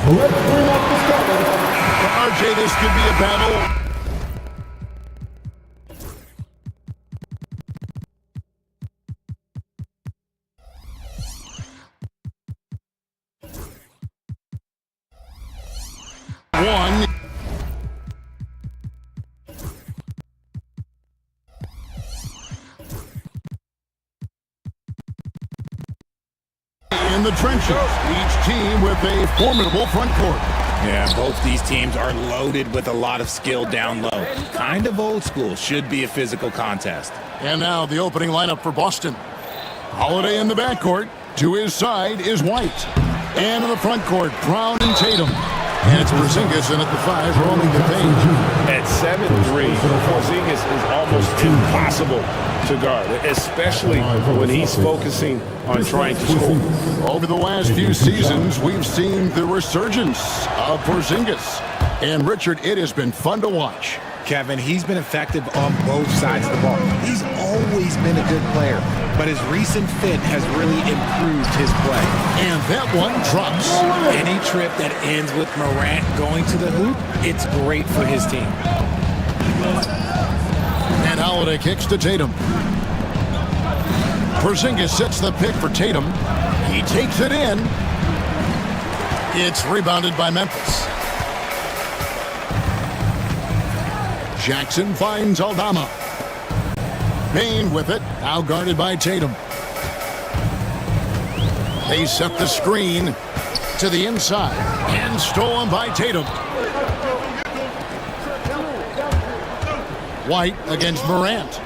Let's bring up the starter. RJ, this could be a battle. One. In the trenches, each team with a formidable front court. Yeah, both these teams are loaded with a lot of skill down low. Kind of old school, should be a physical contest. And now the opening lineup for Boston. Holiday in the backcourt. To his side is White. And in the front court, Brown and Tatum. And it's Porzingis in at the 5, rolling the page. At 7'3", Porzingis is almost impossible to guard, especially when he's focusing on trying to score. Over the last few seasons, we've seen the resurgence of Porzingis. And Richard, it has been fun to watch. Kevin, he's been effective on both sides of the ball. He's always been a good player, but his recent fit has really improved his play. And that one drops. Any trip that ends with Morant going to the hoop, it's great for his team. And Holiday kicks to Tatum. Porzingis sets the pick for Tatum. He takes it in. It's rebounded by Memphis. Jackson finds Aldama. Payne with it, now guarded by Tatum. They set the screen to the inside and stolen by Tatum. White against Morant.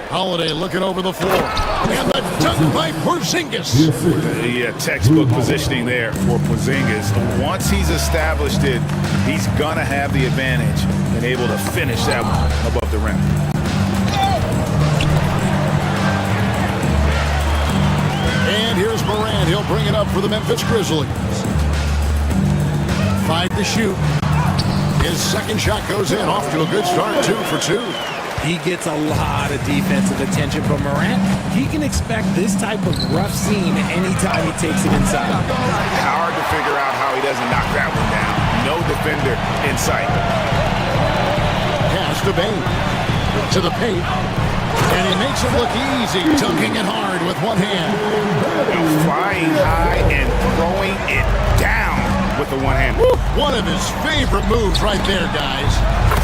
Holiday looking over the floor. And the dunk by Porzingis. The textbook positioning there for Porzingis. Once he's established it, he's going to have the advantage and able to finish that one above the rim. And here's Morant. He'll bring it up for the Memphis Grizzlies. 5 to shoot. His second shot goes in. Off to a good start. 2 for 2. He gets a lot of defensive attention from Morant. He can expect this type of rough scene anytime he takes it inside. Hard to figure out how he doesn't knock that one down. No defender in sight. Pass to Bain. To the paint. And he makes it look easy, dunking it hard with one hand. Flying high and throwing it down with the one hand. One of his favorite moves right there, guys.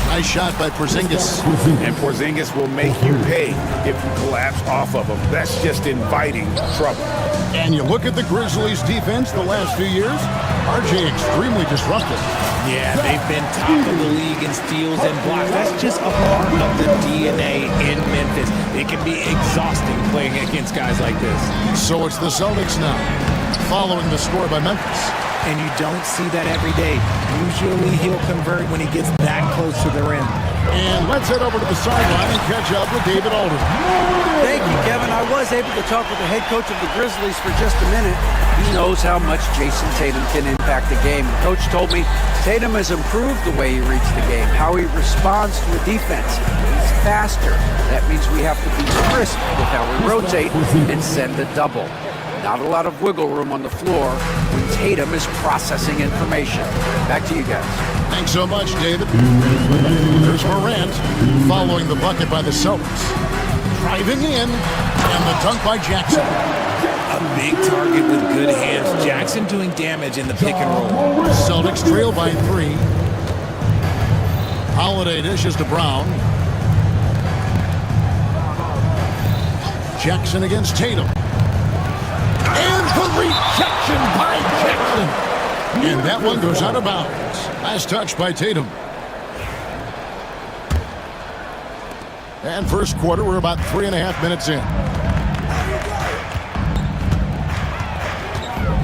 Nice shot by Porzingis. And Porzingis will make you pay if you collapse off of him. That's just inviting trouble. And you look at the Grizzlies' defense the last few years, RJ extremely disruptive. Yeah, they've been top of the league in steals and blocks. That's just a part of the DNA in Memphis. It can be exhausting playing against guys like this. So it's the Celtics now, following the score by Memphis. And you don't see that every day. Usually he'll convert when he gets that close to the rim. And let's head over to the sideline and catch up with David Alden. Thank you, Kevin. I was able to talk with the head coach of the Grizzlies for just a minute. He knows how much Jason Tatum can impact the game. Coach told me Tatum has improved the way he reads the game, how he responds to a defense. He's faster. That means we have to be crisp with how we rotate and send a double. Not a lot of wiggle room on the floor when Tatum is processing information. Back to you guys. Thanks so much, David. There's Morant following the bucket by the Celtics. Driving in, and the dunk by Jackson. A big target with good hands. Jackson doing damage in the pick and roll. Celtics trail by 3. Holiday dishes to Brown. Jackson against Tatum. And the rejection by Jackson. And that one goes out of bounds. Last touch by Tatum. And first quarter, we're about 3.5 minutes in.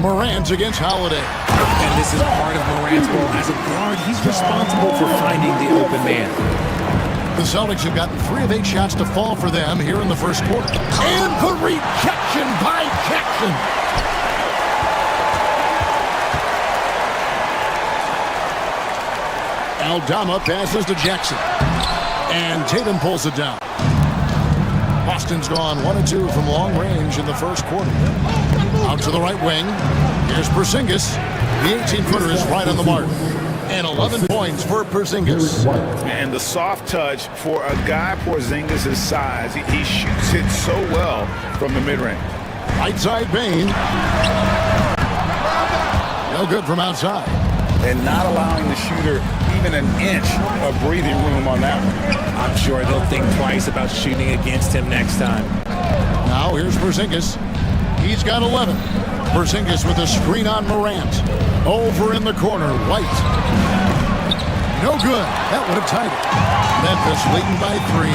Morant against Holiday. And this is part of Morant's role. As a guard, he's responsible for finding the open man. The Celtics have gotten 3 of 8 shots to fall for them here in the first quarter. And the rejection by Jackson. Aldama passes to Jackson. And Tatum pulls it down. Boston's gone 1 of 2 from long range in the first quarter. Out to the right wing. Here's Porzingis. The 18-footer is right on the mark. And 11 points for Porzingis. And the soft touch for a guy Porzingis' size. He shoots it so well from the mid-range. Right side Bane. No good from outside. And not allowing the shooter even an inch of breathing room on that one. I'm sure they'll think twice about shooting against him next time. Now here's Porzingis. He's got 11. Porzingis with a screen on Morant. Over in the corner, White. No good. That would have tied it. Memphis leading by 3.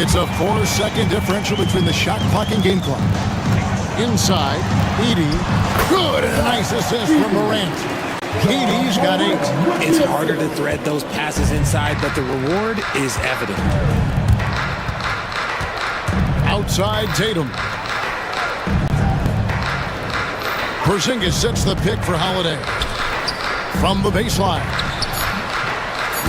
It's a 4-second differential between the shot clock and game clock. Inside, Edey. Good. And a nice assist from Morant. Edey's got 8. It's harder to thread those passes inside, but the reward is evident. Outside Tatum. Porzingis sets the pick for Holiday. From the baseline.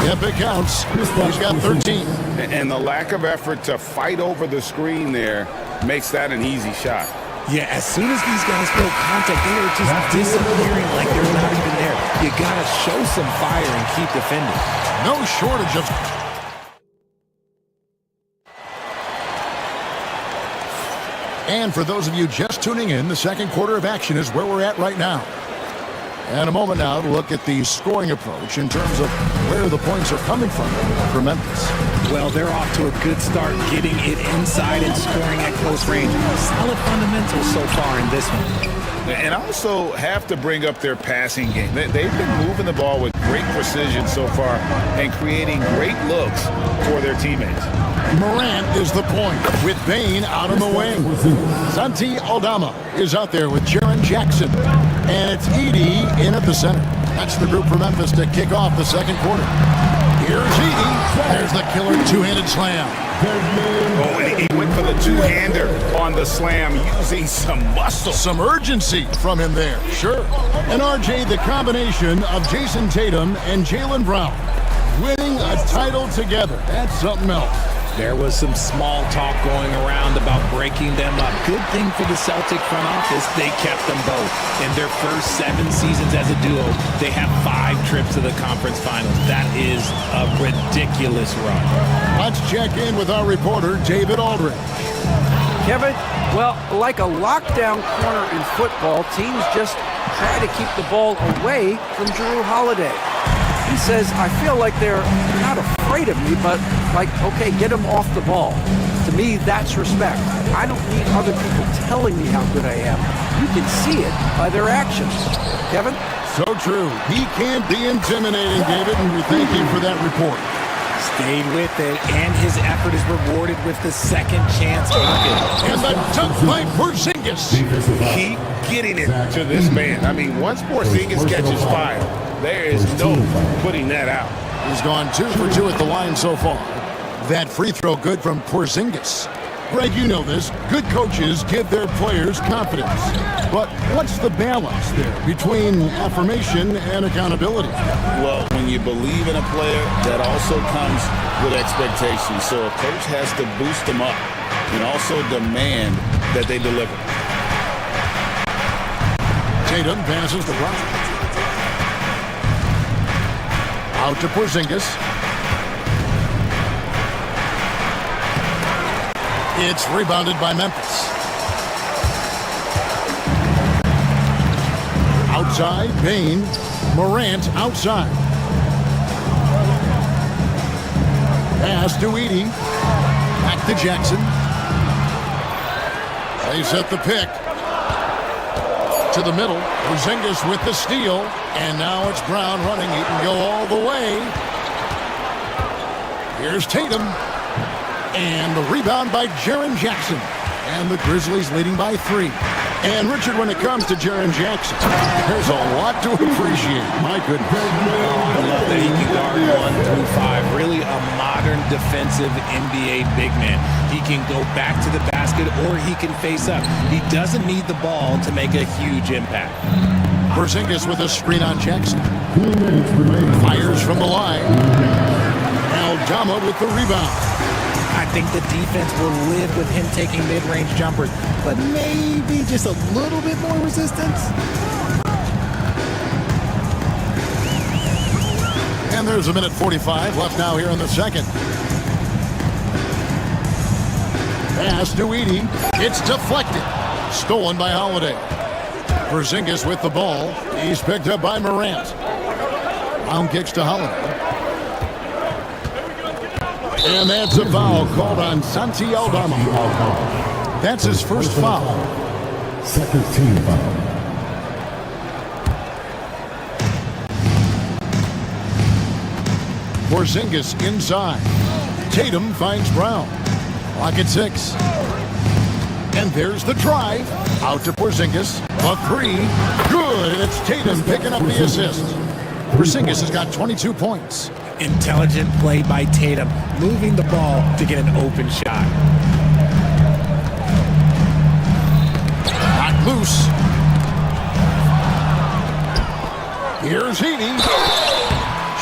Yep, it counts. He's got 13. And the lack of effort to fight over the screen there makes that an easy shot. Yeah, as soon as these guys feel contact, they are just disappearing like they're not even there. You got to show some fire and keep defending. No shortage of... And for those of you just tuning in, the second quarter of action is where we're at right now. And a moment now to look at the scoring approach in terms of where the points are coming from for Memphis. Well, they're off to a good start getting it inside and scoring at close range. Solid fundamentals so far in this one. And also have to bring up their passing game. They've been moving the ball with great precision so far and creating great looks for their teammates. Morant is the point with Bane out on the wing. Santi Aldama is out there with Jaren Jackson. And it's Edey in at the center. That's the group for Memphis to kick off the second quarter. Here's Edey. There's the killer two-handed slam. Oh, and he went for the two-hander on the slam using some muscle. Some urgency from him there, sure. And RJ, the combination of Jason Tatum and Jaylen Brown winning a title together. That's something else. There was some small talk going around about breaking them up. Good thing for the Celtic front office, they kept them both. In their first 7 seasons as a duo, they have 5 trips to the conference finals. That is a ridiculous run. Let's check in with our reporter, David Aldridge. Kevin, well, like a lockdown corner in football, teams just try to keep the ball away from Jrue Holiday. He says, I feel like they're not afraid of me, but like, okay, get him off the ball. To me, that's respect. I don't need other people telling me how good I am. You can see it by their actions. Kevin? So true. He can't be intimidating, David, and we thank you for that report. Stayed with it, and his effort is rewarded with the second chance bucket. And the dunk by Porzingis. Keep getting it to this man. I mean, once Porzingis catches fire, there is no putting that out. He's gone 2 for 2 at the line so far. That free throw good from Porzingis. Greg, you know this. Good coaches give their players confidence. But what's the balance there between affirmation and accountability? Well, when you believe in a player, that also comes with expectations. So a coach has to boost them up and also demand that they deliver. Tatum passes the Brown. Out to Porzingis. It's rebounded by Memphis. Outside, Bane. Morant outside. Pass to Edey. Back to Jackson. They set the pick. To the middle. Porzingis with the steal. And now it's Brown running. He can go all the way. Here's Tatum. And the rebound by Jaren Jackson. And the Grizzlies leading by 3. And Richard, when it comes to Jaren Jackson, there's a lot to appreciate. My goodness. I love that he can guard 1 through 5. Really a modern defensive NBA big man. He can go back to the basket or he can face up. He doesn't need the ball to make a huge impact. Porzingis with a screen on Jackson. Fires from the line. Aldama with the rebound. I think the defense will live with him taking mid-range jumpers, but maybe just a little bit more resistance. And there's a minute 45 left now here in the second. Pass to Edey. It's deflected. Stolen by Holiday. Porzingis with the ball. He's picked up by Morant. Round kicks to Holiday. And that's a foul called on Santi Aldama. That's his first foul. Second team foul. Porzingis inside. Tatum finds Brown. Clock at 6. And there's the drive. Out to Porzingis. A three. Good. And it's Tatum picking up the assist. Porzingis has got 22 points. Intelligent play by Tatum, moving the ball to get an open shot. Not loose. Here's Edey.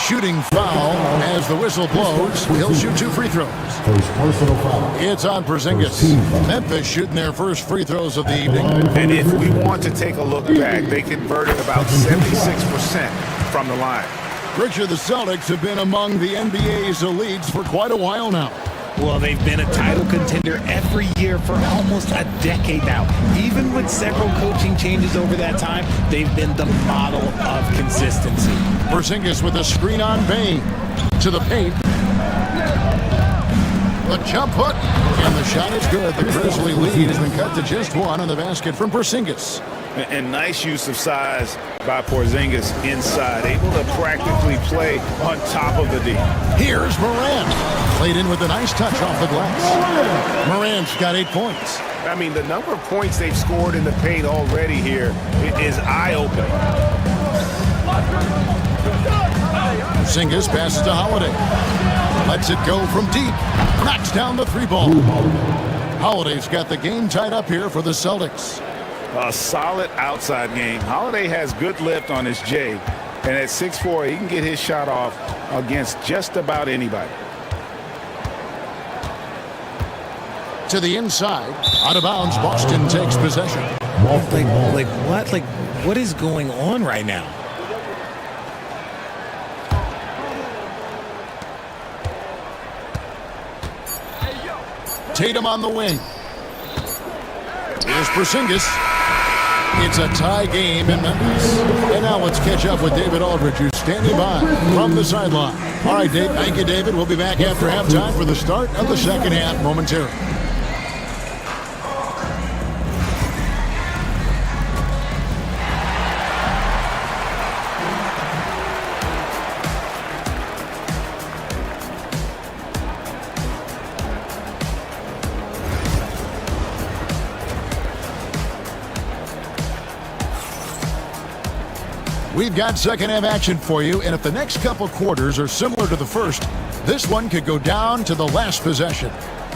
Shooting foul as the whistle blows. He'll shoot 2 free throws. First personal foul. It's on Porzingis. Memphis shooting their first free throws of the evening. And if we want to take a look back, they converted about 76% from the line. Richard, the Celtics have been among the NBA's elites for quite a while now. Well, they've been a title contender every year for almost a decade now. Even with several coaching changes over that time, they've been the model of consistency. Porzingis with a screen on Bane. To the paint. The jump hook. And the shot is good. The Grizzly lead has been cut to just 1 on the basket from Porzingis. And nice use of size by Porzingis inside, able to practically play on top of the D. Here's Morant. Played in with a nice touch off the glass. Morant's got 8 points. I mean, the number of points they've scored in the paint already here is eye-opening. Porzingis passes to Holiday. Lets it go from deep. Knocks down the 3-ball. Holiday's got the game tied up here for the Celtics. A solid outside game. Holiday has good lift on his J, and at 6'4", he can get his shot off against just about anybody. To the inside, out of bounds, Boston takes possession. What is going on right now? Tatum on the wing. Here's Porzingis. It's a tie game in Memphis. And now let's catch up with David Aldridge, who's standing by from the sideline. All right, Dave. Thank you, David. We'll be back after halftime for the start of the second half momentarily. We've got second half action for you, and if the next couple quarters are similar to the first, this one could go down to the last possession.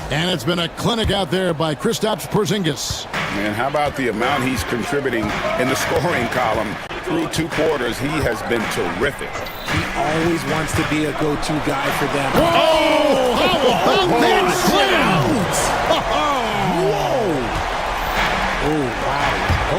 And it's been a clinic out there by Kristaps Porzingis. Man, how about the amount he's contributing in the scoring column? Through 2 quarters, he has been terrific. He always wants to be a go-to guy for them. Oh, how about that slam? Whoa! Oh, wow.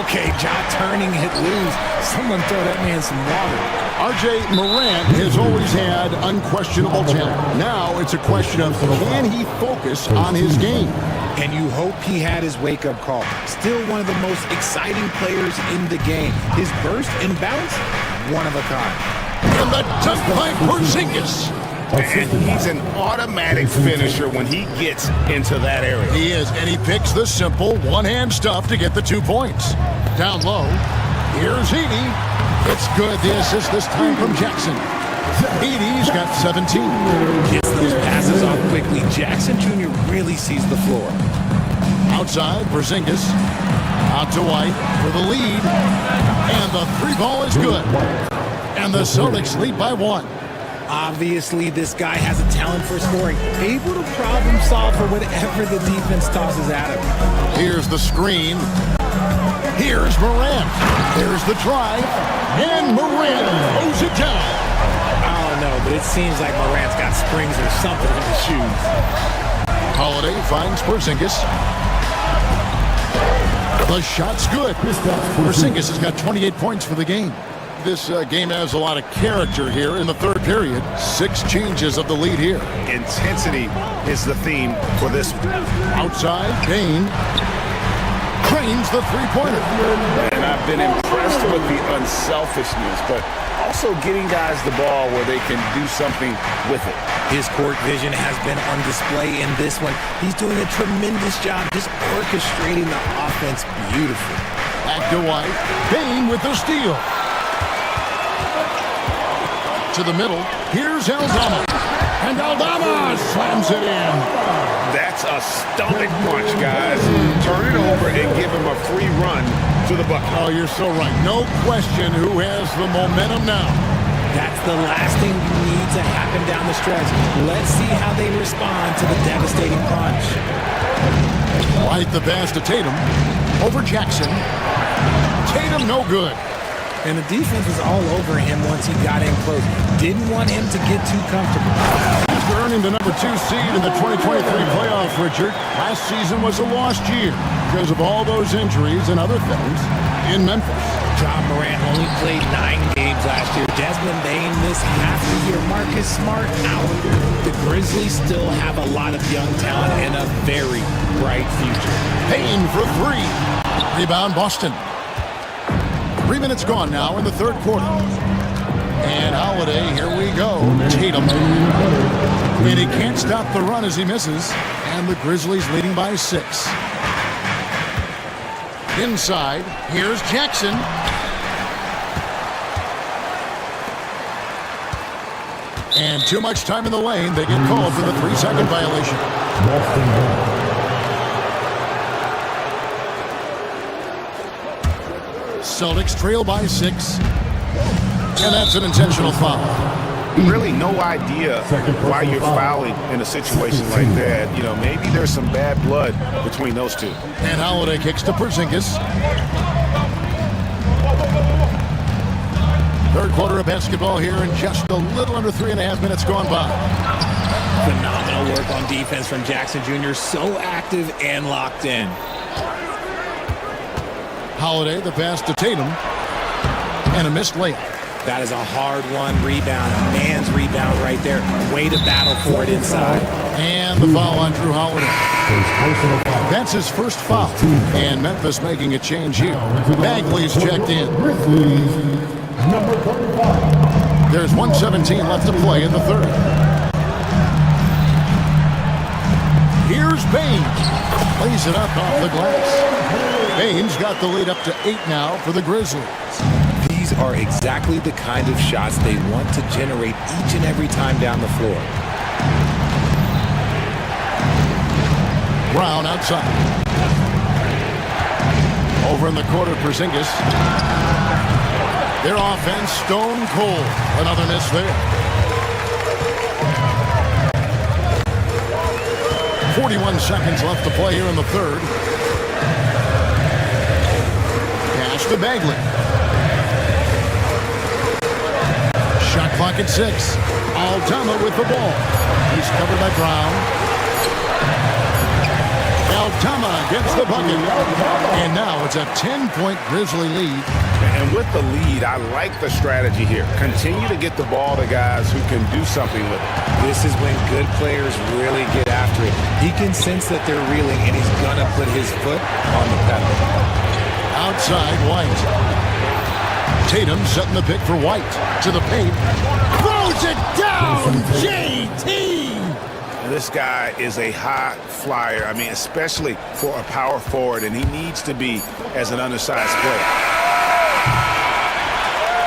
Okay, John turning it loose. Someone throw that man some water. R.J. Morant has always had unquestionable talent. Now it's a question of can he focus on his game? And you hope he had his wake-up call. Still one of the most exciting players in the game. His burst and bounce, one of a kind. And the dunk by Porzingis. And he's an automatic finisher when he gets into that area. He is, and he picks the simple one-hand stuff to get the 2 points. Down low, here's Edey. It's good, the assist this time from Jackson. Edey's got 17. Gets those passes off quickly. Jackson Jr. really sees the floor. Outside, Porzingis. Out to White for the lead. And the 3-ball is good. And the Celtics lead by 1. Obviously, this guy has a talent for scoring, able to problem solve for whatever the defense tosses at him. Here's the screen. Here's Morant. There's the drive. And Morant throws it down. I don't know, but it seems like Morant's got springs or something in his shoes. Holiday finds Porzingis. The shot's good. Porzingis has got 28 points for the game. This game has a lot of character here in the third period. 6 changes of the lead here. Intensity is the theme for this one. Outside, Payne cranes the three-pointer. And I've been impressed with the unselfishness, but also getting guys the ball where they can do something with it. His court vision has been on display in this one. He's doing a tremendous job just orchestrating the offense beautifully. Back to White. Payne with the steal. To the middle. Here's Aldama. And Aldama slams it in. That's a stomach punch, guys. Turn it over and give him a free run to the bucket. Oh, you're so right. No question who has the momentum now. That's the last thing you need to happen down the stretch. Let's see how they respond to the devastating punch. White the pass to Tatum. Over Jackson. Tatum no good. And the defense was all over him once he got in close. Didn't want him to get too comfortable. After earning the number 2 seed in the 2023 playoff, Richard, last season was a lost year because of all those injuries and other things in Memphis. John Morant only played 9 games last year. Desmond Bain missed half the year. Marcus Smart out. The Grizzlies still have a lot of young talent and a very bright future. Payne for 3. Rebound Boston. 3 minutes gone now in the third quarter. And Holiday, here we go. Tatum. And he can't stop the run as he misses. And the Grizzlies leading by 6. Inside, here's Jackson. And too much time in the lane. They get called for the 3-second violation. Celtics trail by 6. And that's an intentional foul. Really no idea why you're fouling in a situation like that. You know, maybe there's some bad blood between those two. And Holiday kicks to Porzingis. Third quarter of basketball here in just a little under 3.5 minutes gone by. Phenomenal work on defense from Jackson Jr. So active and locked in. Holiday, the pass to Tatum. And a missed layup. That is a hard-won rebound, a man's rebound right there. Way to battle for it inside. And the foul on Drew Holiday. That's his first foul. And Memphis making a change here. Bagley's checked in. There's 1:17 left to play in the third. Here's Payne. Lays it up off the glass. Payne's got the lead up to 8 now for the Grizzlies. These are exactly the kind of shots they want to generate each and every time down the floor. Brown outside. Over in the corner, Porzingis. Their offense stone cold. Another miss there. 41 seconds left to play here in the third. Pass to Bagley. Shot clock at 6. Aldama with the ball. He's covered by Brown. Aldama gets the bucket. And now it's a 10-point Grizzly lead. And with the lead, I like the strategy here. Continue to get the ball to guys who can do something with it. This is when good players really get after it. He can sense that they're reeling, and he's going to put his foot on the pedal. Outside, White. Tatum setting the pick for White. To the paint. Throws it down! JT! This guy is a high flyer. I mean, especially for a power forward, and he needs to be as an undersized player.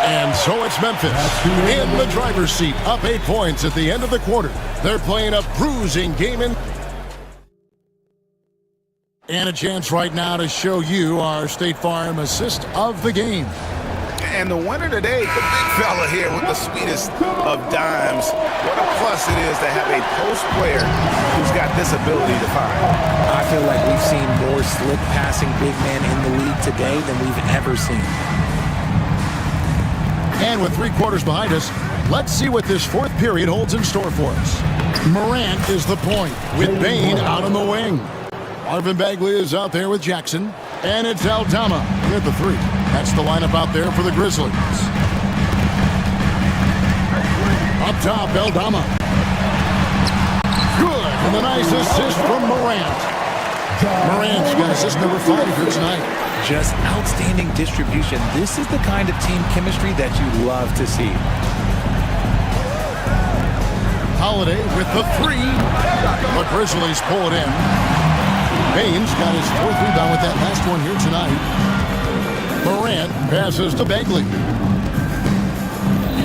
And so it's Memphis in the driver's seat, up 8 points at the end of the quarter. They're playing a bruising game and a chance right now to show you our State Farm assist of the game. And the winner today, the big fella here with the sweetest of dimes. What a plus it is to have a post player who's got this ability to find. I feel like we've seen more slick passing big men in the league today than we've ever seen. And with 3 quarters behind us, let's see what this fourth period holds in store for us. Morant is the point with Bain out on the wing. Marvin Bagley is out there with Jackson. And it's Aldama with the three. That's the lineup out there for the Grizzlies. Up top, Aldama. Good. And a nice assist from Morant. Morant's got assist number 5 here tonight. Just outstanding distribution. This is the kind of team chemistry that you love to see. Holiday with the three. The Grizzlies pull it in. Baines got his 4th rebound with that last one here tonight. Morant passes to Bagley.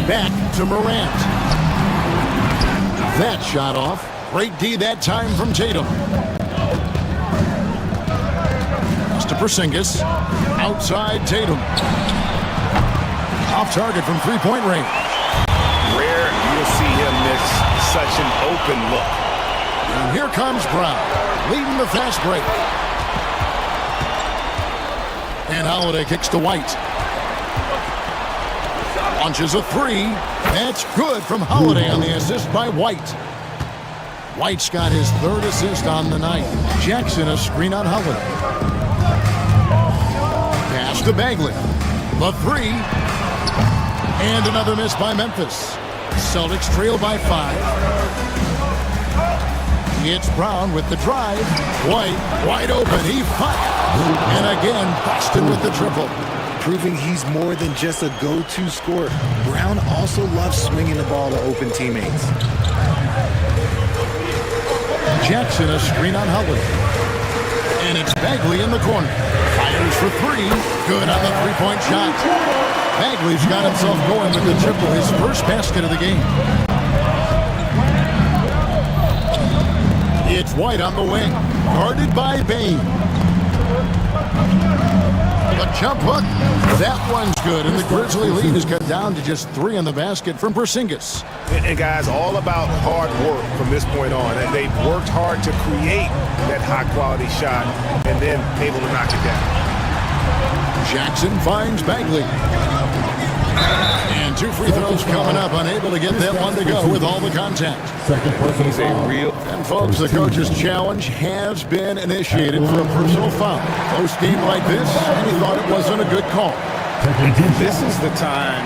Back to Morant. That shot off. Great D that time from Tatum. Pass to Porzingis. Outside Tatum. Off target from three-point range. Rare you'll see him miss such an open look. And here comes Brown, leading the fast break. And Holiday kicks to White. Launches a three. That's good from Holiday on the assist by White. White's got his 3rd assist on the night. Jackson a screen on Holiday. Pass to Bagley. The three. And another miss by Memphis. Celtics trail by 5. It's Brown with the drive. White, wide open. He fired. And again, Boston with the triple. Proving he's more than just a go-to scorer. Brown also loves swinging the ball to open teammates. Jackson a screen on Holiday. And it's Bagley in the corner. Fires for 3. Good on the three-point shot. Bagley's got himself going with the triple, his first basket of the game. It's White on the wing, guarded by Bain. The jump hook, that one's good, and the Grizzly lead is cut down to just 3 on the basket from Porzingis. And guys, all about hard work from this point on. And they've worked hard to create that high-quality shot and then able to knock it down. Jackson finds Bagley. And 2 free throws coming up, unable to get that one to go with all the contact. He's a real... And folks, the coach's challenge has been initiated for a personal foul. Post game like this, and he thought it wasn't a good call. This is the time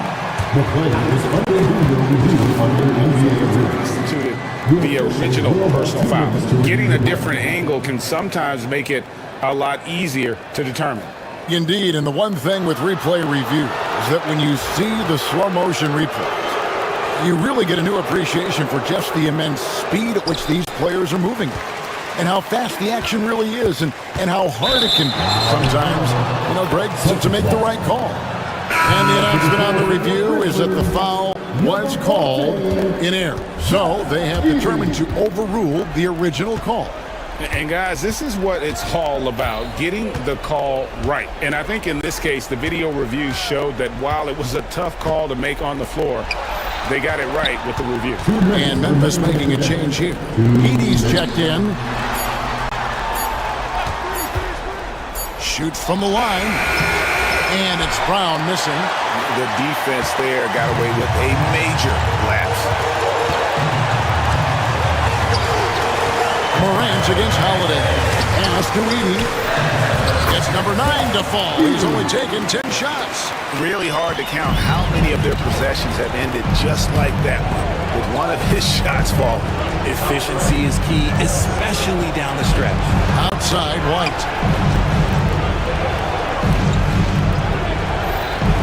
instituted the original personal foul. Getting a different angle can sometimes make it a lot easier to determine. Indeed, and the one thing with replay review is that when you see the slow motion replays, you really get a new appreciation for just the immense speed at which these players are moving and how fast the action really is and how hard it can be sometimes, Greg, to make the right call. And the announcement on the review is that the foul was called in error. So they have determined to overrule the original call. And guys, this is what it's all about, getting the call right. And I think in this case, the video review showed that while it was a tough call to make on the floor, they got it right with the review. And Memphis making a change here. Edey's checked in. Shoots from the line. And it's Brown missing. The defense there got away with a major lapse. Morant against Holiday. Pass to Edey. It's number 9 to fall. He's only taken 10 shots. Really hard to count how many of their possessions have ended just like that with one of his shots falling. Efficiency is key, especially down the stretch. Outside White.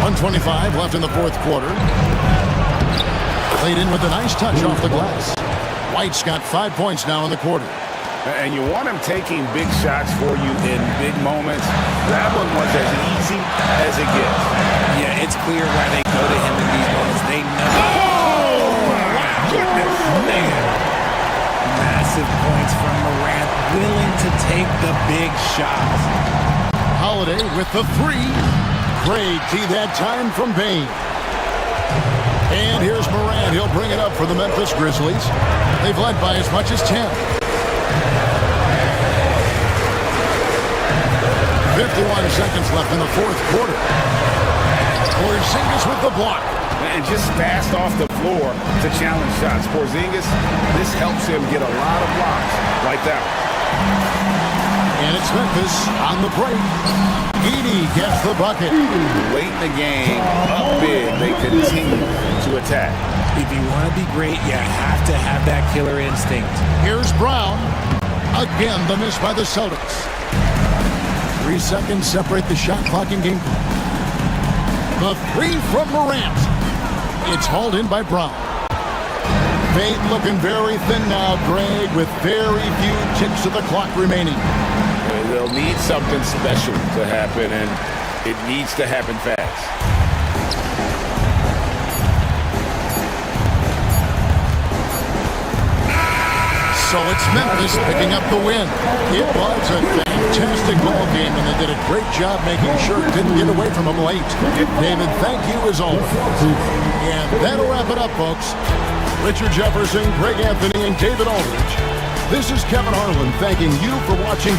1:25 left in the 4th quarter. Played in with a nice touch off the glass. White's got 5 points now in the quarter. And you want him taking big shots for you in big moments. That one was as easy as it gets. Yeah, it's clear why they go to him in these moments. They know. Oh, my goodness. Man. Massive points from Morant, willing to take the big shots. Holiday with the 3. Great D that time from Bain. And here's Morant. He'll bring it up for the Memphis Grizzlies. They've led by as much as 10. 51 seconds left in the 4th quarter. Porzingis with the block. and just fast off the floor to challenge shots. Porzingis, this helps him get a lot of blocks like that one. And it's Memphis on the break. Edey gets the bucket. Late in the game, up big, they continue to attack. If you want to be great, you have to have that killer instinct. Here's Brown. Again, the miss by the Celtics. 3 seconds separate the shot clock and game clock. The three from Morant. It's hauled in by Brown. Fate looking very thin now, Greg, with very few ticks of the clock remaining. They'll need something special to happen, and it needs to happen fast. So it's Memphis picking up the win. It was a fantastic ball game, and they did a great job making sure it didn't get away from them late. David, thank you as always. And that'll wrap it up, folks. Richard Jefferson, Greg Anthony, and David Aldridge. This is Kevin Harlan thanking you for watching.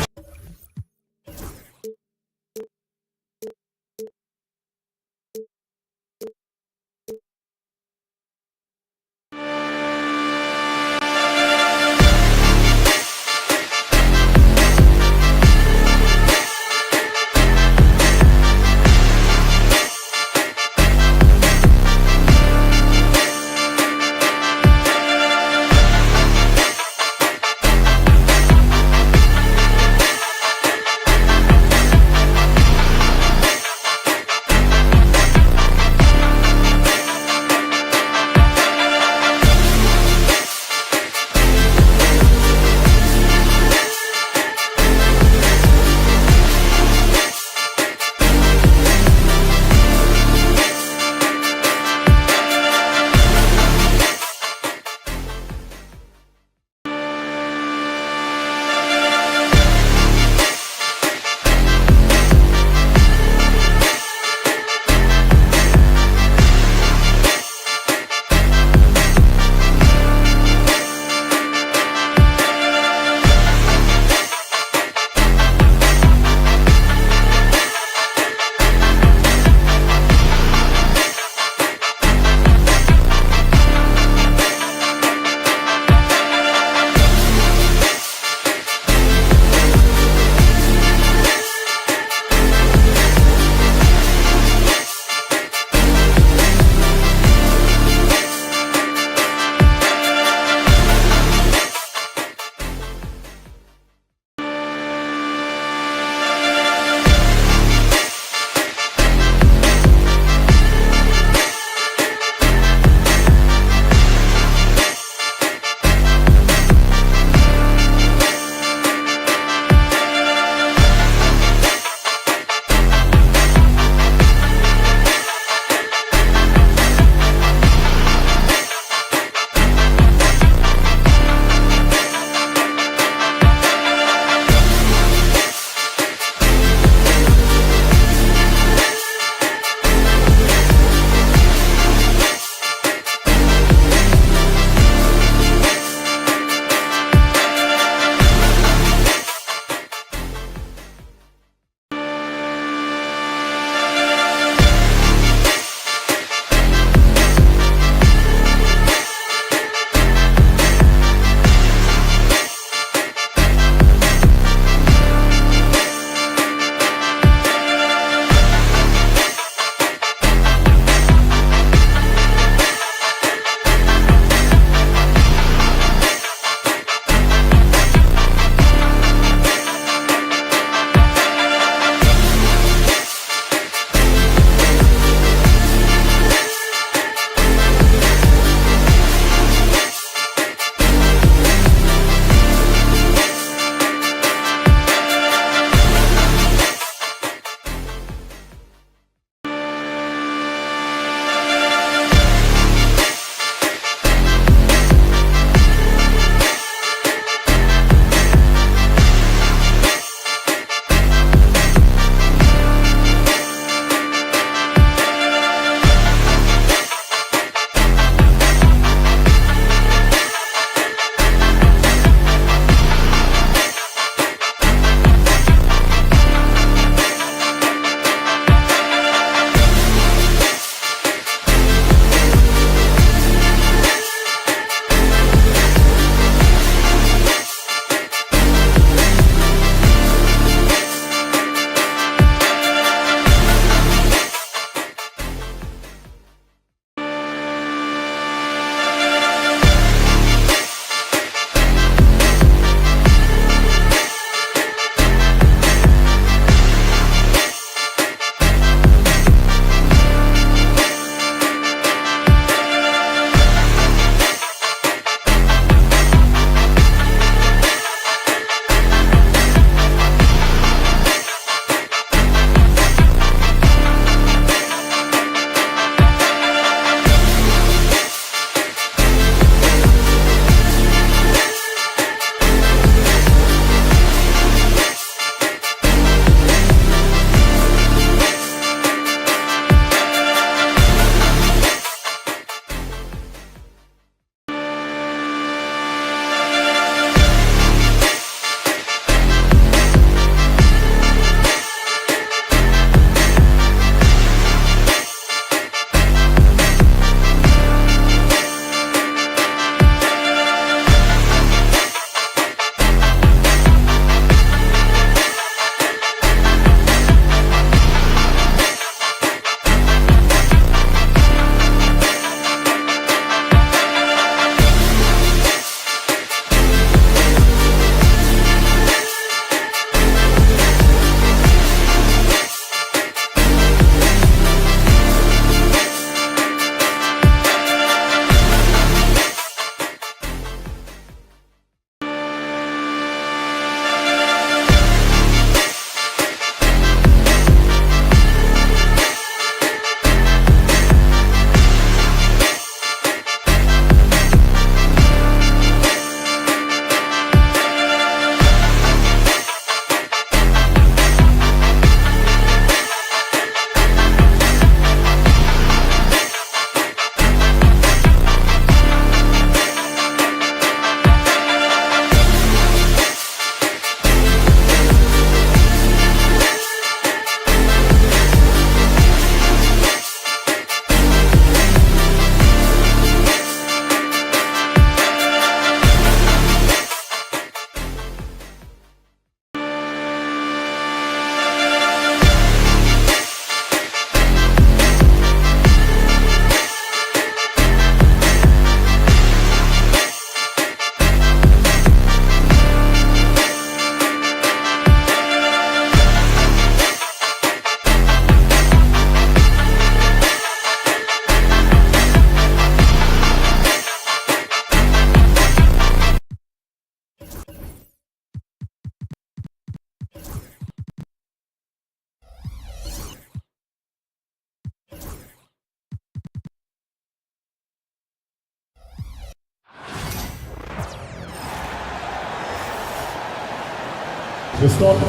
The start of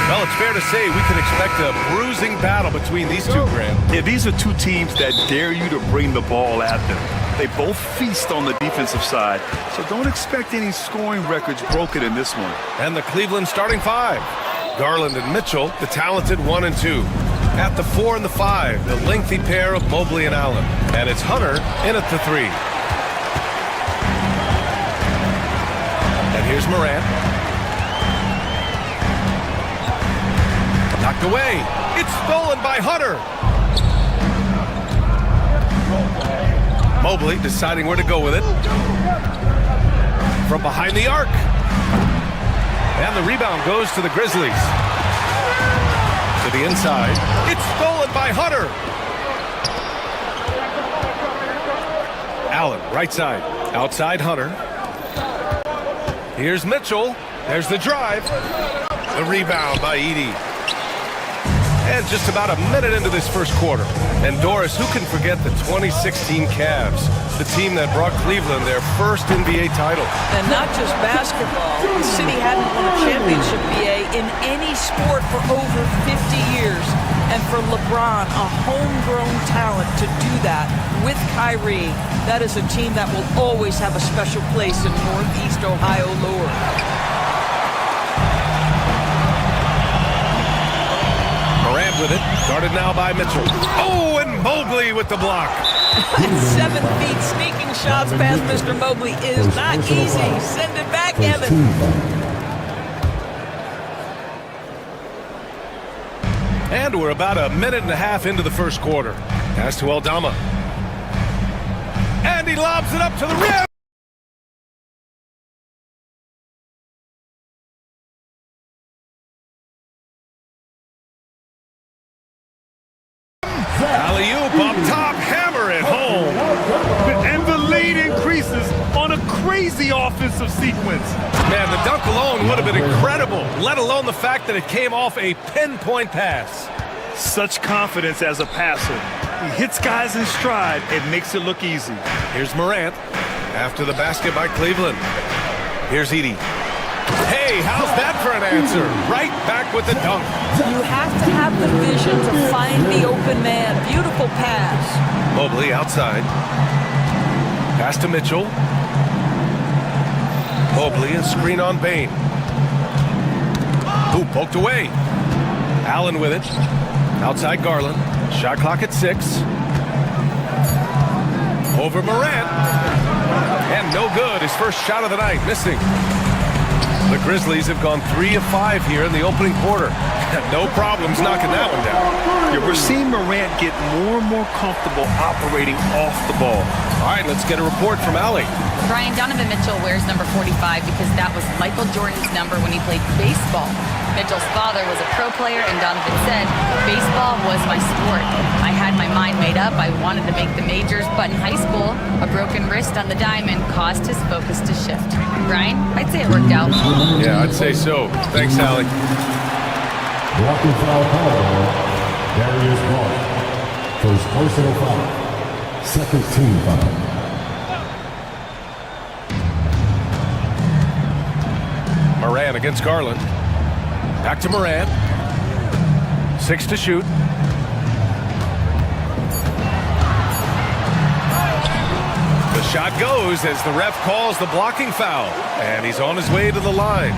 Well, it's fair to say we can expect a bruising battle between these two, Grant. Yeah, these are two teams that dare you to bring the ball at them. They both feast on the defensive side, so don't expect any scoring records broken in this one. And the Cleveland starting five. Garland and Mitchell, the talented 1 and 2. At the 4 and the 5, the lengthy pair of Mobley and Allen. And it's Hunter in at the 3. And here's Morant. Knocked away. It's stolen by Hunter. Mobley deciding where to go with it. From behind the arc. And the rebound goes to the Grizzlies. To the inside. It's stolen by Hunter. Allen, right side. Outside Hunter. Here's Mitchell. There's the drive. The rebound by Edey. And just about a minute into this first quarter. And Doris, who can forget the 2016 Cavs, the team that brought Cleveland their first NBA title. And not just basketball. The city hadn't won a championship, BA, in any sport for over 50 years. And for LeBron, a homegrown talent, to do that with Kyrie, that is a team that will always have a special place in Northeast Ohio lore. With it, guarded now by Mitchell. Oh, and Mobley with the block. 7 feet sneaking shots past Mr. Mobley is not easy. Send it back, Evan. And we're about a minute and a half into the first quarter. Pass to Aldama. And he lobs it up to the rim. Alley-oop up top, hammer it home. And the lead increases on a crazy offensive sequence. Man, the dunk alone would have been incredible, let alone the fact that it came off a pinpoint pass. Such confidence as a passer. He hits guys in stride and makes it look easy. Here's Morant after the basket by Cleveland. Here's Edey. Hey, how's that for an answer? Right back with the dunk. You have to have the vision to find the open man. Beautiful pass. Mobley outside. Pass to Mitchell. Mobley and screen on Bain. Ooh, poked away. Allen with it. Outside Garland. Shot clock at 6. Over Morant. And no good. His first shot of the night, missing. The Grizzlies have gone 3 of 5 here in the opening quarter. No problems knocking that one down. Yeah, we're seeing Morant get more and more comfortable operating off the ball. All right, let's get a report from Allie. Brian, Donovan Mitchell wears number 45 because that was Michael Jordan's number when he played baseball. Mitchell's father was a pro player, and Donovan said, baseball was my sport. I had my mind made up. I wanted to make the majors, but in high school, a broken wrist on the diamond caused his focus to shift. Brian, I'd say it worked out. Yeah, I'd say so. Thanks, Allie. Walking foul call. Darius Ball. First personal foul. Second team foul. Morant against Garland. Back to Morant. 6 to shoot. The shot goes as the ref calls the blocking foul. And he's on his way to the line.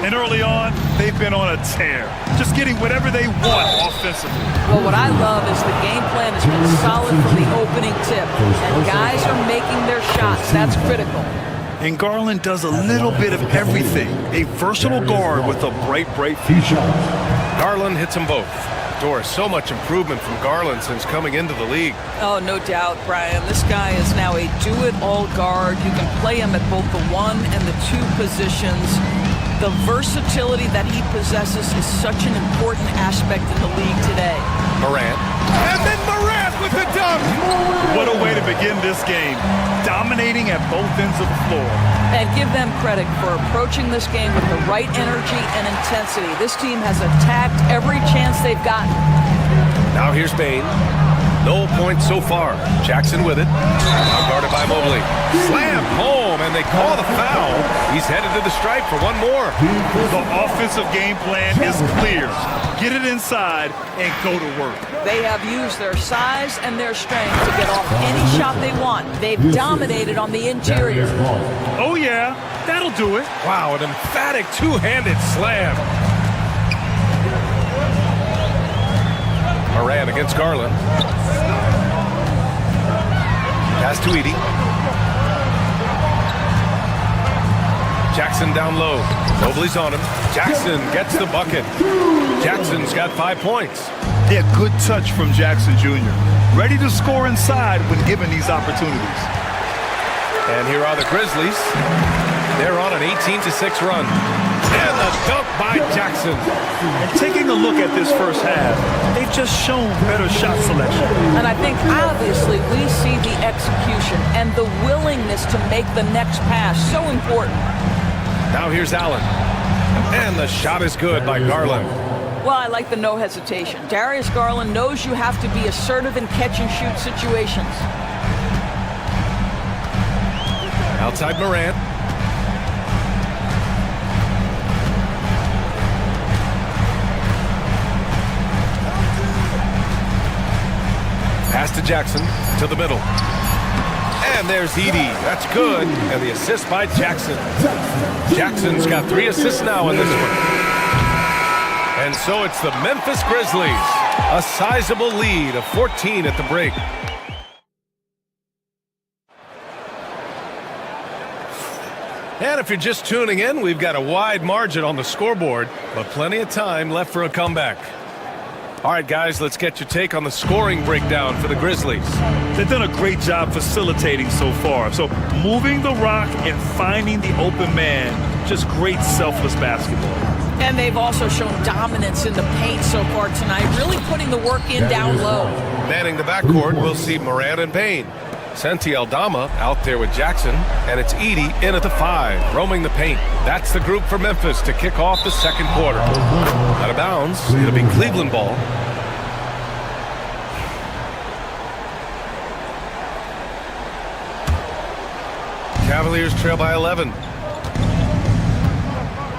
And early on, they've been on a tear. Just getting whatever they want offensively. Well, what I love is the game plan has been solid from the opening tip. And guys are making their shots. That's critical. And Garland does a little bit of everything. A versatile guard with a bright future. Garland hits them both. Doris, so much improvement from Garland since coming into the league. Oh, no doubt, Brian. This guy is now a do-it-all guard. You can play him at both the 1 and the 2 positions. The versatility that he possesses is such an important aspect in the league today. Morant. And then Morant with the dunk! What a way to begin this game. Dominating at both ends of the floor. And give them credit for approaching this game with the right energy and intensity. This team has attacked every chance they've gotten. Now here's Bain. No points so far. Jackson with it. Now guarded by Mobley. Slam home, and they call the foul. He's headed to the stripe for one more. The offensive game plan is clear. Get it inside and go to work. They have used their size and their strength to get off any shot they want. They've dominated on the interior. Oh, yeah. That'll do it. Wow, an emphatic two-handed slam. Moran against Garland. Pass to Edey. Jackson down low. Mobley's on him. Jackson gets the bucket. Jackson's got 5 points. Yeah, good touch from Jackson Jr. Ready to score inside when given these opportunities. And here are the Grizzlies. They're on an 18-6 run. And the dunk by Jackson. And taking a look at this first half, they've just shown better shot selection. And I think obviously we see the execution and the willingness to make the next pass so important. Now here's Allen. And the shot is good by Garland. Well, I like the no hesitation. Darius Garland knows you have to be assertive in catch-and-shoot situations. Outside Morant. Pass to Jackson, to the middle. And there's Edey. That's good. And the assist by Jackson. Jackson's got 3 assists now in this one. And so it's the Memphis Grizzlies. A sizable lead of 14 at the break. And if you're just tuning in, we've got a wide margin on the scoreboard, but plenty of time left for a comeback. All right, guys, let's get your take on the scoring breakdown for the Grizzlies. They've done a great job facilitating so far. So moving the rock and finding the open man, just great selfless basketball. And they've also shown dominance in the paint so far tonight, really putting the work in down low. Manning the backcourt, we'll see Moran and Payne. Santi Aldama out there with Jackson, and it's Edey in at the 5, roaming the paint. That's the group for Memphis to kick off the second quarter. Out of bounds, it'll be Cleveland ball. Cavaliers trail by 11.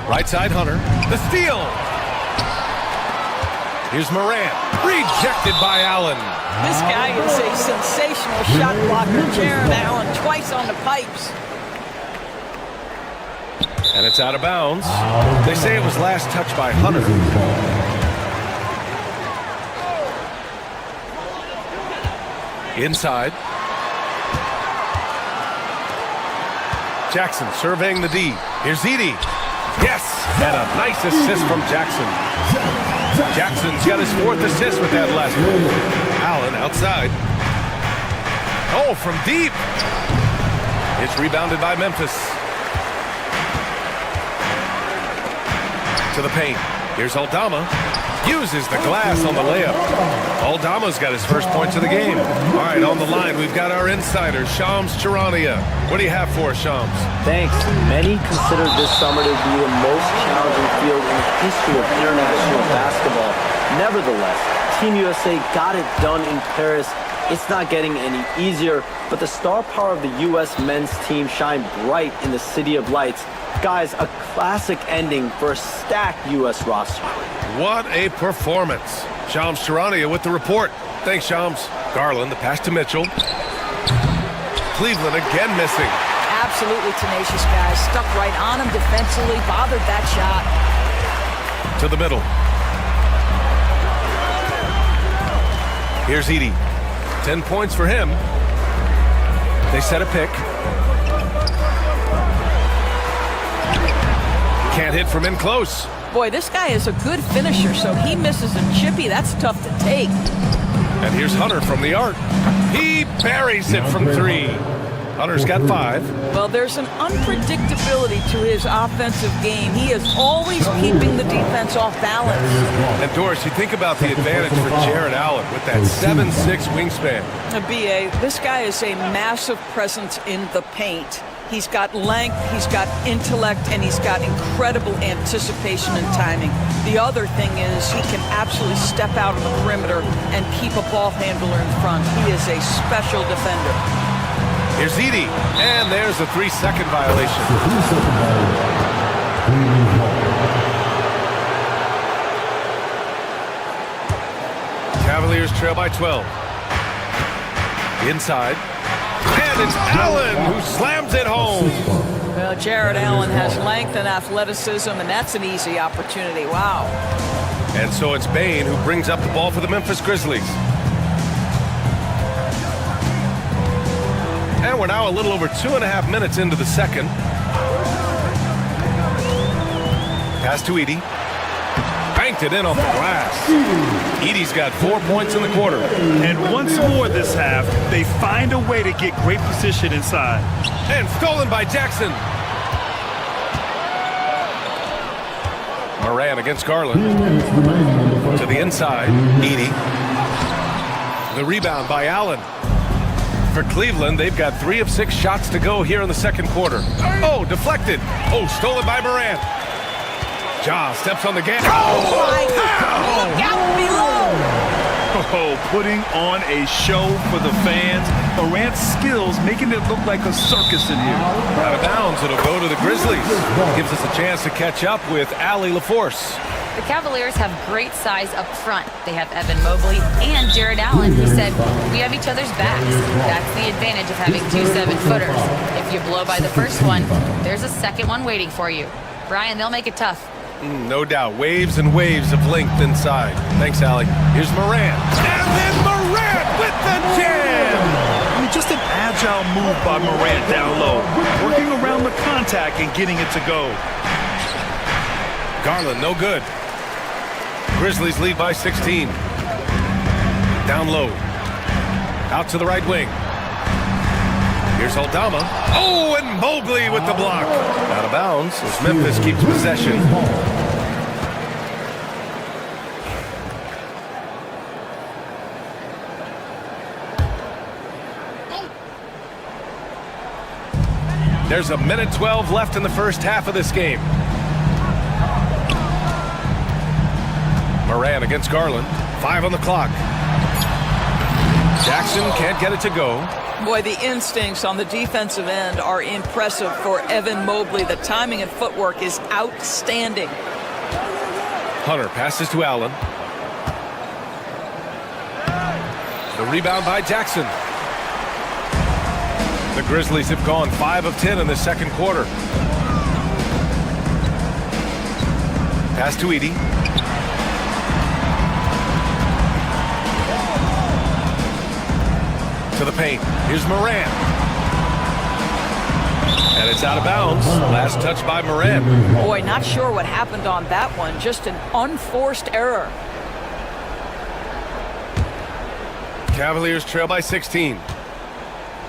Right side, Hunter. The steal. Here's Moran. Rejected by Allen. This guy is a sensational shot blocker. Jared Allen twice on the pipes. And it's out of bounds. They say it was last touched by Hunter. Inside. Jackson surveying the D. Here's Edey. Yes! And a nice assist from Jackson. Jackson's got his 4th assist with that last one. Allen outside. Oh, from deep. It's rebounded by Memphis. To the paint. Here's Aldama. Uses the glass on the layup. Aldama's got his first points of the game. All right, on the line, we've got our insider, Shams Charania. What do you have for us, Shams? Thanks. Many consider this summer to be the most challenging field in the history of international basketball. Nevertheless, Team USA got it done in Paris. It's not getting any easier, but the star power of the U.S. men's team shined bright in the City of Lights. Guys, a classic ending for a stacked U.S. roster. What a performance. Shams Charania with the report. Thanks, Shams. Garland, the pass to Mitchell. Cleveland again missing. Absolutely tenacious guys. Stuck right on him defensively. Bothered that shot. To the middle. Here's Edey. 10 points for him. They set a pick. Can't hit from in close. Boy, this guy is a good finisher, so he misses a chippy. That's tough to take. And here's Hunter from the arc. He buries it from 3. Hunter's got 5. Well, there's an unpredictability to his offensive game. He is always keeping the defense off balance. And Doris, you think about the advantage for Jared Allen with that 7'6" wingspan. B.A., this guy is a massive presence in the paint. He's got length, he's got intellect, and he's got incredible anticipation and timing. The other thing is he can absolutely step out on the perimeter and keep a ball handler in front. He is a special defender. Here's Edie, and there's a 3-second violation. The 3-second violation. Cavaliers trail by 12. Inside. And it's Allen who slams it home. Well, Jared Allen has length and athleticism, and that's an easy opportunity. Wow. And so it's Bain who brings up the ball for the Memphis Grizzlies. And we're now a little over 2.5 minutes into the second. Pass to Edie. Banked it in off the glass. Edie's got 4 points in the quarter. And once more this half, they find a way to get great position inside. And stolen by Jackson. Moran against Garland. To the inside, Edie. The rebound by Allen. For Cleveland, they've got 3 of 6 shots to go here in the second quarter. Oh, deflected. Oh, stolen by Moran. Ja steps on the gas. Oh, my God. Look out below. Oh, putting on a show for the fans. Morant's skills making it look like a circus in here. Out of bounds, it'll go to the Grizzlies. Gives us a chance to catch up with Allie LaForce. The Cavaliers have great size up front. They have Evan Mobley and Jared Allen, who said, we have each other's backs. That's the advantage of having 2 7-footers. If you blow by the first one, there's a second one waiting for you. Brian, they'll make it tough. No doubt. Waves and waves of length inside. Thanks, Allie. Here's Moran. And then Moran with the jam! I mean, just an agile move by Morant down low. Working around the contact and getting it to go. Garland, no good. Grizzlies lead by 16. Down low. Out to the right wing. Here's Aldama. Oh, and Mobley with the block. Out of bounds as Memphis keeps possession. There's a minute 12 left in the first half of this game. Moran against Garland. 5 on the clock. Jackson can't get it to go. Boy, the instincts on the defensive end are impressive for Evan Mobley. The timing and footwork is outstanding. Hunter passes to Allen. The rebound by Jackson. The Grizzlies have gone 5 of 10 in the second quarter. Pass to Edie. To the paint. Here's Moran. And it's out of bounds. Last touch by Moran. Boy, not sure what happened on that one. Just an unforced error. Cavaliers trail by 16.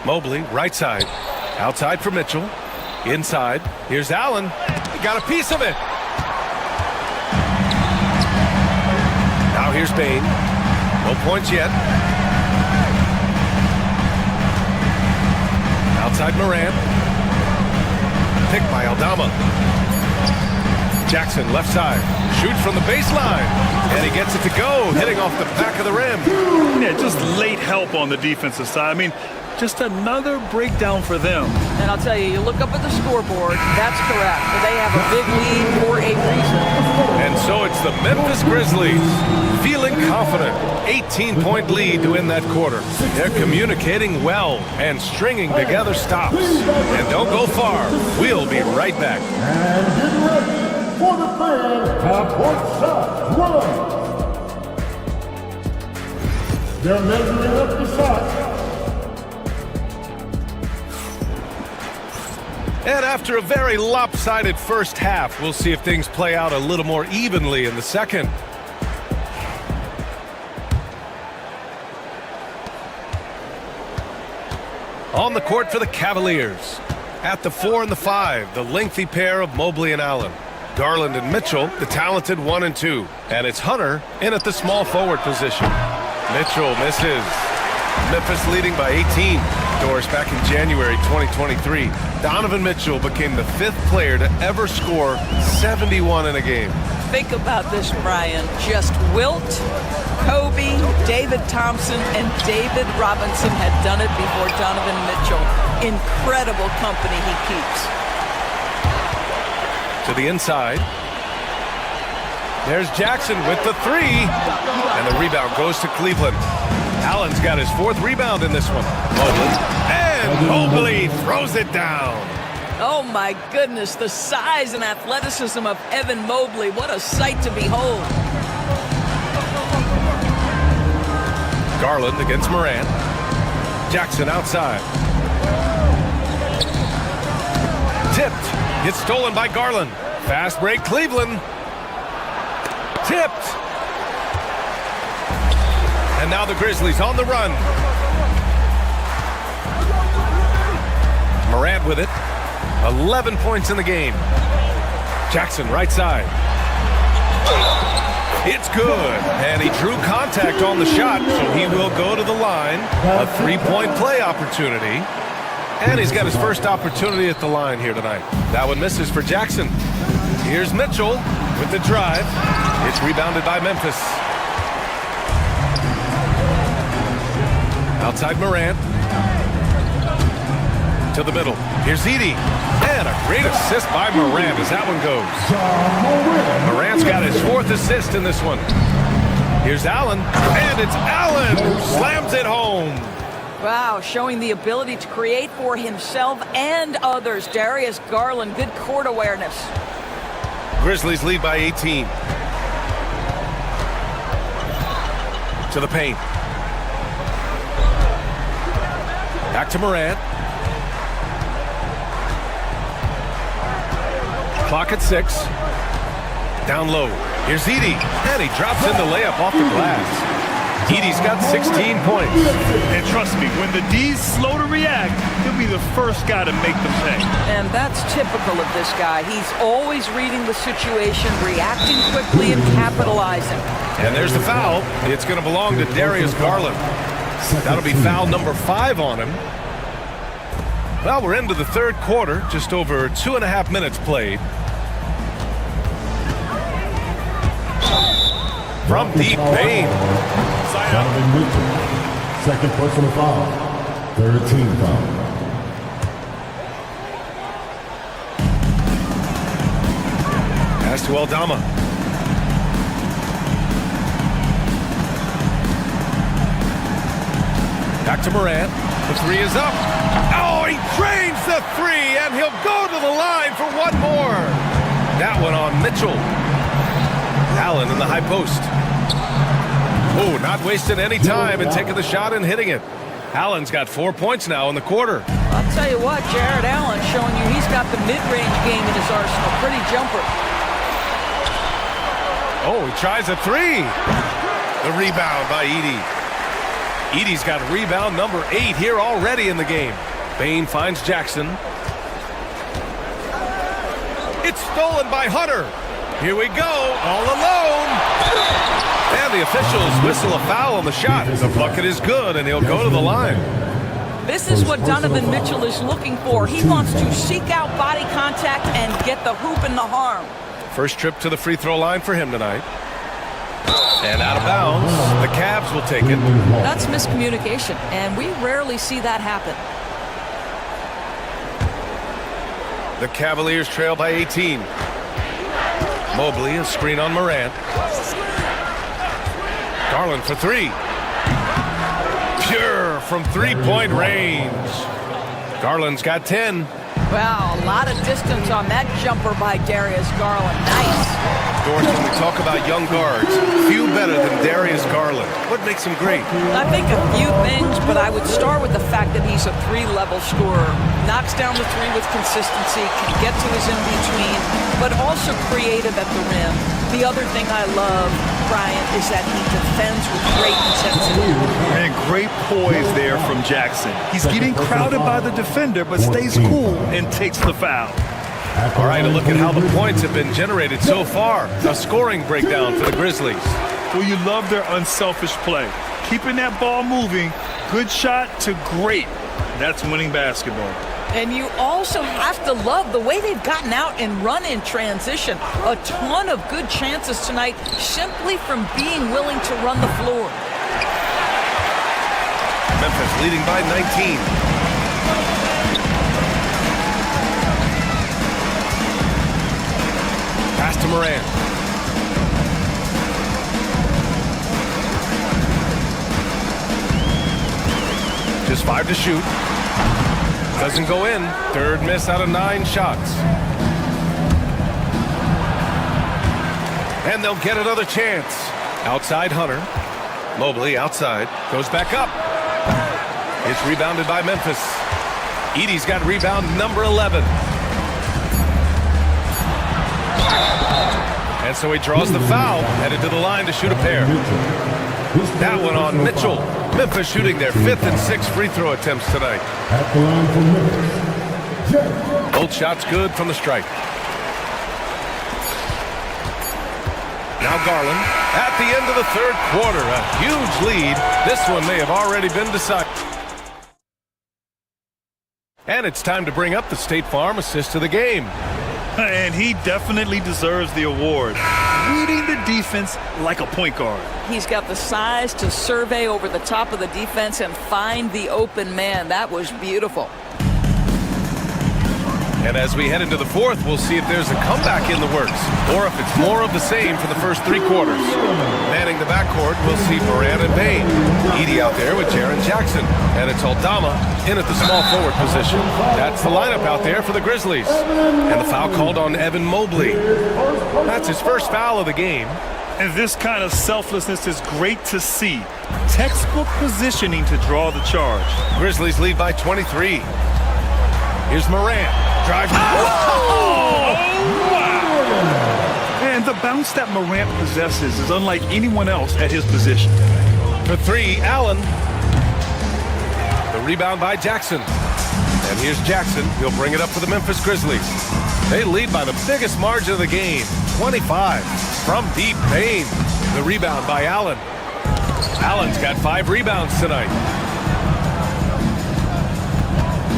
Mobley, right side. Outside for Mitchell. Inside. Here's Allen. He got a piece of it. Now here's Bain. No points yet. Outside Moran. Picked by Aldama. Jackson, left side. Shoots from the baseline. And he gets it to go, hitting off the back of the rim. Yeah, just late help on the defensive side. I mean, just another breakdown for them. And I'll tell you, you look up at the scoreboard, that's correct. But they have a big lead for a reason. And so it's the Memphis Grizzlies feeling confident. 18-point lead to win that quarter. They're communicating well and stringing together stops. And don't go far. We'll be right back. And get ready for the fan half-court shot run. They're measuring up the shot. And after a very lopsided first half, we'll see if things play out a little more evenly in the second. On the court for the Cavaliers. At the 4 and the 5, the lengthy pair of Mobley and Allen. Garland and Mitchell, the talented 1 and 2. And it's Hunter in at the small forward position. Mitchell misses. Memphis leading by 18. Doris, back in January 2023, Donovan Mitchell became the 5th player to ever score 71 in a game. Think about this, Brian. Just Wilt, Kobe, David Thompson, and David Robinson had done it before Donovan Mitchell. Incredible company he keeps. To the inside. There's Jackson with the 3. And the rebound goes to Cleveland. Allen's got his 4th rebound in this one. And Mobley throws it down. Oh my goodness, the size and athleticism of Evan Mobley. What a sight to behold. Garland against Morant. Jackson outside. Tipped. It's stolen by Garland. Fast break, Cleveland. Tipped. And now the Grizzlies on the run. Morant with it. 11 points in the game. Jackson right side. It's good. And he drew contact on the shot, so he will go to the line. A 3-point play opportunity. And he's got his first opportunity at the line here tonight. That one misses for Jackson. Here's Mitchell with the drive. It's rebounded by Memphis. Outside Morant. To the middle. Here's Edey. And a great assist by Morant as that one goes. Morant's got his 4th assist in this one. Here's Allen. And it's Allen who slams it home. Wow, showing the ability to create for himself and others. Darius Garland, good court awareness. Grizzlies lead by 18. To the paint. Back to Morant. Clock at 6. Down low. Here's Edey. And he drops in the layup off the glass. Edey's got 16 points. And trust me, when the D's slow to react, he'll be the first guy to make them pay. And that's typical of this guy. He's always reading the situation, reacting quickly, and capitalizing. And there's the foul. It's going to belong to Darius Garland. That'll be foul number 5 on him. Well, we're into the 3rd quarter. Just over 2.5 minutes played. From deep, Payne. Donovan Mitchell, 2nd personal foul, 3rd team foul. Pass to Aldama. Back to Morant. The 3 is up. Oh, he drains the 3, and he'll go to the line for one more. That one on Mitchell. Allen in the high post. Oh, not wasting any time and taking the shot and hitting it. Allen's got 4 points now in the quarter. I'll tell you what, Jared Allen showing you he's got the mid-range game in his arsenal. Pretty jumper. Oh, he tries a 3. The rebound by Edey. Edey's got rebound number 8 here already in the game. Payne finds Jackson. It's stolen by Hunter. Here we go, all alone. And the officials whistle a foul on the shot. The bucket is good, and he'll go to the line. This is what Donovan Mitchell is looking for. He wants to seek out body contact and get the hoop and the harm. First trip to the free throw line for him tonight. And out of bounds, the Cavs will take it. That's miscommunication, and we rarely see that happen. The Cavaliers trail by 18. Mobley, a screen on Morant. Garland for 3. Pure from 3-point range. Garland's got 10. Wow, a lot of distance on that jumper by Darius Garland. Nice. Doris, when we talk about young guards, few better than Darius Garland. What makes him great? I think a few things, but I would start with the fact that he's a 3-level scorer. Knocks down the 3 with consistency, can get to his in-between, but also creative at the rim. The other thing I love, Brian, is that he defends with great intensity. And great poise there from Jackson. He's getting crowded by the defender, but stays cool and takes the foul. All right, a look at how the points have been generated so far. A scoring breakdown for the Grizzlies. Well, you love their unselfish play. Keeping that ball moving, good shot to great. That's winning basketball. And you also have to love the way they've gotten out and run in transition. A ton of good chances tonight simply from being willing to run the floor. Memphis leading by 19. Pass to Morant. Just 5 to shoot. Doesn't go in. Third miss out of 9 shots. And they'll get another chance. Outside Hunter. Mobley outside. Goes back up. It's rebounded by Memphis. Edey's got rebound number 11. And so he draws the foul. Headed to the line to shoot a pair. That one on Mitchell. Memphis shooting their 5th and 6th free throw attempts tonight. At the line for Memphis. Both shots good from the stripe. Now Garland at the end of the 3rd quarter. A huge lead. This one may have already been decided. And it's time to bring up the State Farm assist of the game. And he definitely deserves the award. Reading the defense like a point guard. He's got the size to survey over the top of the defense and find the open man. That was beautiful. And as we head into the 4th, we'll see if there's a comeback in the works or if it's more of the same for the first 3 quarters. Manning the backcourt, we'll see Morant and Payne. Edey out there with Jaren Jackson. And it's Aldama in at the small forward position. That's the lineup out there for the Grizzlies. And the foul called on Evan Mobley. That's his first foul of the game. And this kind of selflessness is great to see. Textbook positioning to draw the charge. Grizzlies lead by 23. Here's Morant. Drive. Oh, wow. And the bounce that Morant possesses is unlike anyone else at his position. For 3, Allen. The rebound by Jackson. And here's Jackson. He'll bring it up for the Memphis Grizzlies. They lead by the biggest margin of the game, 25. From deep, Payne. The rebound by Allen. Allen's got 5 rebounds tonight.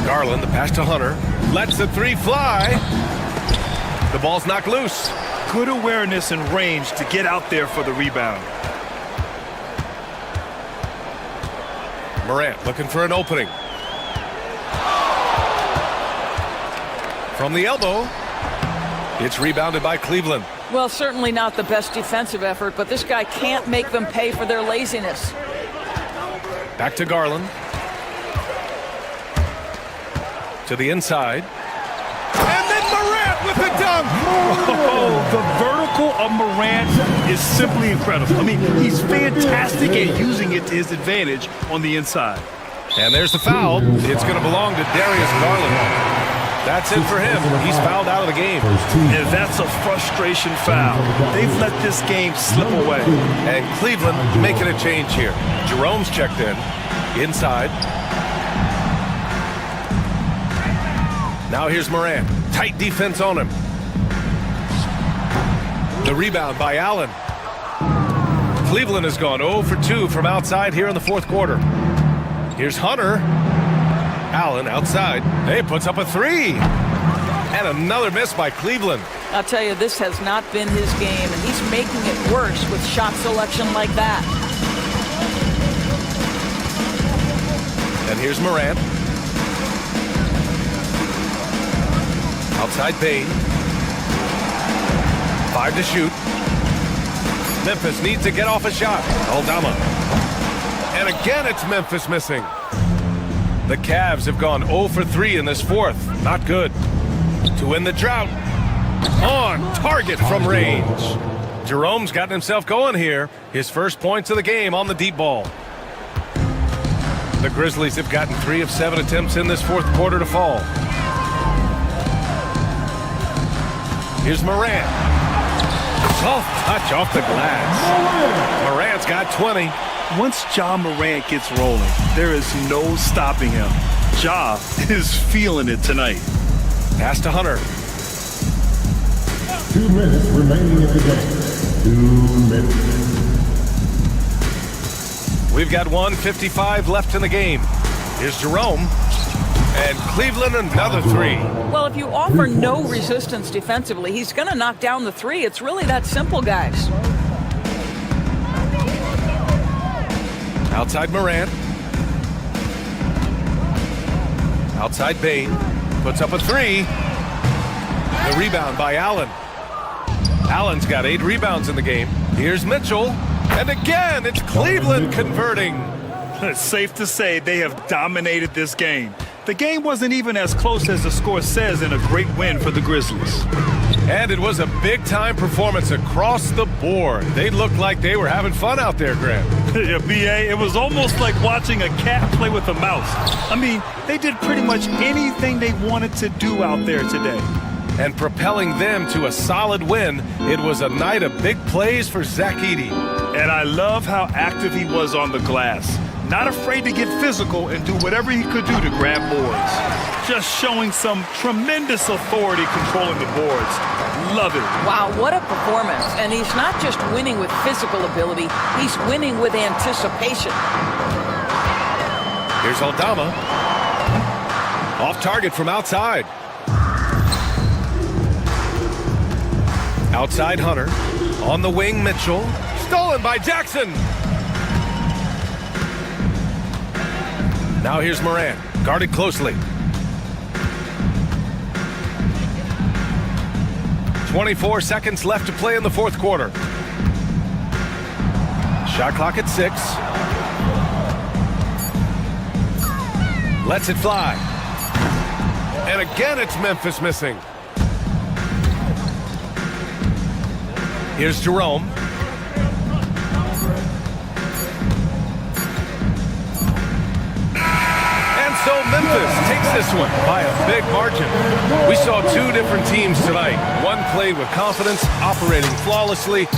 Garland, the pass to Hunter. Lets the 3 fly. The ball's knocked loose. Good awareness and range to get out there for the rebound. Morant looking for an opening. From the elbow. It's rebounded by Cleveland. Well, certainly not the best defensive effort, but this guy can't make them pay for their laziness. Back to Garland. To the inside. And then Morant with the dunk! Oh, the vertical of Morant is simply incredible. I mean, he's fantastic at using it to his advantage on the inside. And there's the foul. It's going to belong to Darius Garland. That's it for him. He's fouled out of the game. And that's a frustration foul. They've let this game slip away. And Cleveland making a change here. Jerome's checked in. Inside. Now here's Morant. Tight defense on him. The rebound by Allen. Cleveland has gone 0 for 2 from outside here in the 4th quarter. Here's Hunter. Allen outside. He puts up a 3. And another miss by Cleveland. I'll tell you, this has not been his game, and he's making it worse with shot selection like that. And here's Morant. Outside Payne. 5 to shoot. Memphis needs to get off a shot. Aldama. And again, it's Memphis missing. The Cavs have gone 0 for 3 in this 4th. Not good. To win the drought. On target from range. Jerome's gotten himself going here. His first points of the game on the deep ball. The Grizzlies have gotten 3 of 7 attempts in this 4th quarter to fall. Here's Morant. Soft touch off the glass. Morant's got 20. Once Ja Morant gets rolling, there is no stopping him. Ja is feeling it tonight. Pass to Hunter. 2 minutes remaining in the game. 2 minutes. We've got 1:55 left in the game. Here's Jerome. And Cleveland another three. Well, if you offer no resistance defensively, he's going to knock down the three. It's really that simple, guys. Outside Morant. Outside Bain. Puts up a three. The rebound by Allen. Allen's got 8 rebounds in the game. Here's Mitchell. And again, it's Cleveland converting. It's safe to say they have dominated this game. The game wasn't even as close as the score says in a great win for the Grizzlies. And it was a big-time performance across the board. They looked like they were having fun out there, Grant. Yeah, B.A., it was almost like watching a cat play with a mouse. I mean, they did pretty much anything they wanted to do out there today. And propelling them to a solid win, it was a night of big plays for Zach Edey. And I love how active he was on the glass. Not afraid to get physical and do whatever he could do to grab boards. Just showing some tremendous authority controlling the boards. Love it. Wow, what a performance. And he's not just winning with physical ability, he's winning with anticipation. Here's Aldama. Off target from outside. Outside Hunter. On the wing, Mitchell. Stolen by Jackson. Now here's Morant, guarded closely. 24 seconds left to play in the fourth quarter. Shot clock at 6. Lets it fly. And again, it's Memphis missing. Here's Jerome. So Memphis takes this one by a big margin. We saw 2 different teams tonight. One played with confidence, operating flawlessly.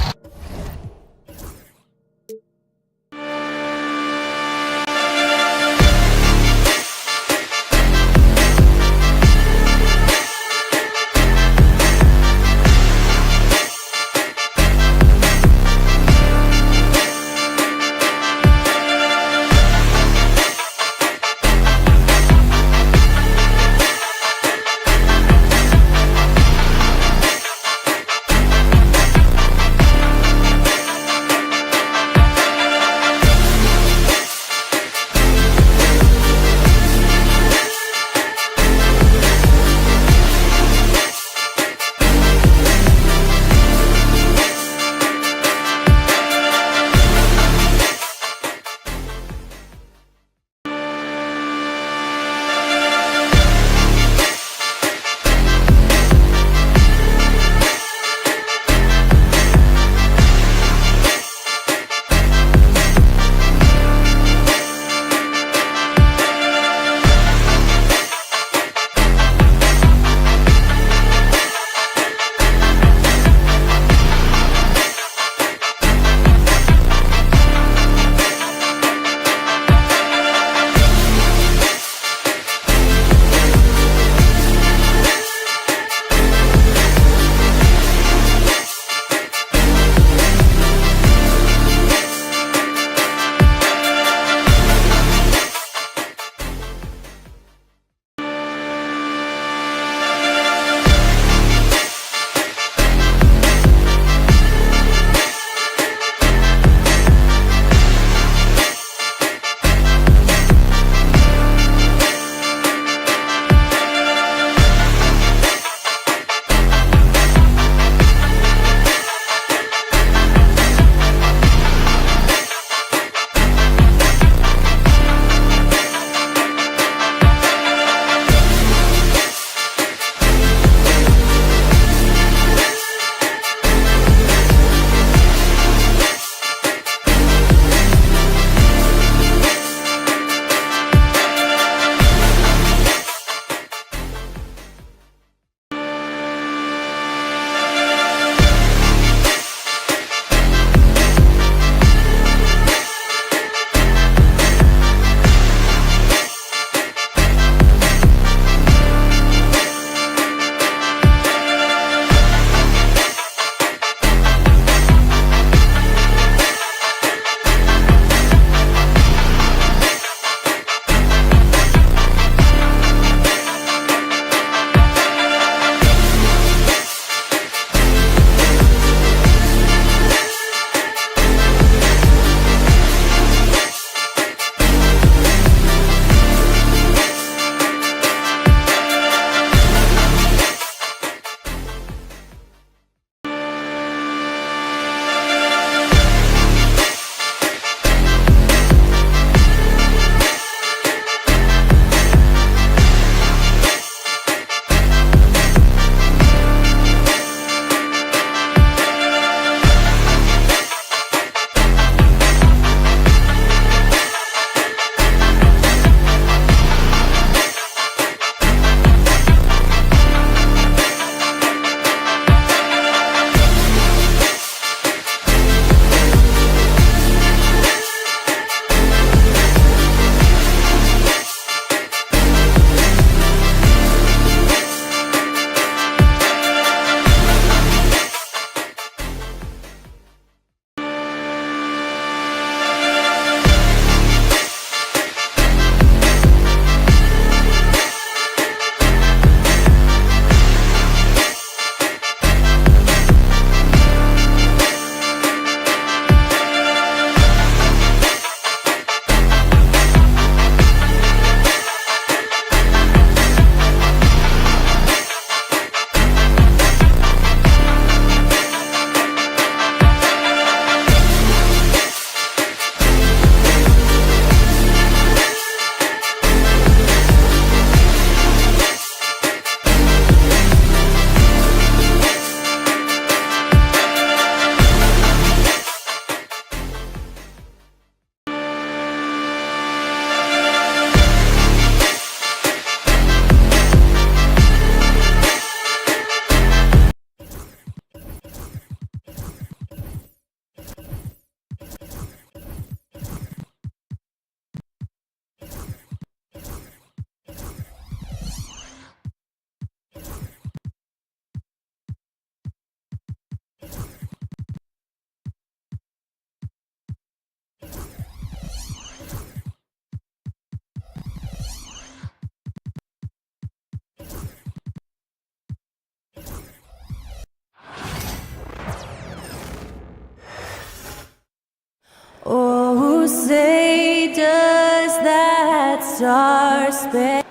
say, does that star-spangled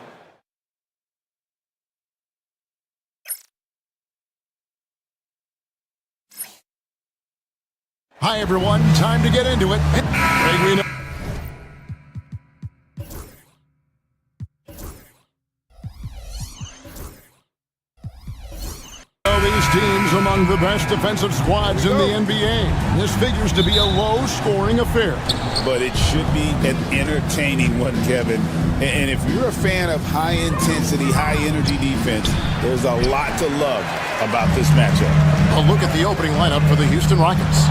Hi, everyone. Time to get into it. These teams among the best defensive squads in the NBA. This figures to be a low-scoring affair. But it should be an entertaining one, Kevin. And if you're a fan of high-intensity, high-energy defense, there's a lot to love about this matchup. A look at the opening lineup for the Houston Rockets.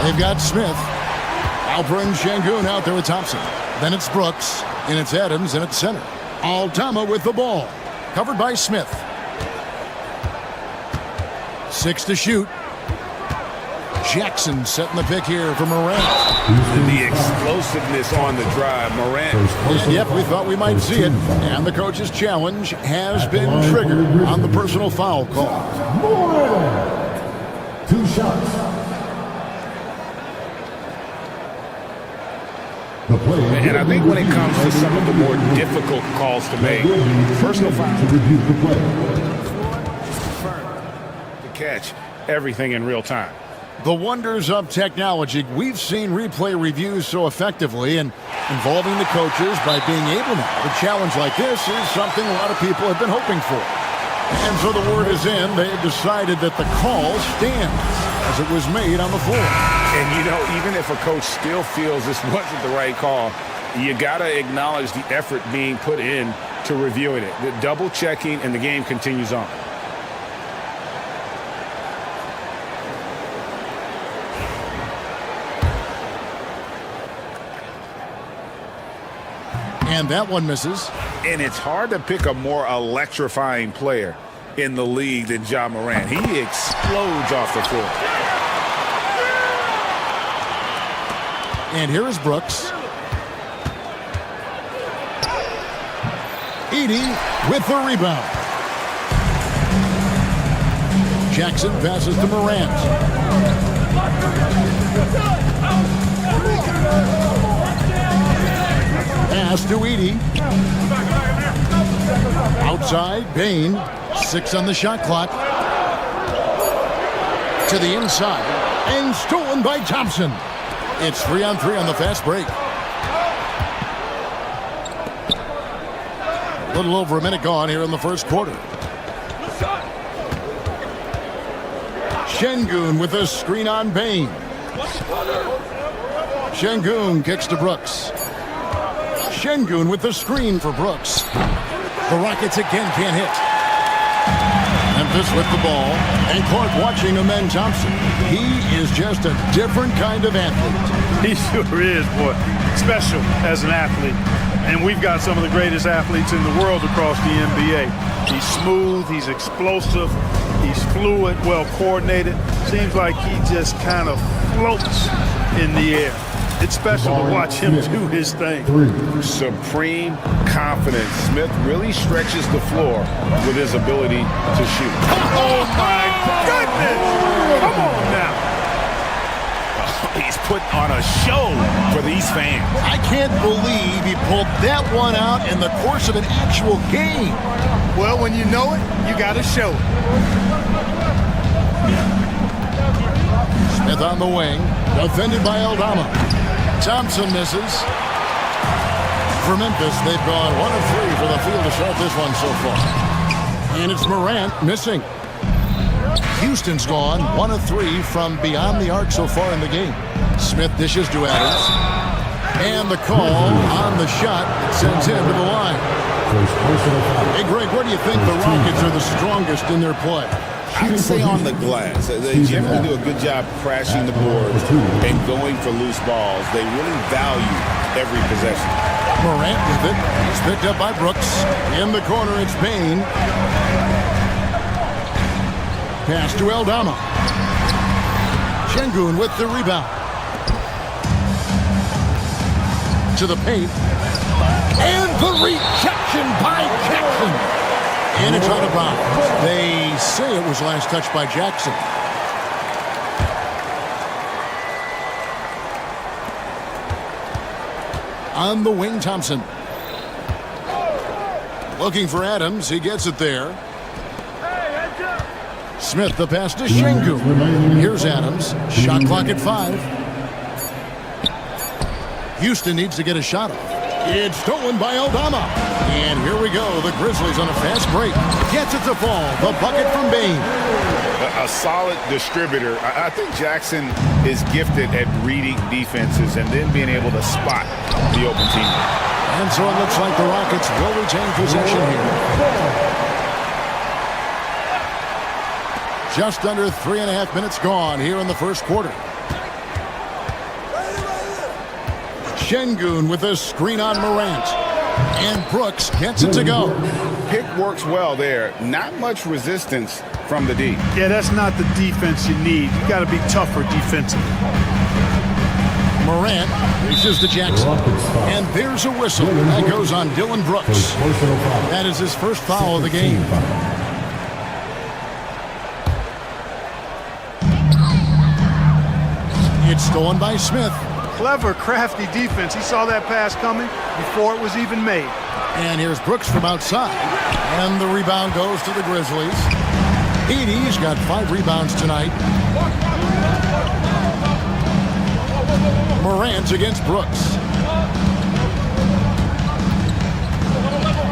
They've got Smith, Alperen Sengun out there with Thompson. Then it's Brooks, and it's Adams, and it's center. Aldama with the ball, covered by Smith. 6 to shoot. Jackson setting the pick here for Morant. The explosiveness on the drive, Morant. Yep, we thought we might see it. And the coach's challenge has been triggered on the personal foul call. Morant. 2 shots. And I think when it comes to some of the more difficult calls to make, personal foul. Catch everything in real time. The wonders of technology. We've seen replay reviews so effectively and involving the coaches by being able now. A challenge like this is something a lot of people have been hoping for. And so the word is in. They have decided that the call stands as it was made on the floor. And, you know, even if a coach still feels this wasn't the right call, you got to acknowledge the effort being put in to reviewing it. The double checking, and the game continues on. And that one misses. And it's hard to pick a more electrifying player in the league than Ja Morant. He explodes off the floor. And here is Brooks. Edey with the rebound. Jackson passes to Morant. Pass to Edey. Outside, Bain. 6 on the shot clock. To the inside. And stolen by Thompson. It's 3-on-3 on the fast break. A little over a minute gone here in the first quarter. Sengun with a screen on Bain. Sengun kicks to Brooks. Sengun with the screen for Brooks. The Rockets again can't hit. Memphis with the ball. And Clark watching Amen Thompson. He is just a different kind of athlete. He sure is, boy. Special as an athlete. And we've got some of the greatest athletes in the world across the NBA. He's smooth, he's explosive, he's fluid, well coordinated. Seems like he just kind of floats in the air. It's special to watch him do his thing. Supreme confidence. Smith really stretches the floor with his ability to shoot. Oh, my goodness! Come on now. He's put on a show for these fans. I can't believe he pulled that one out in the course of an actual game. Well, when you know it, you got to show it. Smith on the wing, defended by Aldama. Thompson misses. For Memphis, they've gone 1 of 3 for the field to start this one so far. And it's Morant missing. Houston's gone 1 of 3 from beyond the arc so far in the game. Smith dishes to Adams. And the call on the shot that sends him to the line. Hey, Greg, where do you think the Rockets are the strongest in their play? I'd say on the glass. They generally do a good job crashing the boards and going for loose balls. They really value every possession. Morant with it. It's picked up by Brooks. In the corner, it's Bain. Pass to Aldama. Sengun with the rebound. To the paint. And the rejection by Jackson. And it's out of bounds. They say it was last touched by Jackson. On the wing, Thompson. Looking for Adams. He gets it there. Smith, the pass to Şengün. Here's Adams. Shot clock at 5. Houston needs to get a shot off. It's stolen by Aldama. And here we go. The Grizzlies on a fast break. Gets it to fall. The bucket from Bain. A solid distributor. I think Jackson is gifted at reading defenses and then being able to spot the open teammate. And so it looks like the Rockets will retain possession here. Just under 3.5 minutes gone here in the first quarter. Şengün with a screen on Morant. And Brooks gets it to go. Pick works well there. Not much resistance from the D. Yeah, that's not the defense you need. You got to be tougher defensively. Morant reaches to Jackson. And there's a whistle. That goes on Dylan Brooks. That is his first foul of the game. It's stolen by Smith. Clever, crafty defense. He saw that pass coming before it was even made. And here's Brooks from outside. And the rebound goes to the Grizzlies. Edey's got 5 rebounds tonight. Morant against Brooks.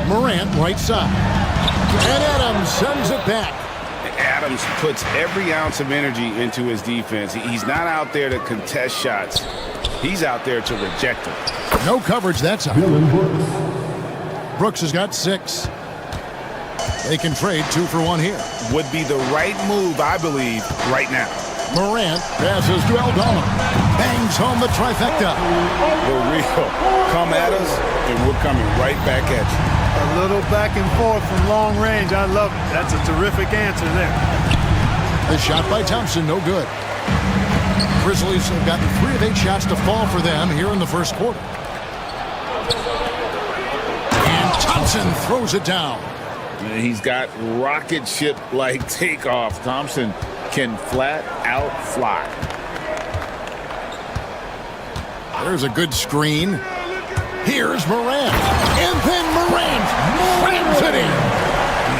Morant right side. And Adams sends it back. Adams puts every ounce of energy into his defense. He's not out there to contest shots. He's out there to reject them. No coverage that time. Brooks has got 6. They can trade 2 for 1 here. Would be the right move, I believe, right now. Morant passes to Aldama. Bangs home the trifecta. For real. Come at us, and we're coming right back at you. A little back and forth from long range. I love it. That's a terrific answer there. The shot by Thompson, no good. Grizzlies have gotten 3 of 8 shots to fall for them here in the first quarter. And Thompson throws it down. He's got rocket ship-like takeoff. Thompson can flat out fly. There's a good screen. Here's Morant. And then Morant slams it in.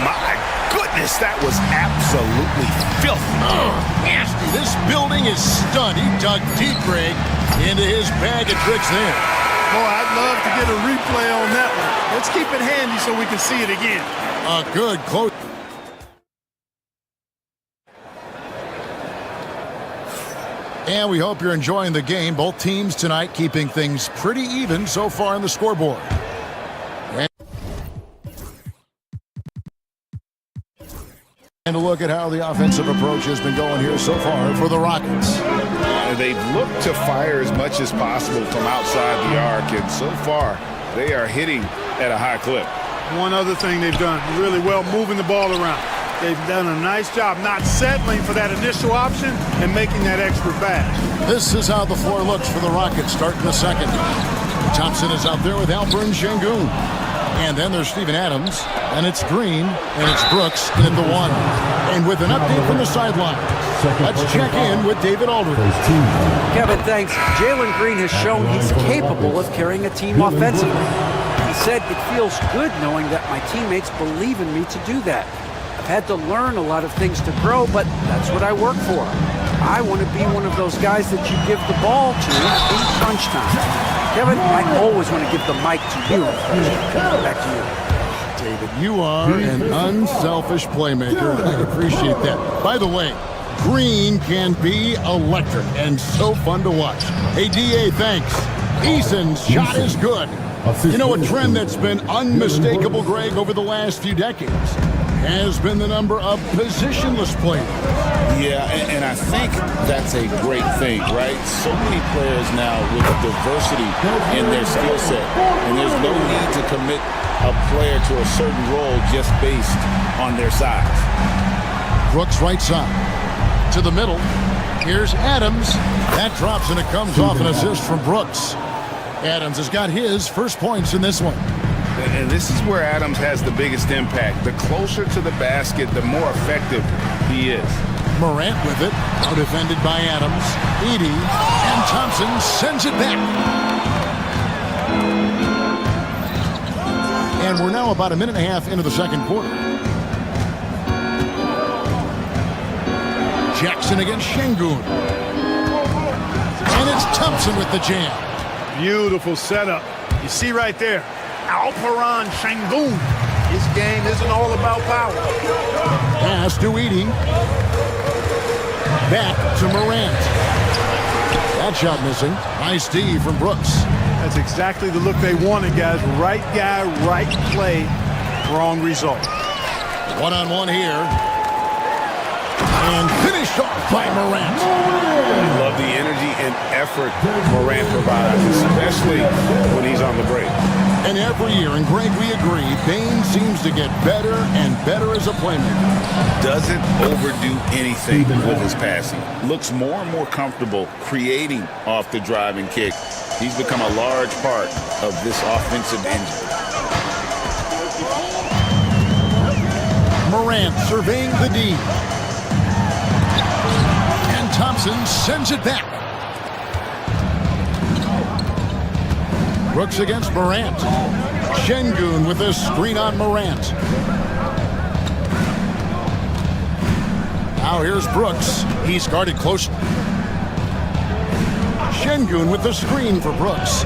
My goodness, that was absolutely filthy. Oh, nasty. This building is stunned. He dug deep, Greg, into his bag of tricks there. Boy, I'd love to get a replay on that one. Let's keep it handy so we can see it again. A good close. And we hope you're enjoying the game. Both teams tonight keeping things pretty even so far on the scoreboard. And a look at how the offensive approach has been going here so far for the Rockets. They've looked to fire as much as possible from outside the arc, and so far they are hitting at a high clip. One other thing they've done really well, moving the ball around. They've done a nice job not settling for that initial option and making that extra bash. This is how the floor looks for the Rockets starting the second. Thompson is out there with Alperen Şengün. And then there's Steven Adams, and it's Green, and it's Brooks in the 1. And with an update from the sideline, let's check in with David Aldridge. Kevin, thanks. Jalen Green has shown he's capable of carrying a team offensively. He said, "It feels good knowing that my teammates believe in me to do that. I've had to learn a lot of things to grow, but that's what I work for. I want to be one of those guys that you give the ball to in crunch time." Kevin, I always want to give the mic to you. Back to you. David, you are an unselfish playmaker. I appreciate that. By the way, Green can be electric and so fun to watch. Hey, DA, thanks. Eason's shot is good. You know, a trend that's been unmistakable, Greg, over the last few decades has been the number of positionless players. Yeah, and I think that's a great thing, right? So many players now with diversity in their skill set, and there's no need to commit a player to a certain role just based on their size. Brooks right side to the middle. Here's Adams. That drops and it comes off an assist from Brooks. Adams has got his first points in this one. And this is where Adams has the biggest impact. The closer to the basket, the more effective he is. Morant with it, now defended by Adams. Edey, and Thompson sends it back. And we're now about a minute and a half into the second quarter. Jackson against Şengün. And it's Thompson with the jam. Beautiful setup. You see right there, Alperen Şengün. His game isn't all about power. Pass to Edey. Back to Morant. That shot missing. Nice D from Brooks. That's exactly the look they wanted, guys. Right guy, right play, wrong result. One-on-one here. And finished off by Morant. I love the energy and effort Morant provides, especially when he's on the break. And every year, and Greg, we agree, Bane seems to get better and better as a playmaker. Doesn't overdo anything with his passing. Looks more and more comfortable creating off the driving kick. He's become a large part of this offensive engine. Morant surveying the D. And Thompson sends it back. Brooks against Morant. Şengün with a screen on Morant. Now here's Brooks. He's guarded close. Şengün with the screen for Brooks.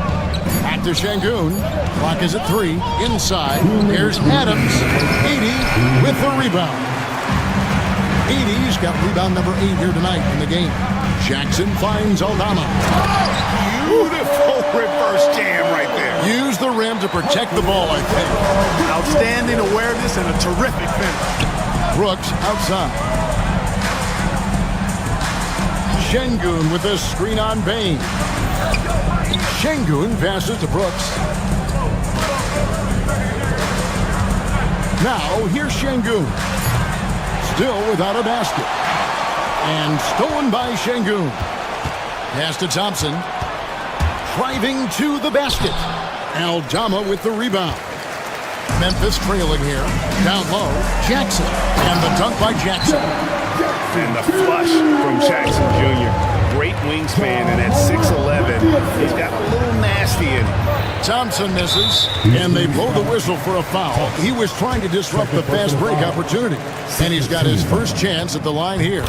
Back to Şengün. Clock is at 3. Inside. Here's Adams. Edey with the rebound. Edey's got rebound number 8 here tonight in the game. Jackson finds Aldama. Beautiful reverse jam right there. Use the rim to protect the ball, I think. Outstanding awareness and a terrific finish. Brooks outside. Şengün with a screen on Bane. Şengün passes to Brooks. Now, here's Şengün. Still without a basket. And stolen by Şengün. Pass to Thompson. Driving to the basket. Aldama with the rebound. Memphis trailing here. Down low, Jackson. And the dunk by Jackson. And the flush from Jackson Jr. Great wingspan, and at 6'11", he's got a little nasty in him. Thompson misses, and they blow the whistle for a foul. He was trying to disrupt the fast break opportunity, and he's got his first chance at the line here.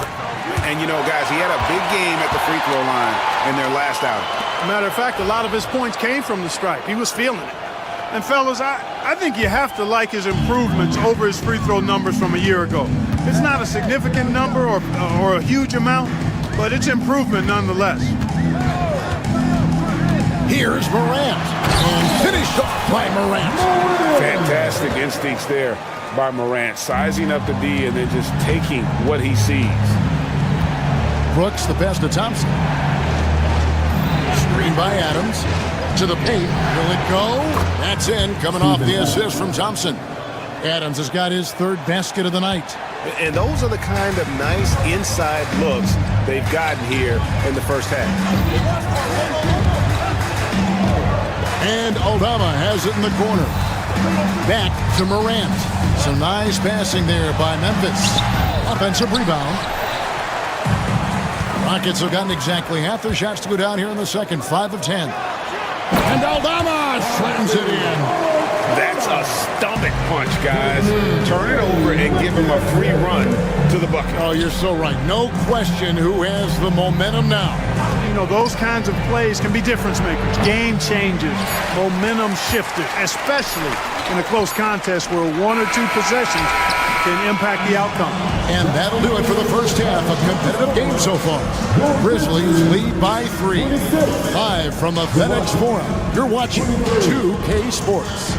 And, you know, guys, he had a big game at the free throw line in their last outing. Matter of fact, a lot of his points came from the stripe. He was feeling it. And, fellas, I think you have to like his improvements over his free throw numbers from a year ago. It's not a significant number or a huge amount, but it's improvement nonetheless. Here's Morant, and finished off by Morant. Fantastic instincts there by Morant, sizing up the D and then just taking what he sees. Brooks, the pass to Thompson. Screen by Adams. To the paint. Will it go? That's in. Coming off the assist from Thompson. Adams has got his third basket of the night. And those are the kind of nice inside looks they've gotten here in the first half. And Aldama has it in the corner. Back to Morant. Some nice passing there by Memphis. Offensive rebound. Rockets have gotten exactly half their shots to go down here in the second. 5 of 10. And Aldama slams it in. That's a stomach punch, guys. Turn it over and give him a free run to the bucket. Oh, you're so right. No question who has the momentum now. You know, those kinds of plays can be difference makers, game changers, momentum shifters, especially in a close contest where 1 or 2 possessions can impact the outcome. And that'll do it for the first half of competitive game so far. Grizzlies lead by 3. Live from the FedEx Forum, you're watching 2K Sports.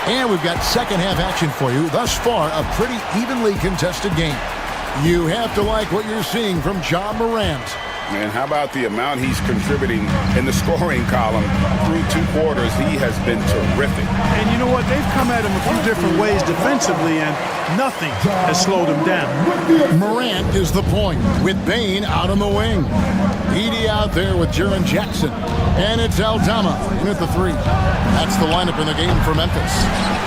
And we've got second half action for you. Thus far, a pretty evenly contested game. You have to like what you're seeing from Ja Morant. And how about the amount he's contributing in the scoring column through 2 quarters? He has been terrific. And you know what? They've come at him a few different ways defensively, and nothing has slowed him down. Morant is the point with Bane out on the wing. Edie out there with Jaren Jackson. And it's Aldama in at the 3. That's the lineup in the game for Memphis.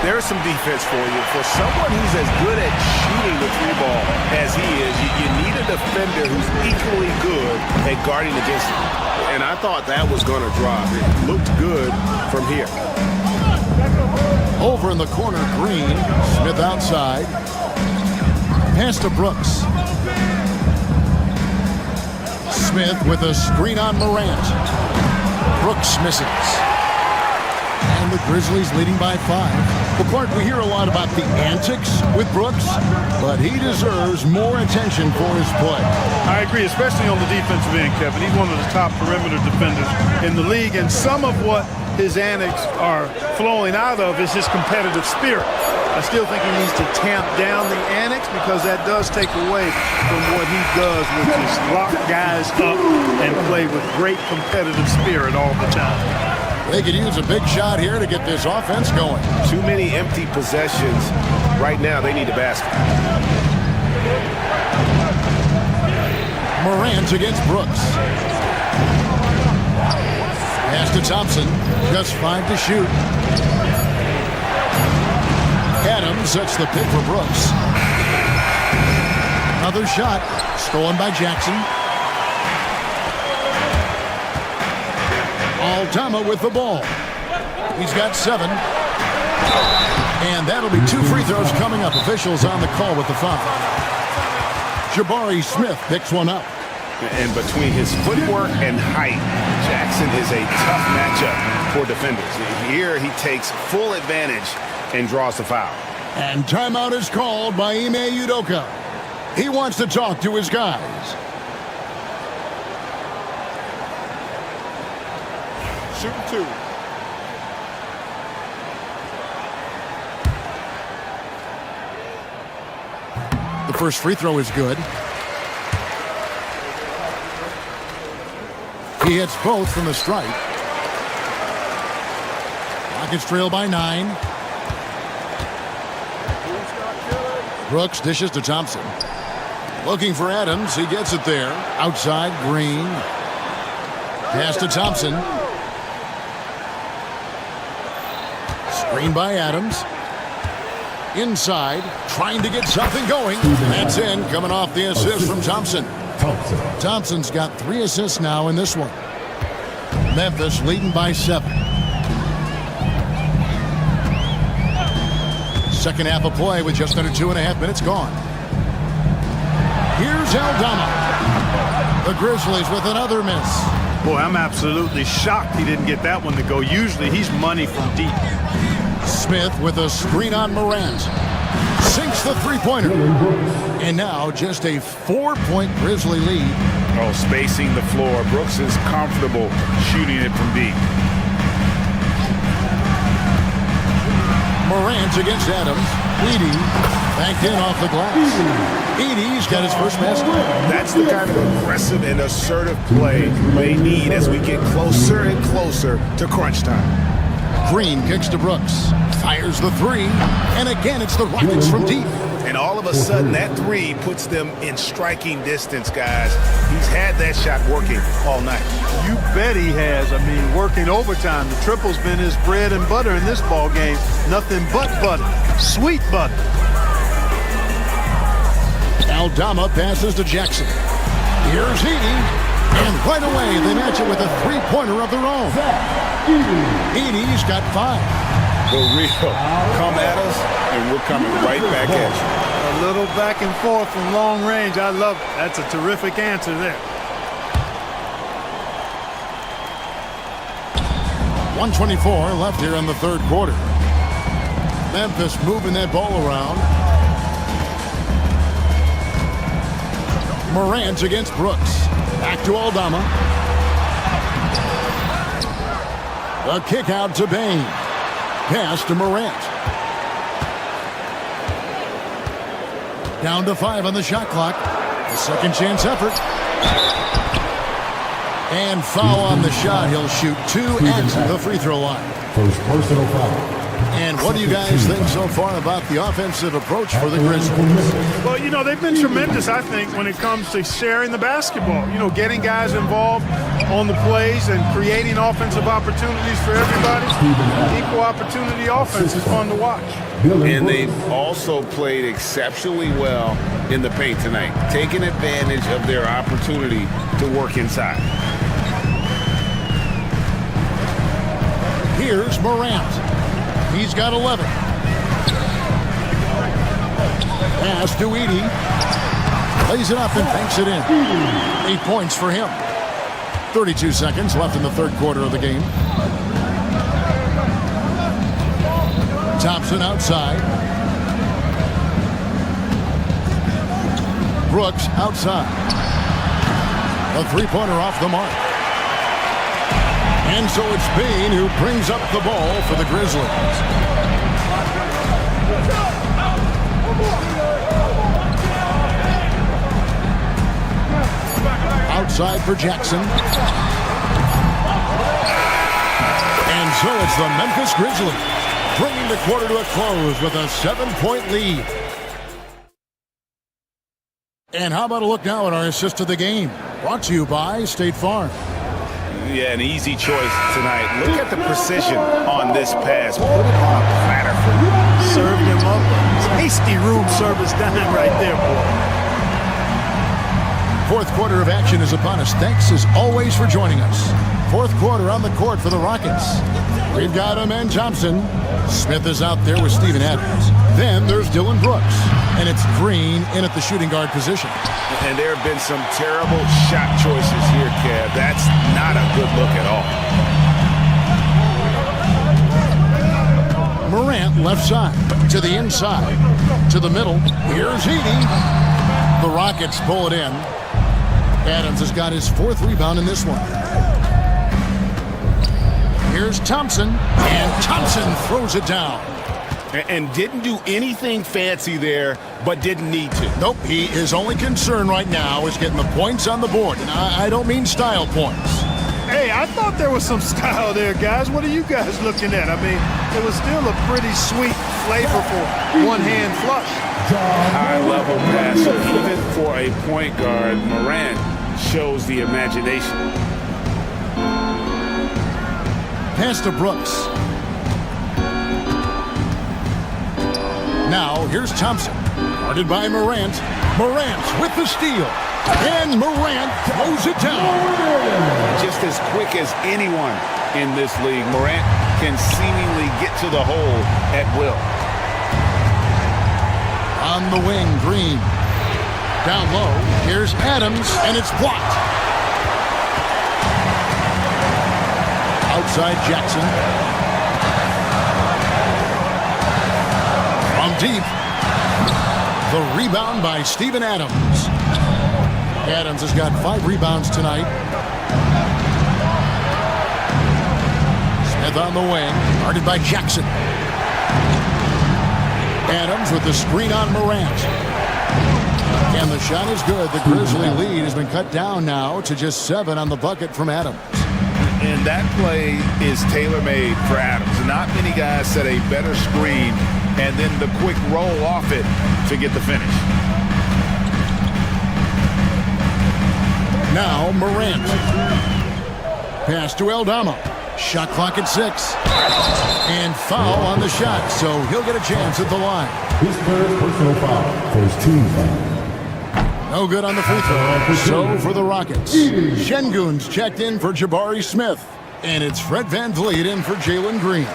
There's some defense for you. For someone who's as good at shooting the 3 ball as he is, you need a defender who's equally good at guarding against him. And I thought that was going to drop. It looked good from here. Over in the corner, Green. Smith outside. Pass to Brooks. Smith with a screen on Morant. Brooks misses. And the Grizzlies leading by 5. Well, Clark, we hear a lot about the antics with Brooks, but he deserves more attention for his play. I agree, especially on the defensive end, Kevin. He's one of the top perimeter defenders in the league, and some of what his antics are flowing out of is his competitive spirit. I still think he needs to tamp down the antics because that does take away from what he does, which is lock guys up and play with great competitive spirit all the time. They could use a big shot here to get this offense going. Too many empty possessions. Right now, they need a basket. Morant against Brooks. Pass to Thompson. Just 5 to shoot. Adams sets the pick for Brooks. Another shot. Stolen by Jackson. Aldama with the ball. He's got 7. And that'll be 2 free throws coming up. Officials on the call with the foul. Jabari Smith picks one up. And between his footwork and height, Jackson is a tough matchup for defenders. Here he takes full advantage and draws the foul. And timeout is called by Ime Udoka. He wants to talk to his guys. Shooting 2. The first free throw is good. He hits both from the stripe. Rockets trail by 9. Brooks dishes to Thompson. Looking for Adams. He gets it there. Outside, Green. Pass to Thompson. Screen by Adams. Inside, trying to get something going. That's in, coming off the assist from Thompson. Thompson's got 3 assists now in this one. Memphis leading by 7. Second half of play with just under 2.5 minutes gone. Here's Aldama. The Grizzlies with another miss. Boy, I'm absolutely shocked he didn't get that one to go. Usually he's money from deep. Smith with a screen on Morant. Sinks the three-pointer. And now just a 4-point Grizzly lead. Oh, spacing the floor. Brooks is comfortable shooting it from deep. Morant against Adams. Edie backed in off the glass. Edie's got his first basket. That's the kind of aggressive and assertive play they need as we get closer and closer to crunch time. Green kicks to Brooks. Fires the 3. And again, it's the Rockets from deep. And all of a sudden, that 3 puts them in striking distance, guys. He's had that shot working all night. You bet he has. I mean, working overtime. The triple's been his bread and butter in this ball game. Nothing but butter. Sweet butter. Aldama passes to Jackson. Here's Edie. And right away, they match it with a 3-pointer of their own. Edie's got 5. The real come at us, and we're coming right back at you. A little back and forth from long range. I love it. That's a terrific answer there. 1:24 left here in the third quarter. Memphis moving that ball around. Morant against Brooks. Back to Aldama. A kick out to Bain. Pass to Morant. Down to 5 on the shot clock. A second chance effort. And foul on the shot. He'll shoot 2 at the free throw line. First personal foul. And what do you guys think so far about the offensive approach for the Grizzlies? Well, you know, they've been tremendous, I think, when it comes to sharing the basketball. You know, getting guys involved on the plays and creating offensive opportunities for everybody. Equal opportunity offense is fun to watch. And they've also played exceptionally well in the paint tonight, taking advantage of their opportunity to work inside. Here's Morant. He's got 11. Pass to Edey. Lays it up and banks it in. 8 points for him. 32 seconds left in the third quarter of the game. Thompson outside. Brooks outside. A three-pointer off the mark. And so it's Bain who brings up the ball for the Grizzlies. Outside for Jackson. And so it's the Memphis Grizzlies bringing the quarter to a close with a 7-point lead. And how about a look now at our assist of the game? Brought to you by State Farm. Yeah, an easy choice tonight. Look at the precision on this pass. Put it on a platter for him. Served him up. Tasty room service dime right there, boy. Fourth quarter of action is upon us. Thanks as always for joining us. Fourth quarter on the court for the Rockets. We've got Amen Thompson. Smith is out there with Steven Adams. Then there's Dylan Brooks. And it's Green in at the shooting guard position. And there have been some terrible shot choices here, Kev. That's not a good look at all. Morant left side to the inside to the middle. Here's Edey. The Rockets pull it in. Adams has got his fourth rebound in this one. Here's Thompson, and Thompson throws it down. And didn't do anything fancy there, but didn't need to. Nope, his only concern right now is getting the points on the board. And I don't mean style points. Hey, I thought there was some style there, guys. What are you guys looking at? I mean, it was still a pretty sweet, flavorful one-hand flush. High-level passer, even for a point guard. Morant shows the imagination. Pass to Brooks. Now, here's Thompson, guarded by Morant. Morant with the steal. And Morant throws it down. Just as quick as anyone in this league, Morant can seemingly get to the hole at will. On the wing, Green. Down low, here's Adams, and it's blocked. Outside Jackson. From deep. The rebound by Steven Adams. Adams has got 5 rebounds tonight. Smith on the wing, guarded by Jackson. Adams with the screen on Morant. And the shot is good. The Grizzly lead has been cut down now to just 7 on the bucket from Adams. And that play is tailor-made for Adams. Not many guys set a better screen and then the quick roll off it to get the finish. Now Morant. Pass to Aldama. Shot clock at 6. And foul on the shot, so he'll get a chance at the line. His third personal foul for his team foul. No good on the free throw. So for the Rockets, Şengün's checked in for Jabari Smith. And it's Fred VanVleet in for Jalen Green.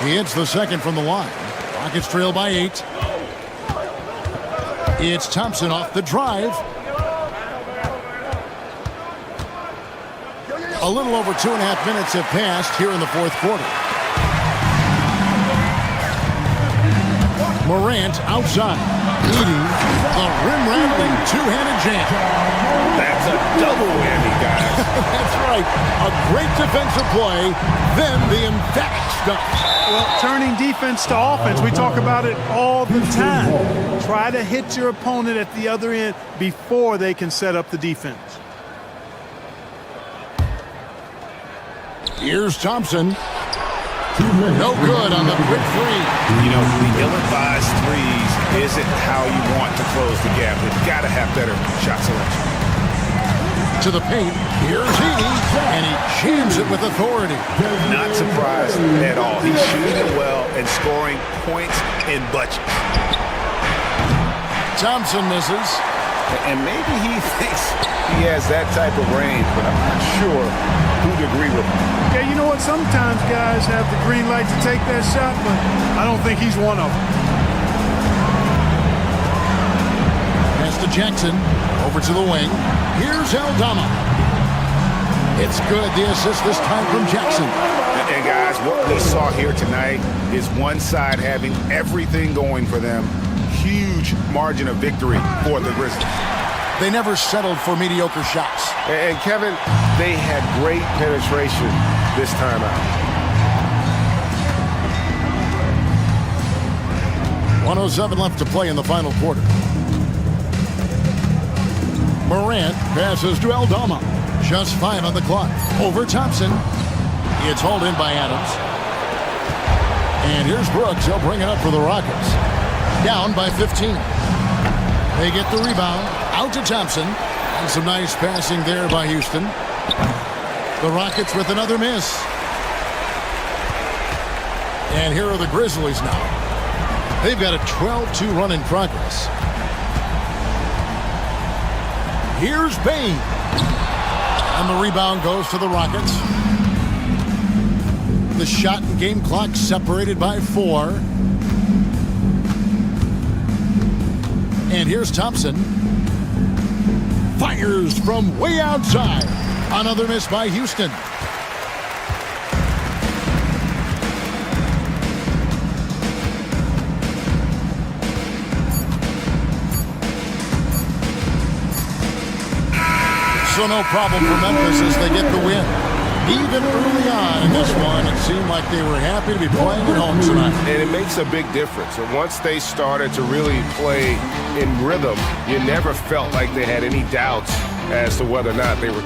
He hits the second from the line. Rockets trail by 8. It's Thompson off the drive. A little over 2.5 minutes have passed here in the fourth quarter. Morant outside. Edey, the rim-rattling two-handed jam. That's a double whammy, guys. That's right. A great defensive play, then the emphatic stuff. Well, turning defense to offense, we talk about it all the time. Try to hit your opponent at the other end before they can set up the defense. Here's Thompson. No good on the quick three. You know, the ill-advised threes isn't how you want to close the gap. They've got to have better shot selection. To the paint. Here's Heaney, and he jams it with authority. Not surprised at all. He's shooting it well and scoring points in bunches. Thompson misses. And maybe he thinks he has that type of range, but I'm not sure who'd agree with him. Yeah, you know what? Sometimes guys have the green light to take that shot, but I don't think he's one of them. Pass to Jackson. Over to the wing. Here's Aldama. It's good. The assist this time from Jackson. And guys, what we saw here tonight is one side having everything going for them. Huge margin of victory for the Grizzlies. They never settled for mediocre shots. And Kevin, they had great penetration this time out. 1:07 left to play in the final quarter. Morant passes to Aldama. Just 5 on the clock. Over Thompson. It's hauled in by Adams. And here's Brooks. He'll bring it up for the Rockets. Down by 15. They get the rebound. Out to Thompson. And some nice passing there by Houston. The Rockets with another miss. And here are the Grizzlies now. They've got a 12-2 run in progress. Here's Bain. And the rebound goes to the Rockets. The shot and game clock separated by 4. And here's Thompson. Fires from way outside. Another miss by Houston. So no problem for Memphis as they get the win. Even early on in this one, it seemed like they were happy to be playing at home tonight. And it makes a big difference. And once they started to really play in rhythm, you never felt like they had any doubts as to whether or not they were.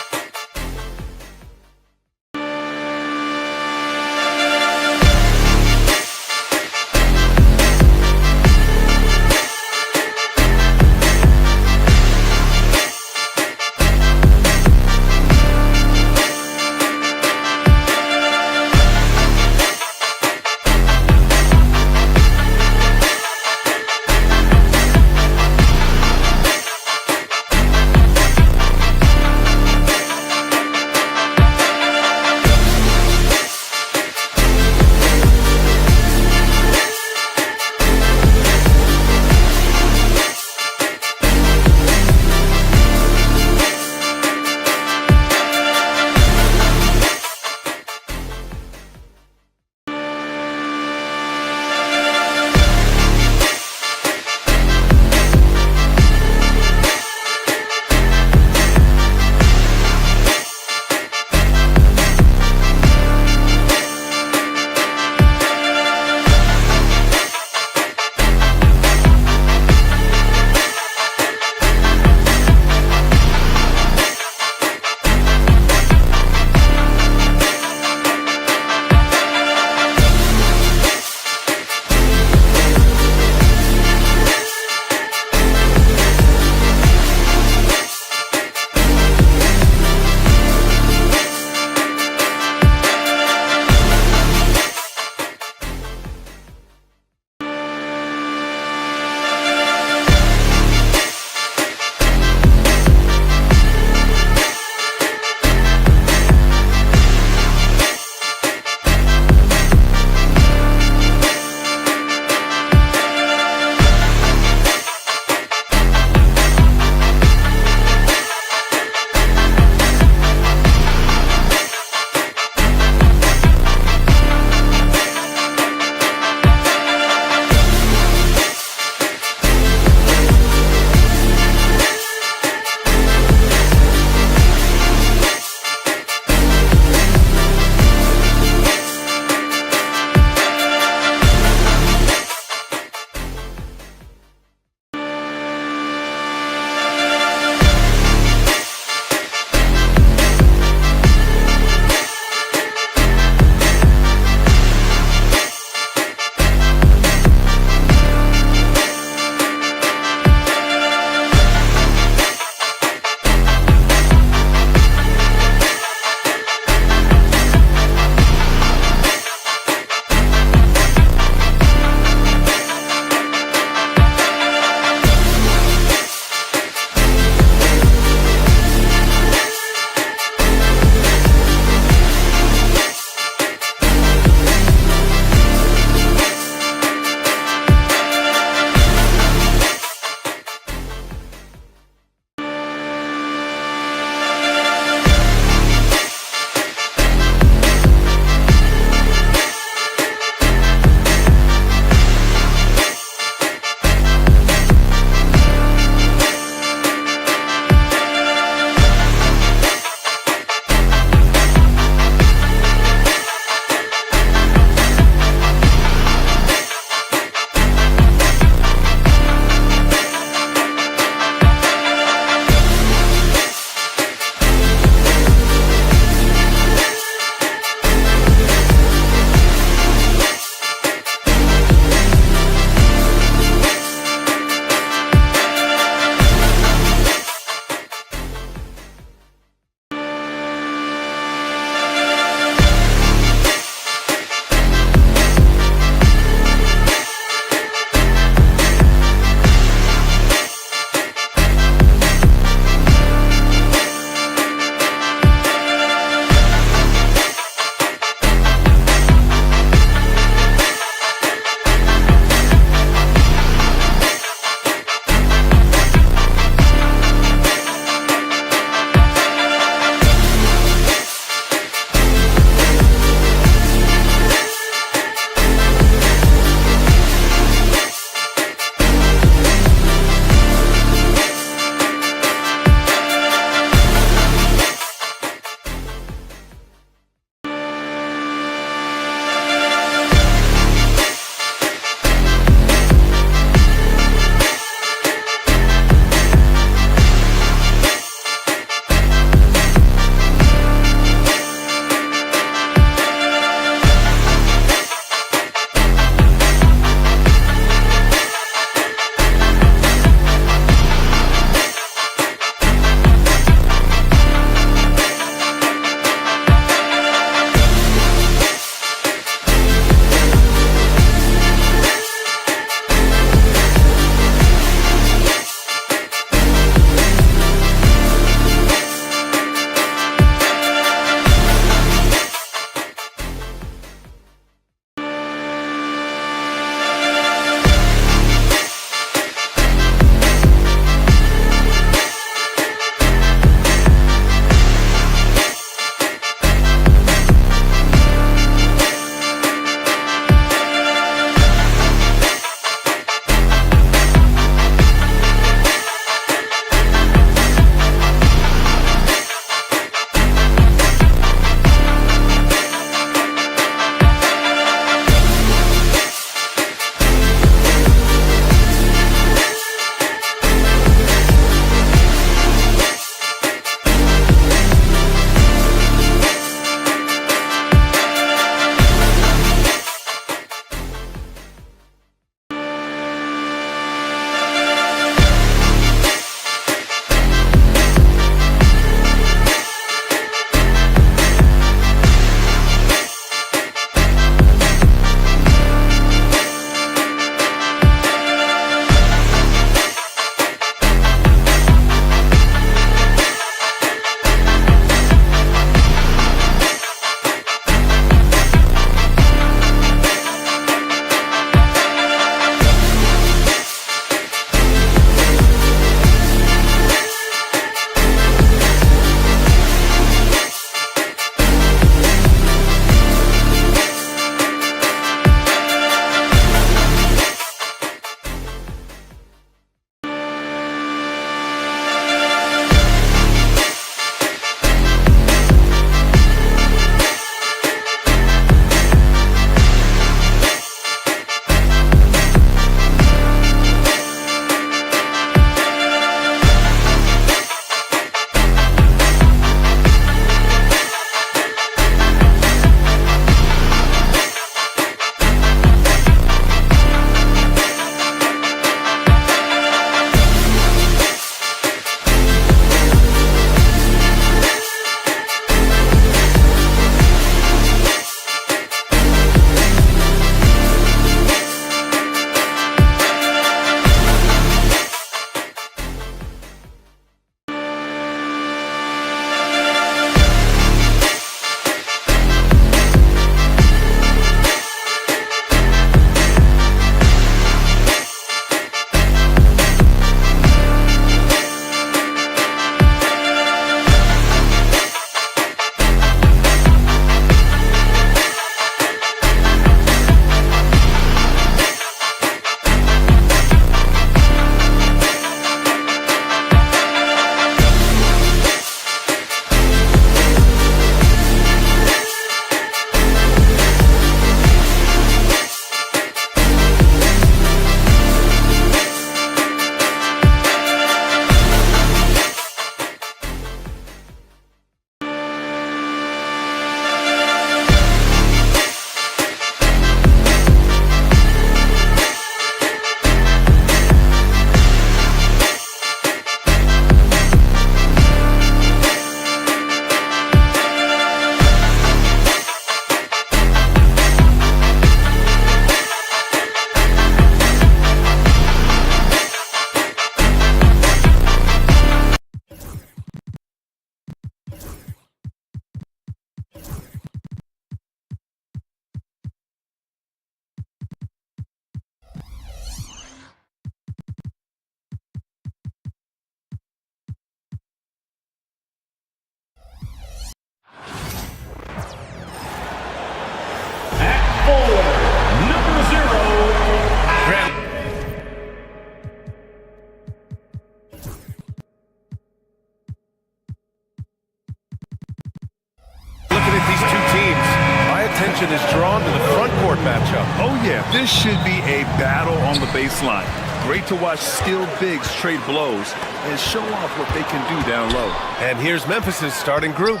front court matchup. Oh, yeah, this should be a battle on the baseline. Great to watch skilled bigs trade blows and show off what they can do down low. And here's Memphis' starting group.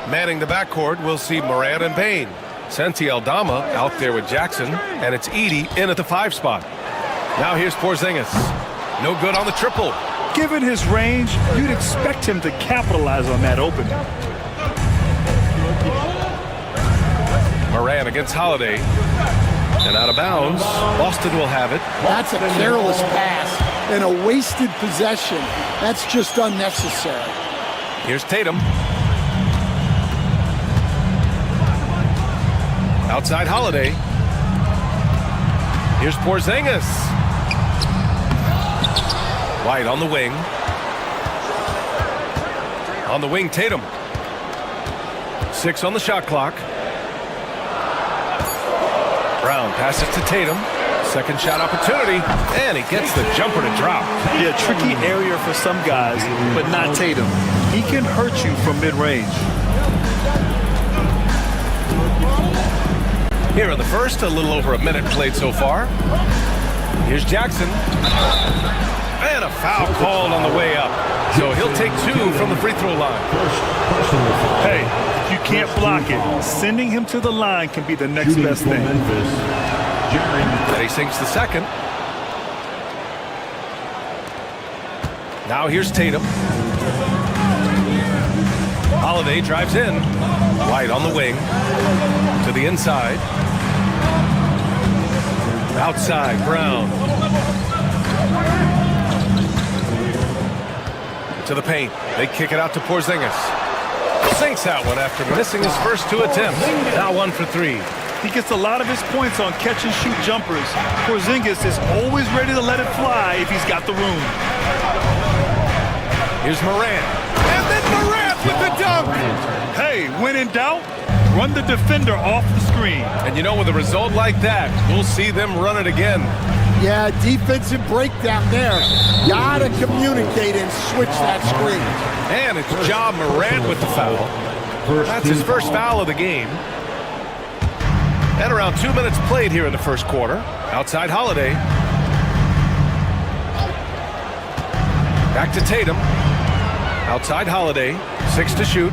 Manning the backcourt, we'll see Moran and Bain. Senti Aldama out there with Jackson, and it's Edey in at the 5 spot. Now here's Porzingis. No good on the triple. Given his range, you'd expect him to capitalize on that opening. Moran against Holiday. And out of bounds. Boston will have it. That's a careless pass and a wasted possession. That's just unnecessary. Here's Tatum. Outside Holiday. Here's Porzingis. White on the wing. On the wing, Tatum. 6 on the shot clock. Brown passes to Tatum. Second shot opportunity, and he gets the jumper to drop. Yeah, tricky area for some guys, but not Tatum. He can hurt you from mid-range. Here in the first, a little over a minute played so far. Here's Jackson. And a foul called on the way up. So he'll take 2 from the free throw line. Hey, you can't block it. Sending him to the line can be the next best thing. And he sinks the second. Now here's Tatum. Holiday drives in. White on the wing. To the inside. Outside, Brown. To the paint. They kick it out to Porzingis. Sinks that one after missing his first 2 attempts. Now 1 for 3. He gets a lot of his points on catch-and-shoot jumpers. Porzingis is always ready to let it fly if he's got the room. Here's Moran. And then Moran with the dunk! Hey, when in doubt, run the defender off the screen. And you know, with a result like that, we'll see them run it again. Yeah, defensive breakdown there. Gotta communicate and switch that screen. And it's Ja Morant with the foul. That's his first foul of the game. And around 2 minutes played here in the first quarter. Outside Holiday. Back to Tatum. Outside Holiday. 6 to shoot.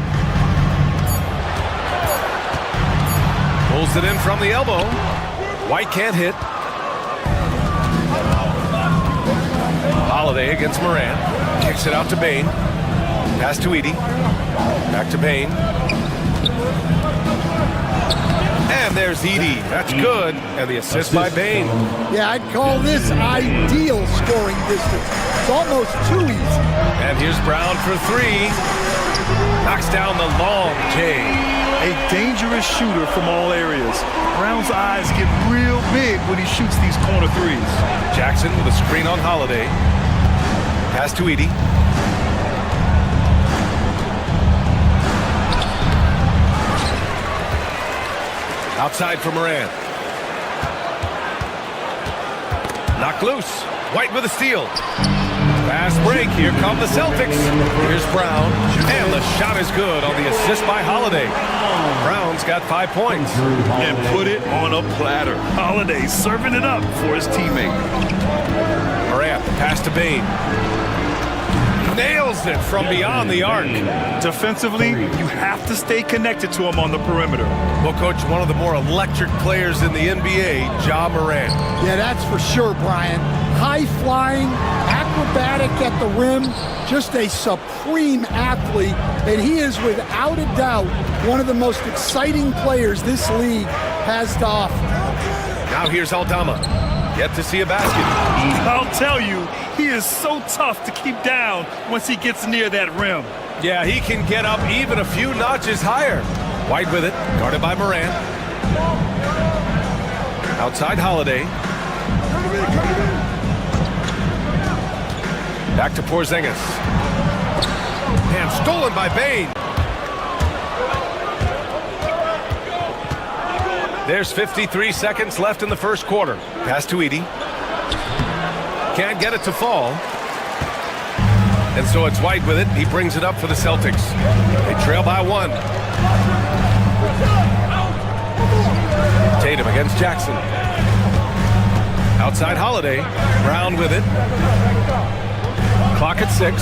Pulls it in from the elbow. White can't hit. Holiday against Moran. Kicks it out to Bain. Pass to Edey. Back to Bain. And there's Edey. That's good. And the assist by Bain. Yeah, I'd call this ideal scoring distance. It's almost too easy. And here's Brown for 3. Knocks down the long J. A dangerous shooter from all areas. Brown's eyes get real big when he shoots these corner threes. Jackson with a screen on Holiday. Pass to Edey. Outside for Moran. Knocked loose. White with a steal. Fast break. Here come the Celtics. Here's Brown. And the shot is good on the assist by Holiday. Brown's got 5 points. And put it on a platter. Holiday serving it up for his teammate. Moran, pass to Bain. Nails it from beyond the arc. Defensively, you have to stay connected to him on the perimeter. Well, Coach, one of the more electric players in the NBA, Ja Morant. Yeah, that's for sure, Brian. High-flying, acrobatic at the rim, just a supreme athlete, and he is without a doubt one of the most exciting players this league has to offer. Now here's Aldama. Yet to see a basket. I'll tell you, he is so tough to keep down once he gets near that rim. Yeah, he can get up even a few notches higher. White with it, guarded by Moran. Outside Holiday. Back to Porzingis. And stolen by Bain. There's 53 seconds left in the first quarter. Pass to Edey. Can't get it to fall. And so it's White with it. He brings it up for the Celtics. They trail by 1. Tatum against Jackson. Outside Holiday. Brown with it. Clock at 6.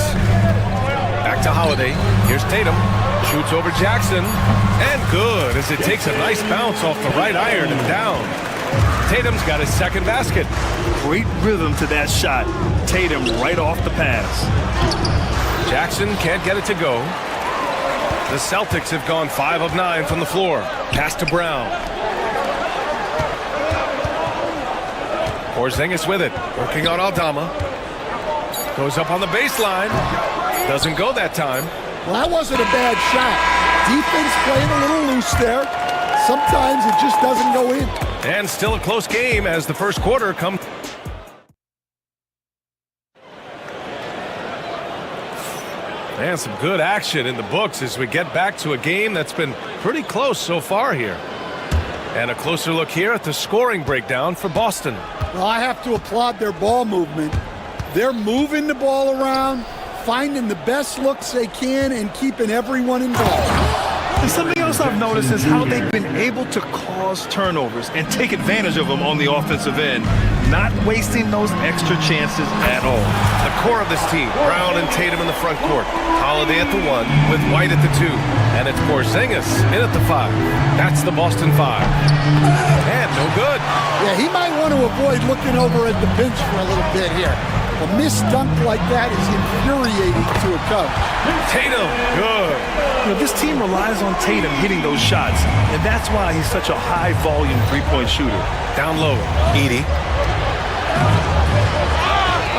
Back to Holiday. Here's Tatum. Shoots over Jackson. And good as it takes a nice bounce off the right iron and down. Tatum's got his second basket. Great rhythm to that shot. Tatum right off the pass. Jackson can't get it to go. The Celtics have gone 5 of 9 from the floor. Pass to Brown. Porzingis with it. Working on Aldama. Goes up on the baseline. Doesn't go that time. Well, that wasn't a bad shot. Defense playing a little loose there. Sometimes it just doesn't go in. And still a close game as the first quarter comes. And some good action in the books as we get back to a game that's been pretty close so far here. And a closer look here at the scoring breakdown for Boston. Well, I have to applaud their ball movement. They're moving the ball around, finding the best looks they can, and keeping everyone involved. And something else I've noticed is how they've been able to cause turnovers and take advantage of them on the offensive end, not wasting those extra chances at all. The core of this team, Brown and Tatum in the front court. Holiday at the 1 with White at the 2. And it's Porzingis in at the 5. That's the Boston 5. And no good. Yeah, he might want to avoid looking over at the bench for a little bit here. A missed dunk like that is infuriating to a coach. Tatum, good. You know, this team relies on Tatum hitting those shots, and that's why he's such a high-volume three-point shooter. Down low, Edey.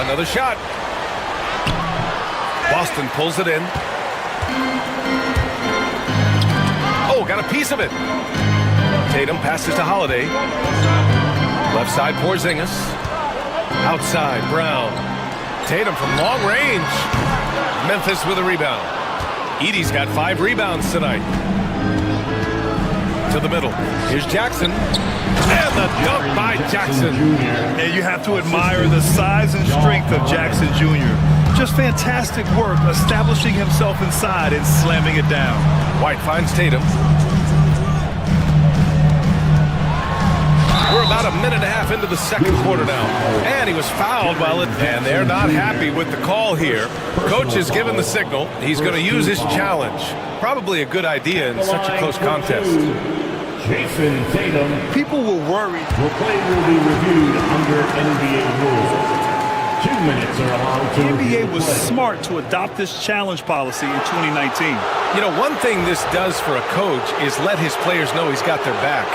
Another shot. Boston pulls it in. Oh, got a piece of it. Tatum passes to Holiday. Left side, Porzingis. Outside, Brown. Tatum from long range. Memphis with a rebound. Edey's got 5 rebounds tonight. To the middle. Here's Jackson. And the dunk by Jackson. And you have to admire the size and strength of Jackson Jr. Just fantastic work establishing himself inside and slamming it down. White finds Tatum. We're about a minute and a half into the second quarter now. And he was fouled while and they're not happy with the call here. Coach has given the signal. He's going to use his challenge. Probably a good idea in such a close contest. Jason Tatum. People were worried. The play will be reviewed under NBA rules. 2 minutes are allowed to. The NBA was smart to adopt this challenge policy in 2019. You know, one thing this does for a coach is let his players know he's got their back.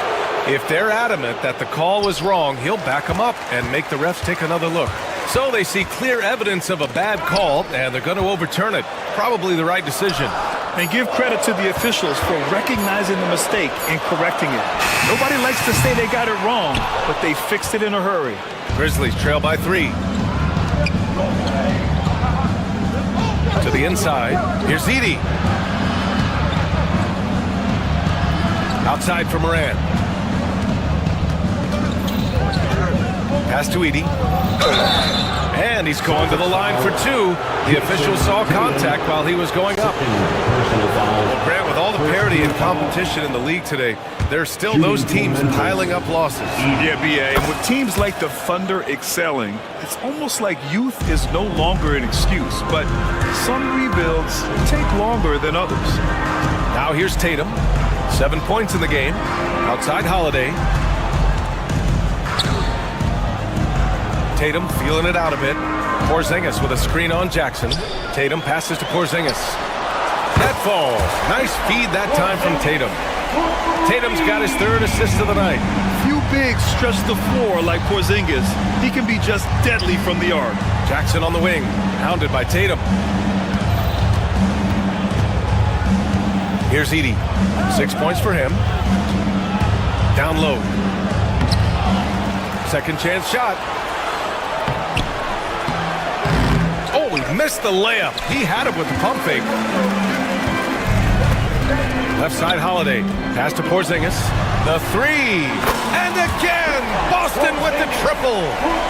If they're adamant that the call was wrong, he'll back them up and make the refs take another look. So they see clear evidence of a bad call, and they're going to overturn it. Probably the right decision. And give credit to the officials for recognizing the mistake and correcting it. Nobody likes to say they got it wrong, but they fixed it in a hurry. Grizzlies trail by 3. To the inside. Here's Edey. Outside for Moran. Pass to Edey. And he's going to the line for 2. The official saw contact while he was going up. Well, Grant, with all the parity and competition in the league today, there's still those teams piling up losses. Yeah, B.A. And with teams like the Thunder excelling, it's almost like youth is no longer an excuse. But some rebuilds take longer than others. Now here's Tatum. 7 points in the game. Outside Holiday. Tatum feeling it out a bit. Porzingis with a screen on Jackson. Tatum passes to Porzingis. That falls. Nice feed that time from Tatum. Tatum's got his 3rd assist of the night. Few bigs stretch the floor like Porzingis. He can be just deadly from the arc. Jackson on the wing, hounded by Tatum. Here's Edey. 6 points for him. Down low. Second chance shot. Oh, he missed the layup. He had it with the pump fake. Left side Holiday. Pass to Porzingis. The 3. And again, Boston with the triple.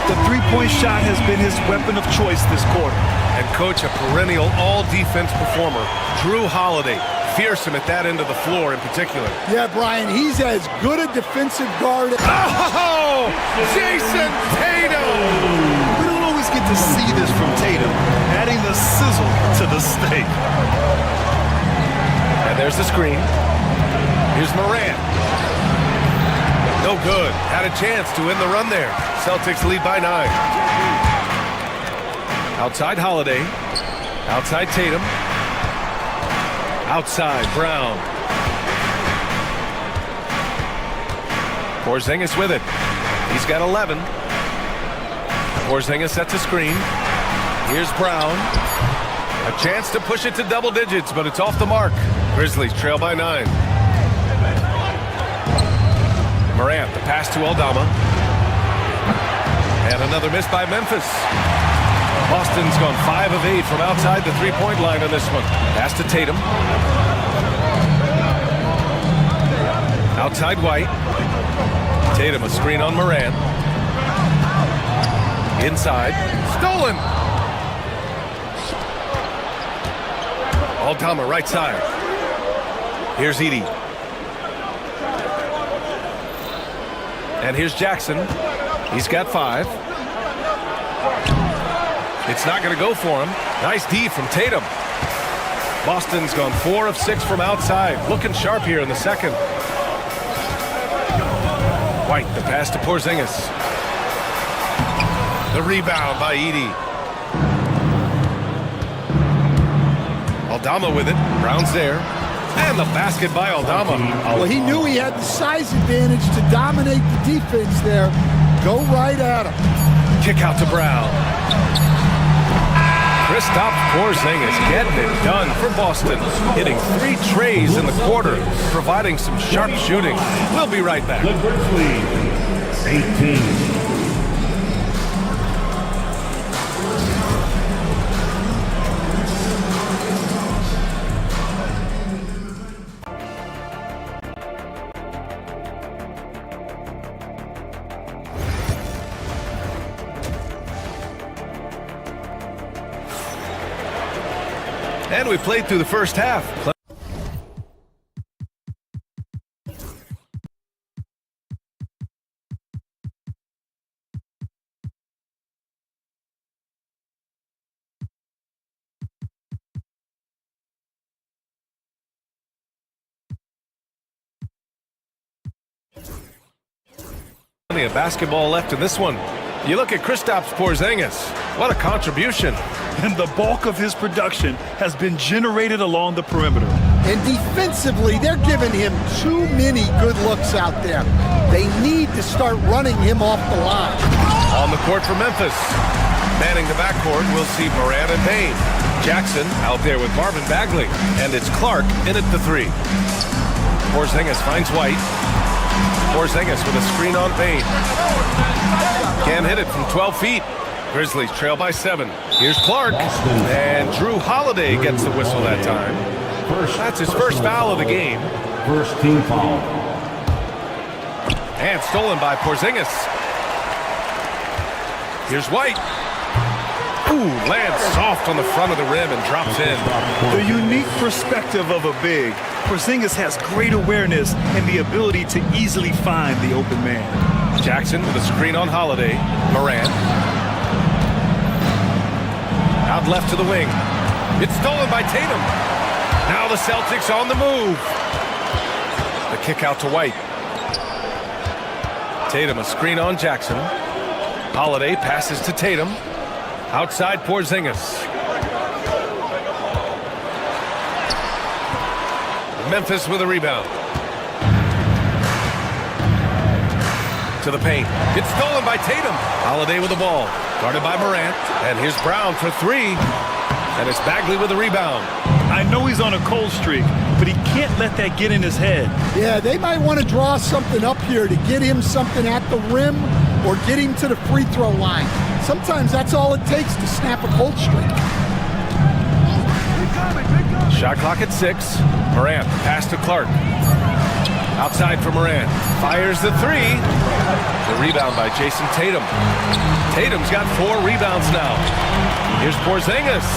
The three-point shot has been his weapon of choice this quarter. And coach, a perennial all-defense performer, Drew Holiday, fearsome at that end of the floor in particular. Yeah, Brian, he's as good a defensive guard. Oh, Jason Tatum! We don't always get to see this from Tatum, adding the sizzle to the steak. And there's the screen. Here's Morant. No good. Had a chance to win the run there. Celtics lead by 9. Outside Holiday. Outside Tatum. Outside Brown. Porzingis with it. He's got 11. Porzingis sets a screen. Here's Brown. A chance to push it to double digits, but it's off the mark. Grizzlies trail by 9. Morant, the pass to Aldama. And another miss by Memphis. Boston's gone 5 of 8 from outside the three-point line on this one. Pass to Tatum. Outside White. Tatum, a screen on Morant. Inside. Stolen! Aldama, right side. Here's Edey. And here's Jackson. He's got 5. It's not going to go for him. Nice D from Tatum. Boston's gone 4 of 6 from outside. Looking sharp here in the second. White, the pass to Porzingis. The rebound by Edey. Aldama with it. Brown's there. And the basket by Aldama. Well, he knew he had the size advantage to dominate the defense there. Go right at him. Kick out to Brown. Kristaps Porzingis getting it done for Boston. Hitting 3 trays in the quarter, providing some sharp shooting. We'll be right back. The Grizzlies, 18. And we played through the first half. Plenty of basketball left in this one. You look at Kristaps Porzingis. What a contribution. And the bulk of his production has been generated along the perimeter. And defensively, they're giving him too many good looks out there. They need to start running him off the line. On the court for Memphis. Manning the backcourt, we'll see Morant and Payne. Jackson out there with Marvin Bagley. And it's Clark in at the 3. Porzingis finds White. Porzingis with a screen on Payne. Can't hit it from 12 feet. Grizzlies trail by 7. Here's Clark. And Drew Holiday gets the whistle that time. That's his first foul of the game. First team foul. And stolen by Porzingis. Here's White. Ooh, lands soft on the front of the rim and drops in. The unique perspective of a big. Porzingis has great awareness and the ability to easily find the open man. Jackson with a screen on Holiday. Morant. Out left to the wing. It's stolen by Tatum. Now the Celtics on the move. The kick out to White. Tatum, a screen on Jackson. Holiday passes to Tatum. Outside Porzingis. Memphis with a rebound. To the paint. It's stolen by Tatum. Holiday with the ball. Guarded by Morant. And here's Brown for 3. And it's Bagley with the rebound. I know he's on a cold streak, but he can't let that get in his head. Yeah, they might want to draw something up here to get him something at the rim or get him to the free throw line. Sometimes that's all it takes to snap a cold streak. Shot clock at 6. Morant, pass to Clark. Outside for Morant. Fires the 3. The rebound by Jason Tatum. Tatum's got 4 rebounds now. Here's Porzingis.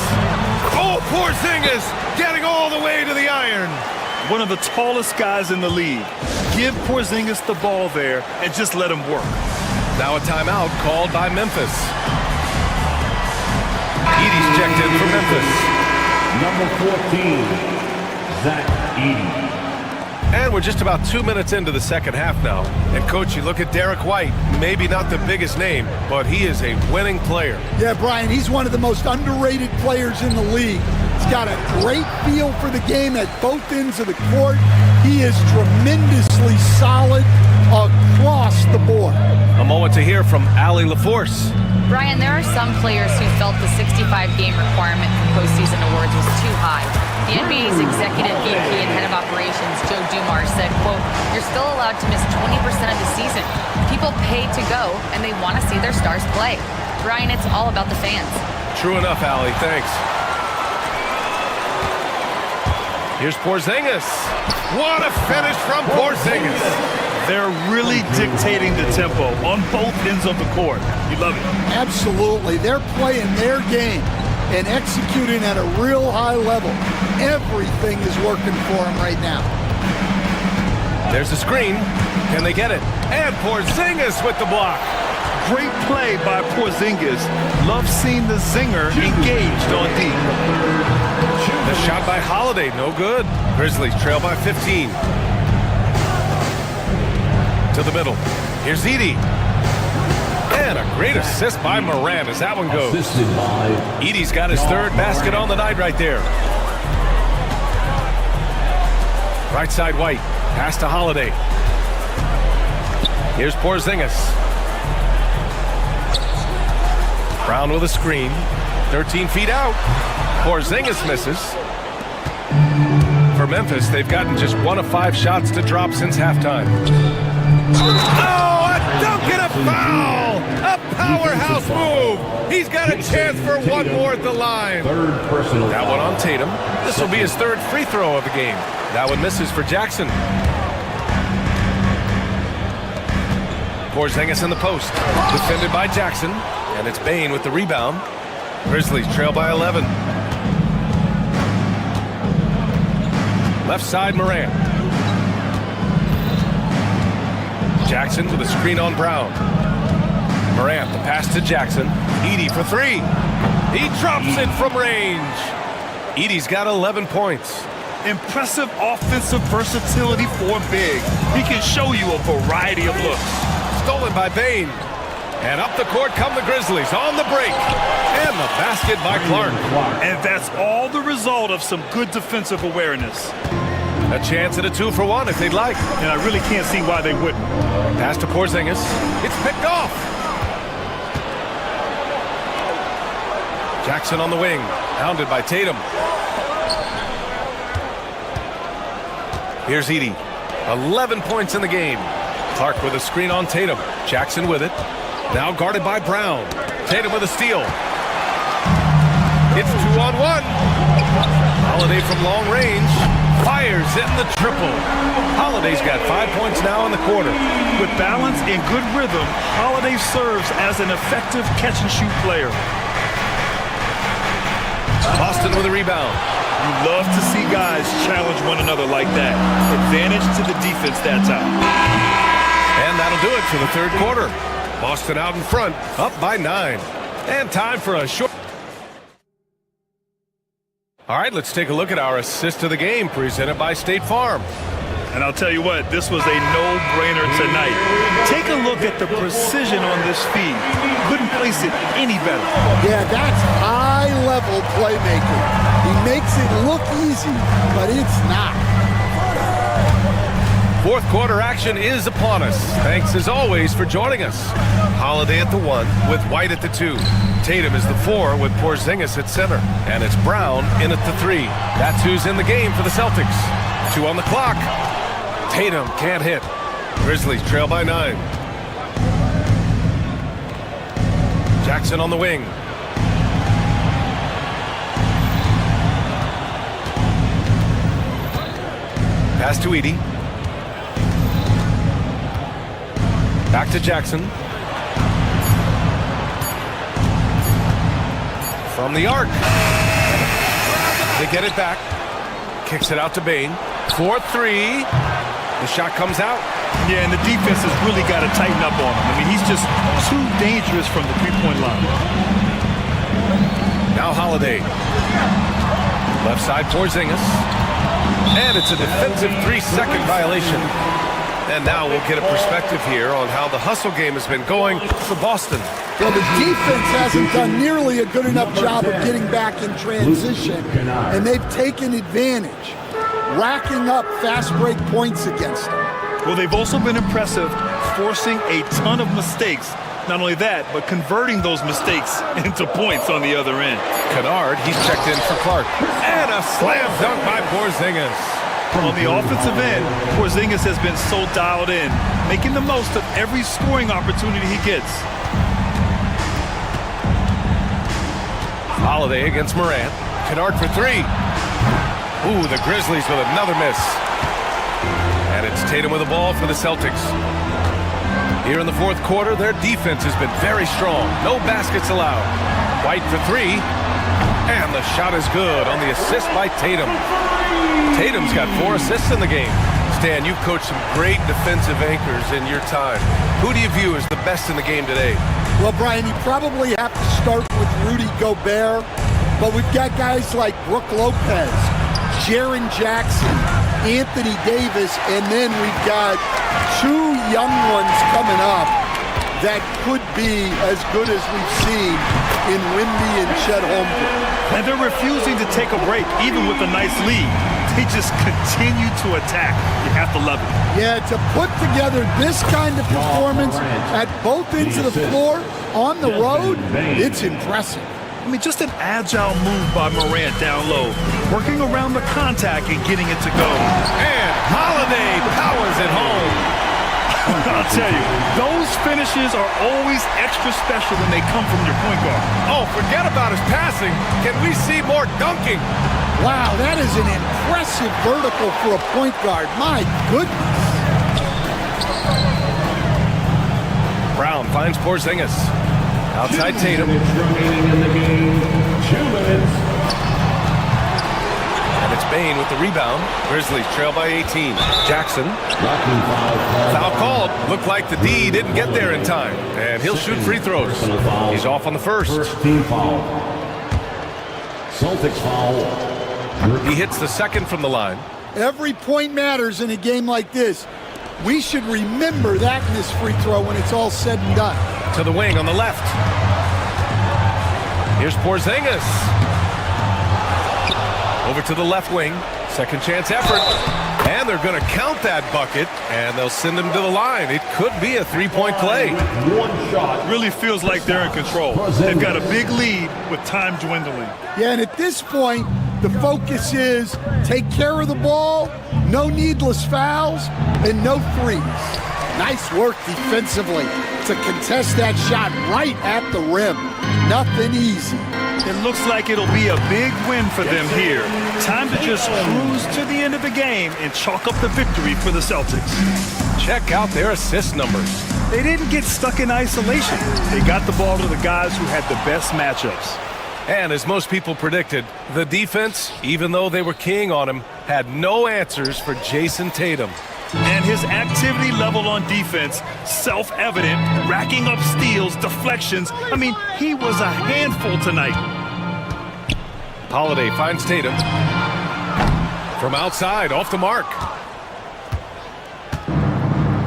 Oh, Porzingis getting all the way to the iron. One of the tallest guys in the league. Give Porzingis the ball there and just let him work. Now a timeout called by Memphis. Edey's checked in for Memphis. Number 14, Zach Edey. And we're just about 2 minutes into the second half now. And, Coach, you look at Derek White, maybe not the biggest name, but he is a winning player. Yeah, Brian, he's one of the most underrated players in the league. He's got a great feel for the game at both ends of the court. He is tremendously solid across the board. A moment to hear from Allie LaForce. Brian, there are some players who felt the 65-game requirement for postseason awards was too high. The NBA's executive VP and head of operations, Joe Dumars, said, quote, "You're still allowed to miss 20% of the season. People pay to go, and they want to see their stars play." Brian, it's all about the fans. True enough, Allie. Thanks. Here's Porzingis. What a finish from Porzingis. They're really dictating the tempo on both ends of the court. You love it. Absolutely. They're playing their game and executing at a real high level. Everything is working for them right now. There's the screen. Can they get it? And Porzingis with the block. Great play by Porzingis. Love seeing the zinger engaged on D. The shot by Holiday, no good. Grizzlies trail by 15. To the middle. Here's Edey. And a great assist by Morant as that one goes. Edey's got his third basket on the night right there. Right side White. Pass to Holiday. Here's Porzingis. Brown with a screen. 13 feet out. Porzingis misses. For Memphis, they've gotten just 1 of 5 shots to drop since halftime. Oh, a dunk and a foul! A powerhouse move! He's got a chance for one more at the line. That one on Tatum. This will be his third free throw of the game. That one misses for Jackson. Porzingis in the post. Defended by Jackson. And it's Bane with the rebound. Grizzlies trail by 11. Left side, Morant. Jackson with a screen on Brown. Morant, the pass to Jackson. Edey for 3. He drops it from range. Edey's got 11 points. Impressive offensive versatility for big. He can show you a variety of looks. Stolen by Bane. And up the court come the Grizzlies on the break. And the basket by Clark. And that's all the result of some good defensive awareness. A chance at a 2-for-1 if they'd like. And I really can't see why they wouldn't. Pass to Porzingis. It's picked off. Jackson on the wing. Hounded by Tatum. Here's Edey. 11 points in the game. Clark with a screen on Tatum. Jackson with it. Now guarded by Brown. Tatum with a steal. It's 2-on-1. Holiday from long range. Fires in the triple. Holiday's got 5 points now in the quarter. With balance and good rhythm, Holiday serves as an effective catch-and-shoot player. Boston with a rebound. You love to see guys challenge one another like that. Advantage to the defense that time. And that'll do it for the third quarter. Boston out in front, up by 9. And time for a short... All right, let's take a look at our assist of the game presented by State Farm. And I'll tell you what, this was a no-brainer tonight. Take a look at the precision on this feed. Couldn't place it any better. Yeah, that's high-level playmaking. He makes it look easy, but it's not. Fourth quarter action is upon us. Thanks as always for joining us. Holiday at the 1 with White at the 2. Tatum is the 4 with Porzingis at center. And it's Brown in at the 3. That's who's in the game for the Celtics. 2 on the clock. Tatum can't hit. Grizzlies trail by 9. Jackson on the wing. Pass to Edey. Back to Jackson. From the arc. They get it back. Kicks it out to Bain. 4-3. The shot comes out. Yeah, and the defense has really got to tighten up on him. I mean, he's just too dangerous from the three-point line. Now Holiday. Left side Porzingis. And it's a defensive 3-second violation. And now we'll get a perspective here on how the hustle game has been going for Boston. Well, the defense hasn't done nearly a good enough job of getting back in transition, and they've taken advantage, racking up fast break points against them. Well, they've also been impressive, forcing a ton of mistakes. Not only that, but converting those mistakes into points on the other end. Kennard, he's checked in for Clark. And a slam dunk by Porzingis. On the offensive end, Porzingis has been so dialed in, making the most of every scoring opportunity he gets. Holiday against Morant. Kennard for three. Ooh, the Grizzlies with another miss. And it's Tatum with the ball for the Celtics. Here in the fourth quarter, their defense has been very strong. No baskets allowed. White for three. And the shot is good on the assist by Tatum. Tatum's got 4 assists in the game. Stan, you've coached some great defensive anchors in your time. Who do you view as the best in the game today? Well, Brian, you probably have to start with Rudy Gobert, but we've got guys like Brook Lopez, Jaren Jackson, Anthony Davis, and then we've got 2 young ones coming up that could be as good as we've seen in Wemby and Chet Holmgren. And they're refusing to take a break, even with a nice lead. They just continue to attack. You have to love it. Yeah, to put together this kind of performance at both ends of the floor on the road, it's impressive. I mean, just an agile move by Morant down low, working around the contact and getting it to go. And Holiday powers it home. I'll tell you, those finishes are always extra special when they come from your point guard. Oh, forget about his passing. Can we see more dunking? Wow, that is an impressive vertical for a point guard. My goodness. Brown finds Porzingis. Outside Tatum. And it's Bain with the rebound. Grizzlies trail by 18. Jackson. Foul called. Looked like the D didn't get there in time. And he'll shoot free throws. He's off on the first. Team foul. Celtics foul. He hits the second from the line. Every point matters in a game like this. We should remember that in this free throw when it's all said and done. To the wing on the left. Here's Porzingis. Over to the left wing. Second chance effort. And they're going to count that bucket, and they'll send him to the line. It could be a three-point play. One shot. Really feels like they're in control. They've got a big lead with time dwindling. Yeah, and at this point, the focus is take care of the ball, no needless fouls, and no threes. Nice work defensively to contest that shot right at the rim. Nothing easy. It looks like it'll be a big win for them here. Time to just cruise to the end of the game and chalk up the victory for the Celtics. Check out their assist numbers. They didn't get stuck in isolation. They got the ball to the guys who had the best matchups. And as most people predicted, the defense, even though they were keying on him, had no answers for Jason Tatum. And his activity level on defense, self-evident, racking up steals, deflections. I mean, he was a handful tonight. Holiday finds Tatum. From outside, off the mark.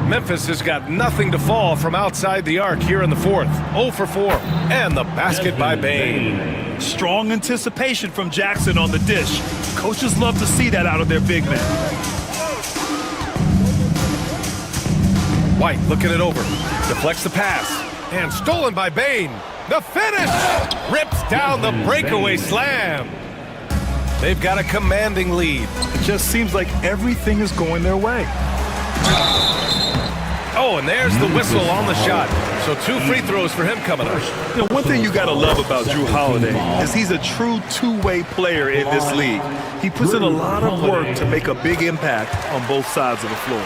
Memphis has got nothing to fall from outside the arc here in the fourth. 0 for 4. And the basket by Bain. Strong anticipation from Jackson on the dish. Coaches love to see that out of their big men. White looking it over. Deflects the pass. And stolen by Bain. The finish! Rips down the breakaway slam. They've got a commanding lead. It just seems like everything is going their way. Oh, and there's the whistle on the shot. So 2 free throws for him coming up. You know, one thing you got to love about Jrue Holiday is he's a true two-way player in this league. He puts in a lot of work to make a big impact on both sides of the floor.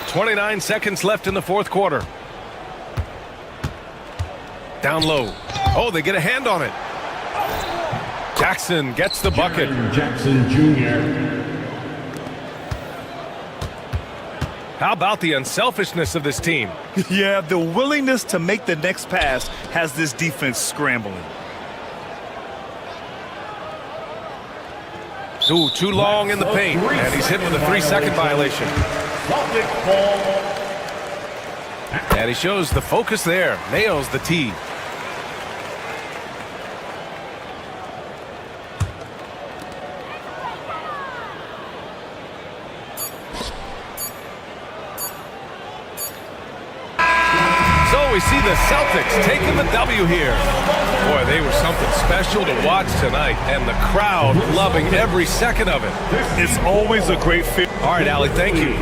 29 seconds left in the fourth quarter. Down low. Oh, they get a hand on it. Jackson gets the bucket. Jackson Jr. How about the unselfishness of this team? Yeah, the willingness to make the next pass has this defense scrambling. Ooh, too long in the paint, and he's hit with a 3-second violation. And he shows the focus there, nails the tee. So we see the Celtics taking the W here. Boy, they were something special to watch tonight, and the crowd loving every second of it. It's always a great fit. All right, Allie, thank you.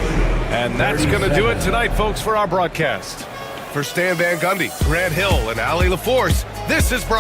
And that's going to do it tonight, folks, for our broadcast. For Stan Van Gundy, Grant Hill, and Allie LaForce, this is Brian.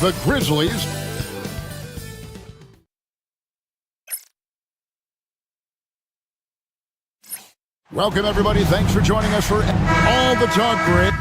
the Grizzlies. Welcome, everybody. Thanks for joining us for All the Talk Break.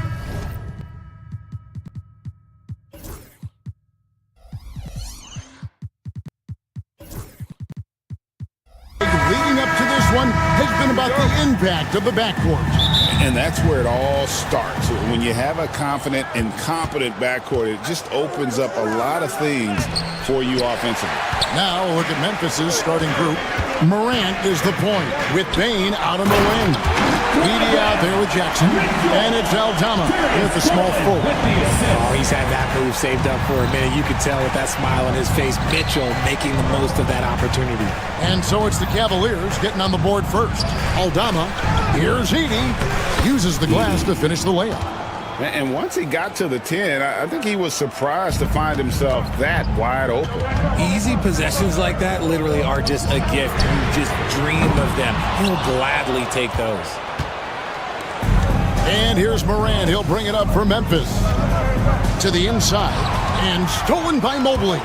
Leading up to this one has been about the impact of the backcourt. And that's where it all starts. When you have a confident and competent backcourt, it just opens up a lot of things for you offensively. Now look at Memphis's starting group. Morant is the point with Bane out on the wing. Edie out there with Jackson. And it's Aldama with the small forward. Oh, he's had that move saved up for a minute. You could tell with that smile on his face. Mitchell making the most of that opportunity. And so it's the Cavaliers getting on the board first. Aldama, here's Edie. Uses the glass to finish the layup. And once he got to the 10, I think he was surprised to find himself that wide open. Easy possessions like that literally are just a gift. You just dream of them. He'll gladly take those. And here's Morant. He'll bring it up for Memphis. To the inside. And stolen by Mobley.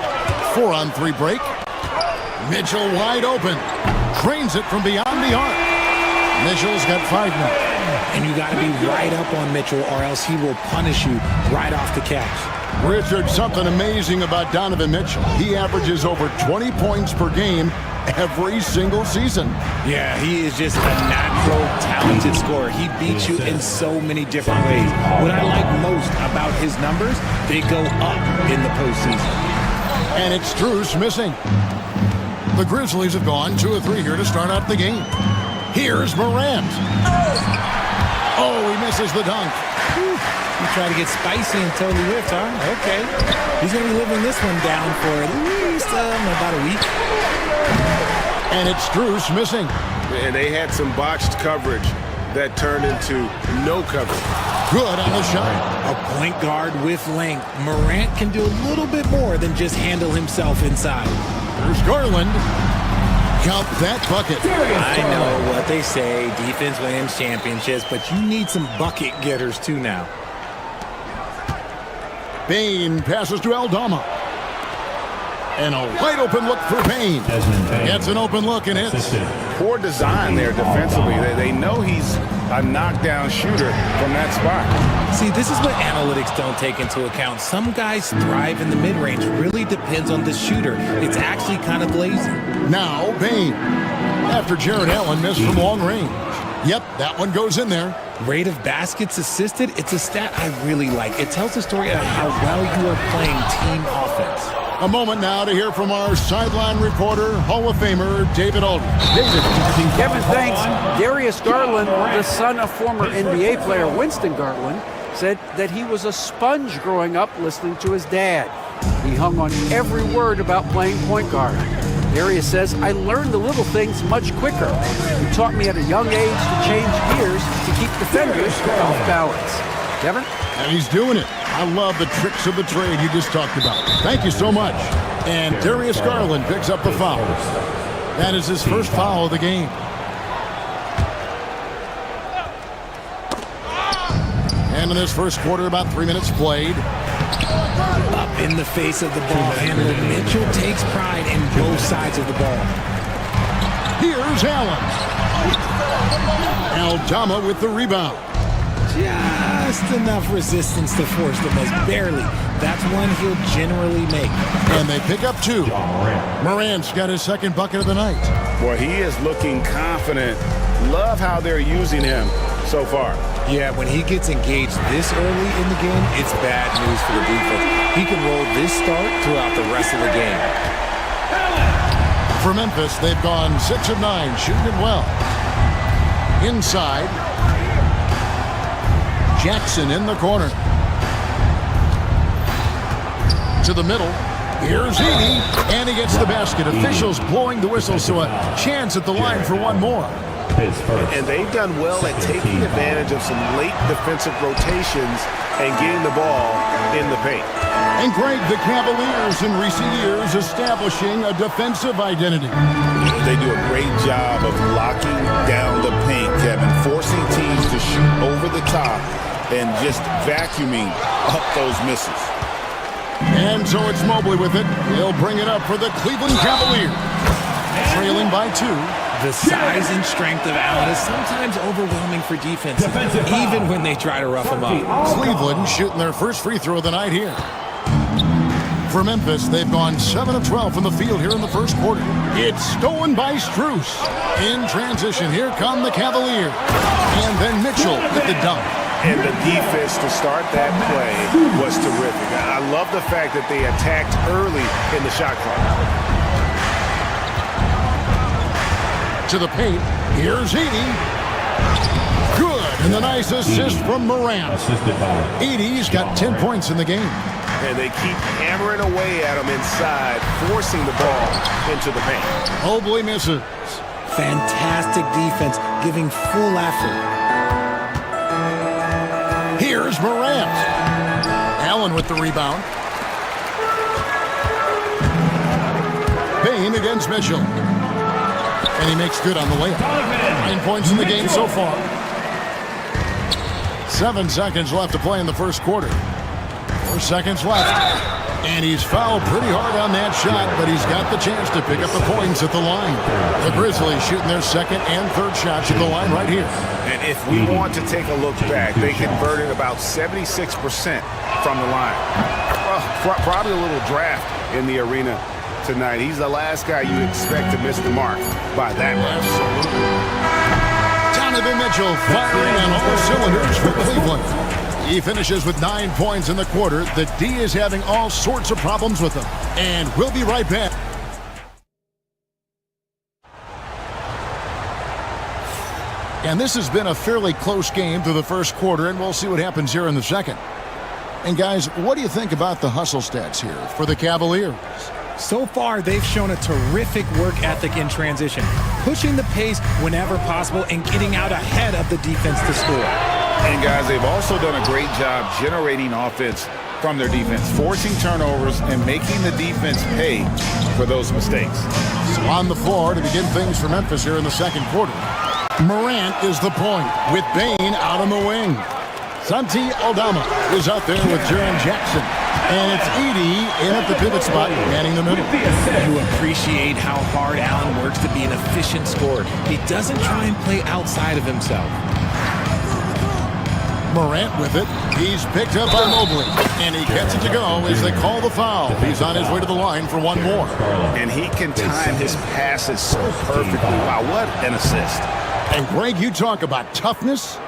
4-on-3 break. Mitchell wide open. Drains it from beyond the arc. Mitchell's got 5 now. And you got to be right up on Mitchell or else he will punish you right off the catch. Richard, something amazing about Donovan Mitchell. He averages over 20 points per game every single season. Yeah, he is just a natural, talented scorer. He beats you in so many different ways. What I like most about his numbers, they go up in the postseason. And it's Strus missing. The Grizzlies have gone 2 of 3 here to start out the game. Here's Morant. Oh, he misses the dunk. You try to get spicy and totally whipped, huh? Okay. He's going to be living this one down for at least about a week. And it's Strus missing. And they had some botched coverage that turned into no coverage. Good on the shot. A point guard with length. Morant can do a little bit more than just handle himself inside. There's Garland. Count that bucket. I know what they say, defense wins championships, but you need some bucket getters too now. Bane passes to Aldama. And a wide open look for Bane. Gets an open look and hits. Poor design there defensively. They know he's a knockdown shooter from that spot. See, this is what analytics don't take into account. Some guys thrive in the mid-range. Really depends on the shooter. It's actually kind of lazy. Now, Bane. After Jared Allen missed from long range. Yep, that one goes in there. Rate of baskets assisted, it's a stat I really like. It tells the story of how well you are playing team offense. A moment now to hear from our sideline reporter, Hall of Famer, David Aldridge. David. Kevin, thanks. Darius Garland, the son of former NBA player Winston Garland, said that he was a sponge growing up listening to his dad. He hung on every word about playing point guard. Darius says, I learned the little things much quicker. He taught me at a young age to change gears to keep defenders off balance. Kevin? And he's doing it. I love the tricks of the trade you just talked about. Thank you so much. And Darius Garland picks up the foul. That is his first foul of the game. And in this first quarter, about 3 minutes played. Up in the face of the ball handler. Mitchell takes pride in both sides of the ball. Here's Allen. Aldama with the rebound. Just enough resistance to force the miss. Barely. That's one he'll generally make. And they pick up 2. Morant's got his second bucket of the night. Boy, he is looking confident. Love how they're using him so far. Yeah, when he gets engaged this early in the game, it's bad news for the defense. He can roll this start throughout the rest of the game. For Memphis, they've gone 6 of 9, shooting it well. Inside. Jackson in the corner. To the middle. Here's Edie, and he gets the basket. Officials blowing the whistle, so a chance at the line for one more. And they've done well at taking advantage of some late defensive rotations and getting the ball in the paint. And Greg, the Cavaliers in recent years establishing a defensive identity. They do a great job of locking down the paint, Kevin, forcing teams to shoot over the top and just vacuuming up those misses. And so it's Mobley with it. He'll bring it up for the Cleveland Cavaliers. Trailing by 2. The size and strength of Allen is sometimes overwhelming for defense, even when they try to rough him up. Cleveland shooting their first free throw of the night here. For Memphis, they've gone 7 of 12 from the field here in the first quarter. It's stolen by Strus. In transition, here come the Cavaliers. And then Mitchell with the dunk. And the defense to start that play was terrific. I love the fact that they attacked early in the shot clock. To the paint, here's Edey. Good, and a nice assist from Morant. Edey's got 10 points in the game. And they keep hammering away at him inside, forcing the ball into the paint. Mobley misses. Fantastic defense, giving full effort. Here's Morant. Allen with the rebound. Bane against Mitchell. And he makes good on the layup. 9 points in the game so far. 7 seconds left to play in the first quarter. 4 seconds left. And he's fouled pretty hard on that shot, but he's got the chance to pick up the points at the line. The Grizzlies shooting their second and third shots at the line right here. And if we want to take a look back, they converted about 76% from the line. Well, probably a little draft in the arena tonight. He's the last guy you expect to miss the mark by that much. Donovan Mitchell firing on all cylinders for Cleveland. He finishes with 9 points in the quarter. The D is having all sorts of problems with him. And we'll be right back. And this has been a fairly close game through the first quarter, and we'll see what happens here in the second. And guys, what do you think about the hustle stats here for the Cavaliers? So far, they've shown a terrific work ethic in transition, pushing the pace whenever possible and getting out ahead of the defense to score. And guys, they've also done a great job generating offense from their defense, forcing turnovers and making the defense pay for those mistakes. So on the floor to begin things for Memphis here in the second quarter. Morant is the point with Bane out on the wing. Santi Aldama is out there with Jaren Jackson. And it's Edey in at the pivot spot, manning the middle. You appreciate how hard Allen works to be an efficient scorer. He doesn't try and play outside of himself. Morant with it. He's picked up by Mobley. And he gets it to go as they call the foul. He's on his way to the line for one more. And he can time his passes so perfectly. Wow, what an assist. And Greg, you talk about toughness,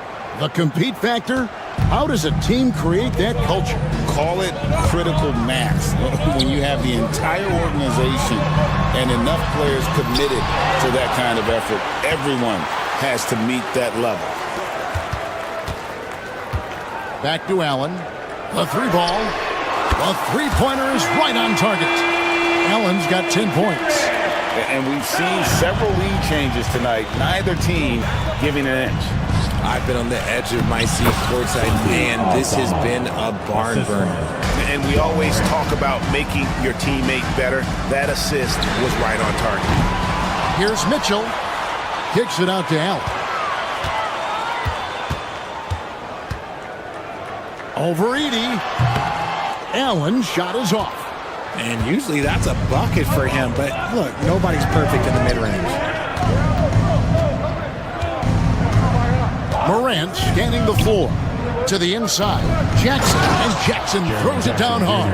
the compete factor. How does a team create that culture? Call it critical mass. When you have the entire organization and enough players committed to that kind of effort, everyone has to meet that level. Back to Allen. The three ball. The three-pointer is right on target. Allen's got 10 points. And we've seen several lead changes tonight. Neither team giving an inch. I've been on the edge of my seat courtside, and this has been a barn burner. And we always talk about making your teammate better. That assist was right on target. Here's Mitchell. Kicks it out to Allen. Over Edey. Allen's shot is off. And usually that's a bucket for him, but look, nobody's perfect in the mid-range. Morant scanning the floor. To the inside. Jackson, and Jackson throws it down hard.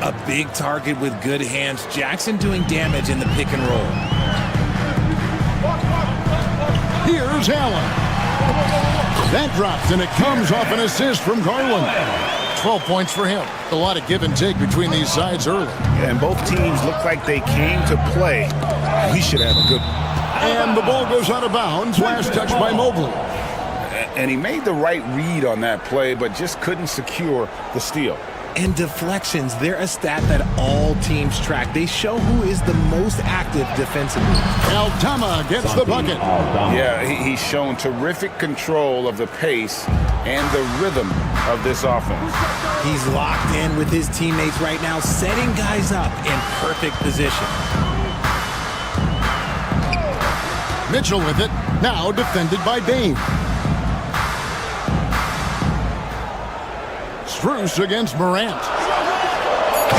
A big target with good hands. Jackson doing damage in the pick and roll. Here's Allen. That drops, and it comes off an assist from Garland. 12 points for him. A lot of give and take between these sides early. And both teams look like they came to play. We should have a good one. And the ball goes out of bounds. Last touch by Mobley. And he made the right read on that play, but just couldn't secure the steal. And deflections, they're a stat that all teams track. They show who is the most active defensively. Aldama gets the bucket. Yeah, he's shown terrific control of the pace and the rhythm of this offense. He's locked in with his teammates right now, setting guys up in perfect position. Mitchell with it, now defended by Bane. Strus against Morant.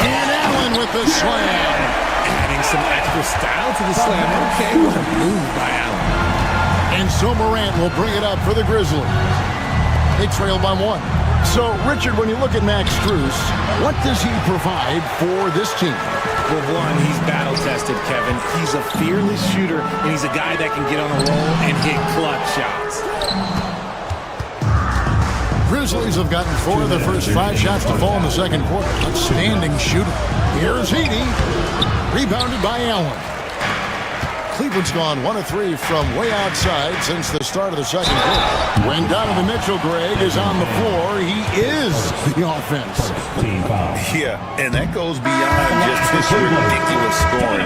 And Allen with the slam. Adding some extra style to the slam. Okay, what a move by Allen. And so Morant will bring it up for the Grizzlies. They trail by 1. So, Richard, when you look at Max Strus, what does he provide for this team? Well, one, he's battle-tested, Kevin. He's a fearless shooter, and he's a guy that can get on a roll and hit clutch shots. Grizzlies have gotten 4 of their first 5 shots to fall in the second quarter. Outstanding shooter. Here's Heaney. Rebounded by Allen. Cleveland's gone 1 of 3 from way outside since the start of the second quarter. When Donovan Mitchell, Greg, is on the floor, he is the offense. Yeah, and that goes beyond just his ridiculous scoring.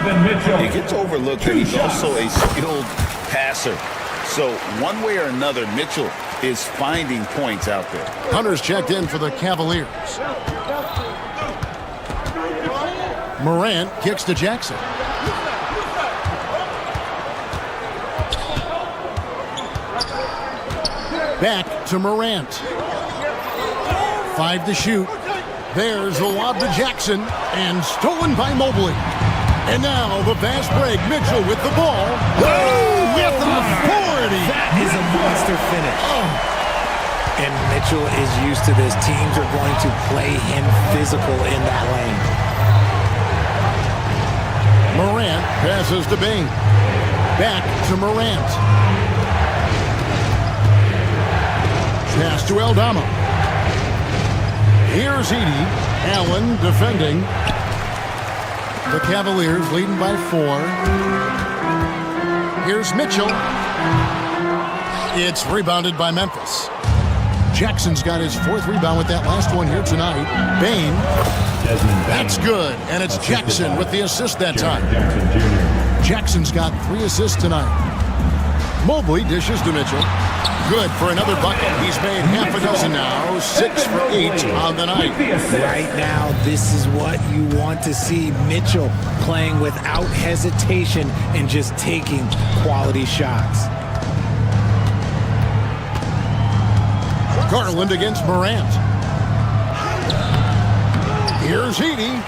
It gets overlooked that he's also a skilled passer. So one way or another, Mitchell is finding points out there. Hunter's checked in for the Cavaliers. Morant kicks to Jackson. Back to Morant. 5 to shoot. There's the lob to Jackson, and stolen by Mobley. And now the fast break. Mitchell with the ball. Oh, with authority. That is a monster finish. Oh. And Mitchell is used to this. Teams are going to play him physical in that lane. Morant passes to Bain. Back to Morant. Pass to Aldama. Here's Edey. Allen defending. The Cavaliers leading by 4. Here's Mitchell. It's rebounded by Memphis. Jackson's got his 4th rebound with that last one here tonight. Bain. That's good. And it's Jackson with the assist that time. Jackson's got 3 assists tonight. Mobley dishes to Mitchell. Good for another bucket. He's made half a dozen now. 6 for 8 on the night. Right now, this is what you want to see. Mitchell playing without hesitation and just taking quality shots. Garland against Morant. Here's Heaney.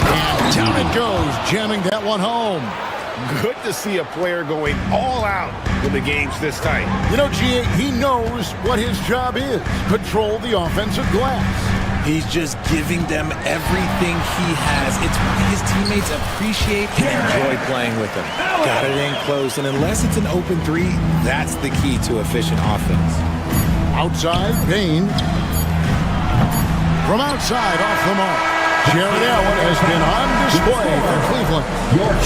And down it goes, jamming that one home. Good to see a player going all out when the game's this tight. You know, G.A., he knows what his job is. Control the offensive glass. He's just giving them everything he has. It's why his teammates appreciate and enjoy playing with him. Got it in close, and unless it's an open 3, that's the key to efficient offense. Outside, Bain. From outside, off the mark. Jared Allen has been on display for Cleveland.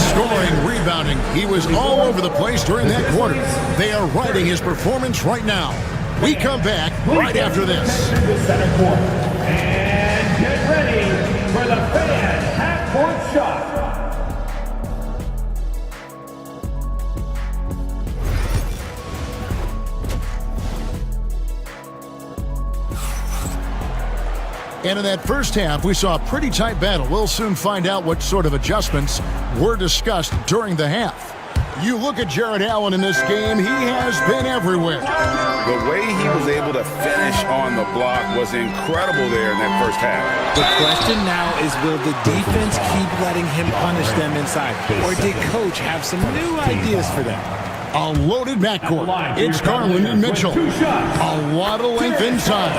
Scoring, rebounding. He was all over the place during that quarter. They are riding his performance right now. We come back right after this. The center court. And get ready for the fan half-court shot. And in that first half, we saw a pretty tight battle. We'll soon find out what sort of adjustments were discussed during the half. You look at Jared Allen in this game, he has been everywhere. The way he was able to finish on the block was incredible there in that first half. The question now is, will the defense keep letting him punish them inside? Or did Coach have some new ideas for them? A loaded backcourt. It's Garland and Mitchell. A lot of length inside.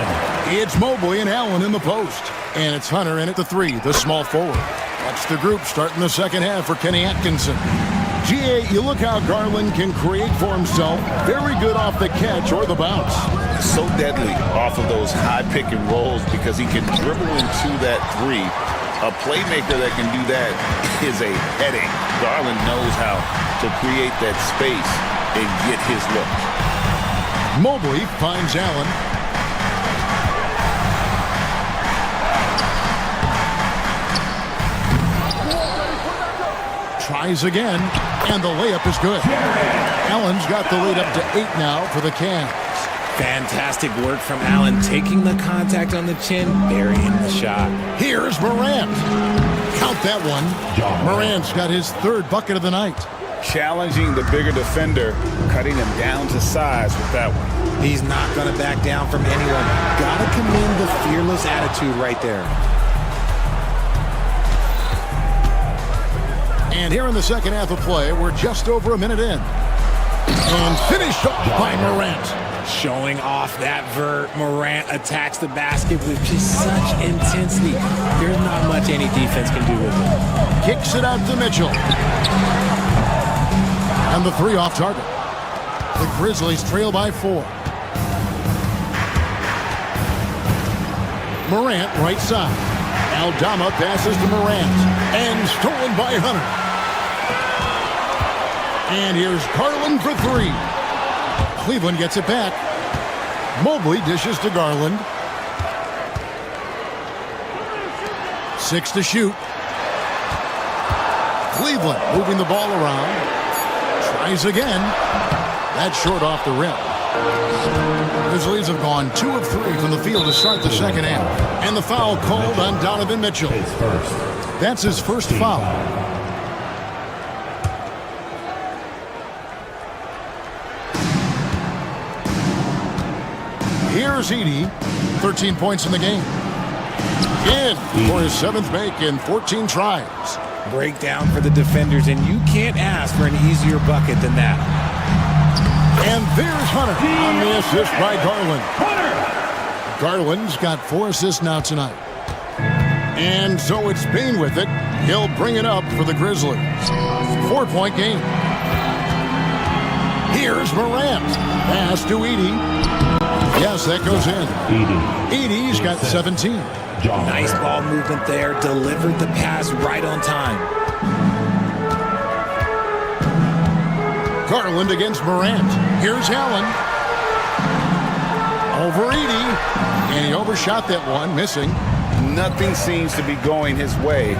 It's Mobley and Allen in the post. And it's Hunter in at the 3, the small forward. That's the group starting the second half for Kenny Atkinson. G.A., you look how Garland can create for himself. Very good off the catch or the bounce. So deadly off of those high pick and rolls because he can dribble into that 3. A playmaker that can do that is a headache. Garland knows how to create that space and get his look. Mobley finds Allen. Tries again, and the layup is good. Allen's got the lead up to 8 now for the Cavs. Fantastic work from Allen, taking the contact on the chin, burying the shot. Here's Morant. Count that one. Morant's got his 3rd bucket of the night. Challenging the bigger defender, cutting him down to size with that one. He's not going to back down from anyone. Got to commend the fearless attitude right there. And here in the second half of play, we're just over a minute in. And finished off by Morant. Showing off that vert. Morant attacks the basket with just such intensity. There's not much any defense can do with it. Kicks it out to Mitchell. And the three off target. The Grizzlies trail by 4. Morant right side. Aldama passes to Morant. And stolen by Hunter. And here's Garland for 3. Cleveland gets it back. Mobley dishes to Garland. 6 to shoot. Cleveland moving the ball around. Tries again. That's short off the rim. Grizzlies have gone 2 of 3 from the field to start the second half. And the foul called on Donovan Mitchell. That's his first foul. Here's Edey, 13 points in the game. In for his 7th make in 14 tries. Breakdown for the defenders, and you can't ask for an easier bucket than that. And there's Hunter on the assist by Garland. Garland's got 4 assists now tonight. And so it's Bane with it. He'll bring it up for the Grizzlies. 4-point game. Here's Morant. Pass to Edey. Yes, that goes in. Edey's got 17. Nice ball movement there. Delivered the pass right on time. Garland against Morant. Here's Allen. Over Edey. And he overshot that one, missing. Nothing seems to be going his way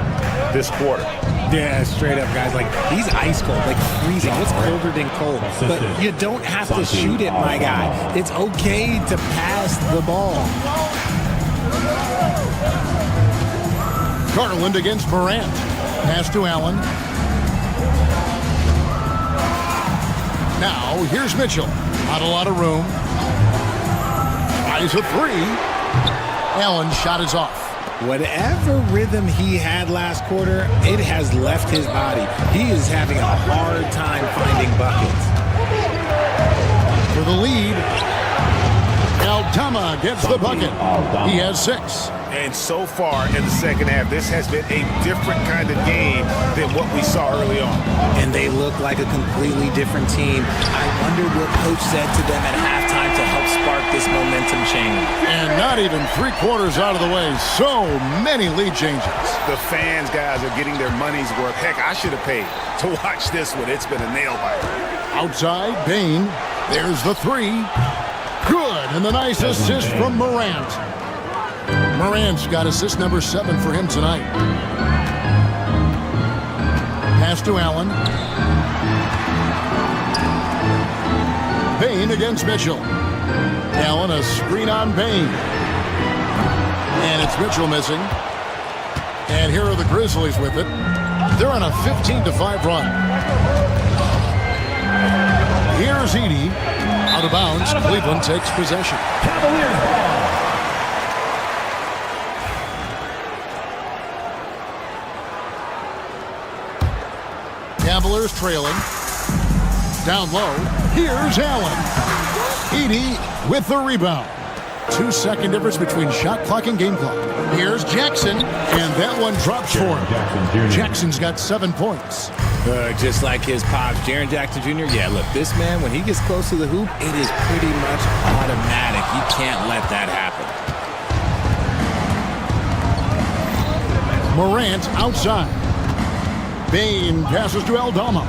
this quarter. Yeah, straight up, guys. Like, he's ice cold, like freezing. What's colder than cold? But you don't have to shoot it, my guy. It's okay to pass the ball. Garland against Morant. Pass to Allen. Now, here's Mitchell. Not a lot of room. Tries a 3. Allen's shot is off. Whatever rhythm he had last quarter, it has left his body. He is having a hard time finding buckets. For the lead, Aldama gets the bucket. He has 6. And so far in the second half, this has been a different kind of game than what we saw early on. And they look like a completely different team. I wonder what coach said to them at halftime to help spark this momentum change. And not even 3 quarters out of the way. So many lead changes. The fans, guys, are getting their money's worth. Heck, I should have paid to watch this one. It's been a nail biter. Outside, Bane. There's the 3. Good. And the nice assist from Morant. Morant's got assist number 7 for him tonight. Pass to Allen. Bane against Mitchell. Allen, a screen on Bane. And it's Mitchell missing. And here are the Grizzlies with it. They're on a 15-5 run. Here's Edey. Out of bounds. Cleveland takes possession. Cavaliers ball. Cavaliers trailing. Down low. Here's Allen. Edey with the rebound. 2-second difference between shot clock and game clock. Here's Jackson, and that one drops for him. Jackson's got 7 points. Just like his pops, Jaren Jackson Jr. Yeah, look, this man, when he gets close to the hoop, it is pretty much automatic. You can't let that happen. Morant outside. Bane passes to Aldama.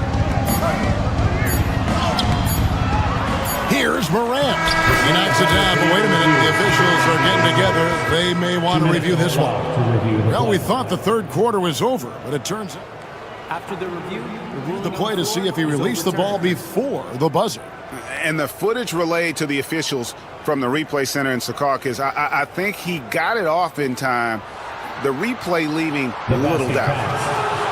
Here's Morant. He knocks it down, but wait a minute. The officials are getting together. They may want to review this one. Well, we thought the third quarter was over, but it turns out after the review, the play to see if he released the ball before the buzzer. And the footage relayed to the officials from the replay center in Secaucus, I think he got it off in time. The replay leaving little doubt.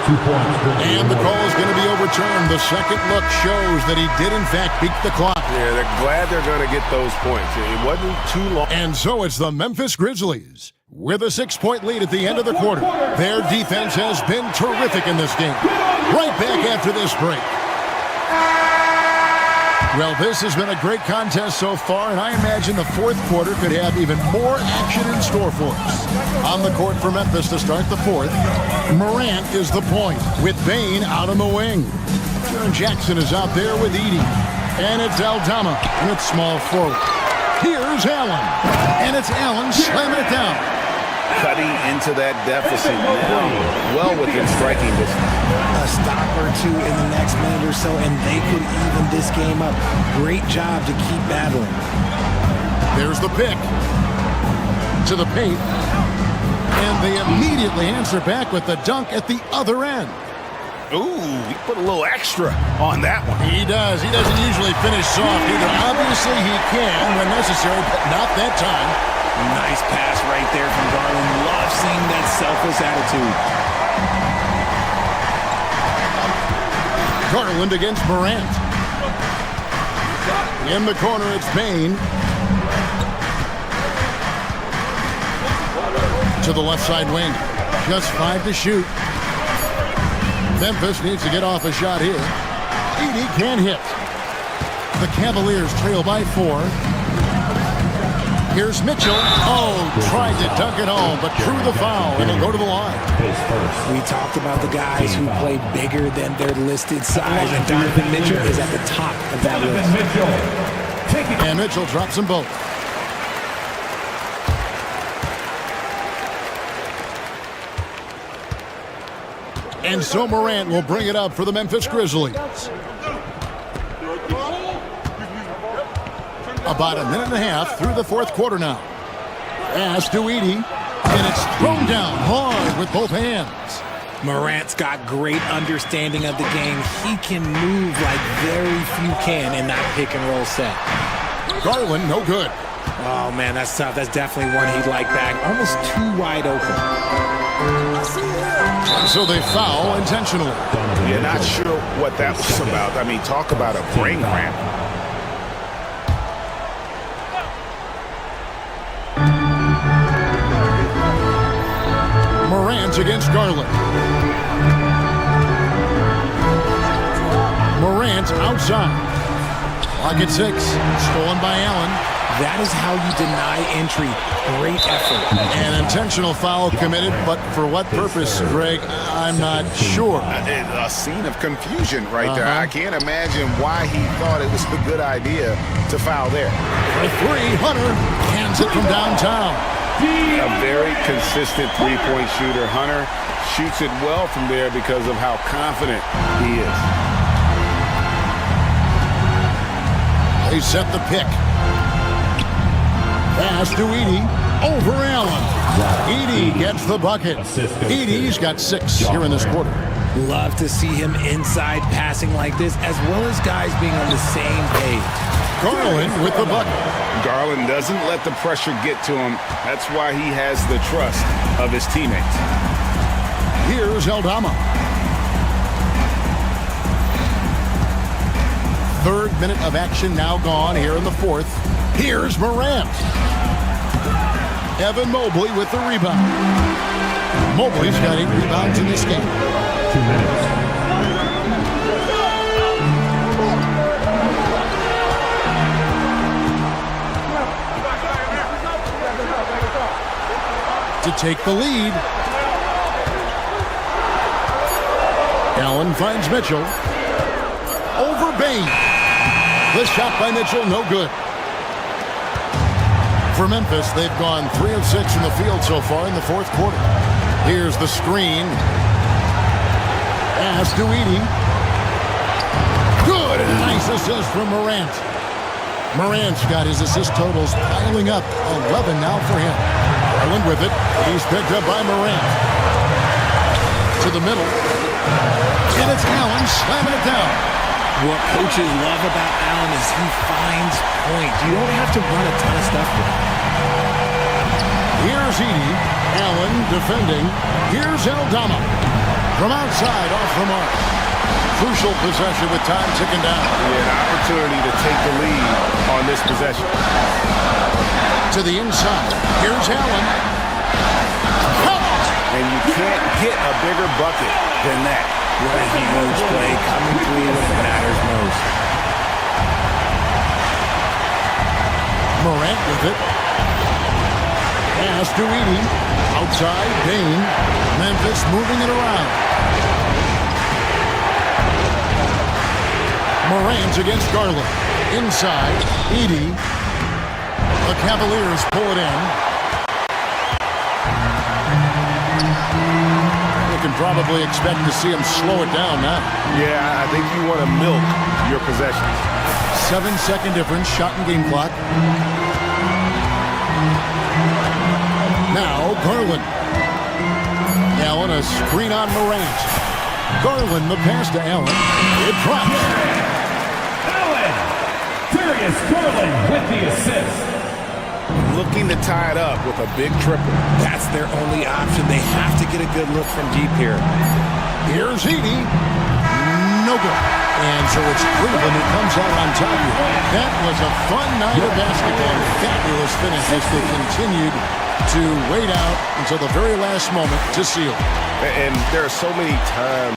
And the call is going to be overturned. The second look shows that he did, in fact, beat the clock. Yeah, they're glad they're going to get those points. It wasn't too long. And so it's the Memphis Grizzlies with a 6-point lead at the end of the quarter. Their defense has been terrific in this game. Right back after this break. Well, this has been a great contest so far, and I imagine the fourth quarter could have even more action in store for us. On the court for Memphis to start the fourth, Morant is the point, with Bane out on the wing. Jaren Jackson is out there with Edey. And it's Aldama with small forward. Here's Allen. And it's Allen slamming it down. Cutting into that deficit now, well within striking distance. A stop or two in the next minute or so, and they could even this game up. Great job to keep battling. There's the pick. To the paint. And they immediately answer back with the dunk at the other end. Ooh, he put a little extra on that one. He does. He doesn't usually finish soft either. Obviously, he can when necessary, but not that time. Nice pass right there from Garland. Love seeing that selfless attitude. Garland against Morant. In the corner, it's Bane. To the left side wing. Just 5 to shoot. Memphis needs to get off a shot here. Edey can't hit. The Cavaliers trail by 4. Here's Mitchell. Oh, tried to dunk it home, but drew the foul, and he'll go to the line. We talked about the guys who played bigger than their listed size, and Donovan Mitchell is at the top of that list. And Mitchell drops them both. And so Morant will bring it up for the Memphis Grizzlies. About a minute and a half through the fourth quarter now. Pass to Edey, and it's thrown down hard with both hands. Morant's got great understanding of the game. He can move like very few can in that pick and roll set. Garland, no good. Oh, man, that's tough. That's definitely one he'd like back. Almost too wide open. So they foul intentionally. You're not sure what that was about. I mean, talk about a brain cramp. Morant against Garland. Morant outside. Clock at 6. Stolen by Allen. That is how you deny entry. Great effort. An intentional foul committed, but for what purpose, Greg? I'm not sure. A scene of confusion right there. I can't imagine why he thought it was a good idea to foul there. For 3, Hunter cans it from downtown. A very consistent three-point shooter. Hunter shoots it well from there because of how confident he is. They set the pick. Pass to Edey. Over Allen. Edey gets the bucket. Edey's got 6 here in this quarter. Love to see him inside passing like this, as well as guys being on the same page. Garland with the bucket. Garland doesn't let the pressure get to him. That's why he has the trust of his teammates. Here's Aldama. 3rd minute of action now gone here in the 4th. Here's Morant. Evan Mobley with the rebound. Mobley's got 8 rebounds in this game. 2 minutes. To take the lead. Allen finds Mitchell. Over Bane. The shot by Mitchell, no good. For Memphis, they've gone 3 of 6 from the field so far in the 4th quarter. Here's the screen. Pass to Edey. Good. Nice assist from Morant. Morant's got his assist totals piling up. 11 now for him. Garland with it. He's picked up by Morant. To the middle. And it's Allen slamming it down. What coaches love about Allen is he finds points. You don't have to run a ton of stuff with him. Here's Edey. Allen defending. Here's Aldama. From outside, off the mark. Crucial possession with time ticking down. An opportunity to take the lead on this possession. To the inside. Here's Allen. And you can't hit a bigger bucket than that. What a huge play coming through when it matters most. Morant with it. Pass to Edey. Outside, Dane. Memphis moving it around. Morant against Garland. Inside, Edey. The Cavaliers pull it in. You can probably expect to see him slow it down now. Yeah, I think you want to milk your possessions. 7-second difference, shot and game clock. Now, Garland. Allen, a screen on Morant. Garland, the pass to Allen. It drops. Allen! Darius Garland with the assist. Looking to tie it up with a big triple. That's their only option. They have to get a good look from deep here. Here's Edey. No good. And so it's Cleveland who comes out on top here. That was a fun night of basketball. Fabulous finish as they continued to wait out until the very last moment to seal. And there are so many times.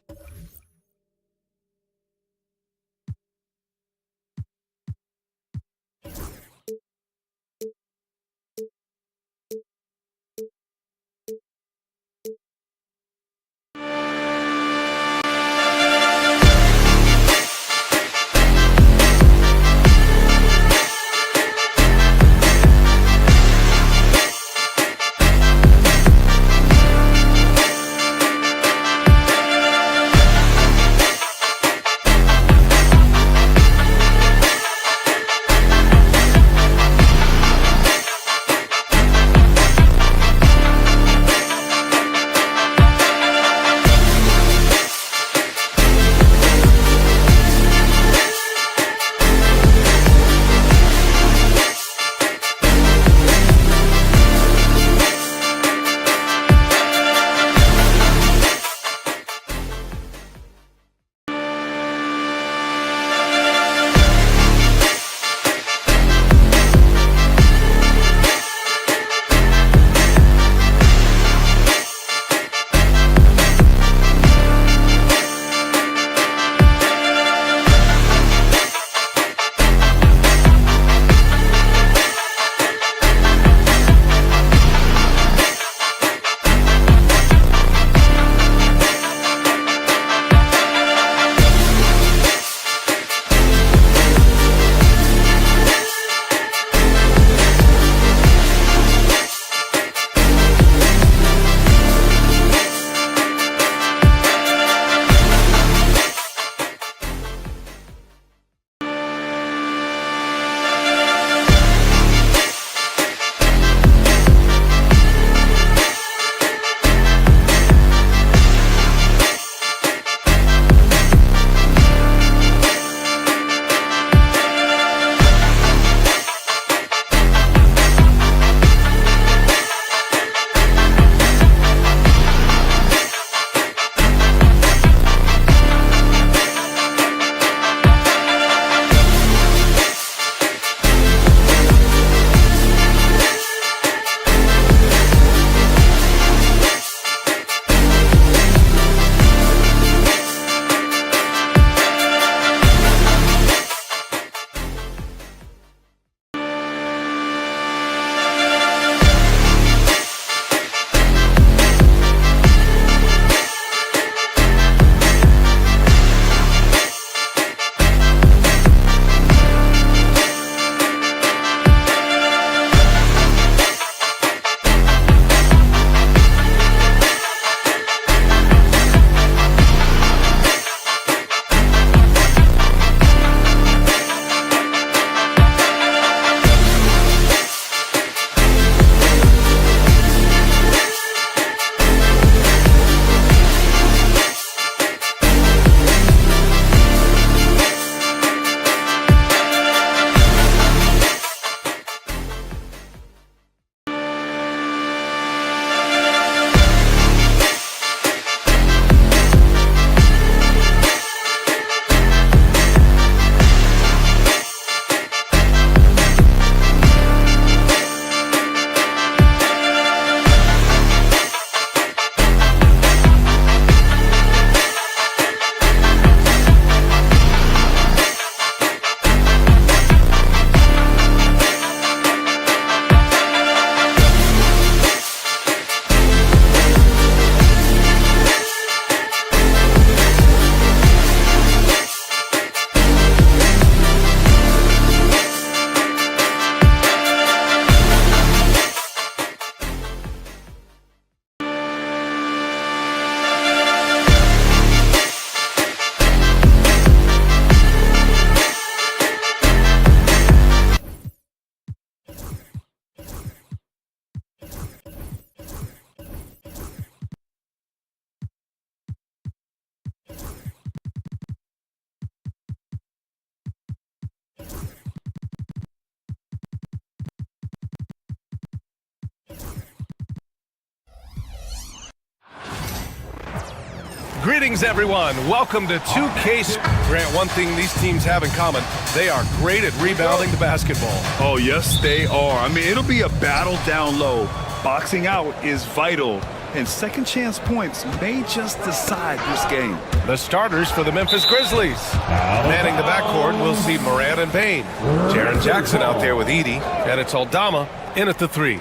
Greetings, everyone. Welcome to 2K. Grant, one thing these teams have in common, they are great at rebounding the basketball. Oh, yes, they are. I mean, it'll be a battle down low. Boxing out is vital, and second chance points may just decide this game. The starters for the Memphis Grizzlies. Manning the backcourt, we'll see Morant and Payne. Jaren Jackson out there with Edey, and it's Aldama in at the 3.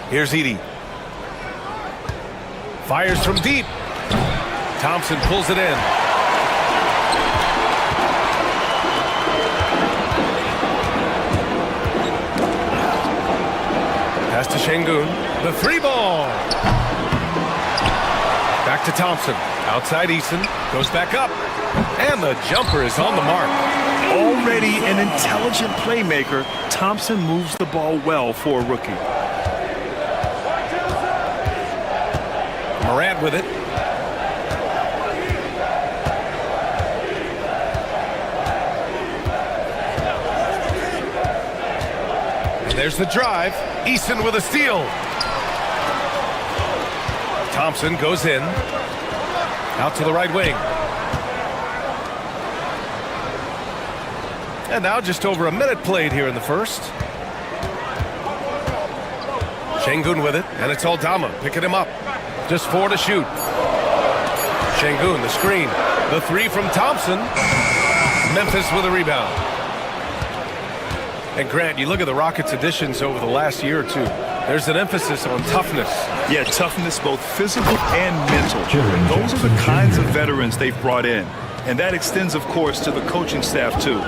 Here's Edey. Fires from deep. Thompson pulls it in. Pass to Şengün. The 3 ball. Back to Thompson. Outside Eason. Goes back up. And the jumper is on the mark. Already an intelligent playmaker, Thompson moves the ball well for a rookie. Morant with it. There's the drive. Eason with a steal. Thompson goes in. Out to the right wing. And now just over a minute played here in the first. Şengün with it, and it's Aldama picking him up. Just 4 to shoot. Şengün, the screen. The 3 from Thompson. Memphis with a rebound. And Grant, you look at the Rockets' additions over the last year or two. There's an emphasis on toughness. Yeah, toughness, both physical and mental. Those are the kinds of veterans they've brought in. And that extends, of course, to the coaching staff, too.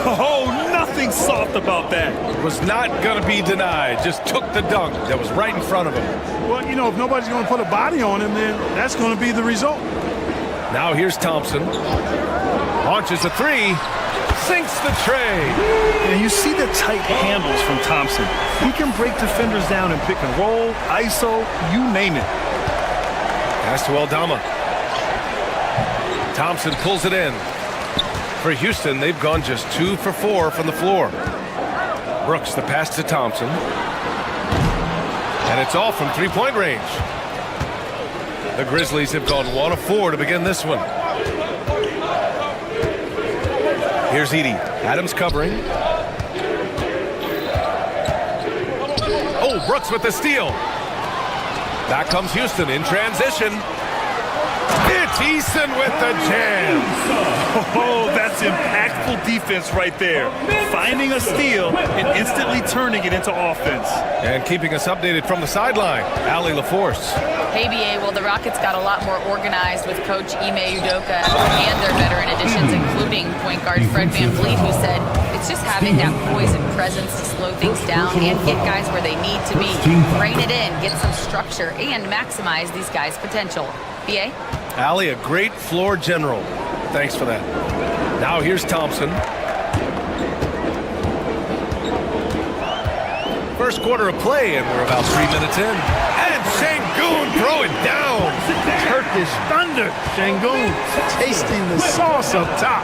Oh, nothing soft about that. Was not going to be denied. Just took the dunk that was right in front of him. Well, you know, if nobody's going to put a body on him, then that's going to be the result. Now here's Thompson. Launches a 3. Sinks the tray. And you see the tight handles from Thompson. He can break defenders down in pick and roll, ISO, you name it. Pass to Aldama. Thompson pulls it in. For Houston, they've gone just 2 for 4 from the floor. Brooks, the pass to Thompson. And it's all from three-point range. The Grizzlies have gone 1 of 4 to begin this one. Here's Edey. Adams covering. Oh, Brooks with the steal. Back comes Houston in transition. It's Eason with the jam. Oh, that's impactful defense right there. Finding a steal and instantly turning it into offense. And keeping us updated from the sideline, Allie LaForce. Hey, BA, well, the Rockets got a lot more organized with Coach Ime Udoka and their veteran additions, including point guard Fred VanVleet, who said it's just having that poise and presence to slow things down and get guys where they need to be. Rein it in, get some structure, and maximize these guys' potential. BA? Allie, a great floor general. Thanks for that. Now here's Thompson. First quarter of play, and we're about 3 minutes in. And Şengün throw it down. Turkish thunder. Şengün tasting the sauce up top.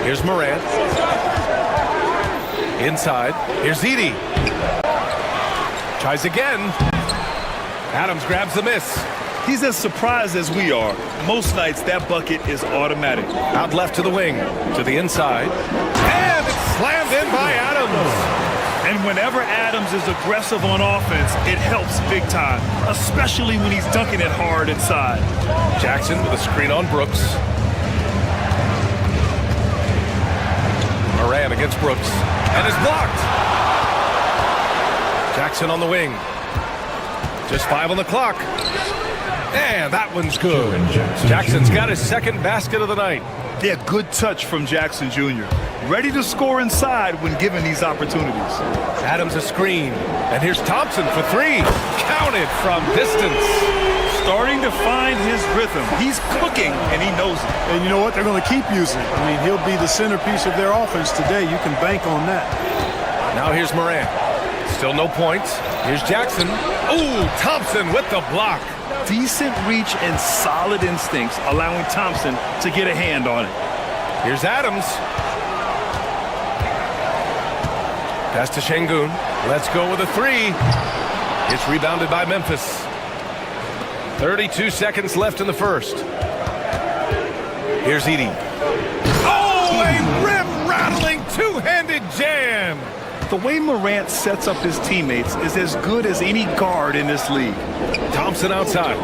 Here's Morant. Inside. Here's Edey. Tries again. Adams grabs the miss. He's as surprised as we are. Most nights, that bucket is automatic. Out left to the wing. To the inside. And it's slammed in by Adams. And whenever Adams is aggressive on offense, it helps big time, especially when he's dunking it hard inside. Jackson with a screen on Brooks. Morant against Brooks. And is blocked. Jackson on the wing. Just 5 on the clock. And that one's good. Jackson's got his second basket of the night. Yeah, good touch from Jackson Jr. Ready to score inside when given these opportunities. Adams a screen. And here's Thompson for 3. Counted from distance. Starting to find his rhythm. He's cooking, and he knows it. And you know what? They're going to keep using it. I mean, he'll be the centerpiece of their offense today. You can bank on that. Now here's Morant. Still no points. Here's Jackson. Ooh, Thompson with the block. Decent reach and solid instincts, allowing Thompson to get a hand on it. Here's Adams. Pass to Şengün. Let's go with a 3. It's rebounded by Memphis. 32 seconds left in the first. Here's Edey. Oh, a rim-rattling two-handed jam. The way Morant sets up his teammates is as good as any guard in this league. Thompson outside.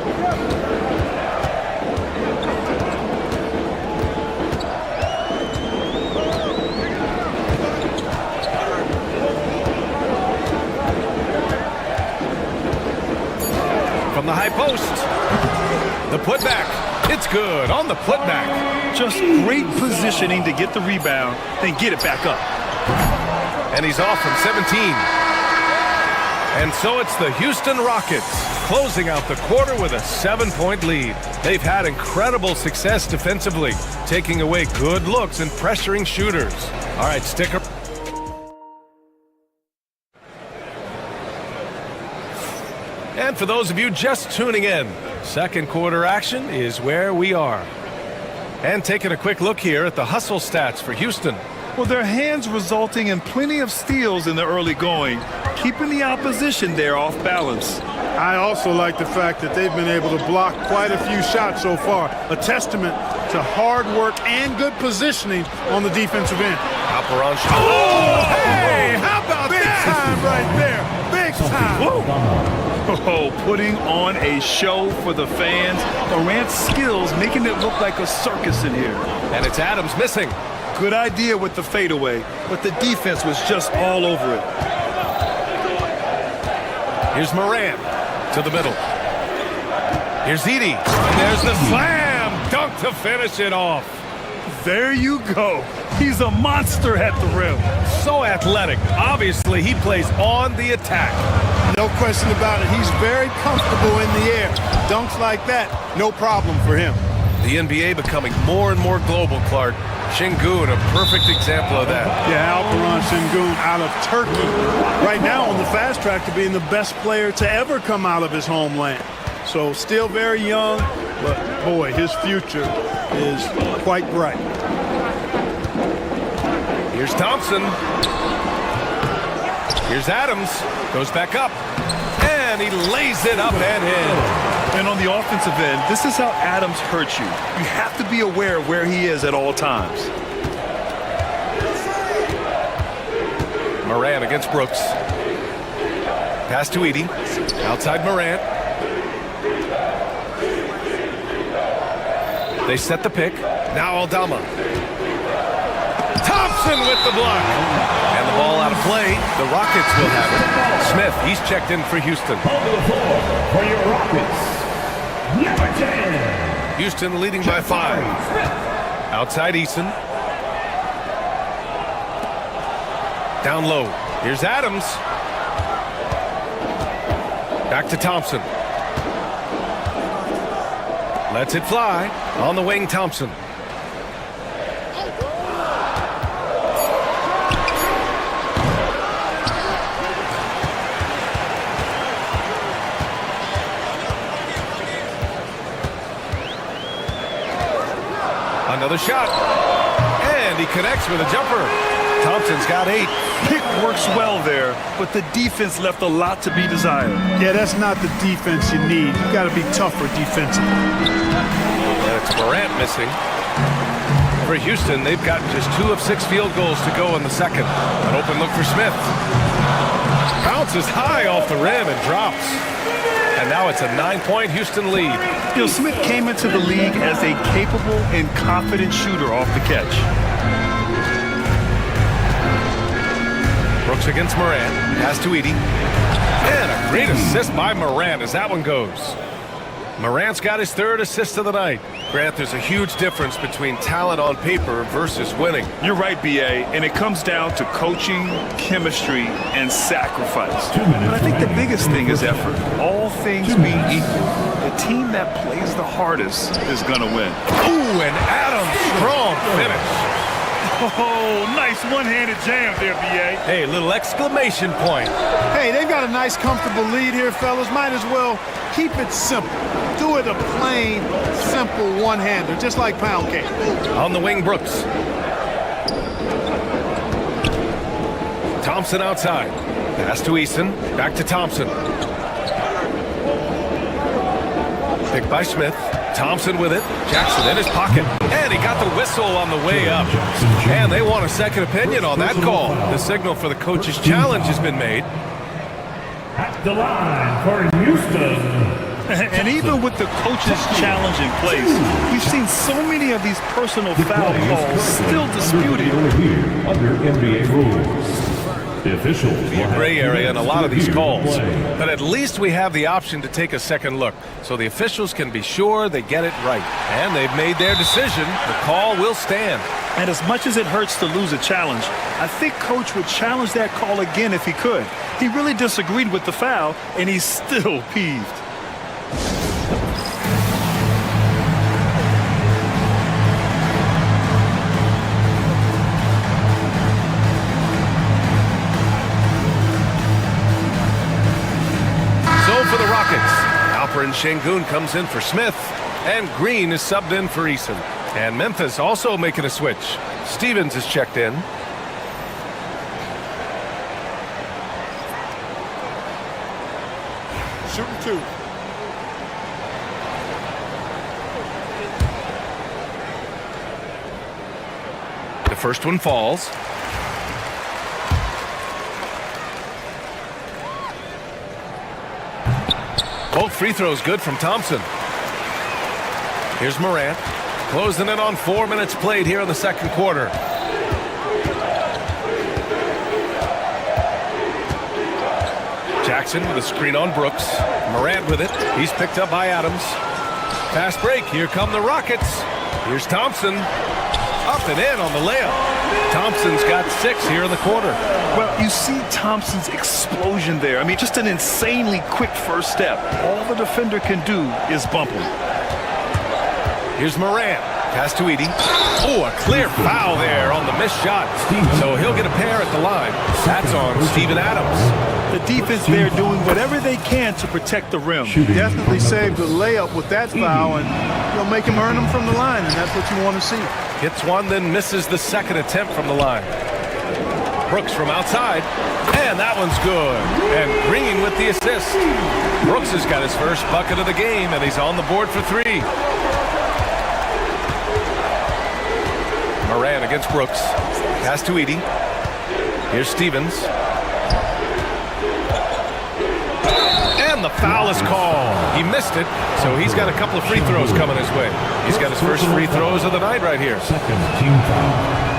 From the high post. The putback. It's good on the putback. Just great positioning to get the rebound, then get it back up. And he's off from 17. And so it's the Houston Rockets closing out the quarter with a 7-point lead. They've had incredible success defensively, taking away good looks and pressuring shooters. All right, stick around. And for those of you just tuning in, second quarter action is where we are. And taking a quick look here at the hustle stats for Houston. Well, their hands resulting in plenty of steals in the early going, keeping the opposition there off balance. I also like the fact that they've been able to block quite a few shots so far. A testament to hard work and good positioning on the defensive end. Alperon shot. Oh, hey, how about big time right there? Big time. Oh, putting on a show for the fans. Morant's skills making it look like a circus in here. And it's Adams missing. Good idea with the fadeaway, but the defense was just all over it. Here's Morant to the middle. Here's Edey. And there's the slam dunk to finish it off. There you go. He's a monster at the rim. So athletic. Obviously, he plays on the attack. No question about it. He's very comfortable in the air. Dunks like that, no problem for him. The NBA becoming more and more global, Clark. Şengün, a perfect example of that. Yeah, Alperon Şengün out of Turkey. Right now on the fast track to being the best player to ever come out of his homeland. So still very young, but boy, his future is quite bright. Here's Thompson. Here's Adams. Goes back up. And he lays it up and in. And on the offensive end, this is how Adams hurts you. You have to be aware of where he is at all times. Morant against Brooks. Pass to Edey. Outside Morant. They set the pick. Now Aldama. Thompson with the block. And the ball out of play. The Rockets will have it. Smith, he's checked in for Houston. For your Rockets, number 10. Houston leading by 5. Outside Eason. Down low. Here's Adams. Back to Thompson. Lets it fly. On the wing, Thompson. Another shot. And he connects with a jumper. Thompson's got 8. Pick works well there, but the defense left a lot to be desired. Yeah, that's not the defense you need. You got to be tougher defensively. And it's Morant missing. For Houston, they've got just 2 of 6 field goals to go in the second. An open look for Smith. Bounces high off the rim and drops. And now it's a 9-point Houston lead. You know, Smith came into the league as a capable and confident shooter off the catch. Brooks against Morant. Pass to Edey. And a great assist by Morant as that one goes. Morant's got his 3rd assist of the night. Grant, there's a huge difference between talent on paper versus winning. You're right, B.A., and it comes down to coaching, chemistry, and sacrifice. But I think the biggest thing is effort. All things being equal, the team that plays the hardest is going to win. Ooh, and Adams, strong finish. Oh, nice one-handed jam there, B.A. Hey, little exclamation point. Hey, they've got a nice, comfortable lead here, fellas. Might as well keep it simple. Do it a plain, simple one-hander, just like pound cake. On the wing, Brooks. Thompson outside. Pass to Eason. Back to Thompson. Picked by Smith. Thompson with it. Jackson in his pocket. And he got the whistle on the way up. And they want a second opinion on that call. The signal for the coach's challenge has been made. At the line for Houston. And even with the coach's challenge in place, we've seen so many of these personal foul calls still disputed. Under NBA rules. The officials Be a gray area in a lot of these calls. But at least we have the option to take a second look. So the officials can be sure they get it right. And they've made their decision. The call will stand. And as much as it hurts to lose a challenge, I think Coach would challenge that call again if he could. He really disagreed with the foul, and he's still peeved. For the Rockets, Alperen Şengün comes in for Smith, and Green is subbed in for Eason. And Memphis also making a switch. Stevens is checked in. Shooting 2. The first one falls. Both free throws good from Thompson. Here's Morant. Closing in on 4 minutes played here in the second quarter. Jackson with a screen on Brooks. Morant with it. He's picked up by Adams. Fast break. Here come the Rockets. Here's Thompson. Up and in on the layup. Thompson's got 6 here in the quarter. Well, you see Thompson's explosion there. I mean, just an insanely quick first step. All the defender can do is bump him. Here's Morant. Pass to Edey. Oh, a clear foul there on the missed shot. So he'll get a pair at the line. That's on Steven Adams. The defense there doing whatever they can to protect the rim. Definitely saved the layup with that foul, and you'll make him earn them from the line, and that's what you want to see. Hits one, then misses the second attempt from the line. Brooks from outside, and that one's good. And Green with the assist. Brooks has got his first bucket of the game, and he's on the board for 3. Morant against Brooks. Pass to Edey. Here's Stevens. And the foul is called. He missed it, so he's got a couple of free throws coming his way. He's got his first free throws of the night right here. Second team foul.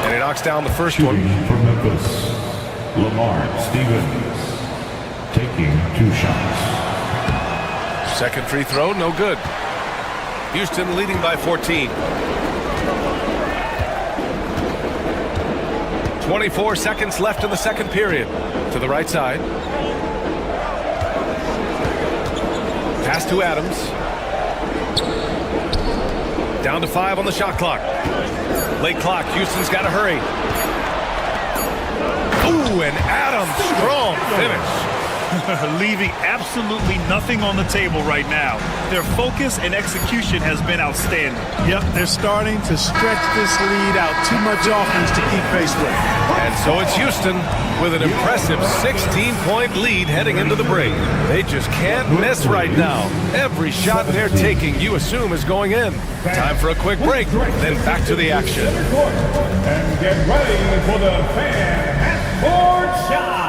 And he knocks down the first one. For Memphis, Lamar Stevens taking 2 shots. Second free throw, no good. Houston leading by 14. 24 seconds left in the second period. To the right side. Pass to Adams. Down to 5 on the shot clock. Late clock. Houston's got to hurry. Ooh, and Adams, strong finish. Leaving absolutely nothing on the table right now. Their focus and execution has been outstanding. Yep, they're starting to stretch this lead out. Too much offense to keep pace with. And so it's Houston with an impressive 16-point lead heading into the break. They just can't miss right now. Every shot they're taking, you assume, is going in. Time for a quick break, then back to the action. And get ready for the fan half-court shot.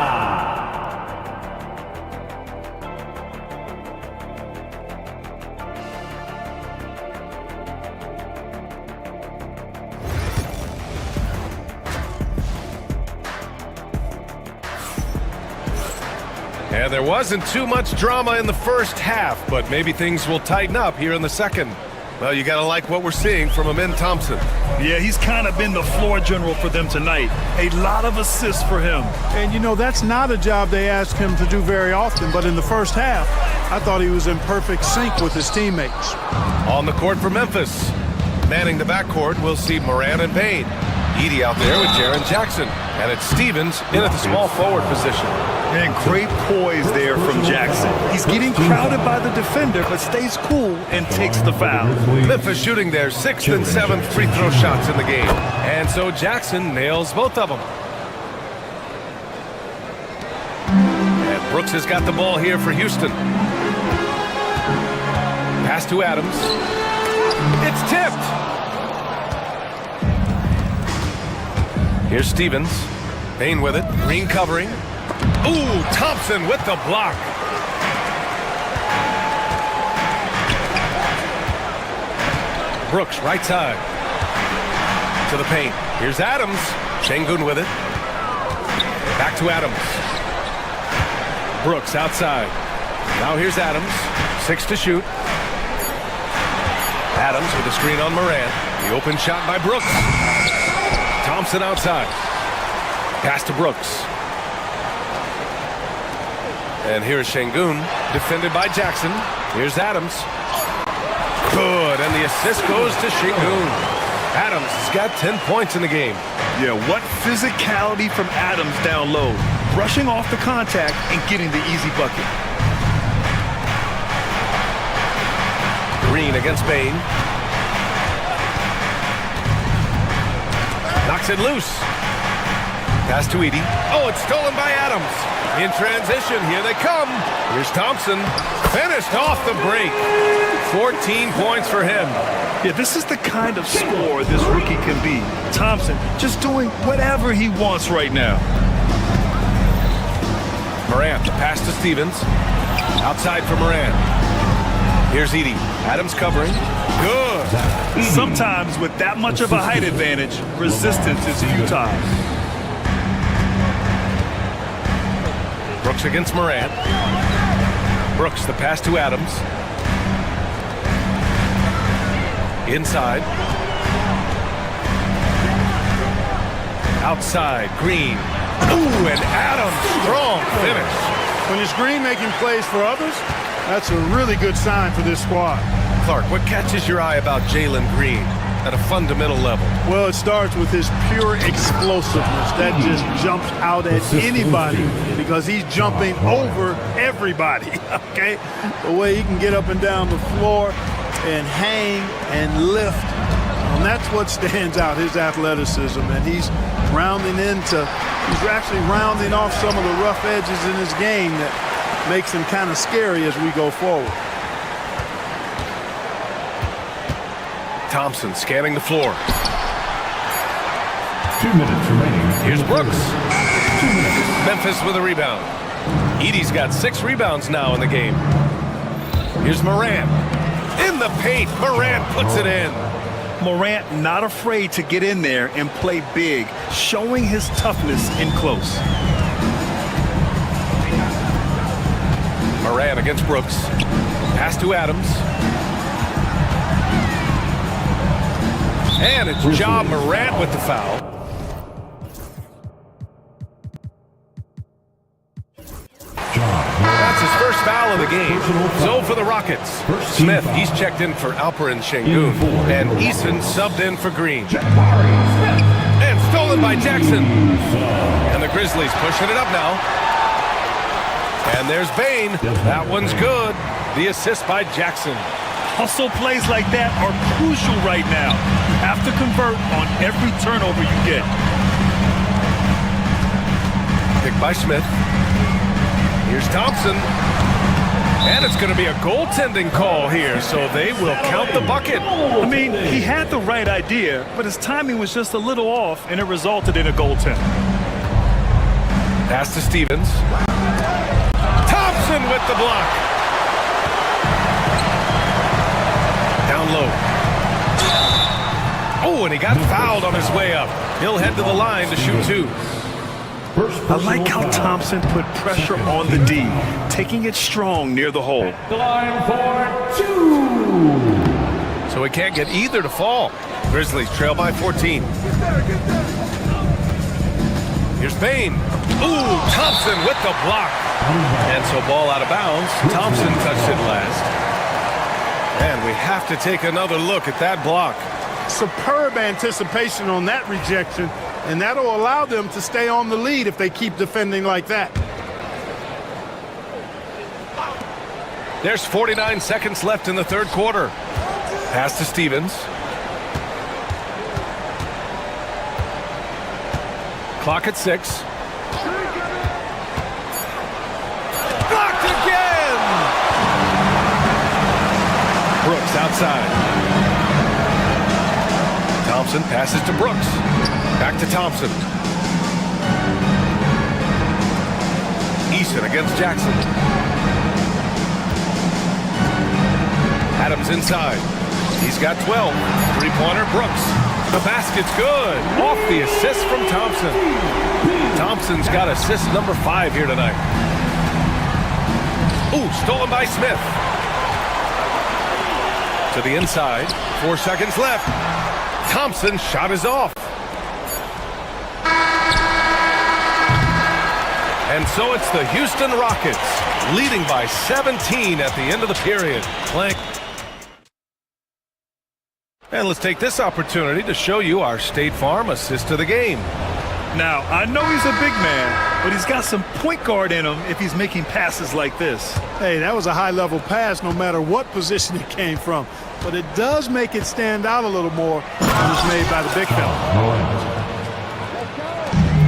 And there wasn't too much drama in the first half, but maybe things will tighten up here in the second. Well, you got to like what we're seeing from Amin Thompson. Yeah, he's kind of been the floor general for them tonight. A lot of assists for him. And, you know, that's not a job they ask him to do very often, but in the first half, I thought he was in perfect sync with his teammates. On the court for Memphis. Manning the backcourt, we'll see Morant and Payne. Edey out there with Jaren Jackson. And it's Stevens in at the small forward position. And great poise there from Jackson. He's getting crowded by the defender, but stays cool and takes the foul. Memphis shooting their 6th and 7th free throw shots in the game. And so Jackson nails both of them. And Brooks has got the ball here for Houston. Pass to Adams. It's tipped. Here's Stevens. Bain with it. Green covering. Ooh, Thompson with the block. Brooks, right side. To the paint. Here's Adams. Şengün with it. Back to Adams. Brooks outside. Now here's Adams. 6 to shoot. Adams with a screen on Moran. The open shot by Brooks. Thompson outside. Pass to Brooks. And here's Şengün, defended by Jackson. Here's Adams. Good, and the assist goes to Şengün. Adams has got 10 points in the game. Yeah, what physicality from Adams down low. Brushing off the contact and getting the easy bucket. Green against Bain. Knocks it loose. Pass to Edey. Oh, it's stolen by Adams. In transition, here they come. Here's Thompson. Finished off the break. 14 points for him. Yeah, this is the kind of scorer this rookie can be. Thompson just doing whatever he wants right now. Morant, the pass to Stevens. Outside for Morant. Here's Edey. Adams covering. Good. Sometimes with that much of a height advantage, resistance is futile. Brooks against Morant. Brooks, the pass to Adams. Inside. Outside, Green. Ooh, and Adams, strong finish. When it's Green making plays for others, that's a really good sign for this squad. Clark, what catches your eye about Jalen Green at a fundamental level? Well, it starts with his pure explosiveness. That just jumps out at anybody because he's jumping over everybody, okay? The way he can get up and down the floor and hang and lift, and that's what stands out, his athleticism. And he's actually rounding off some of the rough edges in his game that makes him kind of scary as we go forward. Thompson scanning the floor. 2 minutes remaining. Here's Brooks. Memphis with a rebound. Edey's got 6 rebounds now in the game. Here's Morant. In the paint, Morant puts it in. Morant not afraid to get in there and play big, showing his toughness in close. Morant against Brooks. Pass to Adams. And it's Ja Morant with the foul. That's his first foul of the game. So for the Rockets, Smith, he's checked in for Alperen Şengün, and Eason subbed in for Green. And stolen by Jackson. And the Grizzlies pushing it up now. And there's Bain. That one's good. The assist by Jackson. Hustle plays like that are crucial right now. You have to convert on every turnover you get. Picked by Smith. Here's Thompson. And it's going to be a goaltending call here, so they will count the bucket. I mean, he had the right idea, but his timing was just a little off, and it resulted in a goaltend. Pass to Stevens. Thompson with the block. Down low. Oh, and he got fouled on his way up. He'll head to the line to shoot 2. I like how Thompson put pressure on the D, taking it strong near the hole. The line for 2. So he can't get either to fall. Grizzlies trail by 14. Here's Bain. Ooh, Thompson with the block. And so ball out of bounds. Thompson touched it last. And we have to take another look at that block. Superb anticipation on that rejection, and that'll allow them to stay on the lead if they keep defending like that. There's 49 seconds left in the third quarter. Pass to Stevens. Clock at 6. Blocked again! outside. Thompson passes to Brooks. Back to Thompson. Eason against Jackson. Adams inside. He's got 12. Three-pointer, Brooks. The basket's good. Off the assist from Thompson. Thompson's got assist number 5 here tonight. Ooh, stolen by Smith. To the inside. 4 seconds left. Thompson's shot is off. And so it's the Houston Rockets leading by 17 at the end of the period. And let's take this opportunity to show you our State Farm assist of the game. Now, I know he's a big man, but he's got some point guard in him if he's making passes like this. Hey, that was a high-level pass no matter what position it came from. But it does make it stand out a little more when it's made by the big fella.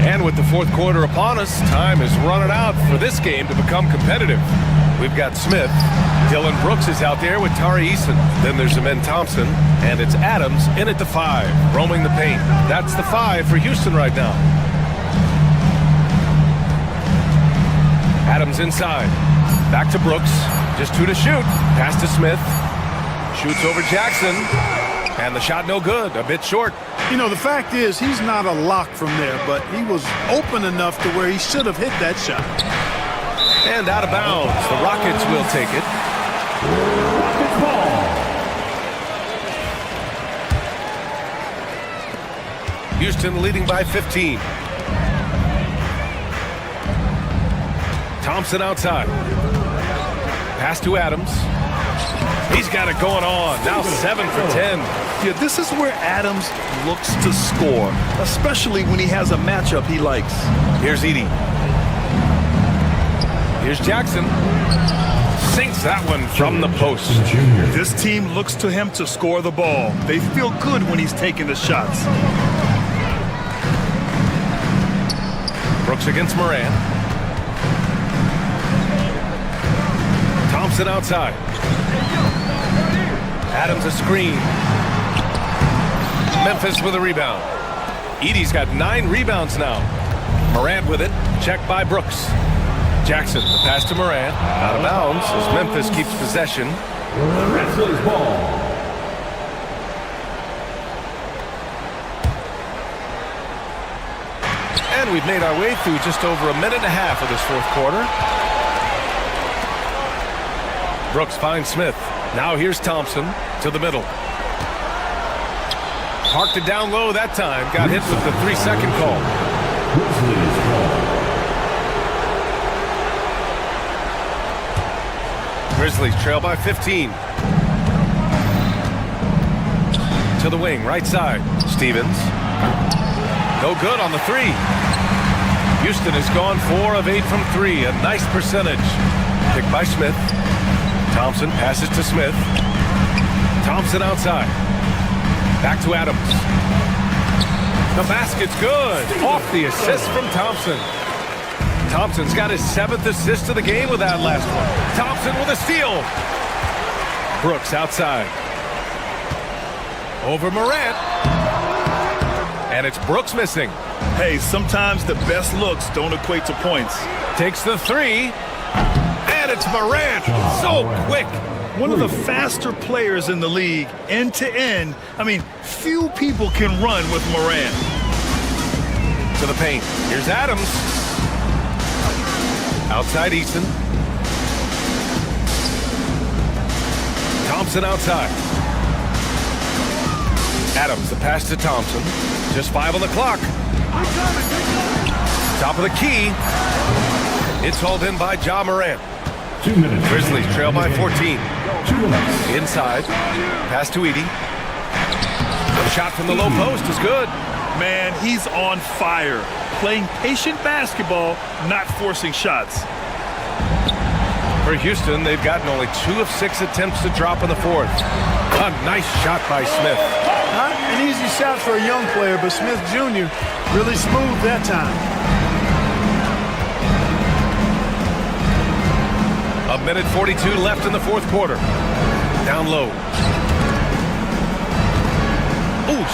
And with the fourth quarter upon us, time is running out for this game to become competitive. We've got Smith. Dylan Brooks is out there with Tari Eason. Then there's Amen Thompson, and it's Adams in at the 5, roaming the paint. That's the 5 for Houston right now. Adams inside. Back to Brooks. Just 2 to shoot. Pass to Smith. Shoots over Jackson. And the shot no good. A bit short. You know, the fact is he's not a lock from there, but he was open enough to where he should have hit that shot. And out of bounds. The Rockets will take it. Rockets ball. Houston leading by 15. Thompson outside. Pass to Adams. He's got it going on. Now 7 for 10. Yeah, this is where Adams looks to score, especially when he has a matchup he likes. Here's Edey. Here's Jackson. Sinks that one from the post. This team looks to him to score the ball. They feel good when he's taking the shots. Brooks against Moran. Thompson outside. Adams a screen. Memphis with a rebound. Edey's got 9 rebounds now. Morant with it. Checked by Brooks. Jackson, the pass to Morant. Out of bounds as Memphis keeps possession. Grizzlies ball. And we've made our way through just over a minute and a half of this fourth quarter. Brooks finds Smith. Now here's Thompson to the middle. Parked it down low that time. Got hit with the 3-second call. Grizzlies trail by 15. To the wing, right side. Stevens. No good on the 3. Houston has gone 4 of 8 from 3. A nice percentage. Picked by Smith. Thompson passes to Smith. Thompson outside. Back to Adams. The basket's good. Off the assist from Thompson. Thompson's got his 7th assist of the game with that last one. Thompson with a steal. Brooks outside. Over Morant. And it's Brooks missing. Hey, sometimes the best looks don't equate to points. Takes the 3. And it's Morant. So quick. One of the faster players in the league, end to end. I mean, few people can run with Morant. To the paint. Here's Adams. Outside Eason. Thompson outside. Adams, the pass to Thompson. Just 5 on the clock. Top of the key. It's hauled in by Ja Morant. 2 minutes. Grizzlies trail by 14. 2 minutes. Inside. Pass to Edey. The shot from the low post is good. Man, he's on fire. Playing patient basketball, not forcing shots. For Houston, they've gotten only 2 of 6 attempts to drop in the fourth. A nice shot by Smith. Not an easy shot for a young player, but Smith Jr. really smooth that time. A minute 42 left in the fourth quarter. Down low.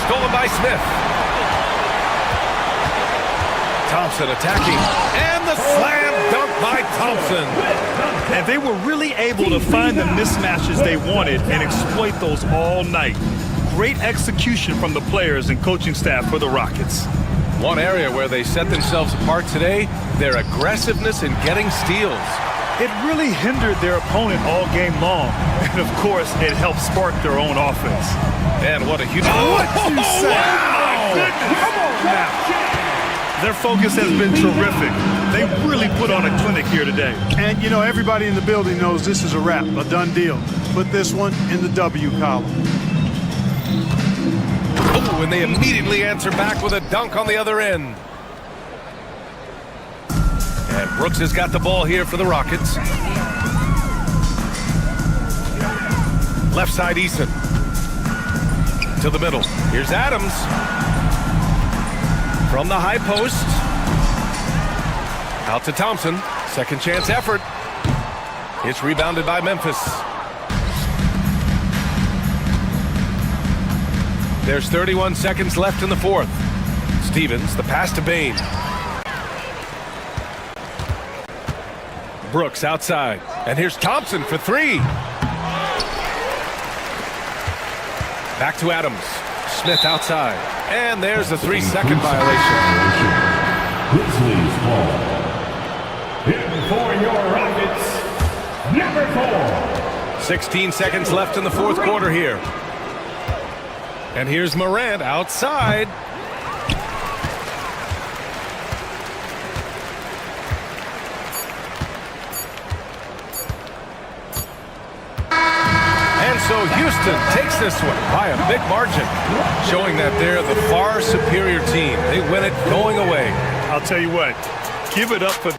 Stolen by Smith. Thompson attacking. And the slam dunk by Thompson. And they were really able to find the mismatches they wanted and exploit those all night. Great execution from the players and coaching staff for the Rockets. One area where they set themselves apart today, their aggressiveness in getting steals. It really hindered their opponent all game long. And, of course, it helped spark their own offense. And what a huge... What you say? My goodness. Come on now. Their focus has been terrific. They really put on a clinic here today. And, you know, everybody in the building knows this is a wrap, a done deal. Put this one in the W column. Oh, and they immediately answer back with a dunk on the other end. And Brooks has got the ball here for the Rockets. Left side, Eason. To the middle. Here's Adams. From the high post. Out to Thompson. Second chance effort. It's rebounded by Memphis. There's 31 seconds left in the fourth. Stevens, the pass to Bain. Brooks outside. And here's Thompson for three. Back to Adams. Smith outside. And there's a 3-second violation. Grizzlies ball. In for your Rockets, number 4. 16 seconds left in the fourth quarter here. And here's Morant outside. And so Houston takes this one by a big margin, showing that they're the far superior team. They win it going away. I'll tell you what, give it up for...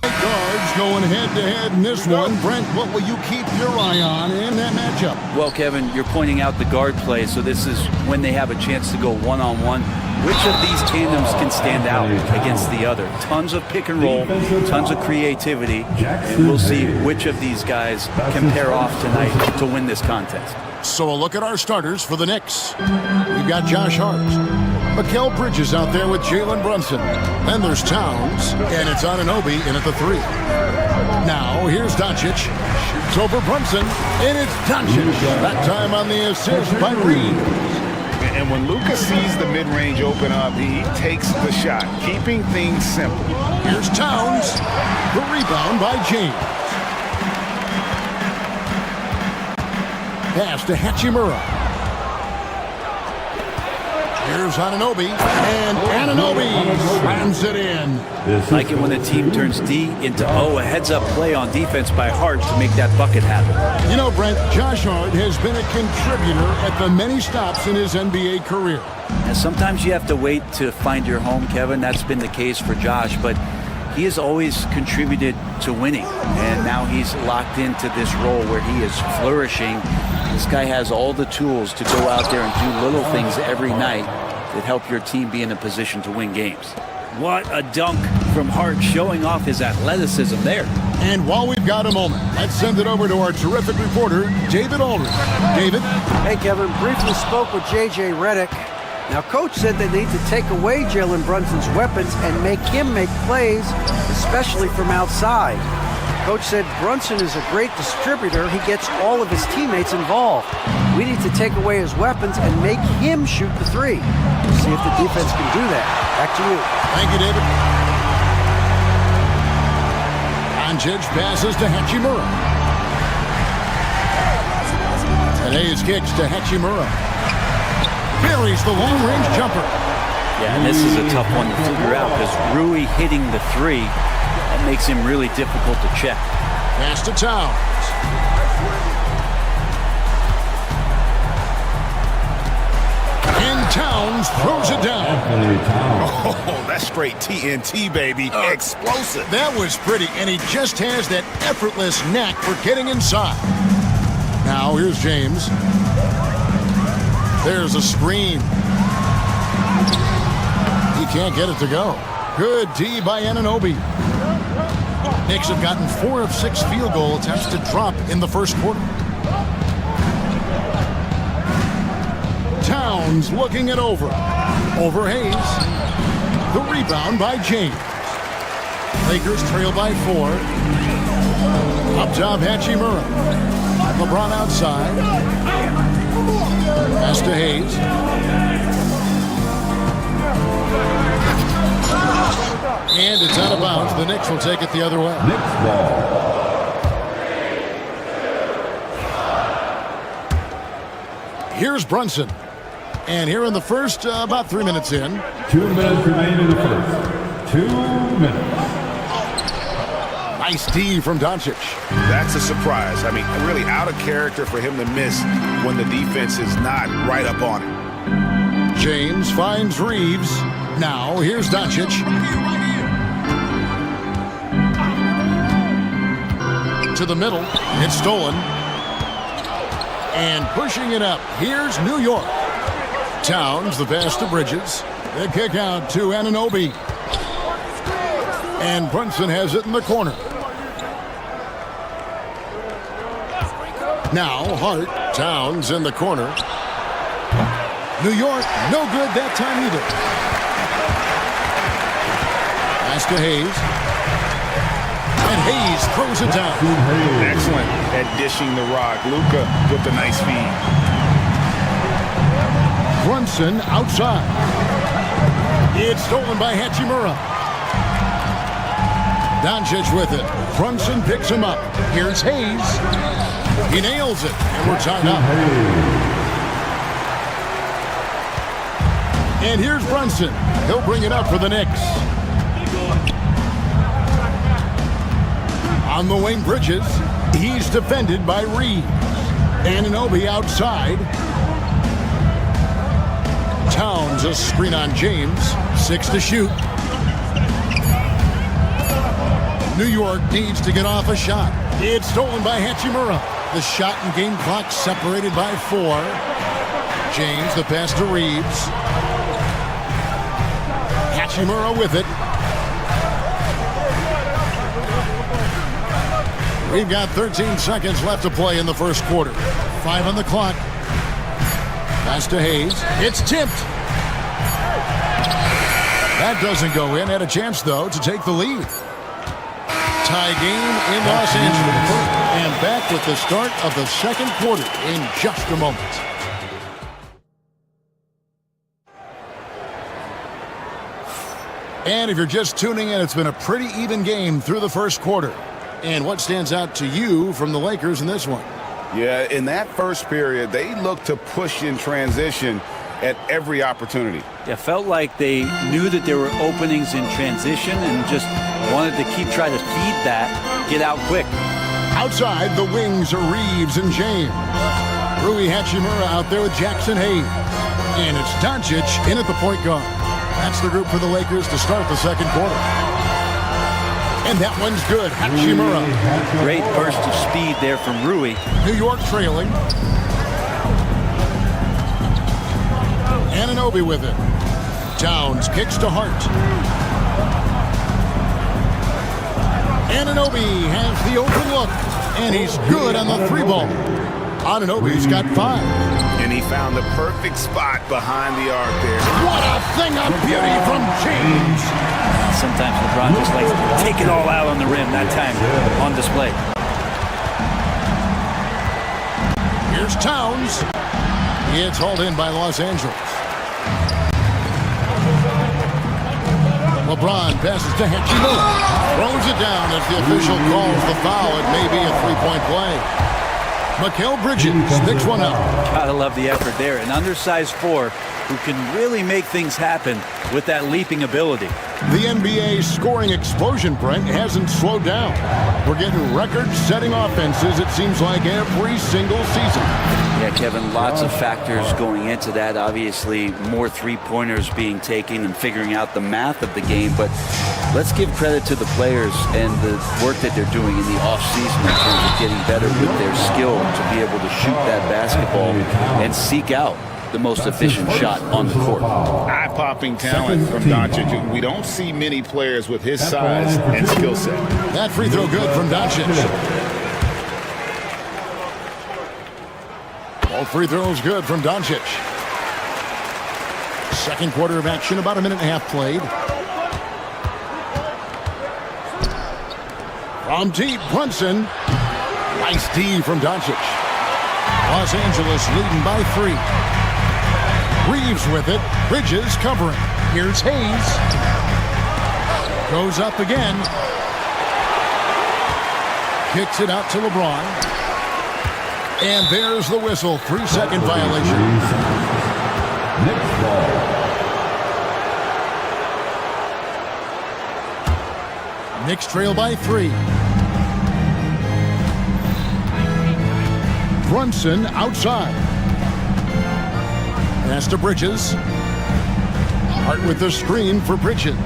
Guards going head-to-head in this one. Brent, what will you keep your eye on in that matchup? Well, Kevin, you're pointing out the guard play, so this is when they have a chance to go one-on-one. Which of these tandems can stand out against the other? Tons of pick and roll, tons of creativity, and we'll see which of these guys can pair off tonight to win this contest. So a look at our starters for the Knicks. We've got Josh Hart. Mikal Bridges out there with Jalen Brunson. Then there's Towns, and it's Anunoby in at the 3. Now, here's Doncic. Shoots over Brunson, and it's Doncic. That time on the assist by Reed. And when Luka sees the mid-range open up, he takes the shot, keeping things simple. Here's Towns. The rebound by James. Pass to Hachimura. Here's Anunoby, and Anunoby slams it in. Like it when the team turns D into O, a heads-up play on defense by Hart to make that bucket happen. You know, Brent, Josh Hart has been a contributor at the many stops in his NBA career. And sometimes you have to wait to find your home, Kevin. That's been the case for Josh, but he has always contributed to winning, and now he's locked into this role where he is flourishing. This guy has all the tools to go out there and do little things every night that help your team be in a position to win games. What a dunk from Hart, showing off his athleticism there. And while we've got a moment, let's send it over to our terrific reporter, David Aldridge. David? Hey, Kevin. Briefly spoke with J.J. Redick. Now, Coach said they need to take away Jalen Brunson's weapons and make him make plays, especially from outside. Coach said Brunson is a great distributor. He gets all of his teammates involved. We need to take away his weapons and make him shoot the three. We'll see if the defense can do that. Back to you. Thank you, David. Doncic passes to Hachimura. And Hayes kicks to Hachimura. Buries the long-range jumper. Yeah, and this is a tough one to figure out because Rui hitting the three, that makes him really difficult to check. Pass to Towns. And Towns throws it down. Oh, that's straight TNT, baby. Explosive. That was pretty, and he just has that effortless knack for getting inside. Now, here's James. There's a screen. He can't get it to go. Good D by Anunoby. Knicks have gotten 4 of 6 field goal attempts to drop in the first quarter. Towns looking it over. Over Hayes. The rebound by James. Lakers trail by 4. Up top, Hachimura. LeBron outside. Pass to Hayes. And it's out of bounds. The Knicks will take it the other way. Knicks ball. Here's Brunson. And here in the first, about 3 minutes in. 2 minutes remain in the first. 2 minutes. Nice D from Doncic. That's a surprise. I mean, really out of character for him to miss when the defense is not right up on him. James finds Reeves. Now, here's Doncic. To the middle. It's stolen. And pushing it up. Here's New York. Towns, the pass to Bridges. The kick out to Anunoby. And Brunson has it in the corner. Now, Hart, Towns in the corner. New York, no good that time either. Pass to Hayes. And Hayes throws it down. Excellent at dishing the rock. Luka with the nice feed. Brunson outside. It's stolen by Hachimura. Doncic with it. Brunson picks him up. Here's Hayes. He nails it, and we're tied up. And here's Brunson. He'll bring it up for the Knicks. On the wing, Bridges. He's defended by Reeves. Anunoby outside. Towns a screen on James. 6 to shoot. New York needs to get off a shot. It's stolen by Hachimura. The shot and game clock separated by 4. James, the pass to Reeves. Hachimura with it. We've got 13 seconds left to play in the first quarter. 5 on the clock. Pass to Hayes. It's tipped. That doesn't go in. Had a chance, though, to take the lead. Tie game in Los Angeles. And back with the start of the second quarter in just a moment. And if you're just tuning in, it's been a pretty even game through the first quarter. And what stands out to you from the Lakers in this one? Yeah, in that first period, they looked to push in transition at every opportunity. It felt like they knew that there were openings in transition and just wanted to keep trying to feed that, get out quick. Outside, the wings are Reeves and James. Rui Hachimura out there with Jackson Hayes. And it's Doncic in at the point guard. That's the group for the Lakers to start the second quarter. And that one's good. Hachimura. Great burst of speed there from Rui. New York trailing. Anunoby with it. Towns kicks to Hart. Anunoby has the open look, and he's good on the 3-ball. Anunoby's got 5. And he found the perfect spot behind the arc there. What a thing of beauty from James. Sometimes LeBron just likes to take it all out on the rim. That time on display. Here's Towns. It's hauled in by Los Angeles. LeBron passes to Hachimura. Throws it down as the official calls the foul. It may be a 3-point play. Mikal Bridges picks one up. Gotta love the effort there. An undersized 4 who can really make things happen with that leaping ability. The NBA scoring explosion, Brent, hasn't slowed down. We're getting record-setting offenses, it seems like, every single season. Yeah, Kevin, lots of factors going into that. Obviously, more three-pointers being taken and figuring out the math of the game. But let's give credit to the players and the work that they're doing in the offseason in terms of getting better with their skill to be able to shoot that basketball and seek out the most efficient shot on the court. Eye-popping talent from Doncic. We don't see many players with his size and skill set. That free throw good from Doncic. All free throws good from Doncic. Second quarter of action, about a minute and a half played. From deep, Brunson. Nice D from Doncic. Los Angeles leading by 3. Reeves with it. Bridges covering. Here's Hayes. Goes up again. Kicks it out to LeBron. And there's the whistle. 3-second violation. Next ball. Knicks trail by 3. Brunson outside. Pass to Bridges. Hart with the screen for Bridges.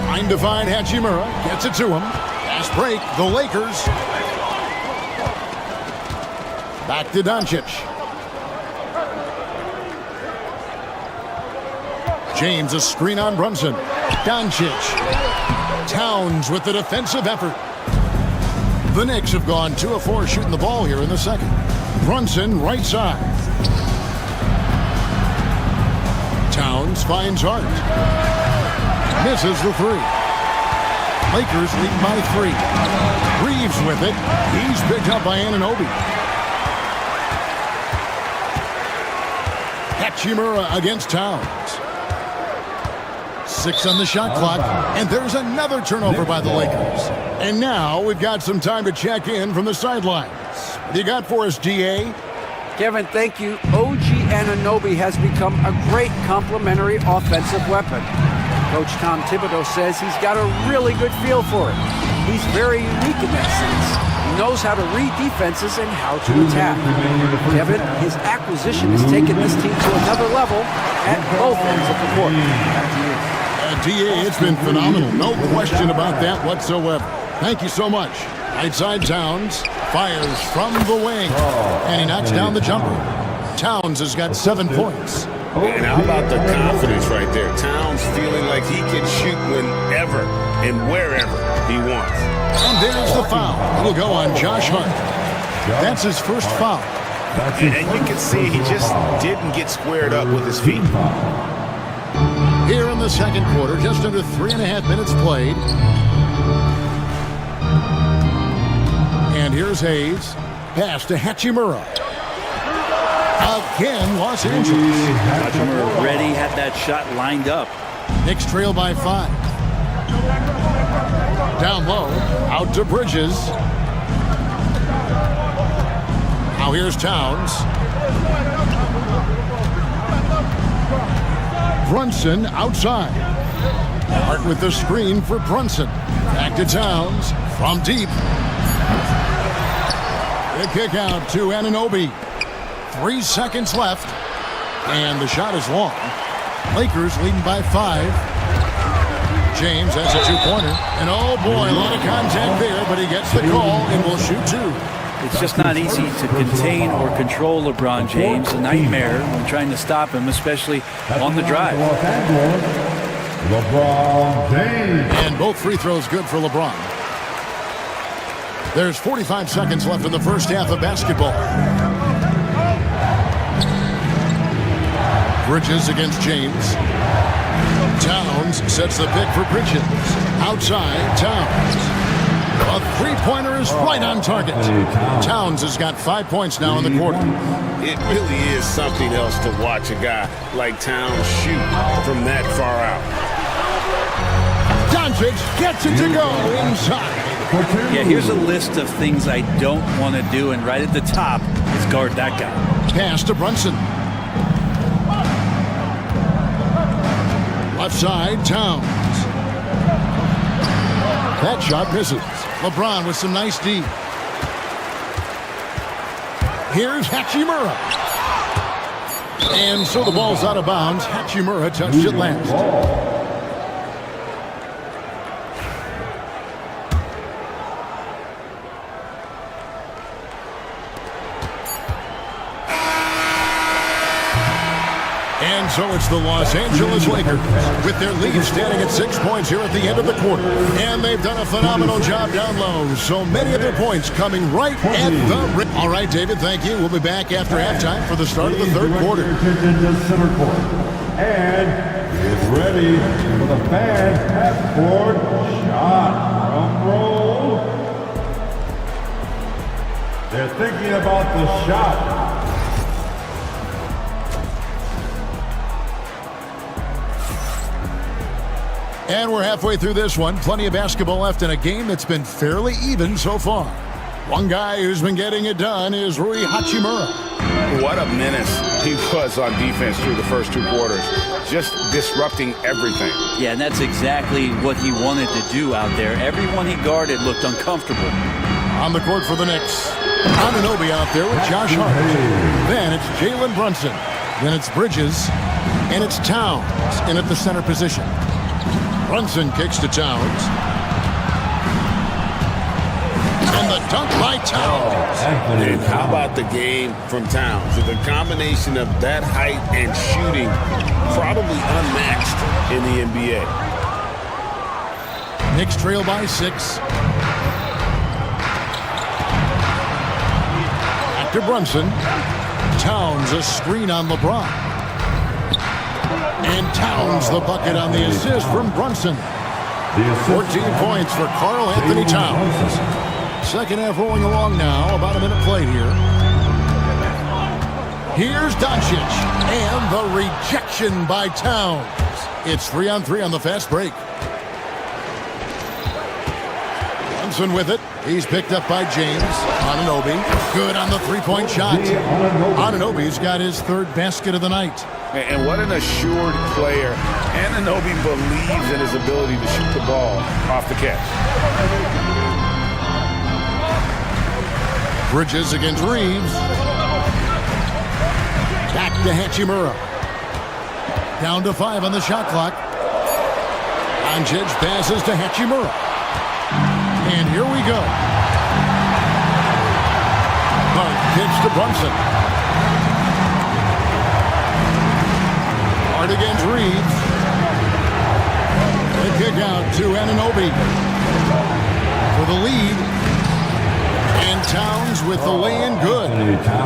Trying to find Hachimura. Gets it to him. Fast break. The Lakers. Back to Doncic. James a screen on Brunson. Doncic. Towns with the defensive effort. The Knicks have gone 2 of 4 shooting the ball here in the second. Brunson right side. Towns finds Hart. Misses the 3. Lakers lead by 3. Reeves with it. He's picked up by Anunoby. Hachimura against Towns. 6 on the shot clock, and there's another turnover by the Lakers. And now we've got some time to check in from the sidelines. What do you got for us, DA? Kevin, thank you. OG Anunoby has become a great complementary offensive weapon. Coach Tom Thibodeau says he's got a really good feel for it. He's very unique in that sense. He knows how to read defenses and how to attack. Kevin, his acquisition has taken this team to another level at both ends of the court. Back to you. DA, it's been phenomenal. No question about that whatsoever. Thank you so much. Right side Towns fires from the wing, and he knocks down the jumper. Towns has got 7 points. And how about the confidence right there? Towns feeling like he can shoot whenever and wherever he wants. And there's the foul. It'll go on Josh Hart. That's his first foul. And you can see he just didn't get squared up with his feet. Here in the second quarter, just under 3.5 minutes played. And here's Hayes. Pass to Hachimura. Again, Los Angeles. Hachimura ready, had that shot lined up. Knicks trail by 5. Down low, out to Bridges. Now here's Towns. Brunson outside. Hart with the screen for Brunson. Back to Towns from deep. The kick out to Anunoby. 3 seconds left. And the shot is long. Lakers leading by 5. James, that's a two-pointer. And oh boy, a lot of contact there, but he gets the call and will shoot two. It's just not easy to contain or control LeBron James. A nightmare when trying to stop him, especially on the drive. LeBron James. And both free throws good for LeBron. There's 45 seconds left in the first half of basketball. Bridges against James. Towns sets the pick for Bridges. Outside, Towns. A three-pointer is right on target. Towns has got 5 points now in the quarter. It really is something else to watch a guy like Towns shoot from that far out. Doncic gets it to go inside. Yeah, here's a list of things I don't want to do, and right at the top is guard that guy. Pass to Brunson. Left side, Towns. That shot misses. LeBron with some nice D. Here's Hachimura. And so the ball's out of bounds. Hachimura touched it last. And so it's the Los Angeles Lakers with their lead standing at 6 points here at the end of the quarter. And they've done a phenomenal job down low. So many of their points coming right at the rim. All right, David, thank you. We'll be back after halftime for the start of the third quarter. And is ready for the fast half-court shot. Drum roll. They're thinking about the shot. And we're halfway through this one. Plenty of basketball left in a game that's been fairly even so far. One guy who's been getting it done is Rui Hachimura. What a menace he was on defense through the first two quarters. Just disrupting everything. Yeah, and that's exactly what he wanted to do out there. Everyone he guarded looked uncomfortable. On the court for the Knicks. Anunoby out there with Josh Hart. Then it's Jalen Brunson. Then it's Bridges. And it's Towns in at the center position. Brunson kicks to Towns. And the dunk by Towns. And how about the game from Towns? The combination of that height and shooting, probably unmatched in the NBA. Knicks trail by 6. After Brunson, Towns a screen on LeBron. And Towns the bucket on the assist from Brunson. 14 points for Karl Anthony Towns. Second half rolling along now. About a minute played here. Here's Doncic. And the rejection by Towns. It's 3-on-3 on the fast break. Brunson with it. He's picked up by James. Anunoby. Good on the three-point shot. Anunoby's got his third basket of the night. And what an assured player. Anunoby believes in his ability to shoot the ball off the catch. Bridges against Reeves. Back to Hachimura. Down to 5 on the shot clock. Doncic passes to Hachimura. And here we go. Hart pitch to Brunson. Hart against Reeves. The kick out to Anunoby for the lead. And Towns with the lay-in good.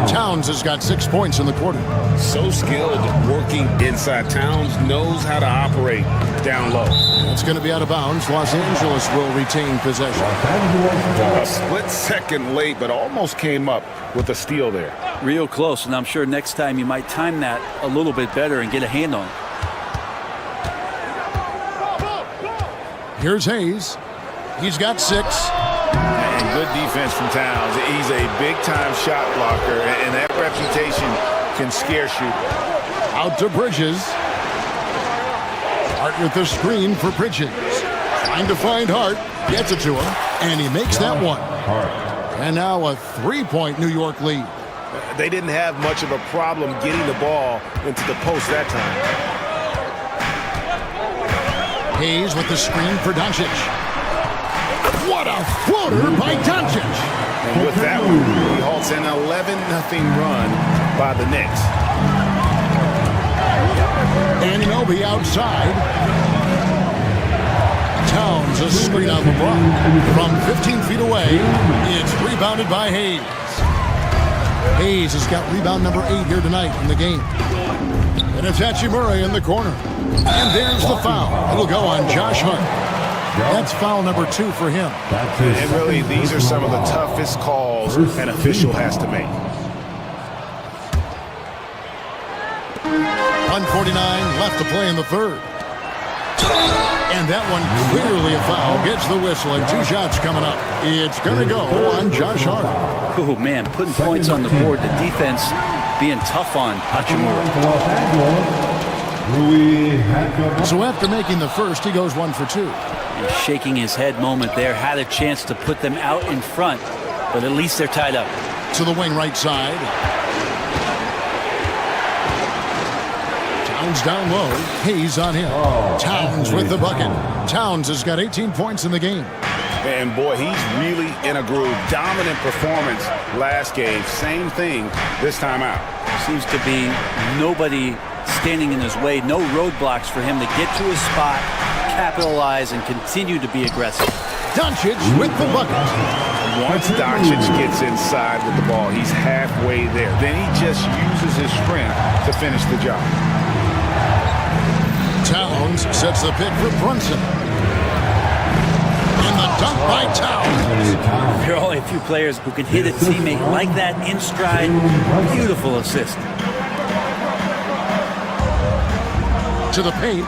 Towns has got 6 points in the quarter. So skilled working inside. Towns knows how to operate down low. It's going to be out of bounds. Los Angeles will retain possession. A split second late, but almost came up with a steal there. Real close, and I'm sure next time you might time that a little bit better and get a hand on it. Here's Hayes. He's got 6. And good defense from Towns. He's a big-time shot blocker, and that reputation can scare shooters. Out to Bridges. Hart with the screen for Bridges. Trying to find Hart. Gets it to him, and he makes that one. And now a 3-point New York lead. They didn't have much of a problem getting the ball into the post that time. Hayes with the screen for Doncic. What a floater by Doncic. And with that one, he halts an 11-0 run by the Knicks. Anunoby outside. Towns a screen on the block. From 15 feet away, it's rebounded by Hayes. Hayes has got rebound number 8 here tonight in the game. And it's Hachimura in the corner. And there's the foul. It'll go on Josh Hart. That's foul number 2 for him. And really, these are some of the toughest calls an official has to make. 1:49 left to play in the third. And that one clearly a foul. Gets the whistle and 2 shots coming up. It's going to go on Josh Hart. Oh, man, putting points on the board. The defense being tough on Hachimura. So after making the first, he goes 1 for 2. And shaking his head moment there. Had a chance to put them out in front, but at least they're tied up. To the wing right side. Towns down low. Hayes on him. Towns with the bucket. Towns has got 18 points in the game. And boy, he's really in a groove. Dominant performance last game. Same thing this time out. Seems to be nobody standing in his way. No roadblocks for him to get to his spot, capitalize, and continue to be aggressive. Doncic with the bucket. Once Doncic gets inside with the ball, he's halfway there. Then he just uses his sprint to finish the job. Towns sets the pick for Brunson. And the dunk by Towns. There are only a few players who can hit a teammate like that in stride. Beautiful assist. To the paint.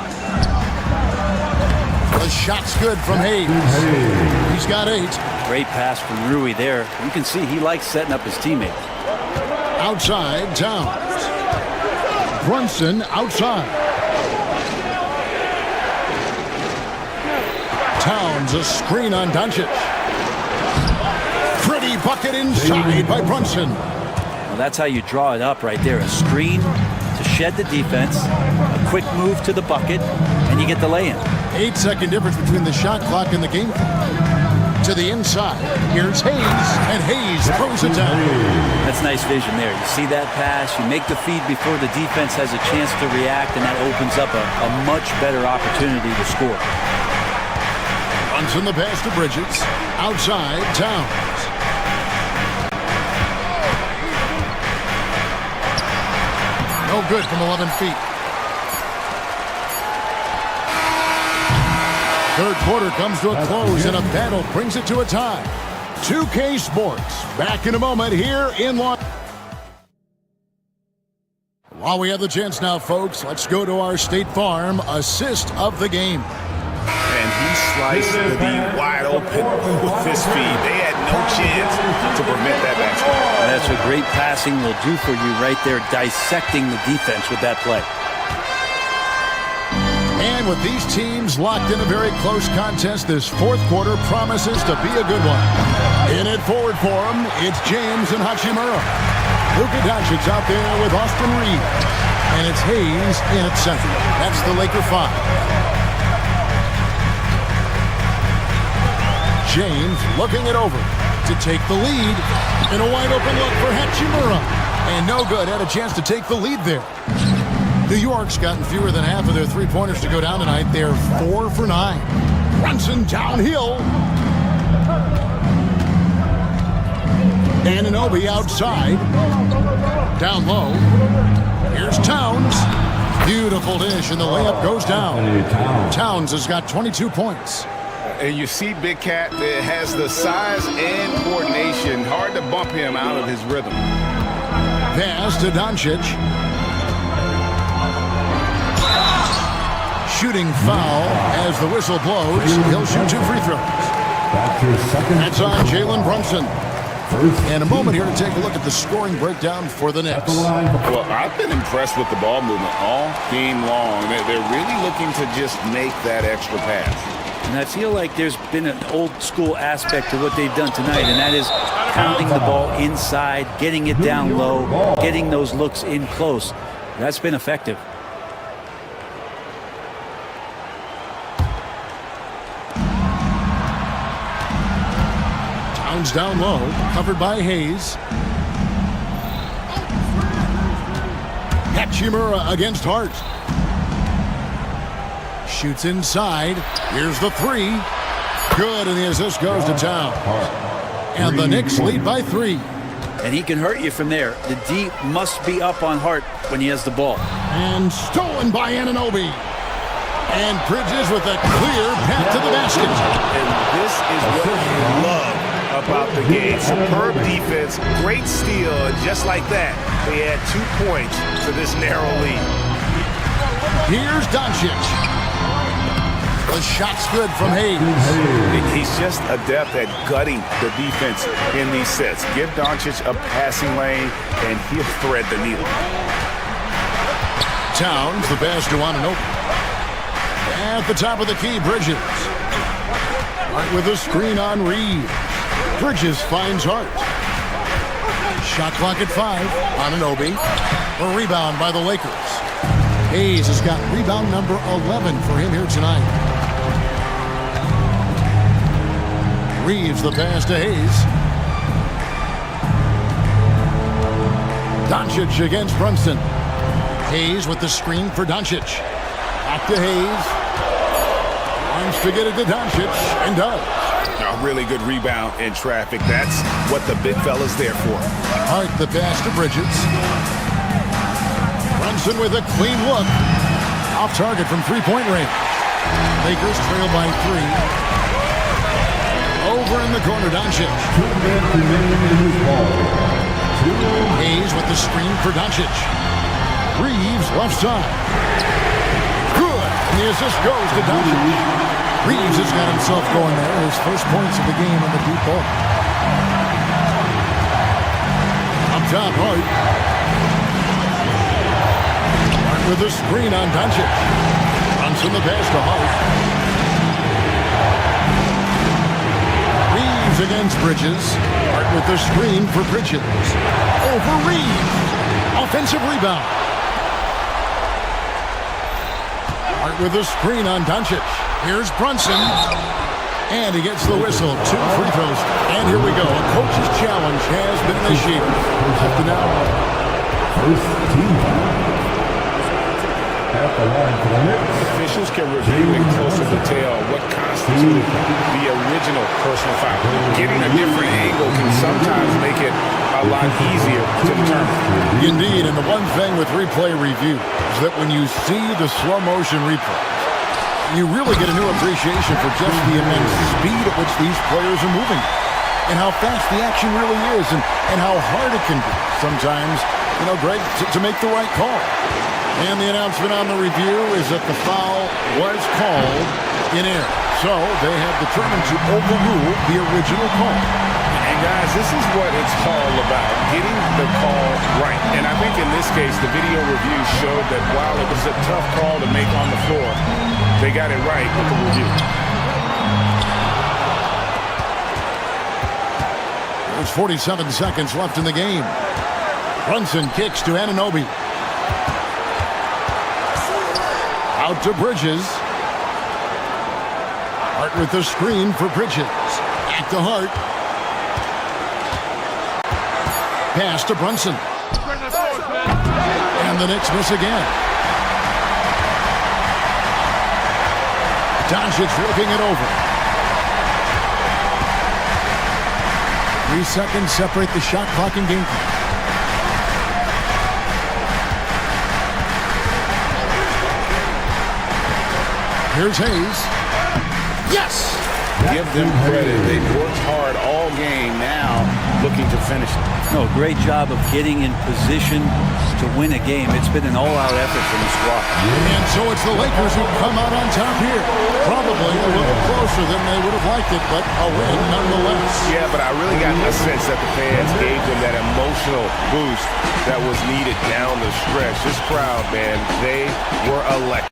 The shot's good from Hayes. He's got 8. Great pass from Rui there. You can see he likes setting up his teammate. Outside, Towns. Brunson outside. Towns a screen on Doncic. Pretty bucket inside by Brunson. Well, that's how you draw it up right there. A screen to shed the defense, a quick move to the bucket, and you get the lay-in. 8-second difference between the shot clock and the game clock. To the inside. Here's Hayes, and Hayes throws it down. That's nice vision there. You see that pass, you make the feed before the defense has a chance to react, and that opens up a much better opportunity to score. Brunson the pass to Bridges. Outside, Towns. No good from 11 feet. Third quarter comes to a close, and a battle brings it to a tie. 2K Sports, back in a moment here in Los. While we have the chance now, folks, let's go to our State Farm assist of the game. And he sliced the D wide open with his feed. They had no chance to prevent that basket. That's what great passing will do for you right there, dissecting the defense with that play. And with these teams locked in a very close contest, this fourth quarter promises to be a good one. In it forward for him, it's James and Hachimura. Luka Doncic's out there with Austin Reed. And it's Hayes in at center. That's the Laker 5. James looking it over to take the lead. And a wide open look for Hachimura. And no good, had a chance to take the lead there. New York's gotten fewer than half of their three-pointers to go down tonight. They're 4 for 9. Brunson downhill. Anunoby outside. Down low. Here's Towns. Beautiful dish, and the layup goes down. Towns has got 22 points. And you see Big Cat that has the size and coordination. Hard to bump him out of his rhythm. Pass to Doncic. Shooting foul as the whistle blows. He'll shoot 2 free throws. That's on Jalen Brunson. And a moment here to take a look at the scoring breakdown for the Knicks. Well, I've been impressed with the ball movement all game long. They're really looking to just make that extra pass. And I feel like there's been an old school aspect to what they've done tonight, and that is pounding the ball inside, getting it down low, getting those looks in close. That's been effective. Towns down low, covered by Hayes. Hachimura against Hart. Shoots inside. Here's the three. Good, and the assist goes to Towns. And the Knicks lead by 3. And he can hurt you from there. The D must be up on Hart when he has the ball. And stolen by Anunoby. And Bridges with a clear path to the basket. And this is what you love about the game. Superb defense, great steal, and just like that, they add 2 points to this narrow lead. Here's Doncic. The shot's good from Hayes. He's just adept at gutting the defense in these sets. Give Doncic a passing lane, and he'll thread the needle. Towns, the pass to Anunoby. At the top of the key, Bridges. Hart with a screen on Reeves. Bridges finds Hart. Shot clock at 5. Anunoby. A rebound by the Lakers. Hayes has got rebound number 11 for him here tonight. Reeves the pass to Hayes. Doncic against Brunson. Hayes with the screen for Doncic. Back to Hayes. Wants to get it to Doncic, and does. A really good rebound in traffic. That's what the big fella's there for. Hart the pass to Bridges. Brunson with a clean look. Off target from three-point range. Lakers trail by 3. Over in the corner, Doncic. 2 minutes remaining in this ball. Hayes with the screen for Doncic. Reeves left side. Good. And the assist goes to Doncic. Reeves has got himself going there. His first points of the game on the deep ball. Up top, Hart. Hart with the screen on Doncic. Brunson the pass to Hart. Reeves against Bridges. Hart with the screen for Bridges. Over Reeves. Offensive rebound. Hart with the screen on Doncic. Here's Brunson. And he gets the whistle. 2 free throws. And here we go. A coach's challenge has been initiated. Left an hour. First team foul. At the line for the Knicks. Officials can review in closer detail what constituted the original personal foul. Getting a different angle can sometimes make it a lot easier to determine. Indeed, and the one thing with replay review is that when you see the slow motion replay, you really get a new appreciation for just the immense speed at which these players are moving and how fast the action really is and how hard it can be sometimes, Greg, to make the right call. And the announcement on the review is that the foul was called in error. So they have determined to overrule the original call. And guys, this is what it's all about, getting the call right. And I think in this case, the video review showed that while it was a tough call to make on the floor, they got it right with the review. There's 47 seconds left in the game. Brunson kicks to Anunoby. Out to Bridges. Hart with the screen for Bridges. Back to Hart. Pass to Brunson. And the Knicks miss again. Doncic looking it over. 3 seconds separate the shot clock and game clock. Here's Hayes. Yes! Give them credit. They've worked hard all game now, looking to finish it. No, great job of getting in position to win a game. It's been an all-out effort from the squad. And so it's the Lakers who come out on top here. Probably a little closer than they would have liked it, but a win nonetheless. Yeah, but I really got the sense that the fans gave them that emotional boost that was needed down the stretch. This crowd, man, they were electric.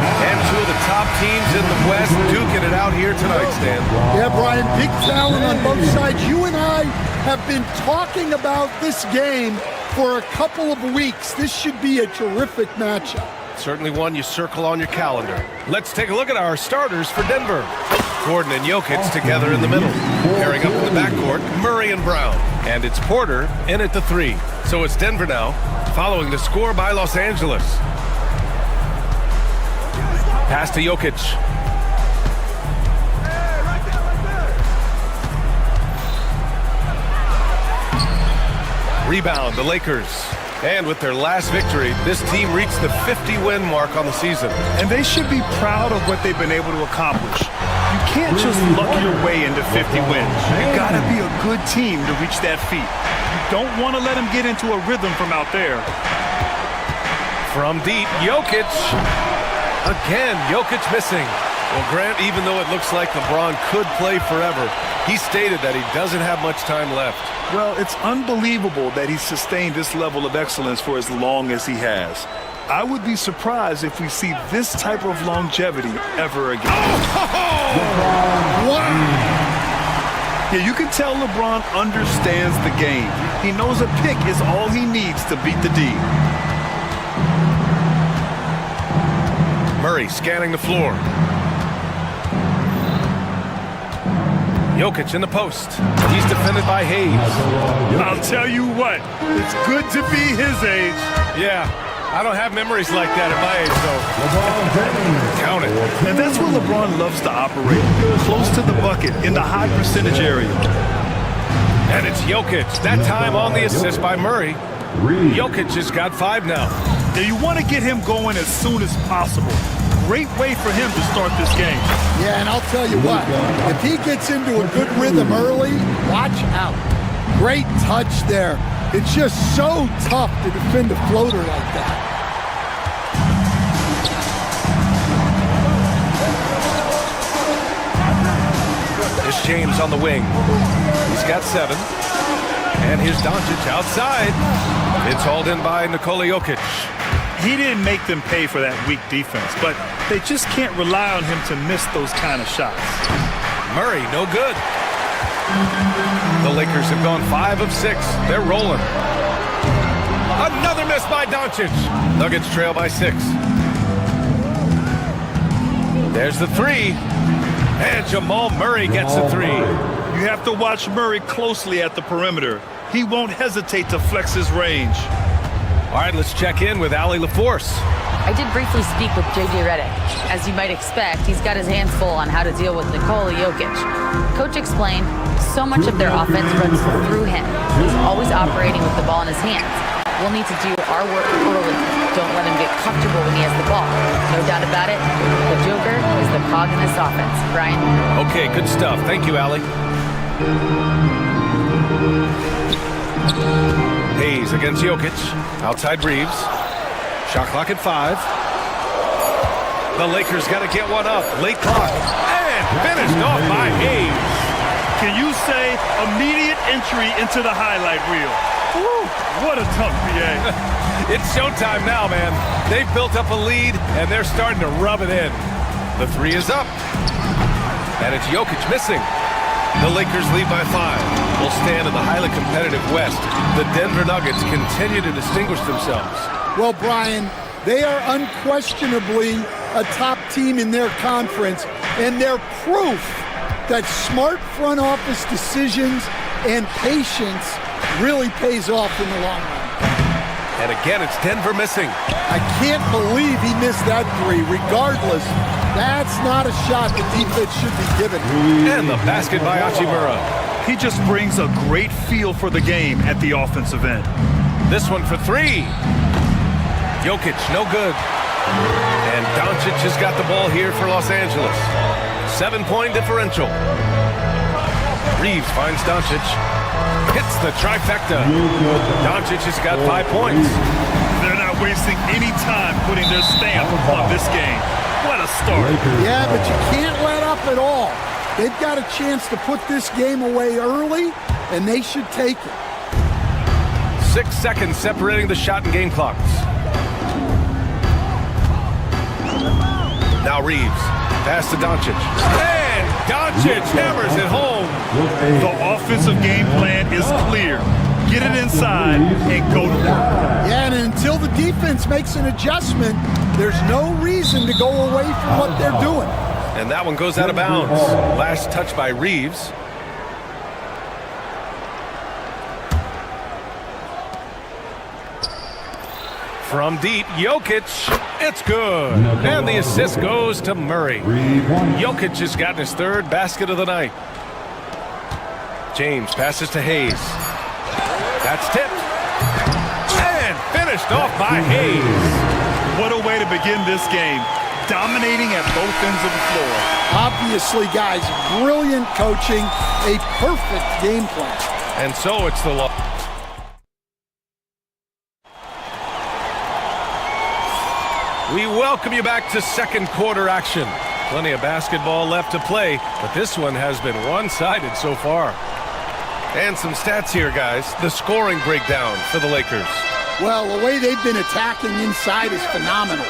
And two of the top teams in the West duking it out here tonight, Stan. Yeah, Brian, big talent on both sides. You and I have been talking about this game for a couple of weeks. This should be a terrific matchup. Certainly one you circle on your calendar. Let's take a look at our starters for Denver. Gordon and Jokic together in the middle. Pairing up in the backcourt, Murray and Brown. And it's Porter in at the 3. So it's Denver now, following the score by Los Angeles. Pass to Jokic. Rebound, the Lakers. And with their last victory, this team reached the 50-win mark on the season. And they should be proud of what they've been able to accomplish. You can't just luck your way into 50 wins. You gotta be a good team to reach that feat. You don't want to let them get into a rhythm from out there. From deep, Jokic. Again, Jokic missing. Well, Grant, even though it looks like LeBron could play forever, he stated that he doesn't have much time left. Well, it's unbelievable that he's sustained this level of excellence for as long as he has. I would be surprised if we see this type of longevity ever again. Wow! Yeah, you can tell LeBron understands the game. He knows a pick is all he needs to beat the D. Murray scanning the floor. Jokic in the post. He's defended by Hayes. I'll tell you what, it's good to be his age. Yeah, I don't have memories like that at my age, though. Count it. And that's where LeBron loves to operate, close to the bucket in the high percentage area. And it's Jokic, that time on the assist by Murray. Jokic has got 5 now. Now you want to get him going as soon as possible. Great way for him to start this game. Yeah, and I'll tell you what, if he gets into a good rhythm early, watch out. Great touch there. It's just so tough to defend a floater like that. This James on the wing. He's got 7. And here's Doncic outside. It's hauled in by Nikola Jokic. He didn't make them pay for that weak defense, but they just can't rely on him to miss those kind of shots. Murray, no good. The Lakers have gone 5 of 6. They're rolling. Another miss by Doncic. Nuggets trail by 6. There's the 3. And Jamal Murray gets a 3. You have to watch Murray closely at the perimeter. He won't hesitate to flex his range. All right, let's check in with Allie LaForce. I did briefly speak with J.J. Redick. As you might expect, he's got his hands full on how to deal with Nikola Jokic. Coach explained so much of their offense runs through him. He's always operating with the ball in his hands. We'll need to do our work early. Don't let him get comfortable when he has the ball. No doubt about it, the Joker is the cog in this offense. Brian? Okay, good stuff. Thank you, Allie. Hayes against Jokic. Outside Reeves. Shot clock at 5. The Lakers got to get one up. Late clock. And finished off by Hayes. Can you say immediate entry into the highlight reel? Woo, what a tough PA. It's showtime now, man. They've built up a lead, and they're starting to rub it in. The 3 is up. And it's Jokic missing. The Lakers lead by 5. Will stand in the highly competitive West. The Denver Nuggets continue to distinguish themselves. Well, Brian, they are unquestionably a top team in their conference, and they're proof that smart front office decisions and patience really pays off in the long run. And again, it's Denver missing. I can't believe he missed that 3. Regardless, that's not a shot the defense should be given. And the basket by Hachimura. He just brings a great feel for the game at the offensive end. This one for 3. Jokic, no good. And Doncic has got the ball here for Los Angeles. 7-point differential. Reeves finds Doncic. Hits the trifecta. Doncic has got 5 points. They're not wasting any time putting their stamp on this game. What a start. Yeah, but you can't let up at all. They've got a chance to put this game away early, and they should take it. 6 seconds separating the shot and game clocks. Now Reeves. Pass to Doncic. And Doncic hammers it home. The offensive game plan is clear. Get it inside and go to work. Yeah, and until the defense makes an adjustment, there's no reason to go away from what they're doing. And that one goes out of bounds. Last touch by Reeves. From deep, Jokic, it's good. And the assist goes to Murray. Jokic has gotten his third basket of the night. James passes to Hayes. That's tipped. And finished off by Hayes. What a way to begin this game. Dominating at both ends of the floor. Obviously, guys, brilliant coaching, a perfect game plan. And so it's the loss. We welcome you back to second quarter action. Plenty of basketball left to play, but this one has been one-sided so far. And some stats here, guys. The scoring breakdown for the Lakers. Well, the way they've been attacking inside is phenomenal.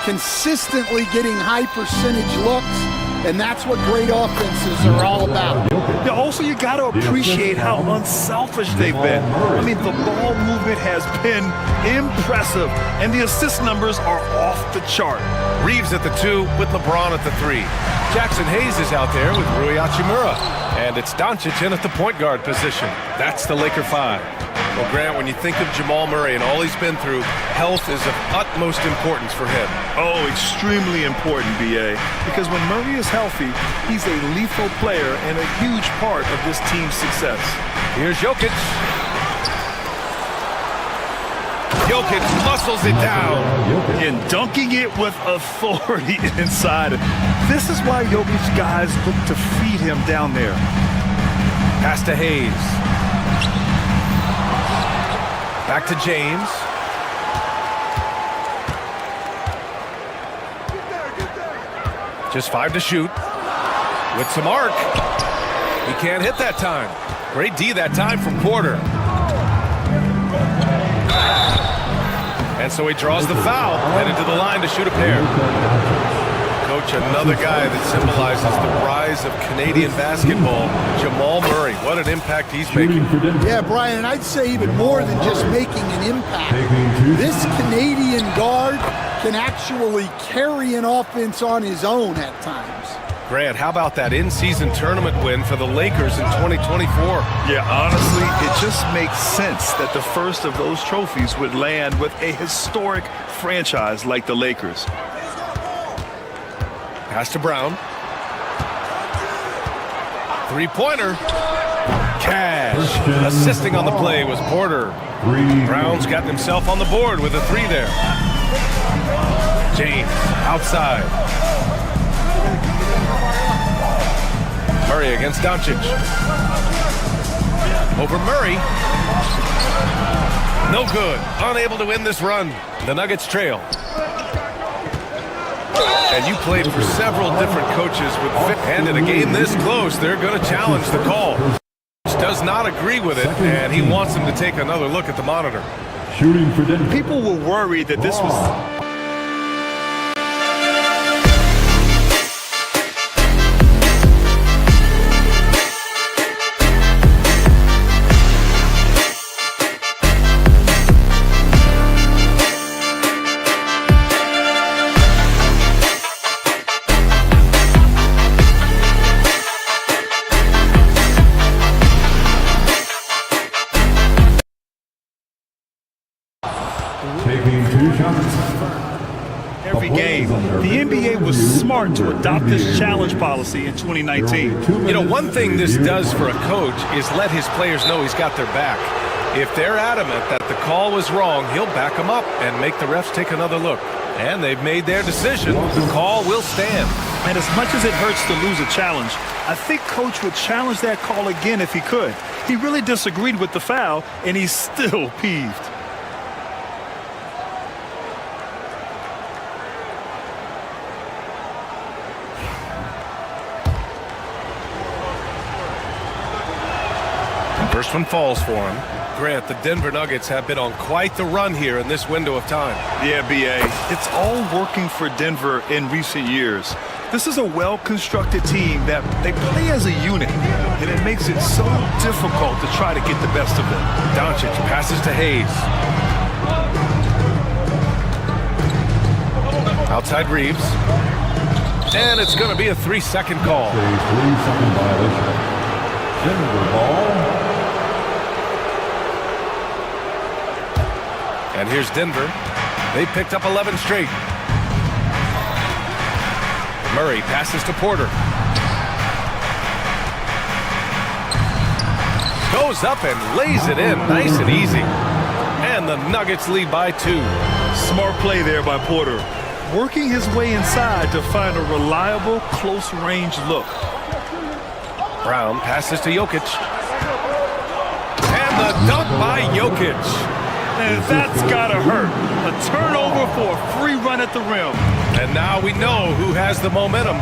Consistently getting high percentage looks, and that's what great offenses are all about. Yeah, also, you got to appreciate how unselfish they've been. I mean, the ball movement has been impressive, and the assist numbers are off the chart. Reeves at the 2 with LeBron at the 3. Jackson Hayes is out there with Rui Hachimura. And it's Doncic in at the point guard position. That's the Laker 5. Well, Grant, when you think of Jamal Murray and all he's been through, health is of utmost importance for him. Oh, extremely important, B.A. Because when Murray is healthy, he's a lethal player and a huge part of this team's success. Here's Jokic. Jokic muscles it down. And dunking it with authority inside. This is why Jokic guys look to feed him down there. Pass to Hayes. Back to James. Just 5 to shoot. With some arc. He can't hit that time. Great D that time from Porter. And so he draws the foul, headed to the line to shoot a pair. Coach, another guy that symbolizes the rise of Canadian basketball, Jamal Murray. What an impact he's making. Yeah, Brian, and I'd say even more than just making an impact. This Canadian guard can actually carry an offense on his own at times. Grant, how about that in-season tournament win for the Lakers in 2024? Yeah, honestly, it just makes sense that the first of those trophies would land with a historic franchise like the Lakers. Pass to Brown. Three-pointer. Cash. Assisting on the play was Porter. Brown's gotten himself on the board with a 3 there. James outside. Murray against Doncic. Over Murray. No good. Unable to win this run. The Nuggets trail. And you played for several different coaches with and in a game this close, they're going to challenge the call. Does not agree with it, and he wants him to take another look at the monitor. Shooting for Denver. People were worried that this was... Taking 2 shots. Every game, the NBA was smart to adopt this challenge policy in 2019. You know, one thing this does for a coach is let his players know he's got their back. If they're adamant that the call was wrong, he'll back them up and make the refs take another look. And they've made their decision. The call will stand. And as much as it hurts to lose a challenge, I think Coach would challenge that call again if he could. He really disagreed with the foul, and he's still peeved. First one falls for him. Grant, the Denver Nuggets have been on quite the run here in this window of time. Yeah, B.A. It's all working for Denver in recent years. This is a well-constructed team that they play as a unit, and it makes it so difficult to try to get the best of them. Doncic passes to Hayes. Outside Reeves. And it's going to be a 3-second call. A 3-second violation. Denver ball. And here's Denver. They picked up 11 straight. Murray passes to Porter. Goes up and lays it in nice and easy. And the Nuggets lead by 2. Smart play there by Porter. Working his way inside to find a reliable, close-range look. Brown passes to Jokic. And the dunk by Jokic. And that's gotta hurt. A turnover for a free run at the rim. And now we know who has the momentum.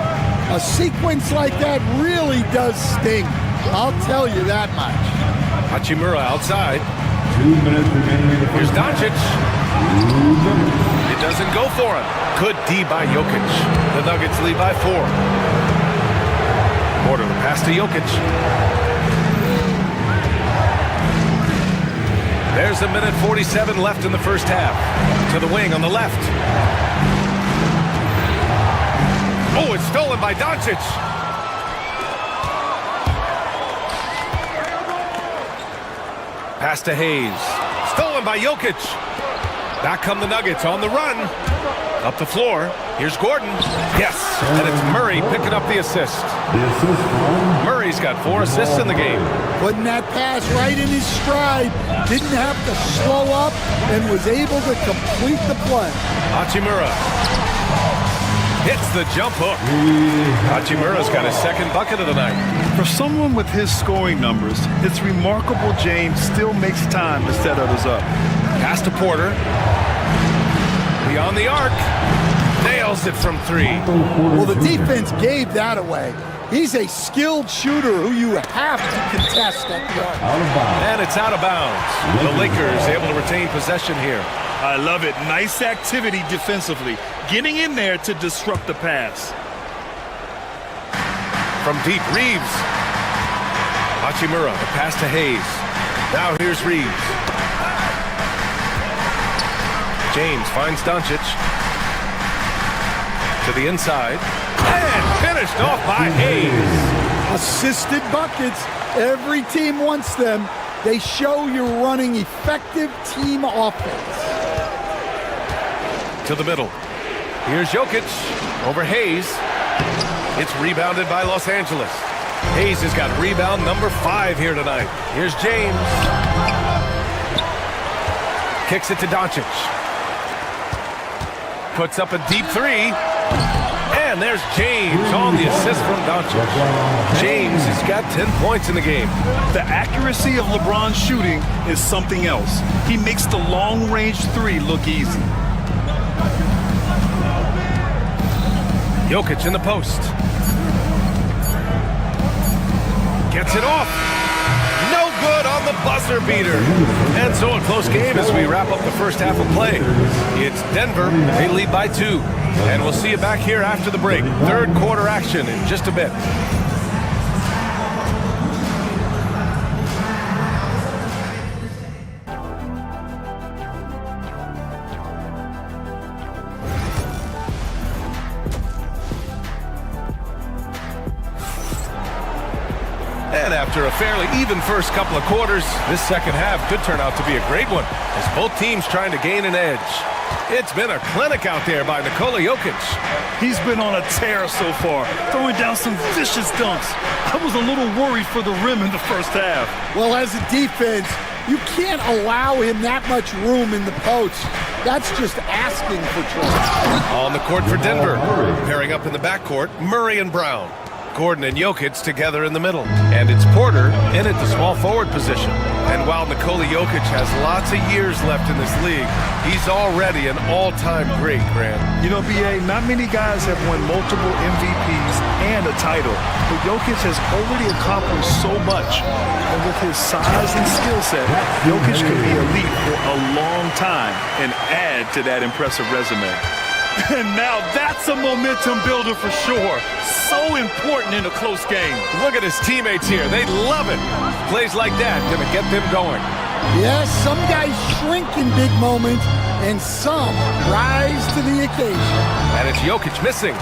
A sequence like that really does sting. I'll tell you that much. Hachimura outside. 2 minutes remaining. Here's Doncic. It doesn't go for him. Good D by Jokic. The Nuggets lead by 4. Porter the pass to Jokic. There's a minute 47 left in the first half. To the wing on the left. Oh, it's stolen by Doncic. Pass to Hayes. Stolen by Jokic. Back come the Nuggets on the run. Up the floor. Here's Gordon. Yes, and it's Murray picking up the assist. Murray's got 4 assists in the game. Putting that pass right in his stride. Didn't have to slow up and was able to complete the play. Hachimura hits the jump hook. Hachimura's got his second bucket of the night. For someone with his scoring numbers, it's remarkable James still makes time to set others up. Pass to Porter. Beyond the arc. Nails it from 3. Well, the defense gave that away. He's a skilled shooter who you have to contest at the arc. And it's out of bounds. The Lakers able to retain possession here. I love it. Nice activity defensively. Getting in there to disrupt the pass. From deep, Reeves. Hachimura, the pass to Hayes. Now here's Reeves. James finds Doncic. To the inside. And finished off by Hayes. Assisted buckets. Every team wants them. They show you're running effective team offense. To the middle. Here's Jokic over Hayes. It's rebounded by Los Angeles. Hayes has got rebound number 5 here tonight. Here's James. Kicks it to Doncic. Puts up a deep 3. And there's James on the assist from Doncic. James has got 10 points in the game. The accuracy of LeBron's shooting is something else. He makes the long-range 3 look easy. Jokic in the post. Gets it off. No good on the buzzer beater. And so a close game as we wrap up the first half of play. It's Denver. They lead by 2. And we'll see you back here after the break. Third quarter action in just a bit. And after a fairly even first couple of quarters, this second half could turn out to be a great one as both teams trying to gain an edge. It's been a clinic out there by Nikola Jokic. He's been on a tear so far, throwing down some vicious dunks. I was a little worried for the rim in the first half. Well, as a defense, you can't allow him that much room in the post. That's just asking for trouble. On the court for Denver. Pairing up in the backcourt, Murray and Brown. Gordon and Jokic together in the middle. And it's Porter in at the small forward position. And while Nikola Jokic has lots of years left in this league, he's already an all-time great, Grant. You know, B.A., not many guys have won multiple MVPs and a title, but Jokic has already accomplished so much. And with his size and skill set, Jokic could be elite for a long time and add to that impressive resume. And now that's a momentum builder for sure. So important in a close game. Look at his teammates here. They love it. Plays like that going to get them going. Yes, some guys shrink in big moments, and some rise to the occasion. And it's Jokic missing.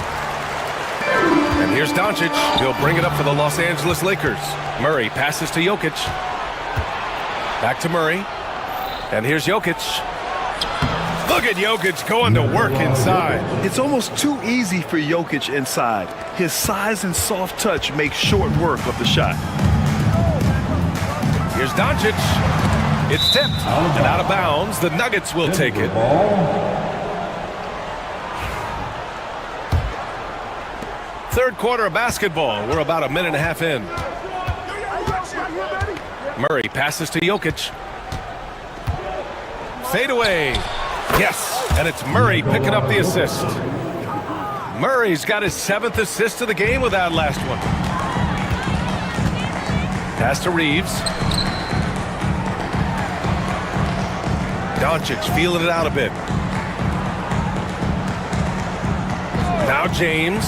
And here's Doncic. He'll bring it up for the Los Angeles Lakers. Murray passes to Jokic. Back to Murray. And here's Jokic. Look at Jokic going to work inside. It's almost too easy for Jokic inside. His size and soft touch make short work of the shot. Here's Doncic. It's tipped and out of bounds. The Nuggets will take it. Third quarter of basketball. We're about a minute and a half in. Murray passes to Jokic. Fade away. Yes, and it's Murray picking up the assist. Murray's got his 7th assist of the game with that last one. Pass to Reeves. Doncic feeling it out a bit. Now James.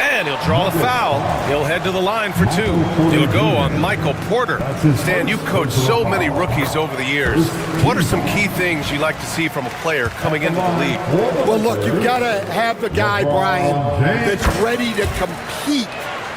And he'll draw the foul. He'll head to the line for 2. He'll go on Michael Porter. Stan, you've coached so many rookies over the years. What are some key things you like to see from a player coming into the league? Well, look, you've got to have the guy, Brian, that's ready to compete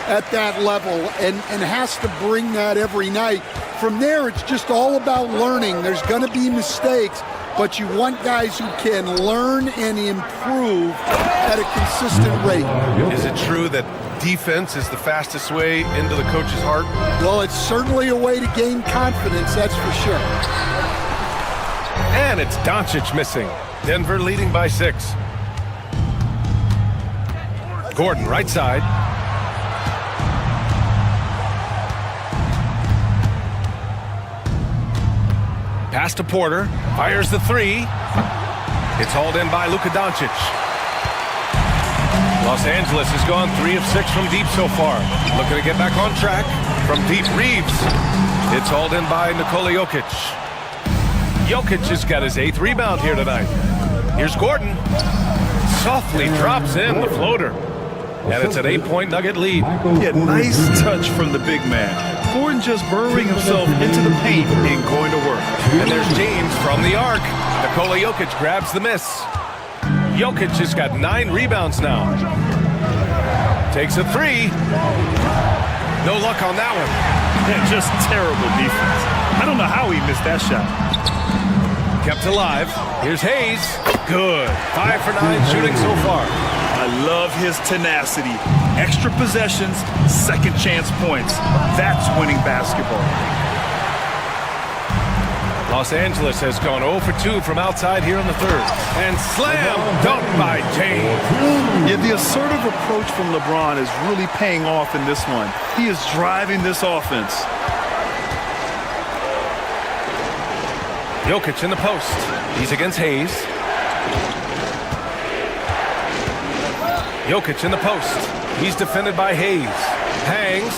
at that level and has to bring that every night. From there, it's just all about learning. There's going to be mistakes, but you want guys who can learn and improve at a consistent rate. Is it true that defense is the fastest way into the coach's heart? Well, it's certainly a way to gain confidence, that's for sure. And it's Doncic missing. Denver leading by 6. Gordon, right side. Pass to Porter. Fires the 3. It's hauled in by Luka Doncic. Los Angeles has gone 3 of 6 from deep so far. Looking to get back on track. From deep, Reeves. It's hauled in by Nikola Jokic. Jokic has got his 8th rebound here tonight. Here's Gordon. Softly drops in the floater. And it's an 8-point Nugget lead. Yeah, nice touch from the big man. Gordon just burrowing himself into the paint and going to work. And there's James from the arc. Nikola Jokic grabs the miss. Jokic has got 9 rebounds now. Takes a 3. No luck on that one. Yeah, just terrible defense. I don't know how he missed that shot. Kept alive. Here's Hayes. Good. 5 for 9 shooting so far. I love his tenacity. Extra possessions, second chance points. That's winning basketball. Los Angeles has gone 0 for 2 from outside here in the 3rd. And slam dunk by James. Yeah, the assertive approach from LeBron is really paying off in this one. He is driving this offense. Jokic in the post. He's against Hayes. Jokic in the post. He's defended by Hayes. Hangs.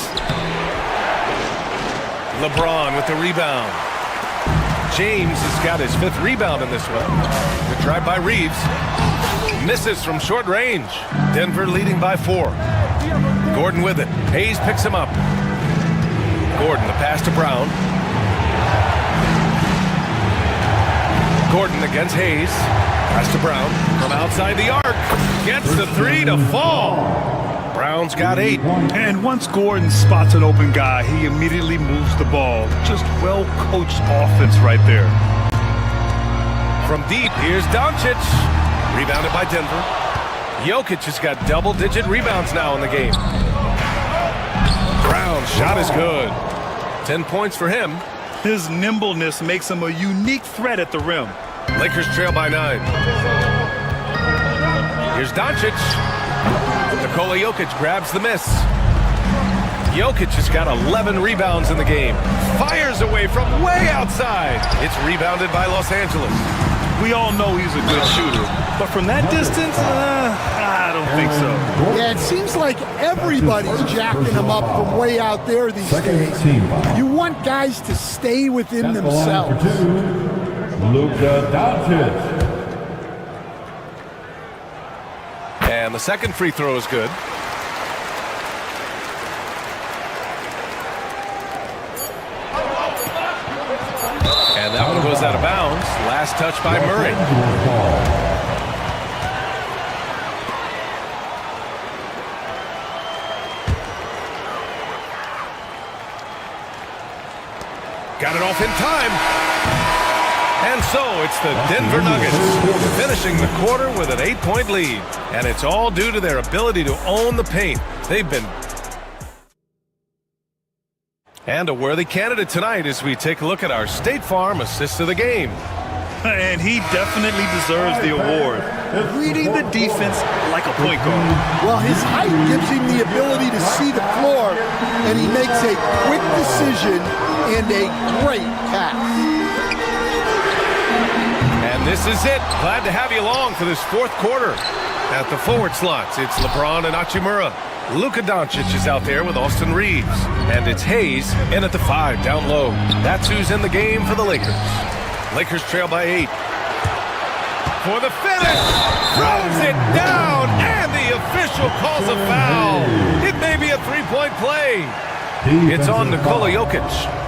LeBron with the rebound. James has got his 5th rebound in this one. Good drive by Reeves. Misses from short range. Denver leading by 4. Gordon with it. Hayes picks him up. Gordon, the pass to Brown. Gordon against Hayes. Pass to Brown from outside the arc. Gets the 3 to fall. Brown's got 8. And once Gordon spots an open guy, he immediately moves the ball. Just well-coached offense right there. From deep, here's Doncic. Rebounded by Denver. Jokic has got double-digit rebounds now in the game. Brown's shot is good. 10 points for him. His nimbleness makes him a unique threat at the rim. Lakers trail by 9. Here's Doncic. Nikola Jokic grabs the miss. Jokic has got 11 rebounds in the game. Fires away from way outside. It's rebounded by Los Angeles. We all know he's a good shooter, but from that distance, I don't think so. Yeah, it seems like everybody's jacking him up from way out there these days. You want guys to stay within themselves. Luka Doncic. And the second free throw is good. And that one goes out of bounds. Last touch by Murray. Got it off in time. And so it's the Denver Nuggets finishing the quarter with an 8-point lead. And it's all due to their ability to own the paint. They've been... And a worthy candidate tonight as we take a look at our State Farm assist of the game. And he definitely deserves the award. Reading the defense like a point guard. Well, his height gives him the ability to see the floor, and he makes a quick decision and a great pass. And this is it. Glad to have you along for this fourth quarter. At the forward slots, it's LeBron and Hachimura. Luka Doncic is out there with Austin Reeves. And it's Hayes in at the 5 down low. That's who's in the game for the Lakers. Lakers trail by 8. For the finish. Throws it down. And the official calls a foul. It may be a three-point play. It's on Nikola Jokic.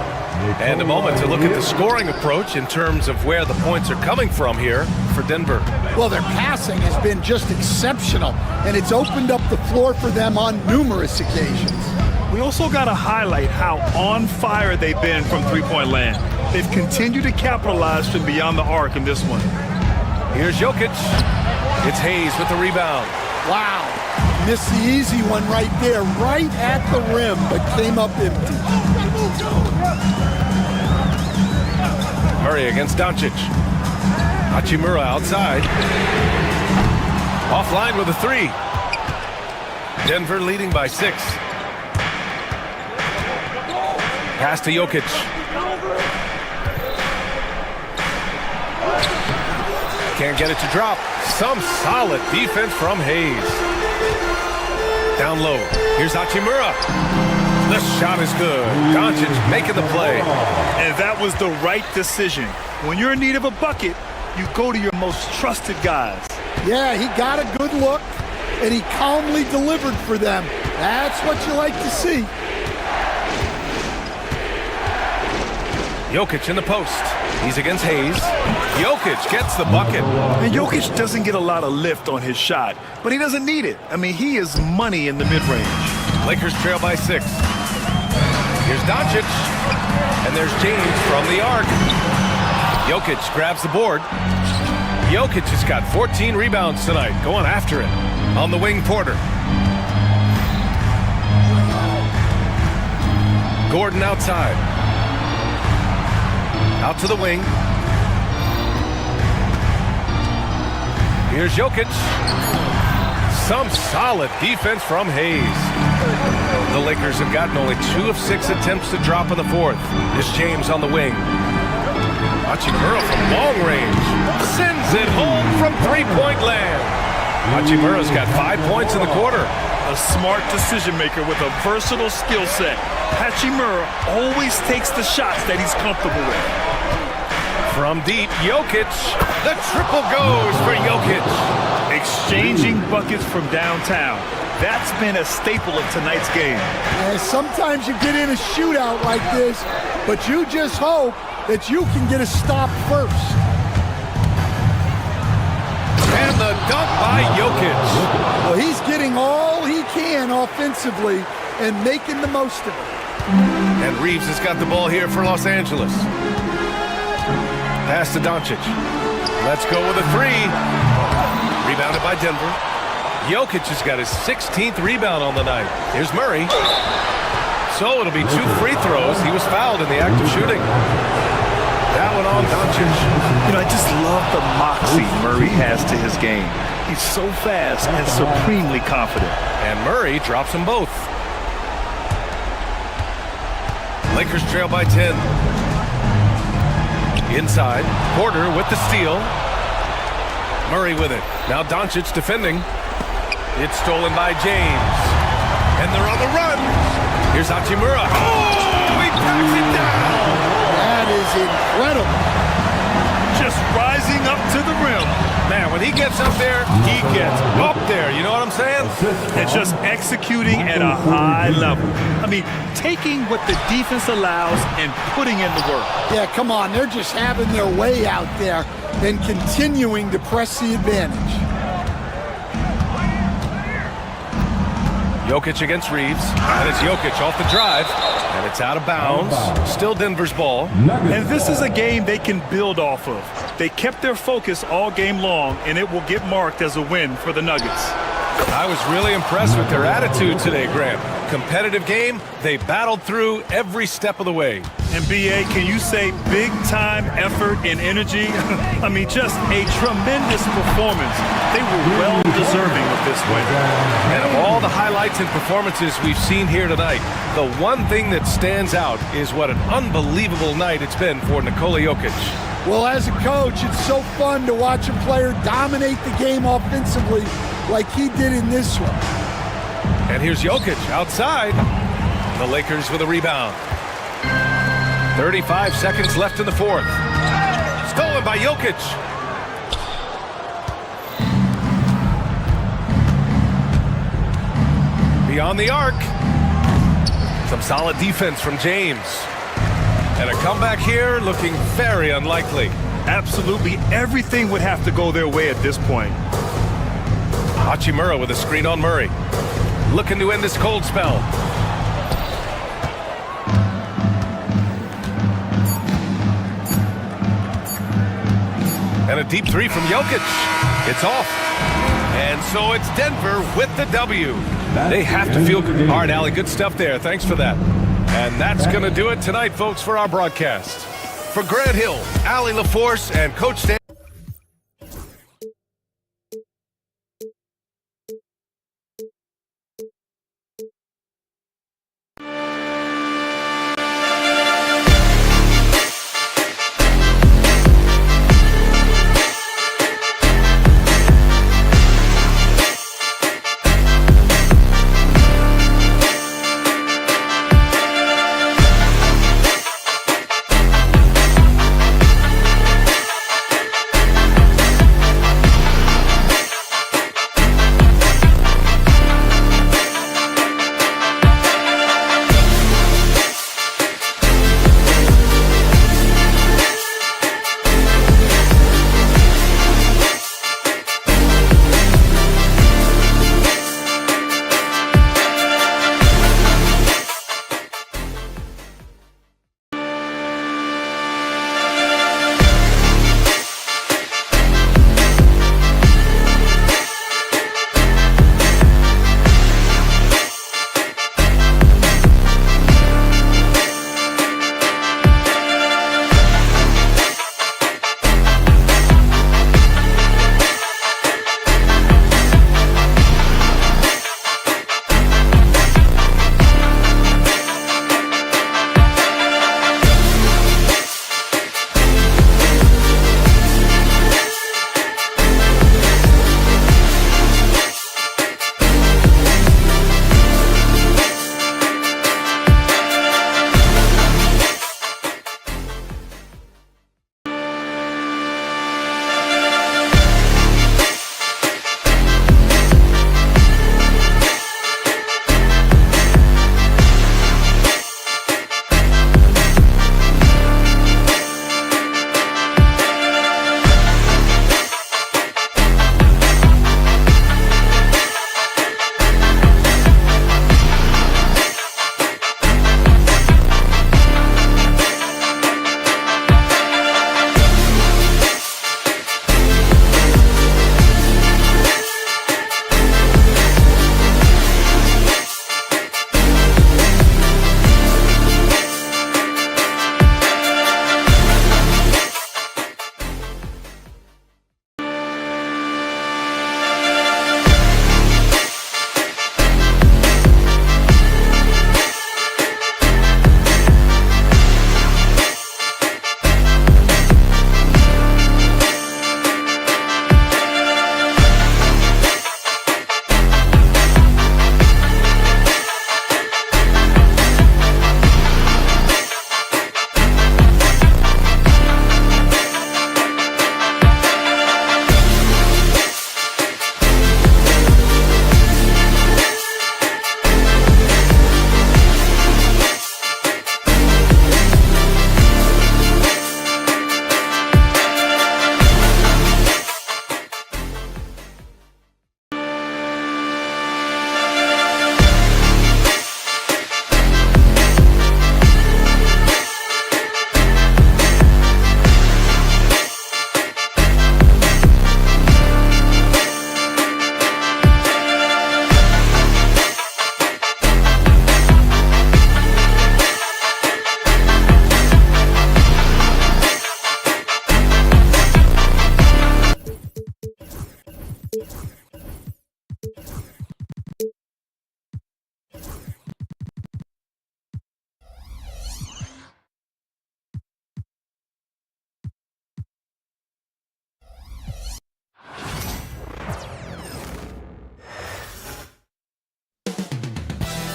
And a moment to look at the scoring approach in terms of where the points are coming from here for Denver. Well, their passing has been just exceptional, and it's opened up the floor for them on numerous occasions. We also got to highlight how on fire they've been from three-point land. They've continued to capitalize from beyond the arc in this one. Here's Jokic. It's Hayes with the rebound. Wow. Missed the easy one right there, right at the rim, but came up empty. Murray against Doncic. Hachimura outside. Offline with a 3. Denver leading by 6. Pass to Jokic. Can't get it to drop. Some solid defense from Hayes. Down low. Here's Hachimura. The shot is good. Doncic making the play. And that was the right decision. When you're in need of a bucket, you go to your most trusted guys. Yeah, he got a good look, and he calmly delivered for them. That's what you like to see. Jokic in the post. He's against Hayes. Jokic gets the bucket. And Jokic doesn't get a lot of lift on his shot, but he doesn't need it. I mean, he is money in the mid-range. Lakers trail by 6. Here's Doncic. And there's James from the arc. Jokic grabs the board. Jokic has got 14 rebounds tonight. Going after it. On the wing, Porter. Gordon outside. Out to the wing. Here's Jokic. Some solid defense from Hayes. The Lakers have gotten only 2 of 6 attempts to drop in the fourth. Here's James on the wing. Hachimura from long range. Sends it home from three-point land. Hachimura's got 5 points in the quarter. A smart decision maker with a versatile skill set. Hachimura always takes the shots that he's comfortable with. From deep, Jokic. The triple goes for Jokic. Exchanging buckets from downtown. That's been a staple of tonight's game. Yeah, sometimes you get in a shootout like this, but you just hope that you can get a stop first. And the dunk by Jokic. Well, he's getting all he can offensively and making the most of it. And Reeves has got the ball here for Los Angeles. Pass to Doncic. Let's go with a 3. Rebounded by Denver. Jokic has got his 16th rebound on the night. Here's Murray. So it'll be 2 free throws. He was fouled in the act of shooting. That one on Doncic. You know, I just love the moxie Murray has to his game. He's so fast and supremely confident. And Murray drops them both. Lakers trail by 10. Inside, Porter with the steal. Murray with it. Now Doncic defending. It's stolen by James. And they're on the run. Here's Hachimura. Oh, he backs it down. That is incredible. Just rising up to the rim. Man, when he gets up there, he gets up there. You know what I'm saying? And just executing at a high level. I mean, taking what the defense allows and putting in the work. Yeah, come on. They're just having their way out there and continuing to press the advantage. Jokic against Reeves. And it's Jokic off the drive. And it's out of bounds. Still Denver's ball. And this is a game they can build off of. They kept their focus all game long, and it will get marked as a win for the Nuggets. I was really impressed with their attitude today, Graham. Competitive game. They battled through every step of the way. And B.A., can you say big-time effort and energy? I mean, just a tremendous performance. They were well-deserving of this win. And of all the highlights and performances we've seen here tonight, the one thing that stands out is what an unbelievable night it's been for Nikola Jokic. Well, as a coach, it's so fun to watch a player dominate the game offensively like he did in this one. And here's Jokic outside. The Lakers with a rebound. 35 seconds left in the fourth. Stolen by Jokic. Beyond the arc. Some solid defense from James. And a comeback here looking very unlikely. Absolutely everything would have to go their way at this point. Hachimura with a screen on Murray. Looking to end this cold spell. And a deep three from Jokic. It's off. And so it's Denver with the W. They have to feel good. All right, Allie, good stuff there. Thanks for that. And that's going to do it tonight, folks, for our broadcast. For Grant Hill, Allie LaForce, and Coach Stan.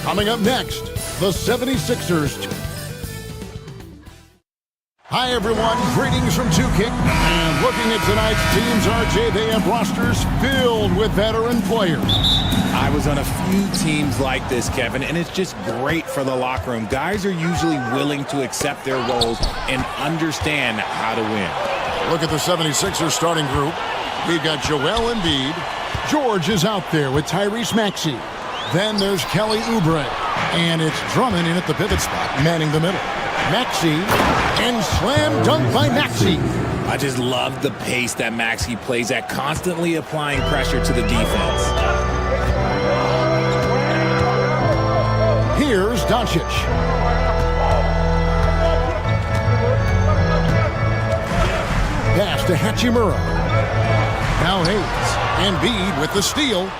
Coming up next, the 76ers. Hi, everyone. Greetings from Two Kick. And looking at tonight's teams, RJ, they have rosters filled with veteran players. I was on a few teams like this, Kevin, and it's just great for the locker room. Guys are usually willing to accept their roles and understand how to win. Look at the 76ers starting group. We've got Joel Embiid. George is out there with Tyrese Maxey. Then there's Kelly Oubre. And it's Drummond in at the pivot spot, manning the middle. Maxey, and slam dunk by Maxey. I just love the pace that Maxey plays at, constantly applying pressure to the defense. Here's Doncic. Pass to Hachimura. Now Hayes. Embiid with the steal.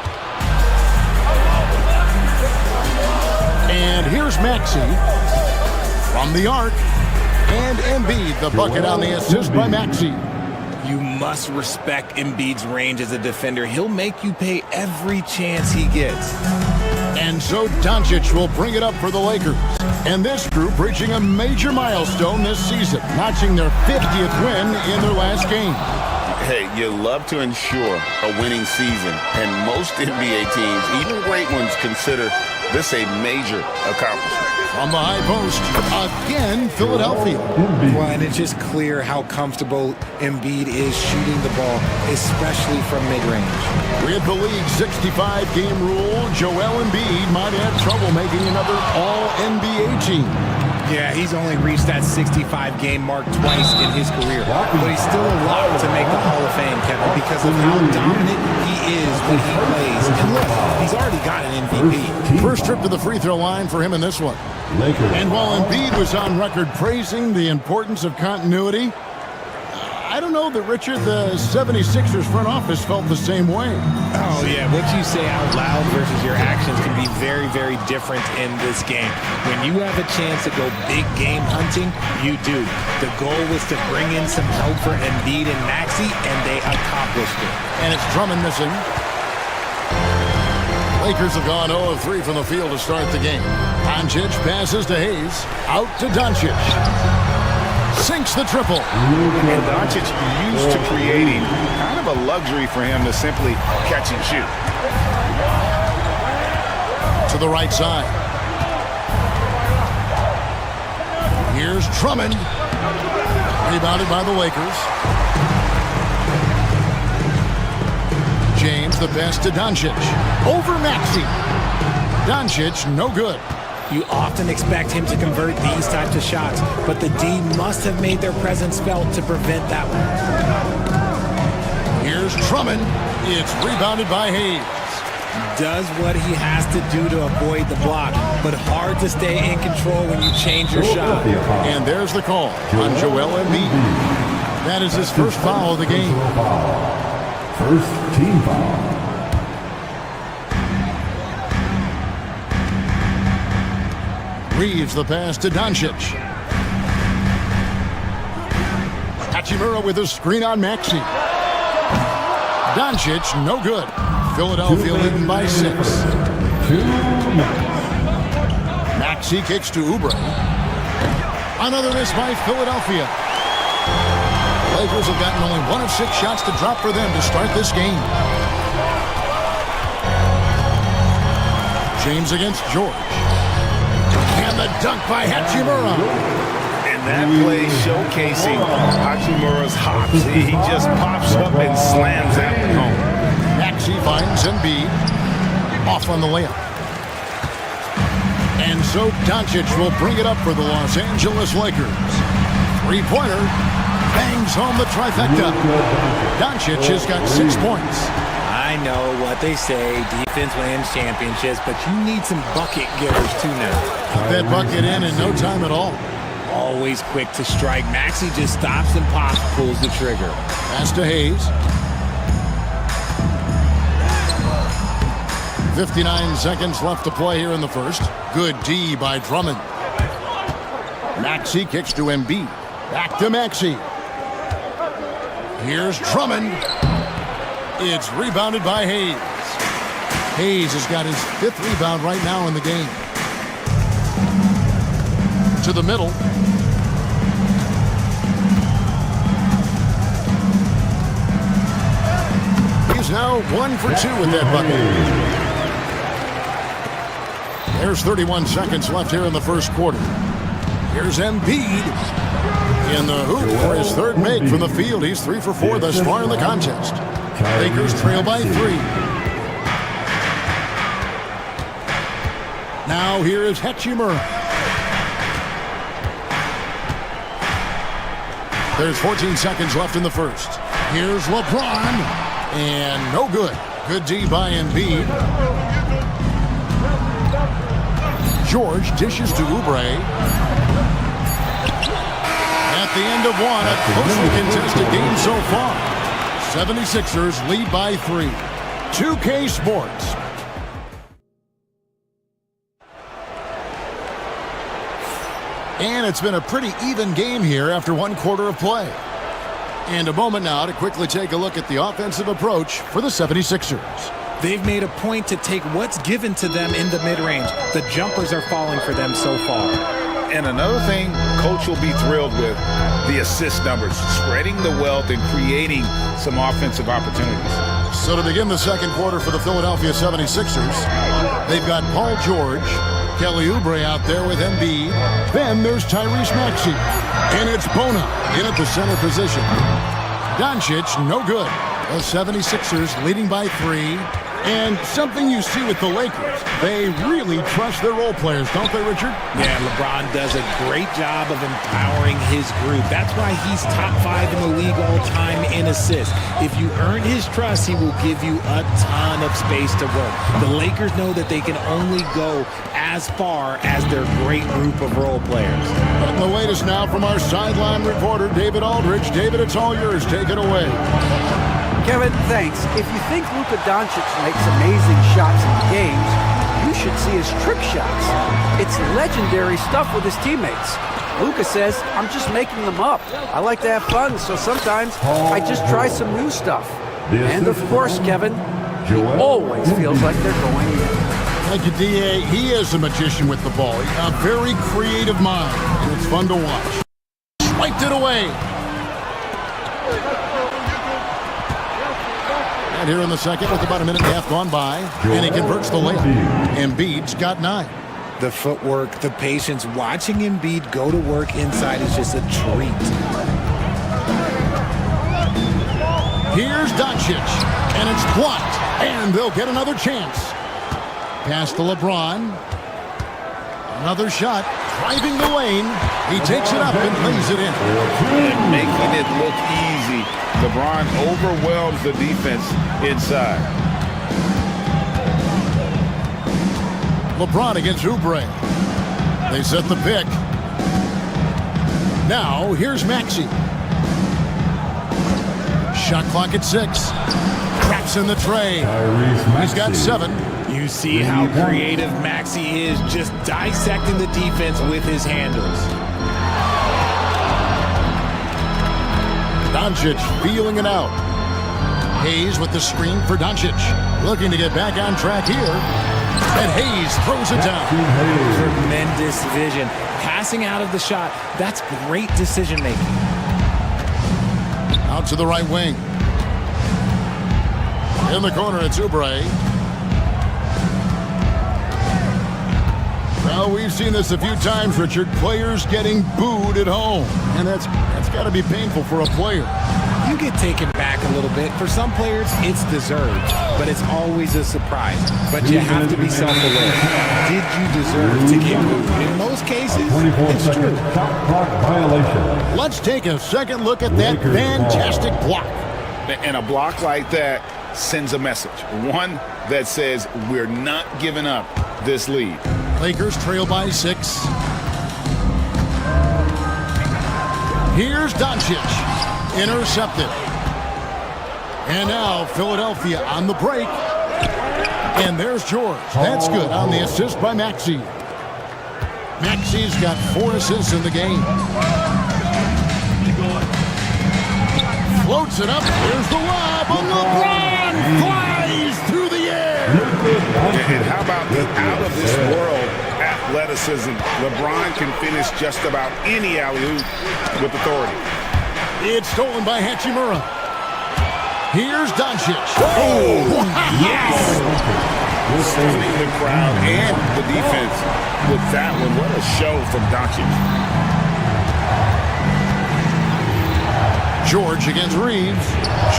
And here's Maxey. From the arc, and Embiid, the bucket on the assist by Maxey. You must respect Embiid's range as a defender. He'll make you pay every chance he gets. And so Doncic will bring it up for the Lakers. And this group reaching a major milestone this season, notching their 50th win in their last game. Hey, you love to ensure a winning season, and most NBA teams, even great ones, consider this a major accomplishment. From the high post, again, Philadelphia. Well, and it's just clear how comfortable Embiid is shooting the ball, especially from mid-range. With the league's 65-game rule, Joel Embiid might have trouble making another All-NBA team. Yeah, he's only reached that 65-game mark twice in his career. But he's still a lot to make the Hall of Fame, Kevin, because of how dominant he is when he plays. And look, he's already got an MVP. First trip to the free throw line for him in this one. And while Embiid was on record praising the importance of continuity, I don't know that, Richard, the 76ers front office felt the same way. Oh, yeah. What you say out loud versus your actions can be very, very different in this game. When you have a chance to go big game hunting, you do. The goal was to bring in some help for Embiid and Maxey, and they accomplished it. And it's Drummond missing. Lakers have gone 0 of 3 from the field to start the game. Doncic passes to Hayes. Out to Doncic. Sinks the triple. And Doncic used to creating kind of a luxury for him to simply catch and shoot. To the right side. Here's Drummond. Rebounded by the Lakers. James, the pass to Doncic. Over Maxey. Doncic, no good. You often expect him to convert these types of shots, but the D must have made their presence felt to prevent that one. Here's Drummond. It's rebounded by Hayes. Does what he has to do to avoid the block, but hard to stay in control when you change your shot. And there's the call on Joel Embiid. That is his first foul of the game. First team foul. Reeves the pass to Doncic. Hachimura with a screen on Maxey. Doncic, no good. Philadelphia leading by 6. Maxey kicks to Oubre. Another miss by Philadelphia. Lakers have gotten only 1 of 6 shots to drop for them to start this game. James against George. And the dunk by Hachimura. And that play showcasing Hachimura's hops. He just pops up and slams that one home. Maxey finds Embiid. Off on the layup. And so Doncic will bring it up for the Los Angeles Lakers. Three-pointer. Bangs home the trifecta. Doncic has got 6 points. I know what they say, defense wins championships, but you need some bucket givers too now. Put that bucket in no time at all. Always quick to strike. Maxey just stops and pops, pulls the trigger. Pass to Hayes. 59 seconds left to play here in the first. Good D by Drummond. Maxey kicks to Embiid. Back to Maxey. Here's Drummond. It's rebounded by Hayes. Hayes has got his 5th rebound right now in the game. to the middle. He's now 1 for 2 with that bucket. There's 31 seconds left here in the first quarter. Here's Embiid in the hoop for his third make from the field. He's 3 for 4 thus far in the contest. Lakers trail by 3. Now here is Hetchimer. There's 14 seconds left in the first. Here's LeBron. And no good. Good D by Embiid. George dishes to Oubre. At the end of one, a closely contested game so far. 76ers lead by 3. 2K Sports. And it's been a pretty even game here after 1 quarter of play. And a moment now to quickly take a look at the offensive approach for the 76ers. They've made a point to take what's given to them in the mid-range. The jumpers are falling for them so far. And another thing Coach will be thrilled with, the assist numbers, spreading the wealth and creating some offensive opportunities. So to begin the second quarter for the Philadelphia 76ers, they've got Paul George, Kelly Oubre out there with Embiid. Then there's Tyrese Maxey. And it's Bona in at the center position. Doncic, no good. The 76ers leading by 3. And something you see with the Lakers, they really trust their role players, don't they, Richard? Yeah, LeBron does a great job of empowering his group. That's why he's top 5 in the league all time in assists. If you earn his trust, he will give you a ton of space to work. The Lakers know that they can only go as far as their great group of role players. And the latest now from our sideline reporter, David Aldridge. David, it's all yours. Take it away. Kevin, thanks. If you think Luka Doncic makes amazing shots in games, you should see his trick shots. It's legendary stuff with his teammates. Luka says, I'm just making them up. I like to have fun, so sometimes I just try some new stuff. And of course, Kevin, he always feels like they're going in. Thank you, D.A. He is a magician with the ball. A very creative mind, and it's fun to watch. Swiped it away. And here in the second, with about a minute and a half gone by, and he converts the layup. Embiid's got 9. The footwork, the patience, watching Embiid go to work inside is just a treat. Here's Doncic, and it's blocked, and they'll get another chance. Pass to LeBron. Another shot, driving the lane. He takes it up and lays it in. And making it look easy. LeBron overwhelms the defense inside. LeBron against Oubre. They set the pick. Now, here's Maxey. Shot clock at 6. Cracks in the tray. He's got 7. You see how creative Maxey is, just dissecting the defense with his handles. Doncic feeling it out. Hayes with the screen for Doncic. Looking to get back on track here. And Hayes throws it down. Tremendous vision. Passing out of the shot. That's great decision making. Out to the right wing. In the corner, it's Oubre. Well, we've seen this a few times, Richard. Players getting booed at home. And that's got to be painful for a player. You get taken back a little bit. For some players, it's deserved, but it's always a surprise. But you have to be self-aware. Did you deserve to get booed? In most cases, it's true. Let's take a second look at that fantastic block. And a block like that sends a message. One that says we're not giving up this lead. Lakers trail by 6. Here's Doncic. Intercepted. And now Philadelphia on the break. And there's George. That's good on the assist by Maxey. Maxey's got 4 assists in the game. Floats it up. Here's the lob. And LeBron flies through the air. And how about the out-of-this-world athleticism. LeBron can finish just about any alley-oop with authority. It's stolen by Hachimura. Here's Doncic. Oh, yes! Stunning the crowd and the defense with that one. What a show from Doncic. George against Reeves.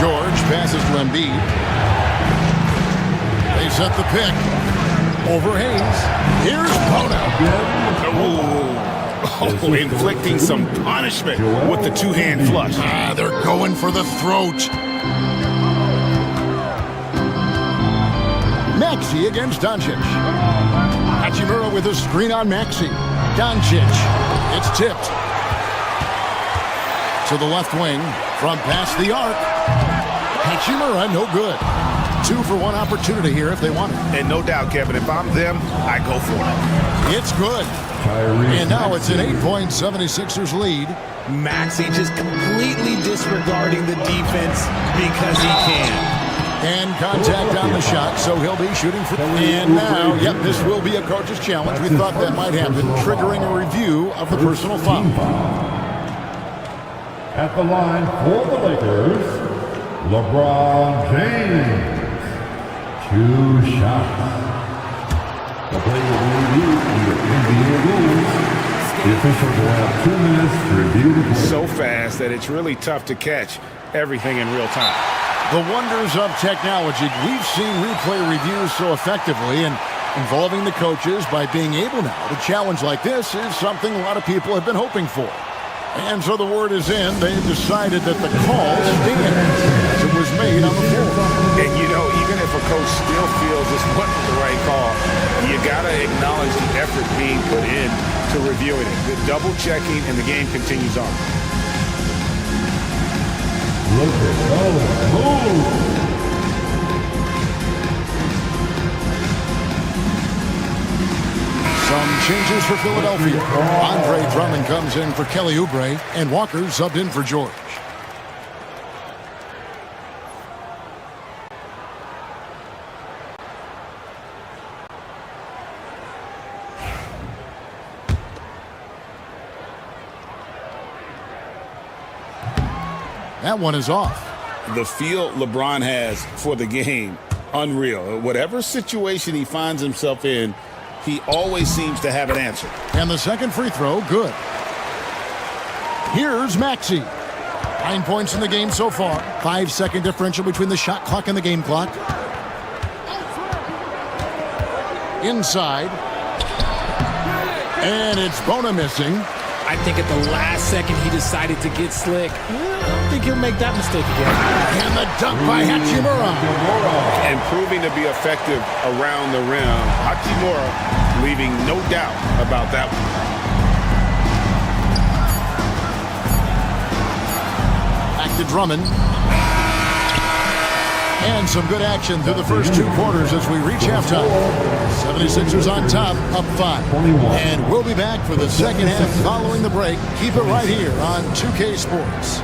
George passes to Embiid. They set the pick. Over Hayes. Here's Bona. Oh, inflicting some punishment with the two-hand flush. They're going for the throat. Maxey against Doncic. Hachimura with a screen on Maxey. Doncic. It's tipped. To the left wing from past the arc. Hachimura, no good. 2 for 1 opportunity here if they want it. And no doubt, Kevin, if I'm them, I go for it. It's good. And now it's an 8-point 76ers lead. Maxey just completely disregarding the defense because he can. And contact on the shot, so he'll be shooting for... And now, yep, this will be a coach's challenge. We thought that might happen, triggering a review of the personal foul. At the line for the Lakers, LeBron James. 2 shots. The play will be reviewed under NBA rules. The officials will have 2 minutes to review the play. So fast that it's really tough to catch everything in real time. The wonders of technology. We've seen replay reviews so effectively, and involving the coaches by being able now to challenge like this is something a lot of people have been hoping for. And so the word is in. They've decided that the call stands as it was made on the floor. And, you know, even if a coach still feels this wasn't the right call, you got to acknowledge the effort being put in to reviewing it. The double-checking, and the game continues on. Look at those moves. Some changes for Philadelphia. Andre Drummond comes in for Kelly Oubre, and Walker subbed in for George. That one is off. The feel LeBron has for the game, unreal. Whatever situation he finds himself in, he always seems to have an answer. And the second free throw, good. Here's Maxey. 9 points in the game so far. 5-second differential between the shot clock and the game clock. Inside. And it's Bona missing. I think at the last second he decided to get slick. I don't think he'll make that mistake again. And the dunk by Hachimura. And proving to be effective around the rim. Hachimura leaving no doubt about that one. Back to Drummond. And some good action through the first 2 quarters as we reach halftime. 76ers on top, up 5. And we'll be back for the second half following the break. Keep it right here on 2K Sports.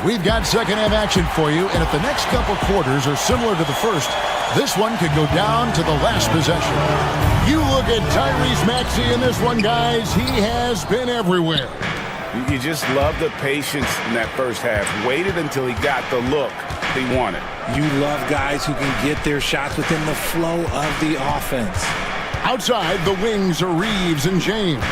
We've got second half action for you, and if the next couple quarters are similar to the first, this one could go down to the last possession. You look at Tyrese Maxey in this one, guys. He has been everywhere. You just love the patience in that first half. Waited until he got the look he wanted. You love guys who can get their shots within the flow of the offense. Outside, the wings are Reeves and James.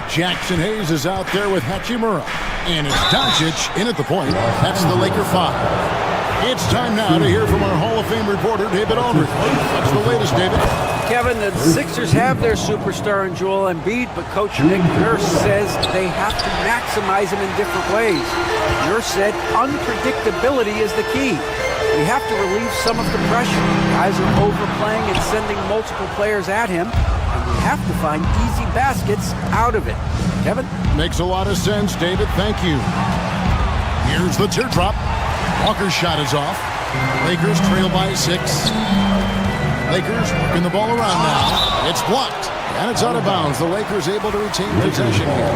Jackson Hayes is out there with Hachimura. And it's Doncic in at the point. That's the Laker 5. It's time now to hear from our Hall of Fame reporter, David Aldridge. What's the latest, David? Kevin, the Sixers have their superstar in Joel Embiid, but Coach Nick Nurse says they have to maximize him in different ways. Nurse said unpredictability is the key. We have to relieve some of the pressure. Guys are overplaying and sending multiple players at him, and we have to find easy baskets out of it. Kevin? Makes a lot of sense, David. Thank you. Here's the teardrop. Walker's shot is off. Lakers trail by 6. Lakers working the ball around now. It's blocked, and it's out of bounds. The Lakers able to retain possession here.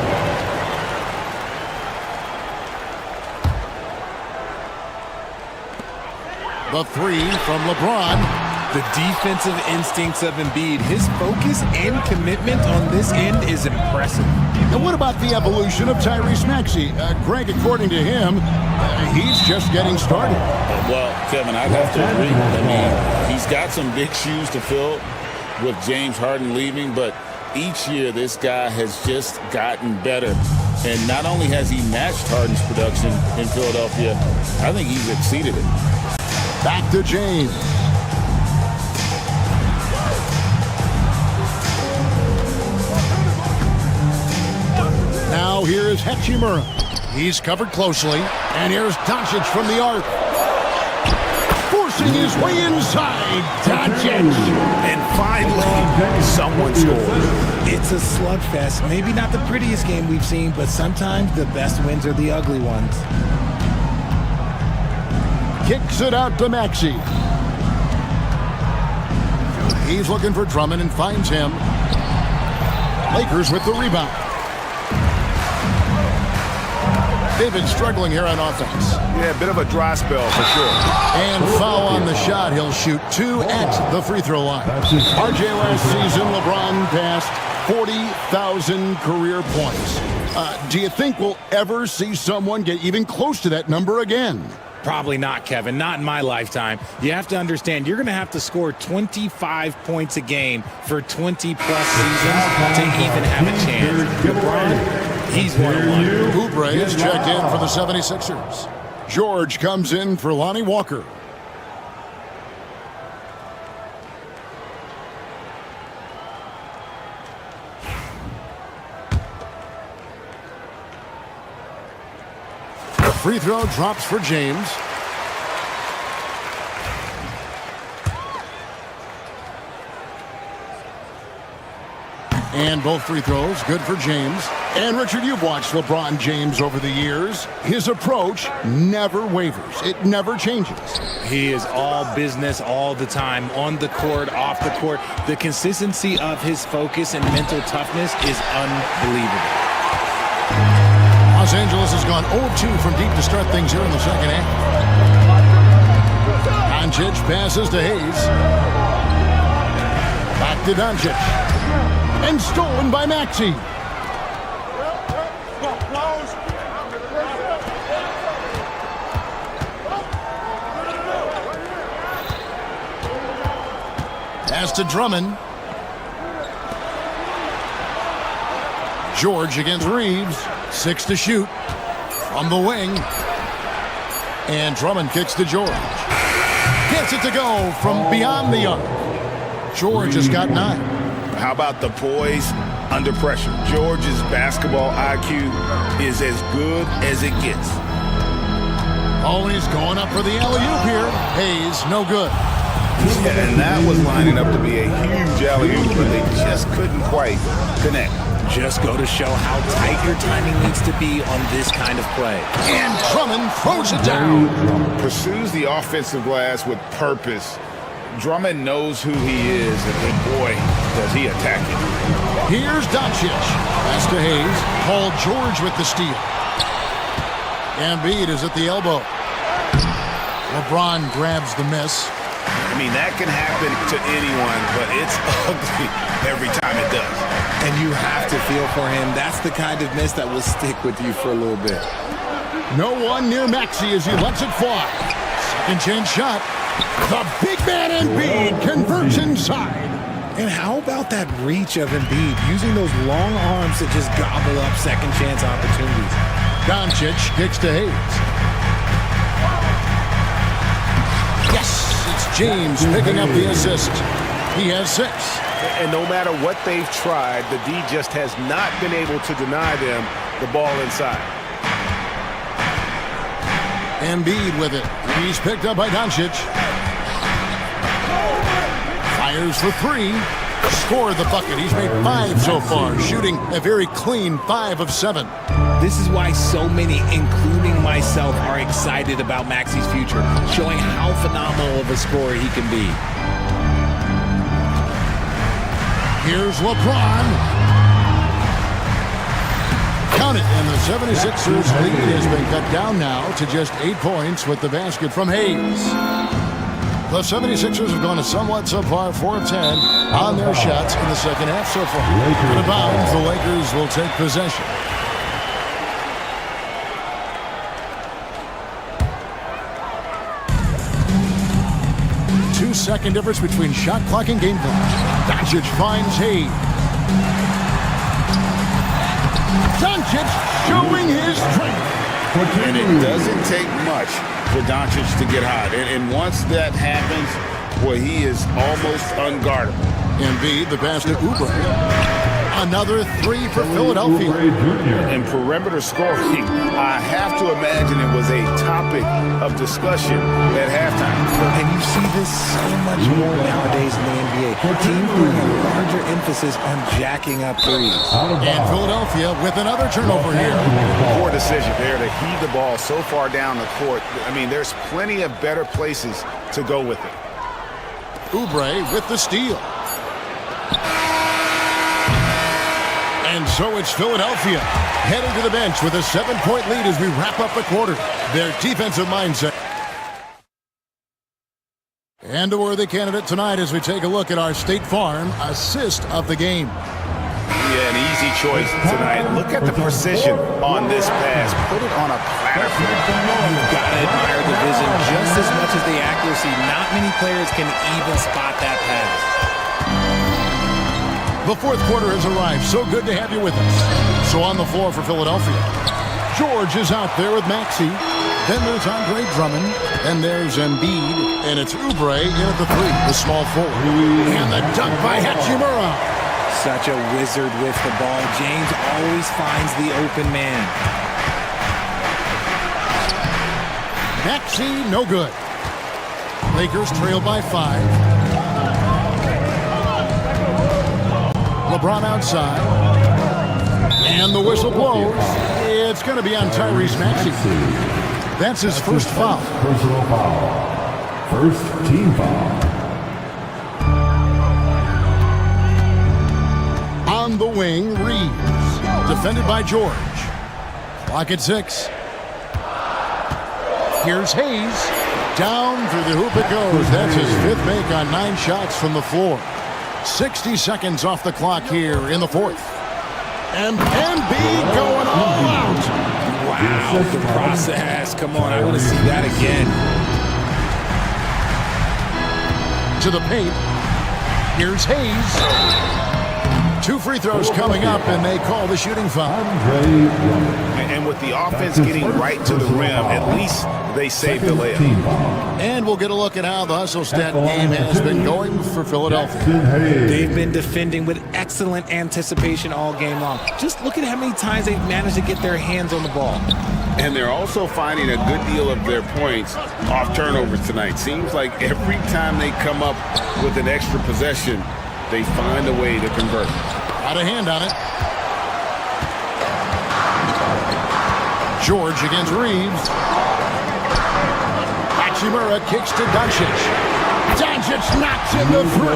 The three from LeBron. The defensive instincts of Embiid, his focus and commitment on this end is impressive. And what about the evolution of Tyrese Maxey? Greg, according to him, he's just getting started. Well, Kevin, I'd have to agree. I mean, he's got some big shoes to fill with James Harden leaving, but each year this guy has just gotten better. And not only has he matched Harden's production in Philadelphia, I think he's exceeded it. Back to James. Now here is Hachimura. He's covered closely. And here's Doncic from the arc. Forcing his way inside. Doncic. And finally, someone scores. It's a slugfest. Maybe not the prettiest game we've seen, but sometimes the best wins are the ugly ones. Kicks it out to Maxey. He's looking for Drummond and finds him. Lakers with the rebound. David struggling here on offense. Yeah, a bit of a dry spell for sure. And foul on the shot. He'll shoot 2 at the free throw line. RJ last season, LeBron passed 40,000 career points. Do you think we'll ever see someone get even close to that number again? Probably not, Kevin. Not in my lifetime. You have to understand, you're going to have to score 25 points a game for 20-plus seasons to even have a chance. LeBron, he's one-on-one. Oubre is checked in for the 76ers. George comes in for Lonnie Walker. The free throw drops for James. And both free throws good for James. And Richard, you've watched LeBron James over the years. His approach never wavers. It never changes. He is all business all the time, on the court, off the court. The consistency of his focus and mental toughness is unbelievable. Los Angeles has gone 0-2 from deep to start things here in the second half. Doncic passes to Hayes. Back to Doncic. And stolen by Maxey. Pass to Drummond. George against Reeves. 6 to shoot from the wing. And Drummond kicks to George. Gets it to go from beyond the arc. George has got 9. How about the poise under pressure? George's basketball IQ is as good as it gets. Always going up for the alley-oop here. Hayes, no good. Yeah, and that was lining up to be a huge alley-oop, but they just couldn't quite connect. Just go to show how tight your timing needs to be on this kind of play. And Drummond throws it down. Pursues the offensive glass with purpose. Drummond knows who he is, and boy, does he attack it. Here's Doncic. Pass to Hayes. Paul George with the steal. Embiid is at the elbow. LeBron grabs the miss. I mean, that can happen to anyone, but it's ugly every time it does. And you have to feel for him. That's the kind of miss that will stick with you for a little bit. No one near Maxey as he lets it fly. Second chance shot. The big man Embiid converts inside. And how about that reach of Embiid, using those long arms to just gobble up second chance opportunities? Doncic kicks to Hayes. Yes, it's James picking up the assist. He has 6. And no matter what they've tried, the D just has not been able to deny them the ball inside. Embiid with it. He's picked up by Doncic. Fires for 3. Score the bucket. He's made 5 so far, shooting a very clean 5 of 7. This is why so many, including myself, are excited about Maxey's future, showing how phenomenal of a scorer he can be. Here's LeBron. Count it, and the 76ers lead has been cut down now to just 8 points with the basket from Hayes. The 76ers have gone a somewhat subpar 4 of 10 on their shots in the second half so far. Out of bounds, the Lakers will take possession. Second difference between shot clock and game clock. Doncic finds Hayes. Doncic showing his strength. And it doesn't take much for Doncic to get hot. And once that happens, well, he is almost unguardable. Embiid, the pass to Oubre. Another 3 for Philadelphia. And perimeter scoring, I have to imagine it was a topic of discussion at halftime. And you see this so much more nowadays in the NBA. Teams putting a larger emphasis on jacking up threes. And Philadelphia with another turnover here. Poor decision there to heave the ball so far down the court. I mean, there's plenty of better places to go with it. Oubre with the steal. And so it's Philadelphia heading to the bench with a 7-point lead as we wrap up the quarter. Their defensive mindset. And a worthy candidate tonight as we take a look at our State Farm assist of the game. Yeah, an easy choice tonight. Look at the precision on this pass. Put it on a platter. You've got to admire the vision just as much as the accuracy. Not many players can even spot that pass. The fourth quarter has arrived. So good to have you with us. So on the floor for Philadelphia, George is out there with Maxey. Then there's Andre Drummond. Then there's Embiid. And it's Oubre in at the 3, the small forward. And the dunk by Hachimura. Such a wizard with the ball. James always finds the open man. Maxey, no good. Lakers trail by 5. LeBron outside. And the whistle blows. It's going to be on Tyrese Maxey. That's his first foul. Personal foul. First team foul. On the wing, Reeves. Defended by George. Clock at 6. Here's Hayes. Down through the hoop it goes. That's his 5th make on 9 shots from the floor. 60 seconds off the clock here in the 4th. And Embiid going all out. Wow, the process. Come on, I want to see that again. To the paint. Here's Hayes. 2 free throws coming up, and they call the shooting foul. And with the offense getting right to the rim, at least they saved the layup. And we'll get a look at how the hustle stat game has been going for Philadelphia. They've been defending with excellent anticipation all game long. Just look at how many times they've managed to get their hands on the ball. And they're also finding a good deal of their points off turnovers tonight. Seems like every time they come up with an extra possession, they find a way to convert. Got a hand on it. George against Reeves. Hachimura kicks to Doncic. Doncic knocks in the 3.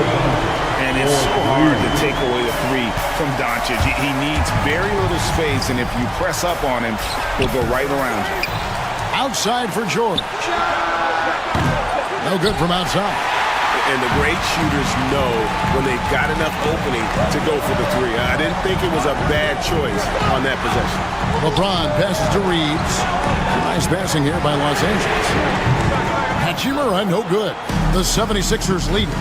And it's so hard to take away the 3 from Doncic. He needs very little space, and if you press up on him, he'll go right around you. Outside for George. No good from outside. And the great shooters know when they've got enough opening to go for the 3. I didn't think it was a bad choice on that possession. LeBron passes to Reeves. Nice passing here by Los Angeles. Hachimura, no good. The 76ers lead.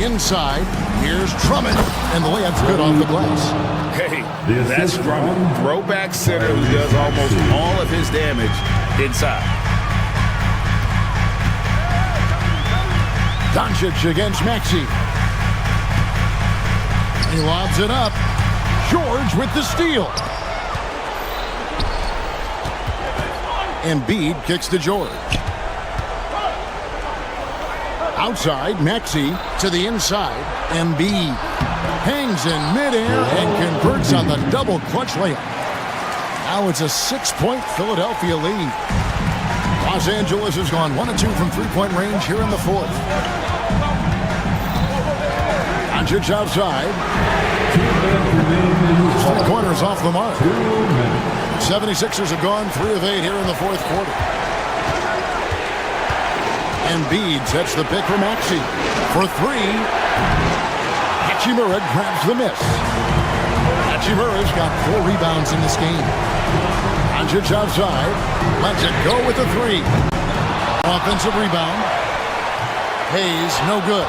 Inside, here's Drummond. And the layup's good off the glass. Hey, that's Drummond. Throwback center who does almost all of his damage inside. Doncic against Maxey. He lobs it up. George with the steal. Embiid kicks to George. Outside, Maxey to the inside. Embiid hangs in midair and converts on the double clutch layup. Now it's a 6-point Philadelphia lead. Los Angeles has gone 1 of 2 from 3-point range here in the 4th. Doncic outside. 3 corners off the mark. 76ers have gone 3 of 8 here in the fourth quarter. Embiid sets the pick for Maxey. For 3. Hachimura grabs the miss. Hachimura's got 4 rebounds in this game. Doncic outside. Lets it go with the 3. Offensive rebound. Hayes, no good.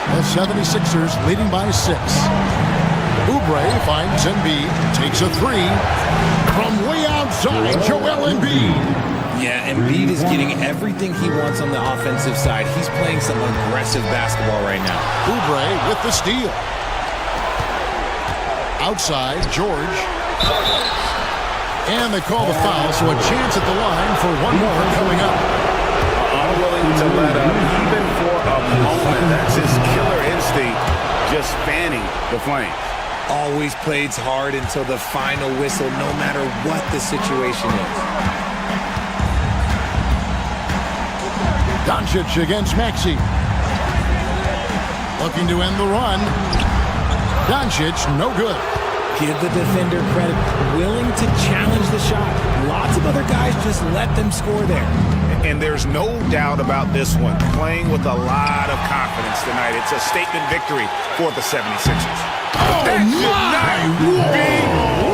The 76ers leading by 6. Oubre finds Embiid, takes a 3. From way outside, Joel Embiid. Yeah, Embiid is getting everything he wants on the offensive side. He's playing some aggressive basketball right now. Oubre with the steal. Outside, George. And they call the foul, so a chance at the line for one more coming up. Unwilling to let up, even for a moment. That's his killer instinct, just fanning the flame. Always plays hard until the final whistle, no matter what the situation is. Doncic against Maxey. Looking to end the run. Doncic, no good. Give the defender credit. Willing to challenge the shot. Lots of other guys just let them score there. And there's no doubt about this one. Playing with a lot of confidence tonight. It's a statement victory for the 76ers. Oh, that my! should not be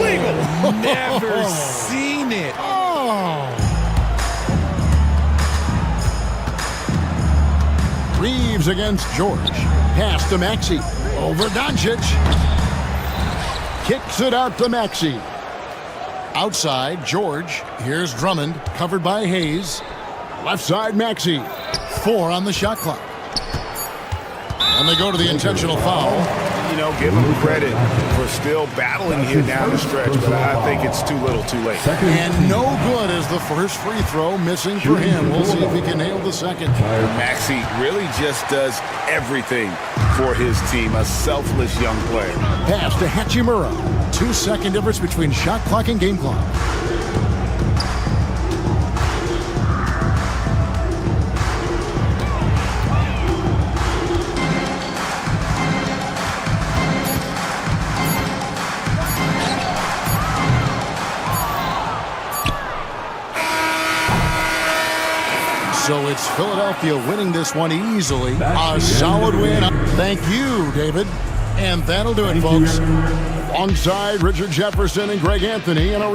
legal. Never seen it. Oh. Reeves against George. Pass to Maxey. Over Doncic. Kicks it out to Maxey. Outside, George. Here's Drummond, covered by Hayes. Left side, Maxey. 4 on the shot clock. And they go to the intentional foul. You know, give him credit for still battling here down the stretch, but I think it's too little too late. And no good as the first free throw missing for him. We'll see if he can nail the second. Maxey really just does everything for his team. A selfless young player. Pass to Hachimura. 2-second difference between shot clock and game clock. So it's Philadelphia winning this one easily. A solid win. Thank you, David. And that'll do it, folks. Alongside Richard Jefferson and Greg Anthony in a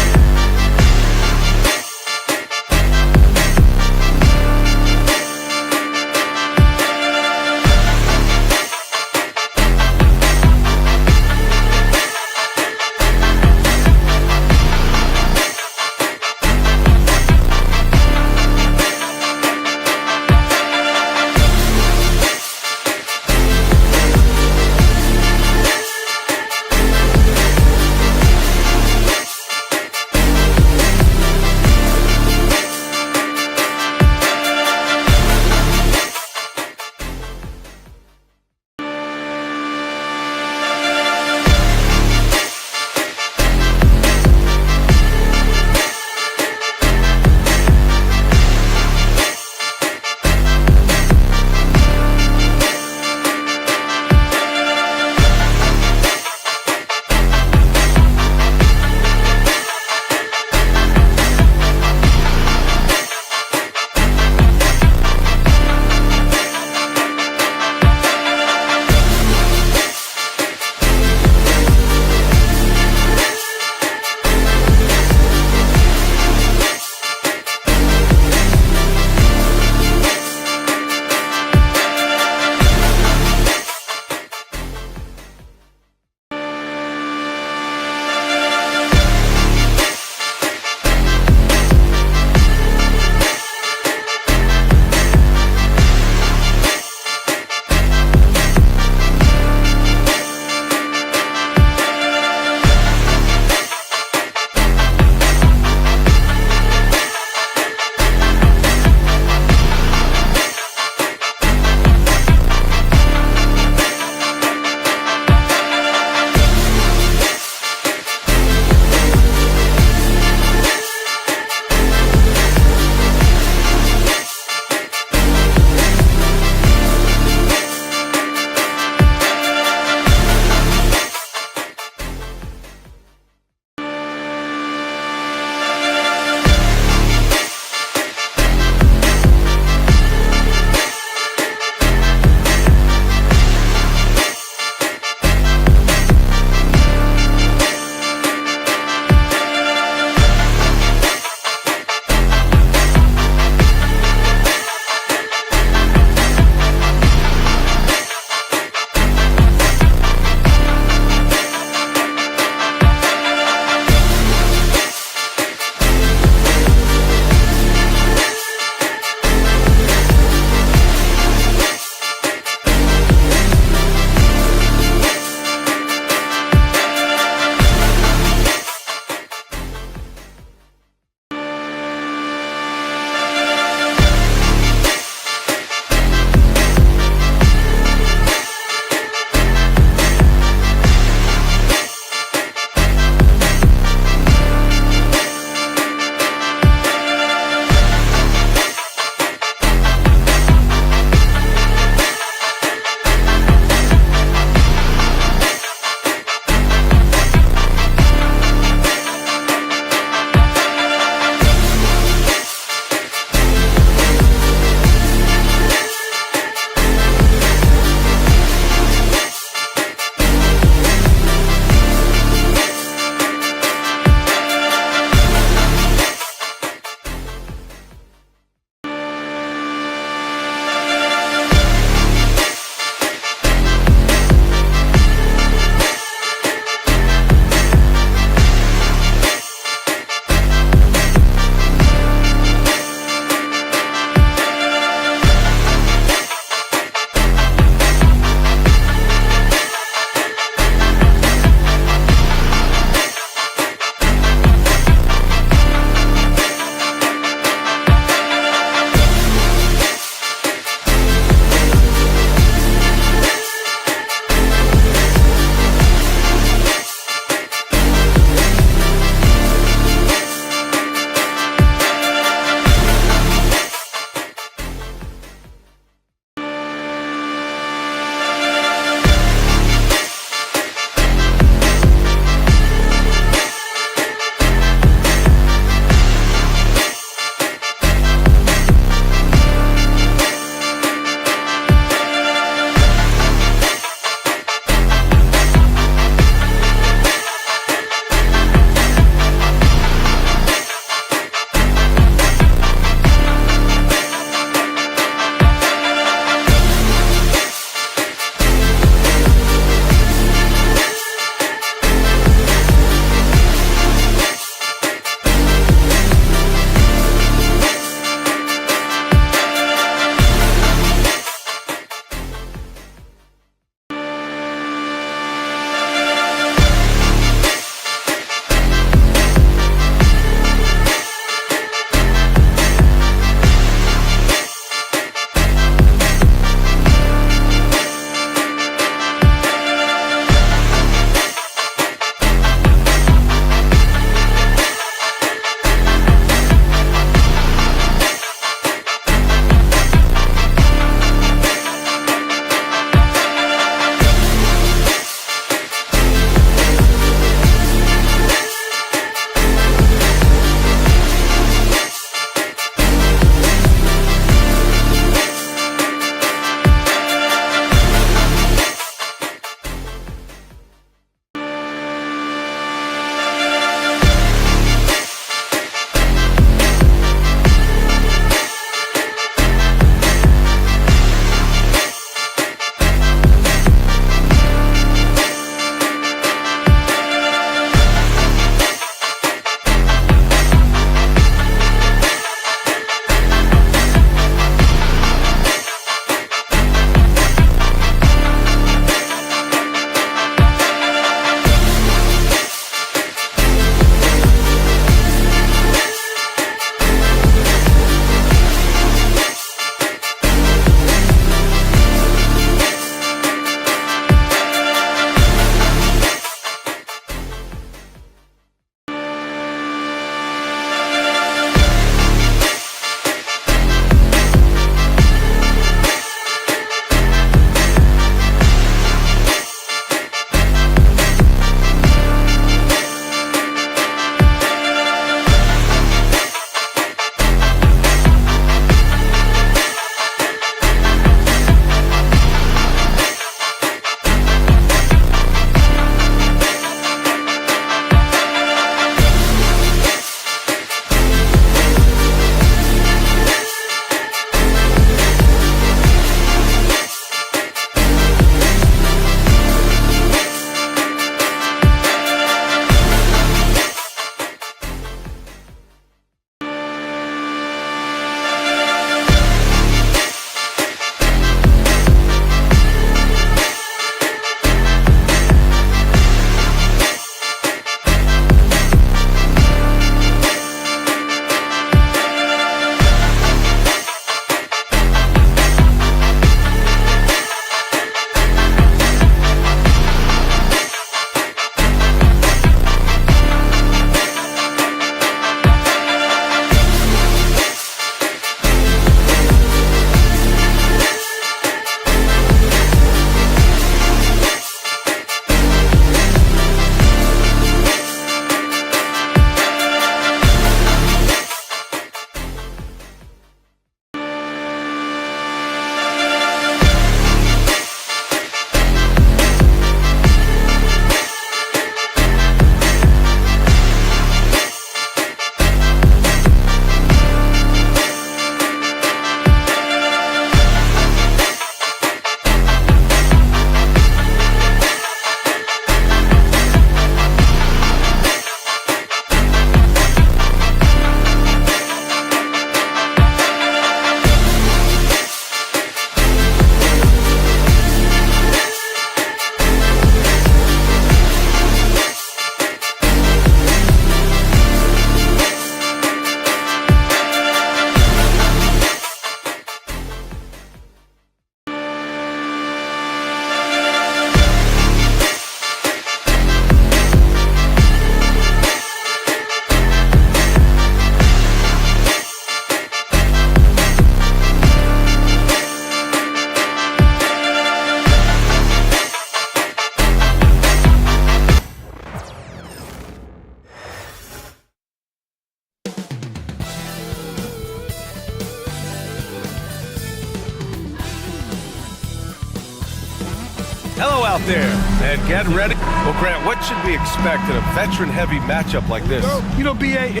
Hello out there, and get ready. Well, Grant, what should we expect in a veteran-heavy matchup like this? You know, B.A.,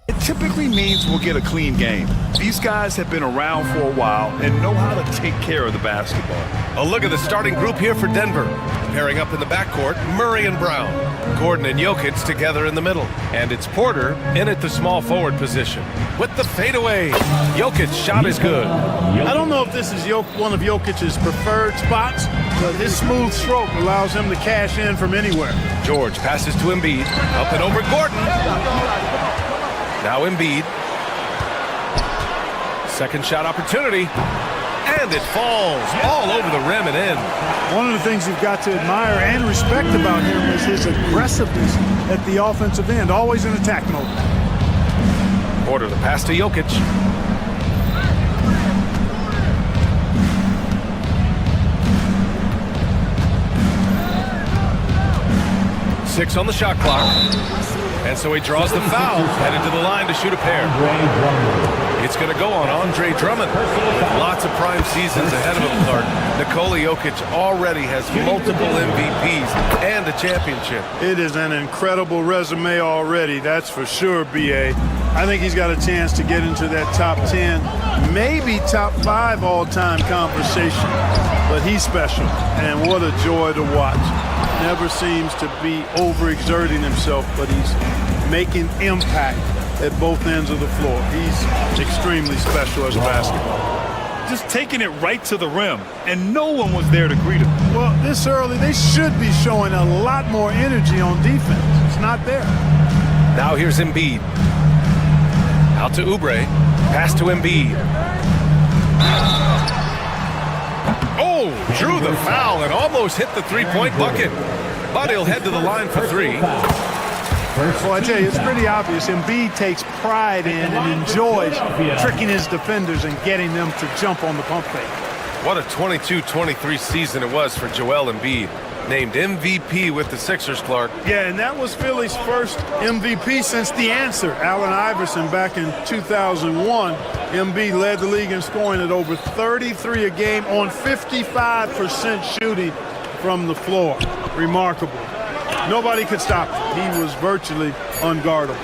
it typically means we'll get a clean game. These guys have been around for a while and know how to take care of the basketball. A look at the starting group here for Denver. Pairing up in the backcourt, Murray and Brown. Gordon and Jokic together in the middle. And it's Porter in at the small forward position. With the fadeaway, Jokic's shot is good. I don't know if this is one of Jokic's preferred spots, but his smooth stroke allows him to cash in from anywhere. George passes to Embiid. Up and over Gordon. Now Embiid. Second shot opportunity. And it falls all over the rim and in. One of the things you've got to admire and respect about him is his aggressiveness at the offensive end, always in attack mode. Porter, the pass to Jokic. Six on the shot clock. And so he draws the foul, headed to the line to shoot a pair. It's going to go on Andre Drummond. Lots of prime seasons ahead of him, Clark. Nikola Jokic already has multiple MVPs and a championship. It is an incredible resume already, that's for sure, B.A. I think he's got a chance to get into that top 10, maybe top 5 all-time conversation. But he's special, and what a joy to watch. Never seems to be overexerting himself, but he's making impact at both ends of the floor. He's extremely special as a basketball. Just taking it right to the rim, and no one was there to greet him. Well, this early, they should be showing a lot more energy on defense. It's not there. Now here's Embiid. Out to Oubre. Pass to Embiid. Oh, drew the foul and almost hit the three-point bucket. But he'll head to the line for three. Well, I tell you, it's pretty obvious. Embiid takes pride in and enjoys tricking his defenders and getting them to jump on the pump fake. What a 22-23 season it was for Joel Embiid. Named MVP with the Sixers, Clark. Yeah, and that was Philly's first MVP since the answer. Allen Iverson back in 2001. Embiid led the league in scoring at over 33 a game on 55% shooting from the floor. Remarkable. Nobody could stop him. He was virtually unguardable.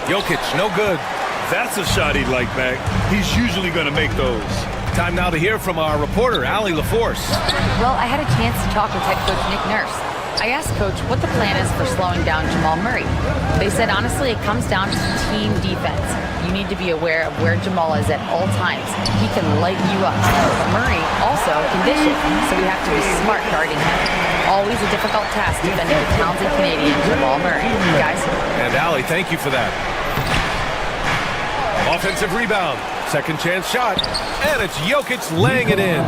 Jokic, no good. That's a shot he'd like back. He's usually going to make those. Time now to hear from our reporter, Allie LaForce. Well, I had a chance to talk with head coach Nick Nurse. I asked Coach what the plan is for slowing down Jamal Murray. They said, honestly, it comes down to team defense. You need to be aware of where Jamal is at all times. He can light you up. But Murray also can dish it, so we have to be smart guarding him. Always a difficult task defending the talented Canadian Jamal Murray. Guys? And Allie, thank you for that. Offensive rebound. Second chance shot. And it's Jokic laying it in.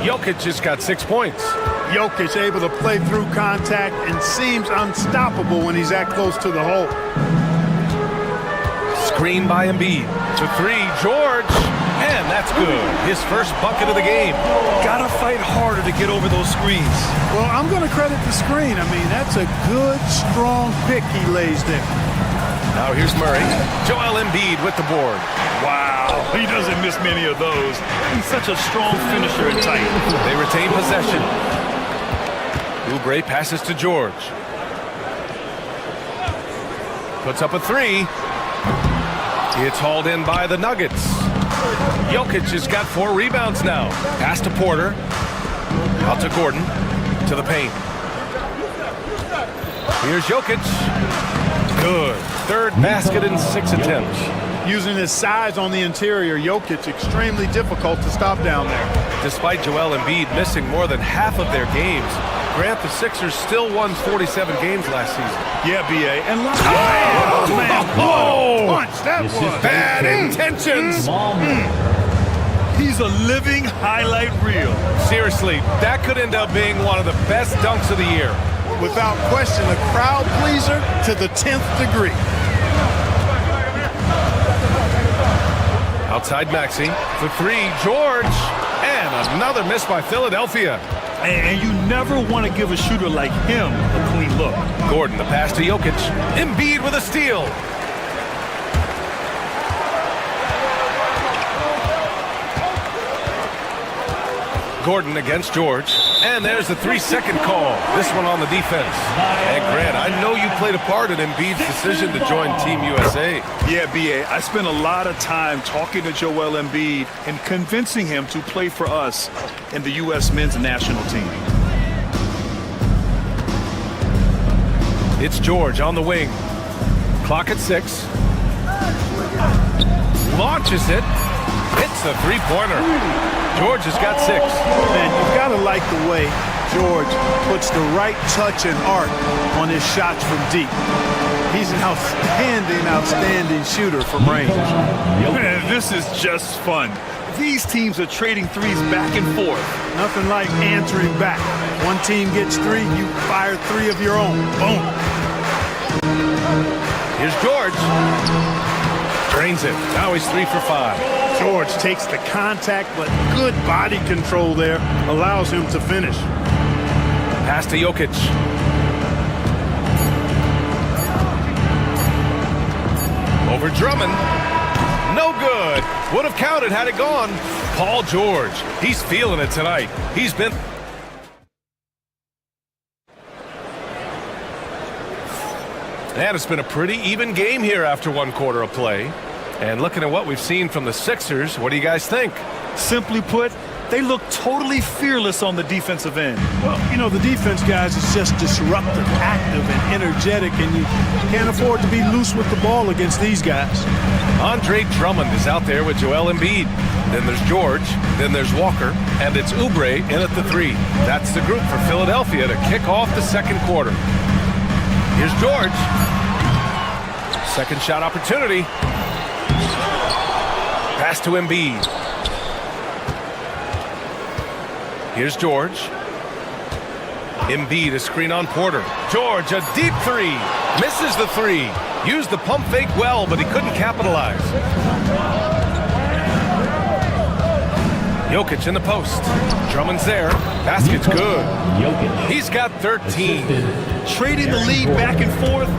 Jokic just got 6 points. Jokic able to play through contact and seems unstoppable when he's that close to the hole. Screen by Embiid. To three, George. And that's good. His first bucket of the game. Gotta fight harder to get over those screens. Well, I'm going to credit the screen. I mean, that's a good, strong pick he lays there. Now here's Murray. Joel Embiid with the board. Wow, he doesn't miss many of those. He's such a strong finisher and tight. They retain possession. Oubre passes to George. Puts up a three. It's hauled in by the Nuggets. Jokic has got 4 rebounds now. Pass to Porter. Out to Gordon. To the paint. Here's Jokic. Good. Third basket in 6 attempts. Using his size on the interior, Jokic extremely difficult to stop down there. Despite Joel Embiid missing more than half of their games, Grant, the Sixers still won 47 games last season. Yeah, B.A. And punch! That was bad intentions. He's a living highlight reel. Seriously, that could end up being one of the best dunks of the year. Without question, a crowd pleaser to the 10th degree. Outside Maxey for three, George, and another miss by Philadelphia. And you never want to give a shooter like him a clean look. Gordon, the pass to Jokic. Embiid with a steal. Gordon against George. And there's the 3-second call. This one on the defense. And Grant, I know you played a part in Embiid's decision to join Team USA. Yeah, B.A., I spent a lot of time talking to Joel Embiid and convincing him to play for us in the U.S. men's national team. It's George on the wing. Clock at 6. Launches it. Hits the three-pointer. George has got 6. Man, you've got to like the way George puts the right touch and arc on his shots from deep. He's an outstanding shooter from range. Man, this is just fun. These teams are trading threes back and forth. Nothing like answering back. One team gets 3, you fire 3 of your own. Boom. Here's George. Drains it. Now he's 3 for 5. George takes the contact, but good body control there allows him to finish. Pass to Jokic. Over Drummond. No good. Would have counted had it gone. Paul George. He's feeling it tonight. He's been... And it's been a pretty even game here after 1 quarter of play. And looking at what we've seen from the Sixers, what do you guys think? Simply put, they look totally fearless on the defensive end. Well, you know, the defense, guys, is just disruptive, active, and energetic, and you can't afford to be loose with the ball against these guys. Andre Drummond is out there with Joel Embiid. Then there's George, then there's Walker, and it's Oubre in at the 3. That's the group for Philadelphia to kick off the second quarter. Here's George. Second shot opportunity. Pass to Embiid. Here's George. Embiid, a screen on Porter. George, a deep 3. Misses the 3. Used the pump fake well, but he couldn't capitalize. Jokic in the post. Drummond's there. Basket's good. He's got 13. Trading the lead back and forth,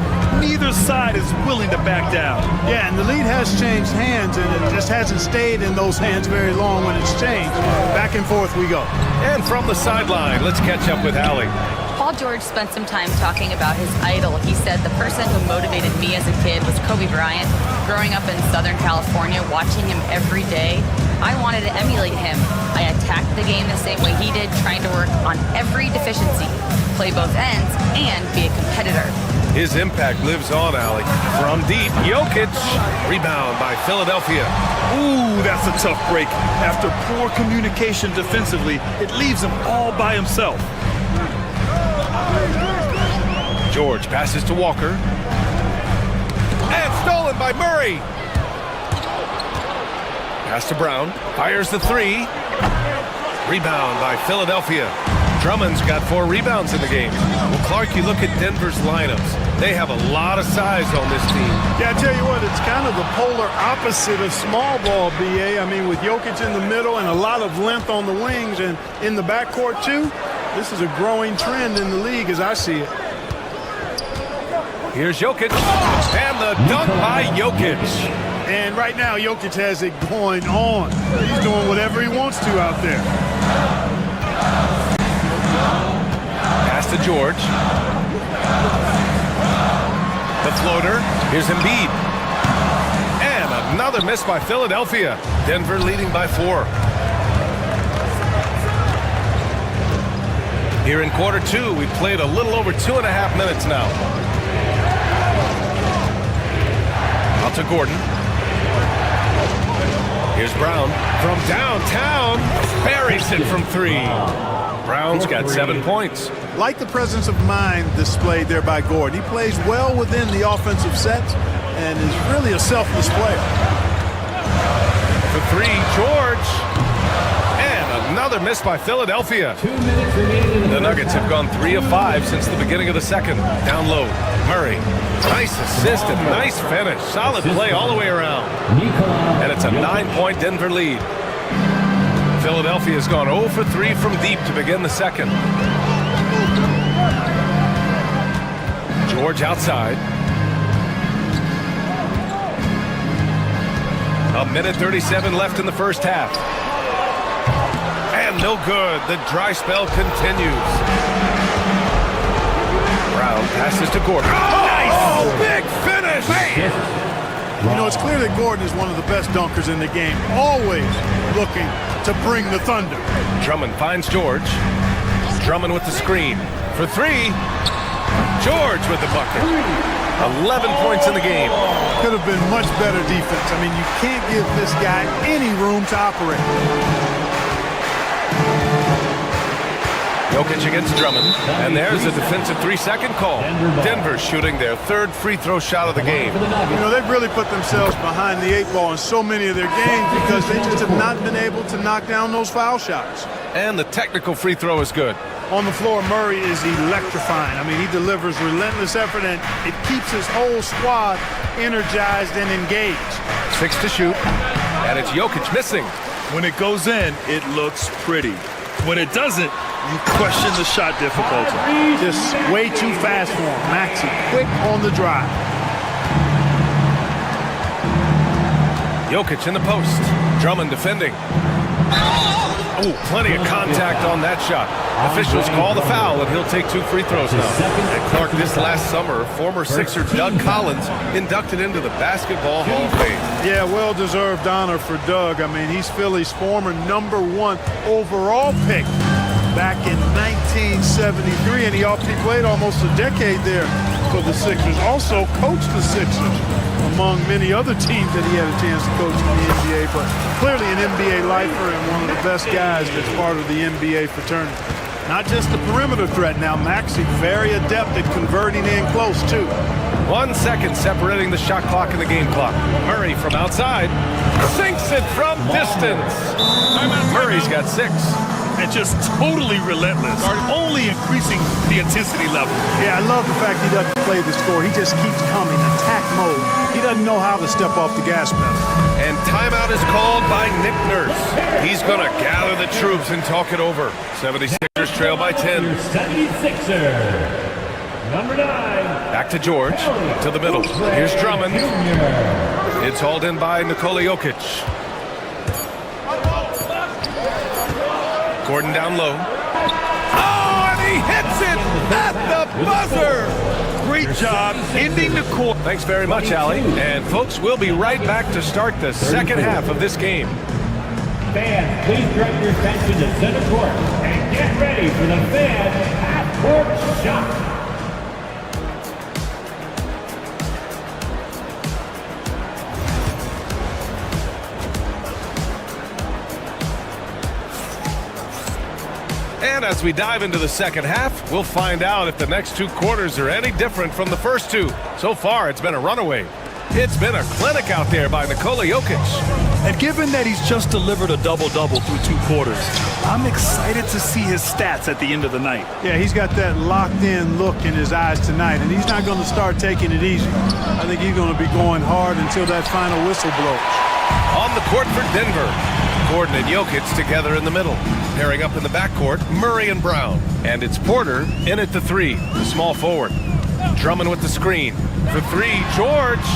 neither side is willing to back down. Yeah, and the lead has changed hands, and it just hasn't stayed in those hands very long when it's changed. Back and forth we go. And from the sideline, let's catch up with Allie. Paul George spent some time talking about his idol. He said, the person who motivated me as a kid was Kobe Bryant. Growing up in Southern California, watching him every day, I wanted to emulate him. I attacked the game the same way he did, trying to work on every deficiency, play both ends, and be a competitor. His impact lives on, Allie. From deep, Jokic. Rebound by Philadelphia. Ooh, that's a tough break. After poor communication defensively, it leaves him all by himself. George passes to Walker. And stolen by Murray. Pass to Brown. Fires the 3. Rebound by Philadelphia. Drummond's got 4 rebounds in the game. Well, Clark, you look at Denver's lineups. They have a lot of size on this team. Yeah, I tell you what, it's kind of the polar opposite of small ball, B.A. I mean, with Jokic in the middle and a lot of length on the wings and in the backcourt, too, this is a growing trend in the league as I see it. Here's Jokic. And the dunk by Jokic. And right now, Jokic has it going on. He's doing whatever he wants to out there. Pass to George. The floater. Here's Embiid. And another miss by Philadelphia. Denver leading by 4. Here in quarter 2, we've played a little over 2.5 minutes now. Out to Gordon. Here's Brown from downtown. Buries it from 3. Brown's got 7 points. Like the presence of mind displayed there by Gordon. He plays well within the offensive sets and is really a selfless player. For 3, George. And another miss by Philadelphia. The Nuggets have gone 3 of 5 since the beginning of the second. Down low, Murray. Nice assist and nice finish. Solid play all the way around. And it's a 9-point Denver lead. Philadelphia has gone 0 for 3 from deep to begin the second. George outside. A minute 37 left in the first half. And no good. The dry spell continues. Brown passes to Gordon. Nice! Oh, big finish! You know, it's clear that Gordon is one of the best dunkers in the game, always looking to bring the thunder. Drummond finds George. Drummond with the screen. For three. George with the bucket. 11 points in the game. Could have been much better defense. I mean, you can't give this guy any room to operate. Jokic against Drummond, and there's a defensive 3-second call. Denver shooting their third free throw shot of the game. You know, they've really put themselves behind the 8 ball in so many of their games because they just have not been able to knock down those foul shots. And the technical free throw is good. On the floor, Murray is electrifying. I mean, he delivers relentless effort, and it keeps his whole squad energized and engaged. 6 to shoot, and it's Jokic missing. When it goes in, it looks pretty. When it doesn't, you question the shot difficulty. Just way too fast for him. Maxey, quick on the drive. Jokic in the post. Drummond defending. Oh, plenty of contact on that shot. Officials call the foul, and he'll take 2 free throws now. And Clark, this last summer, former Sixer Doug Collins inducted into the Basketball Hall of Fame. Yeah, well-deserved honor for Doug. I mean, he's Philly's former #1 overall pick back in 1973, and he played almost a decade there for the Sixers. Also coached the Sixers, among many other teams that he had a chance to coach in the NBA, but clearly an NBA lifer and one of the best guys that's part of the NBA fraternity. Not just the perimeter threat now. Maxey very adept at converting in close, too. 1 second separating the shot clock and the game clock. Murray from outside sinks it from distance. Murray's got 6. And just totally relentless, only increasing the intensity level. Yeah, I love the fact he doesn't play the score. He just keeps coming, attack mode. He doesn't know how to step off the gas pedal. And timeout is called by Nick Nurse. He's going to gather the troops and talk it over. 76ers trail by 10. 76er, number 9. Back to George, to the middle. Here's Drummond. It's hauled in by Nikola Jokic. Gordon down low. Oh, and he hits it at the buzzer! Great job ending the court. Thanks very much, Allie. And folks, we'll be right back to start the second half of this game. Fans, please direct your attention to center court and get ready for the fan half-court shot. And as we dive into the second half, we'll find out if the next 2 quarters are any different from the first 2. So far, it's been a runaway. It's been a clinic out there by Nikola Jokic. And given that he's just delivered a double-double through 2 quarters, I'm excited to see his stats at the end of the night. Yeah, he's got that locked-in look in his eyes tonight, and he's not going to start taking it easy. I think he's going to be going hard until that final whistle blows. On the court for Denver, Gordon and Jokic together in the middle. Pairing up in the backcourt, Murray and Brown. And it's Porter in at the 3, the small forward. Drummond with the screen. For 3, George.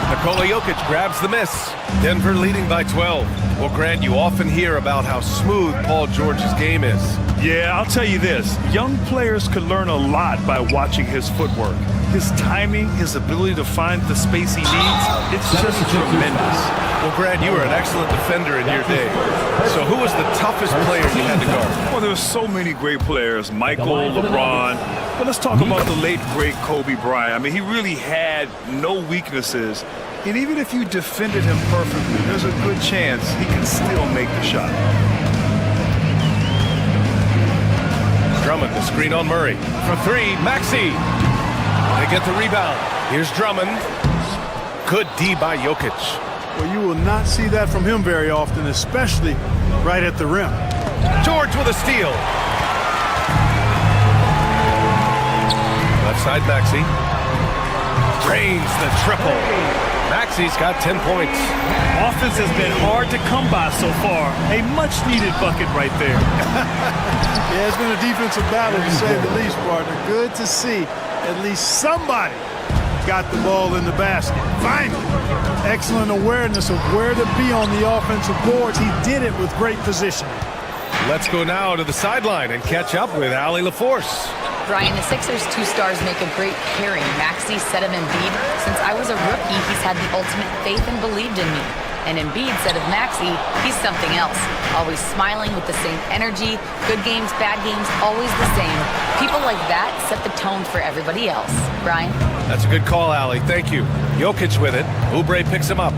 Nikola Jokic grabs the miss. Denver leading by 12. Well, Grant, you often hear about how smooth Paul George's game is. Yeah, I'll tell you this. Young players could learn a lot by watching his footwork. His timing, his ability to find the space he needs, it's just tremendous. Well, Grant, you were an excellent defender in your day. So who was the toughest player you had to guard? Well, there were so many great players. Michael, LeBron. But let's talk about the late, great Kobe Bryant. I mean, he really had no weaknesses. And even if you defended him perfectly, there's a good chance he can still make the shot. Drummond, the screen on Murray. For 3, Maxey. They get the rebound. Here's Drummond. Good D by Jokic. Well, you will not see that from him very often, especially right at the rim. George with a steal. Left side, Maxey. Drains the triple. Maxey's got 10 points. Offense has been hard to come by so far. A much-needed bucket right there. Yeah, it's been a defensive battle, to say the least, partner. Good to see at least somebody got the ball in the basket. Finally, excellent awareness of where to be on the offensive boards. He did it with great positioning. Let's go now to the sideline and catch up with Allie LaForce. Brian, the Sixers' two stars make a great pairing. Maxey said of Embiid, since I was a rookie, he's had the ultimate faith and believed in me. And Embiid said of Maxey, he's something else. Always smiling with the same energy. Good games, bad games, always the same. People like that set the tone for everybody else. Brian? That's a good call, Allie. Thank you. Jokic with it. Oubre picks him up.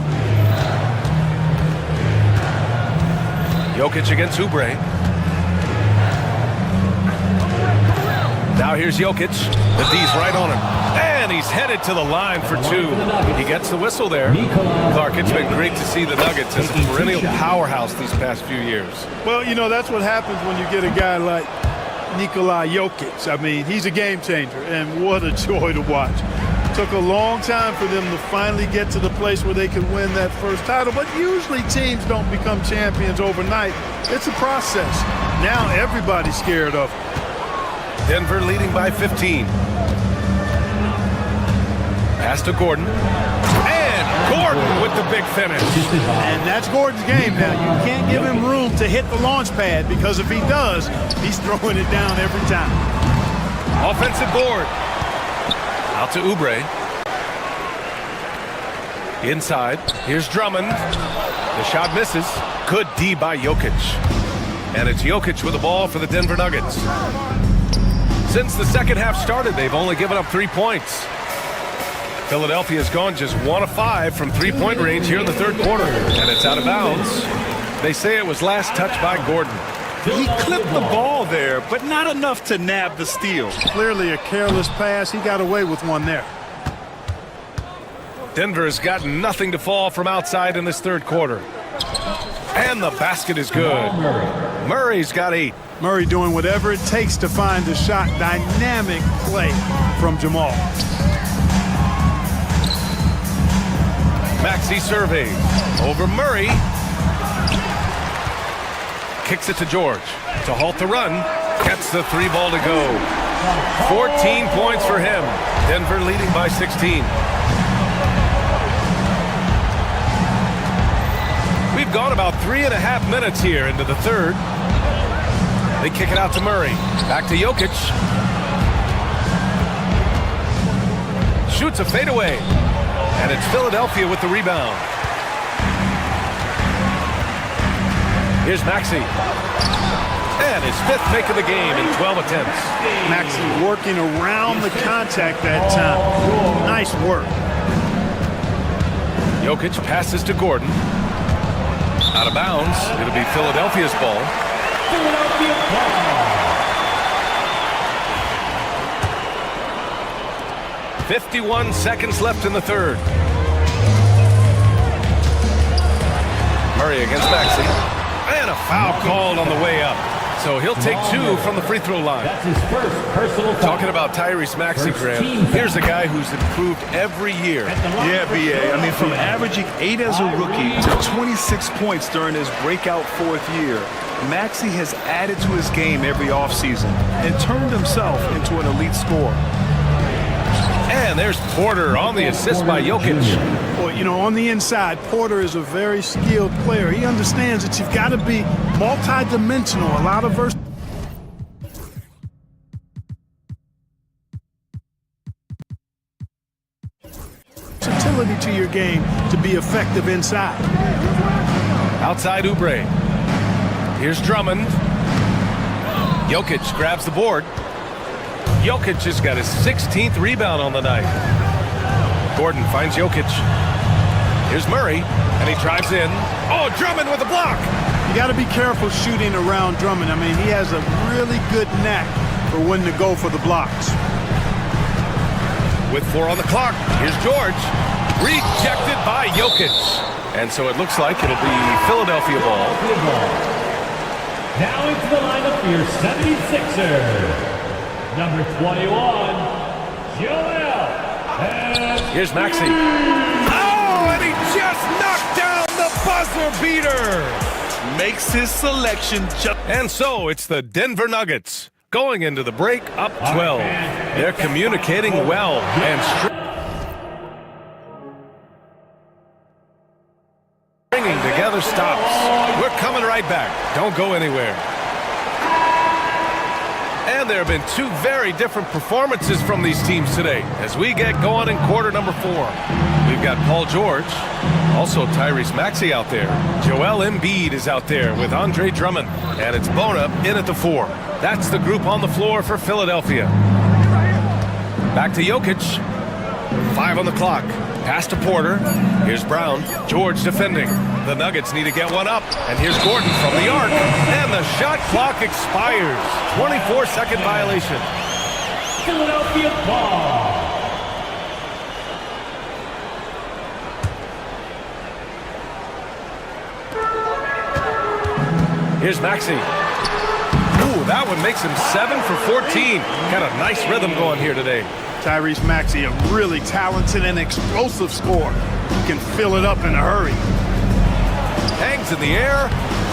Jokic against Oubre. Now here's Jokic. The D's right on him. And he's headed to the line for two. He gets the whistle there. Clark, it's been great to see the Nuggets as a perennial powerhouse these past few years. Well, you know, that's what happens when you get a guy like Nikola Jokic. I mean, he's a game changer, and what a joy to watch. Took a long time for them to finally get to the place where they could win that first title, but usually teams don't become champions overnight. It's a process. Now everybody's scared of them. Denver leading by 15. Pass to Gordon. And Gordon with the big finish. And that's Gordon's game now. You can't give him room to hit the launch pad, because if he does, he's throwing it down every time. Offensive board. Out to Oubre. Inside. Here's Drummond. The shot misses. Good D by Jokic. And it's Jokic with the ball for the Denver Nuggets. Since the second half started, they've only given up 3 points. Philadelphia's gone just 1 of 5 from three-point range here in the third quarter. And it's out of bounds. They say it was last touched by Gordon. He clipped the ball there, but not enough to nab the steal. Clearly a careless pass. He got away with one there. Denver has got nothing to fall from outside in this third quarter. And the basket is good. Murray's got 8. Murray doing whatever it takes to find the shot. Dynamic play from Jamal. Maxey surveys over Murray. Kicks it to George to halt the run. Gets the 3 ball to go. 14 points for him. Denver leading by 16. We've gone about 3.5 minutes here into the third. They kick it out to Murray. Back to Jokic. Shoots a fadeaway. And it's Philadelphia with the rebound. Here's Maxey. And his 5th make of the game in 12 attempts. Maxey working around the contact that time. Nice work. Jokic passes to Gordon. Out of bounds. It'll be Philadelphia's ball. Philadelphia ball. 51 seconds left in the third. Murray against Maxey. And a foul called on the way up. So he'll take 2 from the free throw line. That's his first personal foul. Talking about Tyrese Maxey, Graham. Here's a guy who's improved every year. Yeah, BA. I mean, from averaging 8 as a rookie to 26 points during his breakout 4th year, Maxey has added to his game every offseason and turned himself into an elite scorer. And there's Porter on the assist by Jokic. Well, you know, on the inside, Porter is a very skilled player. He understands that you've got to be multi-dimensional, a lot of versatility to your game to be effective inside. Outside Oubre. Here's Drummond. Jokic grabs the board. Jokic just got his 16th rebound on the night. Gordon finds Jokic. Here's Murray, and he drives in. Oh, Drummond with a block. You got to be careful shooting around Drummond. I mean, he has a really good knack for when to go for the blocks. With 4 on the clock, here's George. Rejected by Jokic. And so it looks like it'll be Philadelphia ball. Now into the lineup for your 76ers. Number 21, Joel. Here's Maxey. Oh, and he just knocked down the buzzer beater. Makes his selection. And so it's the Denver Nuggets Going into the break, up 12. They're communicating well and stringing together stops. We're coming right back. Don't go anywhere. And there have been two very different performances from these teams today as we get going in quarter number 4. We've got Paul George, also Tyrese Maxey out there. Joel Embiid is out there with Andre Drummond, and it's Bona in at the 4. That's the group on the floor for Philadelphia. Back to Jokic. 5 on the clock. Pass to Porter. Here's Brown. George defending. The Nuggets need to get one up. And here's Gordon from the arc. And the shot clock expires. 24-second violation. Philadelphia ball. Here's Maxey. Ooh, that one makes him 7 for 14. Got a nice rhythm going here today. Tyrese Maxey, a really talented and explosive scorer. Can fill it up in a hurry. Hangs in the air.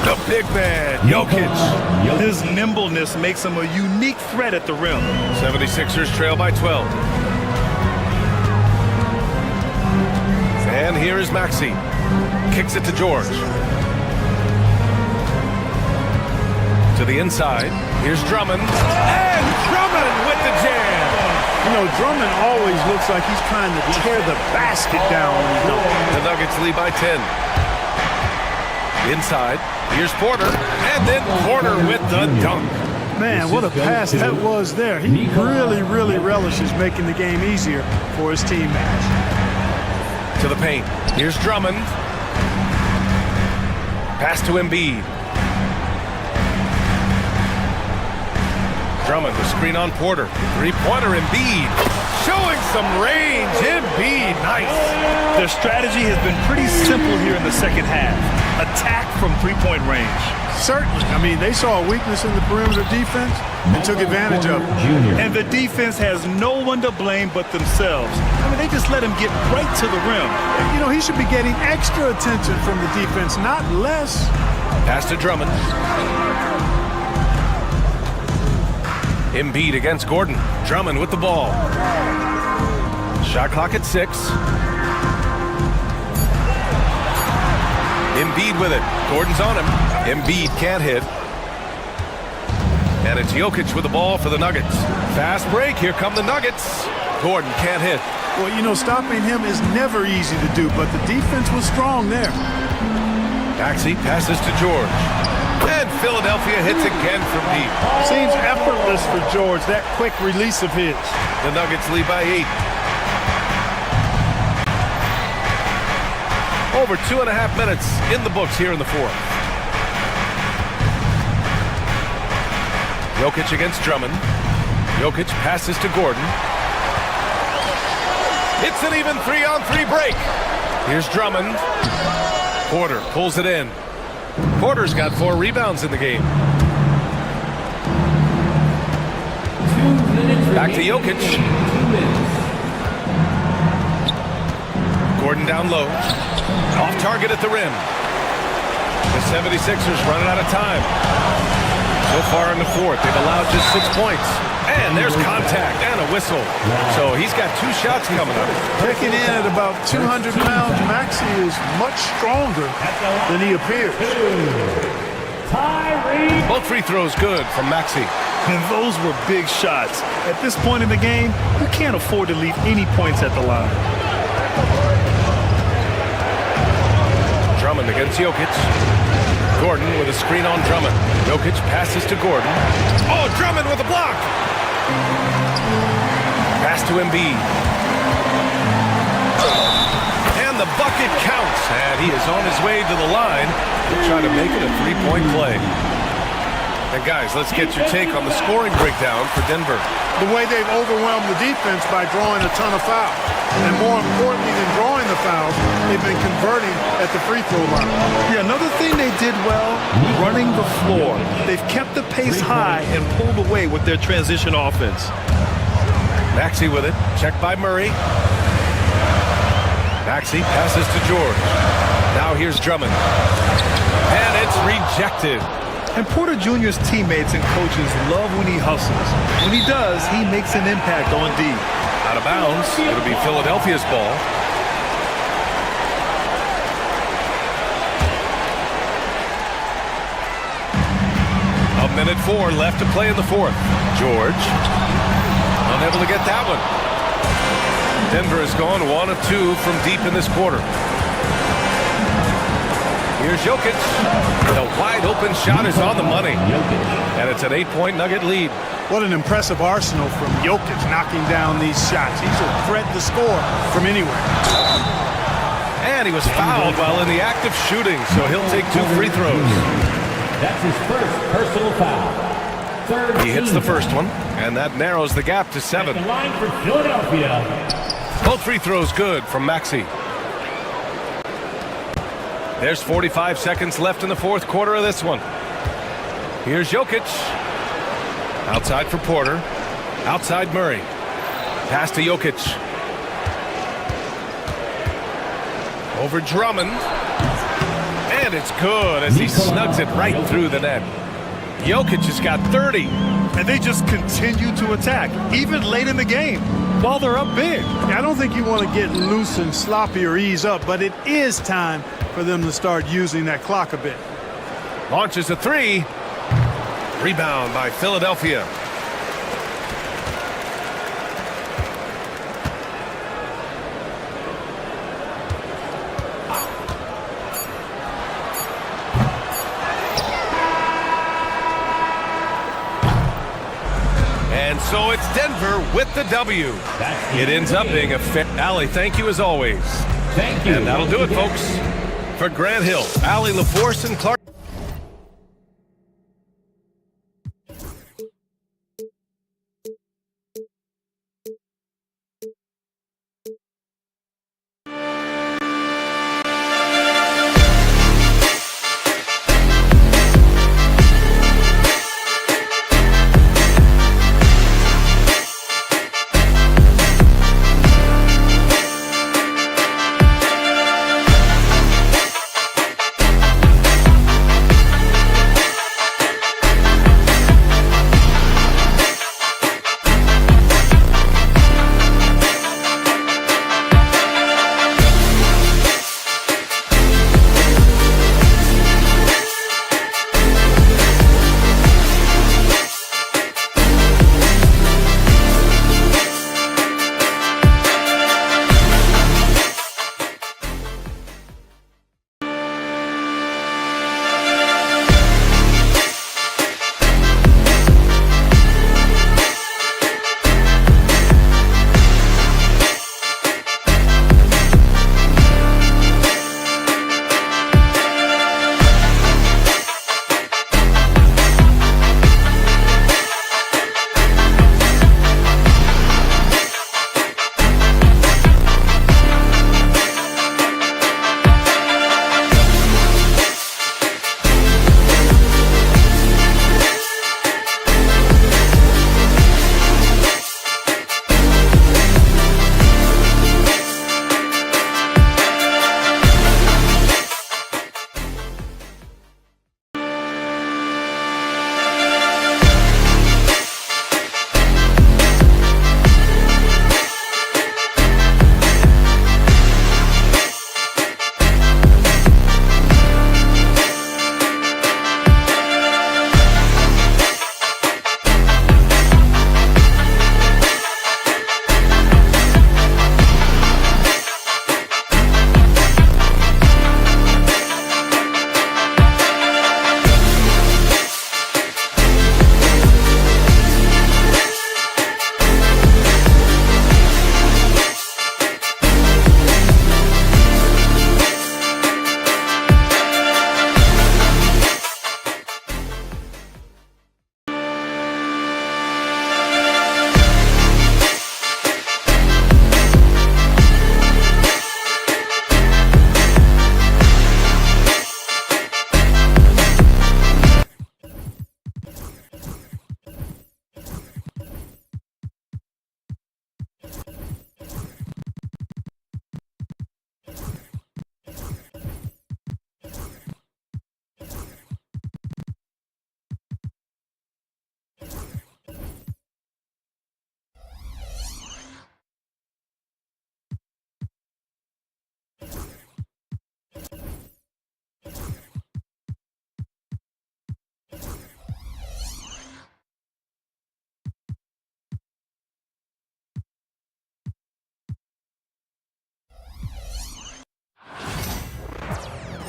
The big man, Jokic. His nimbleness makes him a unique threat at the rim. 76ers trail by 12. And here is Maxey. Kicks it to George. To the inside. Here's Drummond. And Drummond with the jam. You know, Drummond always looks like he's trying to tear the basket down. The Nuggets lead by 10. Inside. Here's Porter. And then Porter with the dunk. Man, what a pass that was there. He really, really relishes making the game easier for his teammates. To the paint. Here's Drummond. Pass to Embiid. Drummond, the screen on Porter. Three-pointer Embiid. Showing some range. Embiid, nice. Their strategy has been pretty simple here in the second half. Attack from three-point range. Certainly. I mean, they saw a weakness in the perimeter defense and took advantage of it. And the defense has no one to blame but themselves. I mean, they just let him get right to the rim. You know, he should be getting extra attention from the defense, not less. Pass to Drummond. Embiid against Gordon. Drummond with the ball. Shot clock at 6. Embiid with it. Gordon's on him. Embiid can't hit. And it's Jokic with the ball for the Nuggets. Fast break. Here come the Nuggets. Gordon can't hit. Well, you know, stopping him is never easy to do, but the defense was strong there. Maxey passes to George. And Philadelphia hits again from deep. Seems effortless for George, that quick release of his. The Nuggets lead by 8. Over 2.5 minutes in the books here in the 4th. Jokic against Drummond. Jokic passes to Gordon. It's an even 3-on-3 break. Here's Drummond. Porter pulls it in. Porter's got 4 rebounds in the game. Back to Jokic. Gordon down low. Off target at the rim. The 76ers running out of time. So far in the 4th, they've allowed just 6 points. And there's contact and a whistle. So he's got 2 shots coming up. Checking in at about 200 pounds, Maxey is much stronger than he appears. Both free throws good from Maxey. And those were big shots. At this point in the game, you can't afford to leave any points at the line. Drummond against Jokic. Gordon with a screen on Drummond. Jokic passes to Gordon. Oh, Drummond with a block. Pass to Embiid. And the bucket counts. And he is on his way to the line to try to make it a 3-point play. And guys, let's get your take on the scoring breakdown for Denver. The way they've overwhelmed the defense by drawing a ton of fouls. And more importantly than drawing the fouls, they've been converting at the free throw line. Yeah, another thing they did well, running the floor. They've kept the pace high and pulled away with their transition offense. Maxey with it. Checked by Murray. Maxey passes to George. Now here's Drummond. And it's rejected. And Porter Jr.'s teammates and coaches love when he hustles. When he does, he makes an impact on D. Out of bounds. It'll be Philadelphia's ball. A minute 4 left to play in the fourth. George. Unable to get that one. Denver has gone 1 of 2 from deep in this quarter. Here's Jokic. The wide open shot is on the money. And it's an 8-point Nugget lead. What an impressive arsenal from Jokic knocking down these shots. He's a threat to score from anywhere. And he was fouled while in the act of shooting, so he'll take 2 free throws. That's his first personal foul. Third He hits the team first one, and that narrows the gap to 7. At the line for Philadelphia. Both free throws good from Maxey. There's 45 seconds left in the fourth quarter of this one. Here's Jokic. Outside for Porter. Outside Murray. Pass to Jokic. Over Drummond. And it's good as he snugs it right through the net. Jokic has got 30. And they just continue to attack, even late in the game, while they're up big. I don't think you want to get loose and sloppy or ease up, but it is time for them to start using that clock a bit. Launches a 3. Rebound by Philadelphia. And so it's Denver with the W. It ends up being a fair. Allie, thank you as always. Thank you. And that'll do it, folks. For Grant Hill, Allie LaForce, and Clark.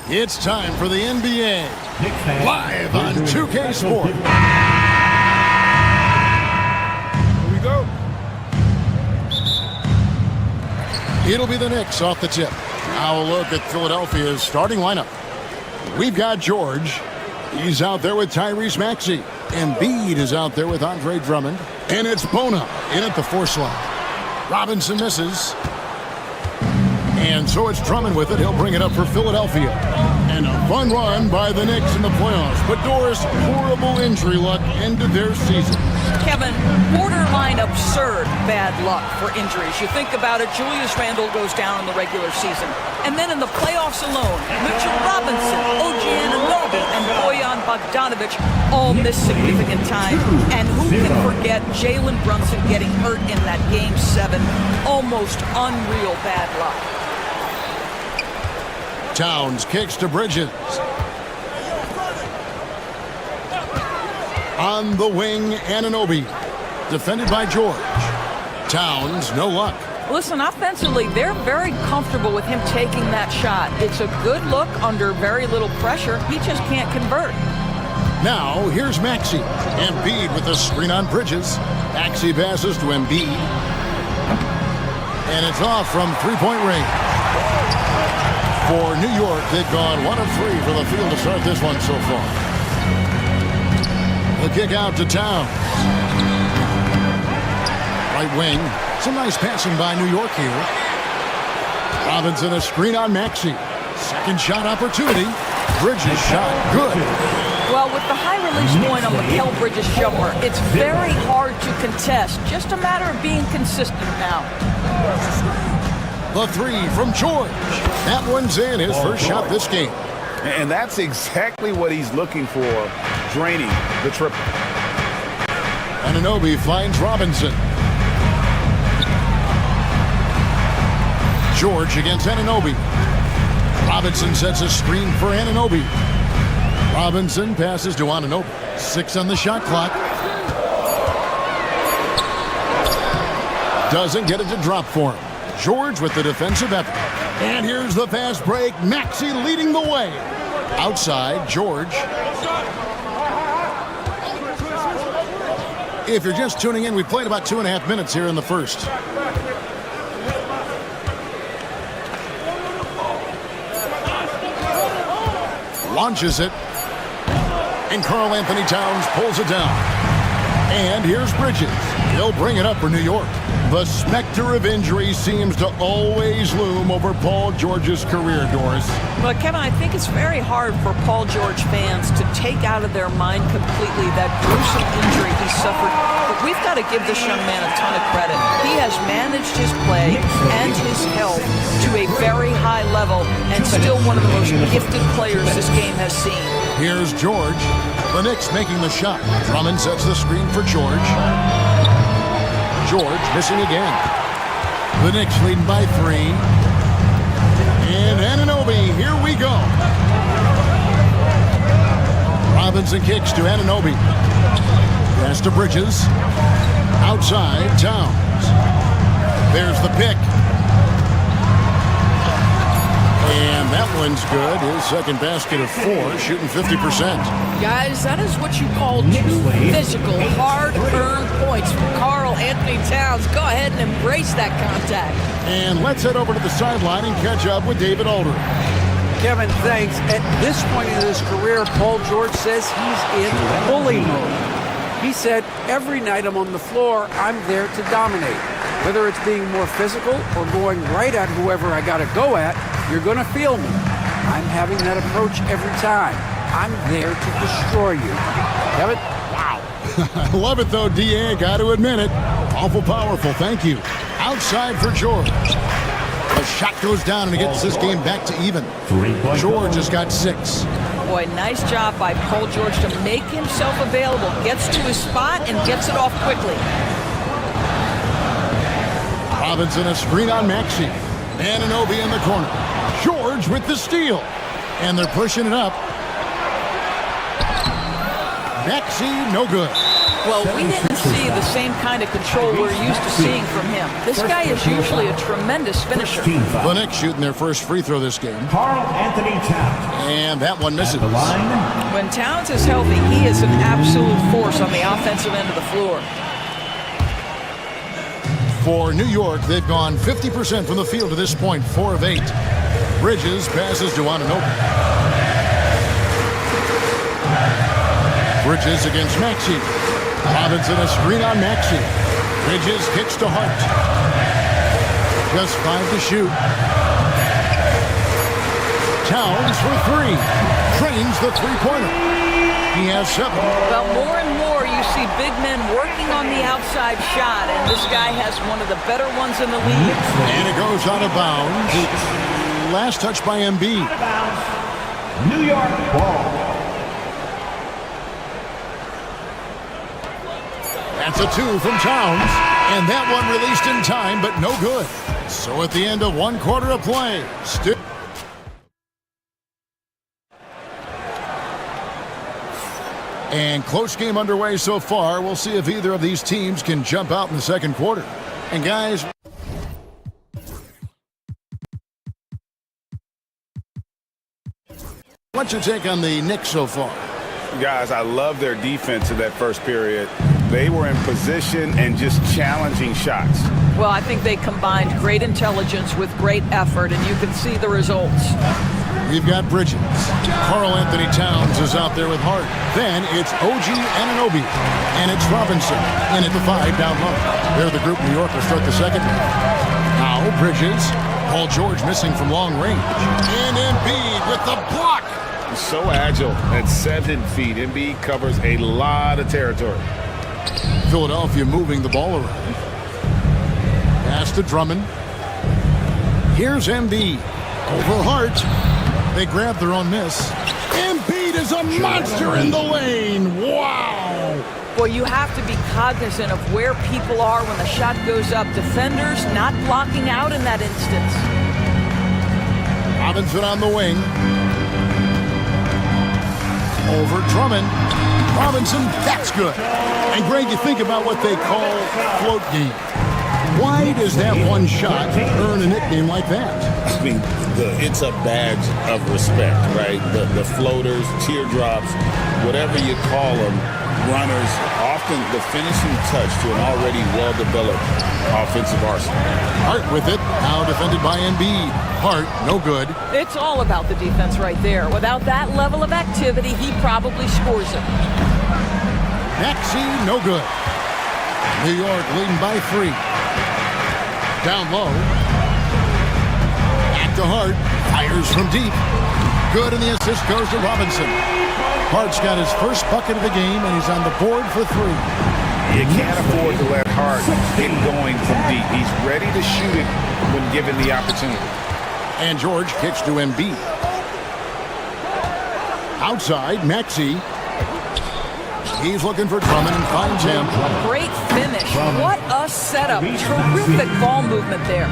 It's time for the NBA. Live on 2K Sport. Here we go. It'll be the Knicks off the tip. Now a look at Philadelphia's starting lineup. We've got George. He's out there with Tyrese Maxey. Embiid is out there with Andre Drummond. And it's Bona in at the 4 slot. Robinson misses. And so it's Drummond with it. He'll bring it up for Philadelphia. And a fun run by the Knicks in the playoffs. But Doris, horrible injury luck ended their season. Kevin, borderline absurd bad luck for injuries. You think about it, Julius Randle goes down in the regular season. And then in the playoffs alone, Mitchell Robinson, OG Anunoby, and Bojan Bogdanovic all miss significant time. And who can forget Jalen Brunson getting hurt in that Game 7? Almost unreal bad luck. Towns kicks to Bridges. On the wing, Anunoby. Defended by George. Towns, no luck. Listen, offensively, they're very comfortable with him taking that shot. It's a good look under very little pressure. He just can't convert. Now, here's Maxey. Embiid with a screen on Bridges. Maxey passes to Embiid. And it's off from three-point range. For New York, they've gone 1 of 3 for the field to start this one so far. The kick out to Towns. Right wing. Some nice passing by New York here. Robinson a screen on Maxey. Second shot opportunity. Bridges shot. Good. Well, with the high release point on Mikal Bridges' jumper, it's very hard to contest. Just a matter of being consistent now. The 3 from George. That one's in, his first shot this game. And that's exactly what he's looking for, draining the triple. Anunoby finds Robinson. George against Anunoby. Robinson sets a screen for Anunoby. Robinson passes to Anunoby. 6 on the shot clock. Doesn't get it to drop for him. George with the defensive effort. And here's the fast break. Maxey leading the way. Outside, George. If you're just tuning in, we played about 2.5 minutes here in the first. Launches it. And Karl Anthony Towns pulls it down. And here's Bridges. He'll bring it up for New York. The specter of injury seems to always loom over Paul George's career, Doris. But Kevin, I think it's very hard for Paul George fans to take out of their mind completely that gruesome injury he suffered. But we've got to give this young man a ton of credit. He has managed his play and his health to a very high level and still one of the most gifted players this game has seen. Here's George. The Knicks making the shot. Drummond sets the screen for George. George missing again. The Knicks leading by 3. And Anunoby, here we go. Robinson kicks to Anunoby. Pass to Bridges. Outside, Towns. There's the pick. And that one's good. His second basket of 4, shooting 50%. Guys, that is what you call two physical, hard-earned points from Karl Anthony Towns. Go ahead and embrace that contact. And let's head over to the sideline and catch up with David Aldridge. Kevin, thanks. At this point in his career, Paul George says he's in bully mode. He said, every night I'm on the floor, I'm there to dominate. Whether it's being more physical or going right at whoever I got to go at, you're going to feel me. I'm having that approach every time. I'm there to destroy you. Kevin? Wow. I love it, though, D.A. Got to admit it. Awful powerful. Thank you. Outside for George. The shot goes down and it gets this game back to even. George has got 6. Boy, nice job by Paul George to make himself available. Gets to his spot and gets it off quickly. Robinson a screen on Maxey. Anunoby in the corner. George with the steal. And they're pushing it up. Maxey, no good. Well, we didn't see the same kind of control we're used to seeing from him. This guy is usually a tremendous finisher. The Knicks shooting their first free throw this game. Karl Anthony Towns. And that one misses. When Towns is healthy, he is an absolute force on the offensive end of the floor. For New York, they've gone 50% from the field to this point, 4 of 8. Bridges passes to Anunoby. Bridges against Maxey. Robinson a screen on Maxey. Bridges kicks to Hart. Just 5 to shoot. Towns for 3. Trains the three-pointer. He has 7. Well, more and more you see big men working on the outside shot, and this guy has one of the better ones in the league. And it goes out of bounds. Last touch by Embiid. Out of bounds. New York ball. That's a 2 from Towns, and that one released in time, but no good. So at the end of 1 quarter of play, still. And close game underway so far. We'll see if either of these teams can jump out in the second quarter. And guys, what's your take on the Knicks so far? Guys, I love their defense in that first period. They were in position and just challenging shots. Well, I think they combined great intelligence with great effort, and you can see the results. We've got Bridges. Karl Anthony Towns is out there with Hart. Then it's OG Anunoby. And it's Robinson in at the 5 down low. They're the group New York will start the second. Now Bridges. Paul George missing from long range. And Embiid with the block. So agile at 7 feet. Embiid covers a lot of territory. Philadelphia moving the ball around. Pass to Drummond. Here's Embiid. Over Hart. They grab their own miss. Embiid is a monster in the lane. Wow. Well, you have to be cognizant of where people are when the shot goes up. Defenders not blocking out in that instance. Robinson on the wing. Over Drummond. Robinson, that's good. And Greg, you think about what they call float game. Why does that one shot earn a nickname like that? I mean, it's a badge of respect, right? The floaters, teardrops, whatever you call them, runners, often the finishing touch to an already well-developed offensive arsenal. Hart with it, now defended by Embiid. Hart, no good. It's all about the defense right there. Without that level of activity, he probably scores it. Maxey, no good. New York leading by 3. Down low. Back to Hart. Fires from deep. Good, and the assist goes to Robinson. Hart's got his first bucket of the game, and he's on the board for 3. You can't afford to let Hart get going from deep. He's ready to shoot it when given the opportunity. And George kicks to Embiid. Outside, Maxey. He's looking for Drummond and finds him. Great finish. What a setup. Terrific ball movement there.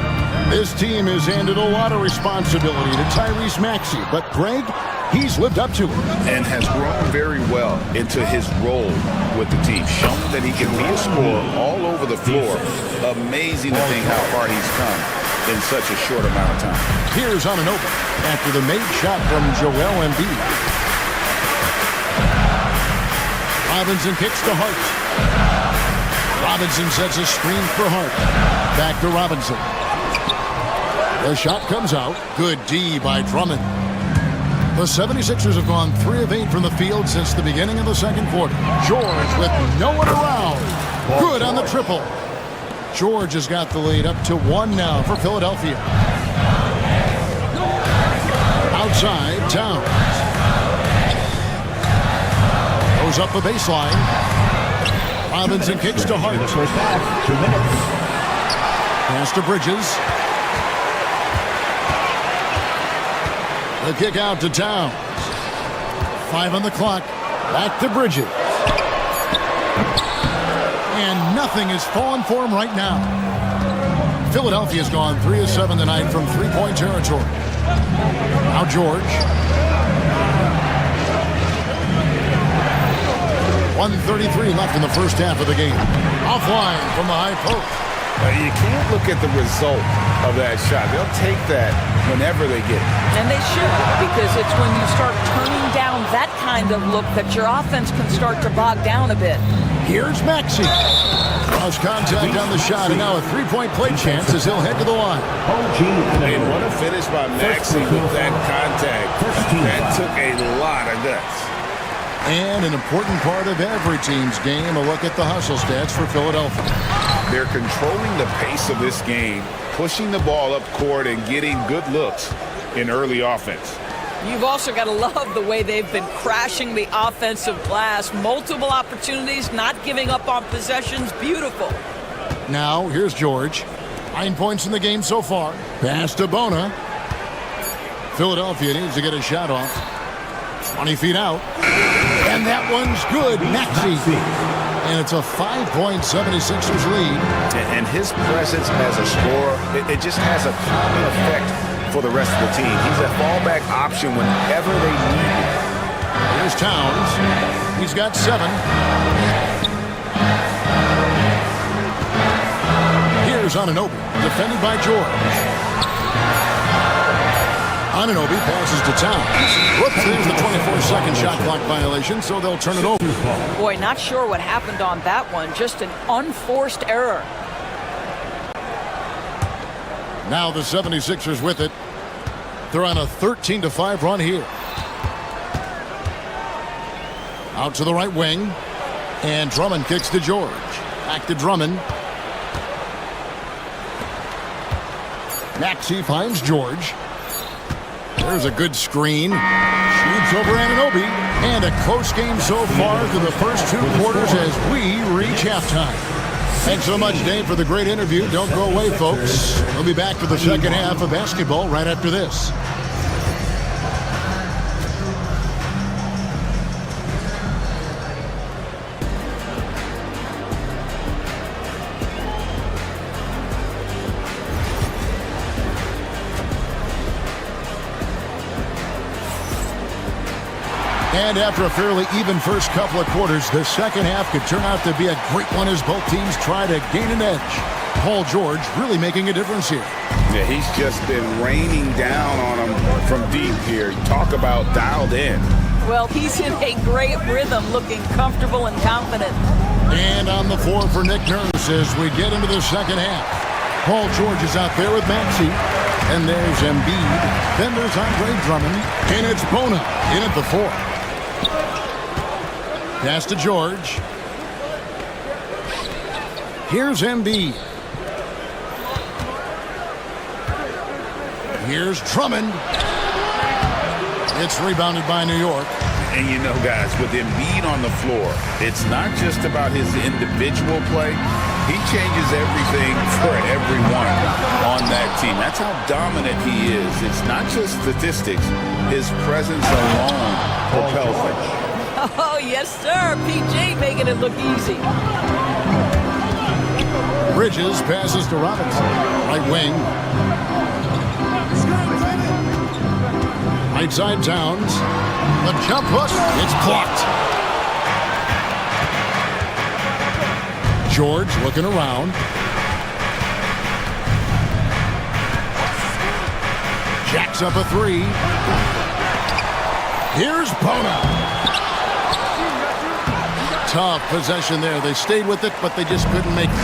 This team has handed a lot of responsibility to Tyrese Maxey, but Greg, he's lived up to it. And has grown very well into his role with the team, showing that he can be a scorer all over the floor. Amazing to think how far he's come in such a short amount of time. Here's Anunoby after the made shot from Joel Embiid. Robinson kicks to Hart. Robinson sets a screen for Hart. Back to Robinson. The shot comes out. Good D by Drummond. The 76ers have gone 3 of 8 from the field since the beginning of the second quarter. George with no one around. Good on the triple. George has got the lead up to 1 now for Philadelphia. Outside, Towns. Goes up the baseline. Robinson kicks to Hart. First half, 2 minutes. Pass to Bridges. The kick out to Towns. 5 on the clock. Back to Bridges. And nothing is falling for him right now. Philadelphia's gone 3 of 7 tonight from 3-point territory. Now George. 1:33 left in the first half of the game. Offline from the high post. You can't look at the result of that shot. They'll take that whenever they get it. And they should, because it's when you start turning down that kind of look that your offense can start to bog down a bit. Here's Maxey. Cross contact on the shot, and now a three-point play chance as he'll head to the line. And what a finish by Maxey with that contact. That took a lot of guts. And an important part of every team's game, a look at the hustle stats for Philadelphia. They're controlling the pace of this game, pushing the ball up court and getting good looks in early offense. You've also got to love the way they've been crashing the offensive glass. Multiple opportunities, not giving up on possessions. Beautiful. Now, here's George. 9 points in the game so far. Pass to Bona. Philadelphia needs to get a shot off. 20 feet out. And that one's good. Maxey. And it's a 5-point 76ers lead. And his presence as a scorer, it just has a common effect for the rest of the team. He's a fallback option whenever they need him. Here's Towns. He's got 7. Here's Anunoby, defended by George. Anunoby passes to Towns. Whoops, there's the 24-second shot clock violation, so they'll turn it over. Boy, not sure what happened on that one. Just an unforced error. Now the 76ers with it. They're on a 13-5 run here. Out to the right wing. And Drummond kicks to George. Back to Drummond. Maxey finds George. There's a good screen. Shoots over Anunoby. And a close game so far through the first 2 quarters as we reach halftime. Thanks so much, Dave, for the great interview. Don't go away, folks. We'll be back for the second half of basketball right after this. And after a fairly even first couple of quarters, the second half could turn out to be a great one as both teams try to gain an edge. Paul George really making a difference here. Yeah, he's just been raining down on him from deep here. Talk about dialed in. Well, he's in a great rhythm, looking comfortable and confident. And on the floor for Nick Nurse as we get into the second half. Paul George is out there with Maxey. And there's Embiid. Then there's Andre Drummond. And it's Bona in at the 4. Pass to George. Here's Embiid. Here's Drummond. It's rebounded by New York. And you know, guys, with Embiid on the floor, it's not just about his individual play. He changes everything for everyone on that team. That's how dominant he is. It's not just statistics. His presence alone propels him. Oh, yes, sir. PJ making it look easy. Bridges passes to Robinson. Right wing. Right side Towns. The jump hook. It's blocked. George looking around. Jacks up a 3. Here's Bona. Tough possession there. They stayed with it, but they just couldn't make it.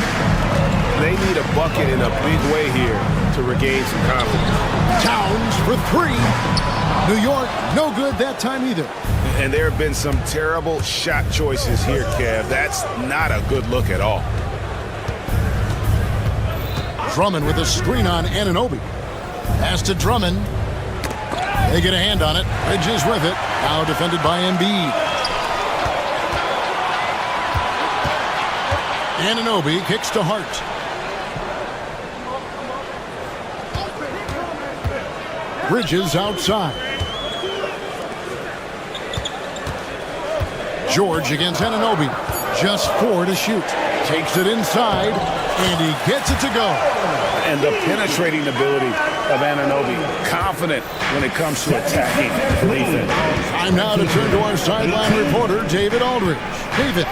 They need a bucket in a big way here to regain some confidence. Towns for 3. New York, no good that time either. And there have been some terrible shot choices here, Kev. That's not a good look at all. Drummond with a screen on Anunoby. Pass to Drummond. They get a hand on it. Bridges with it. Now defended by Embiid. Anunoby kicks to Hart. Bridges outside. George against Anunoby. Just 4 to shoot. Takes it inside, and he gets it to go. And the penetrating ability of Anunoby. Confident when it comes to attacking defense. Time now to turn to our sideline reporter, David Aldridge. David.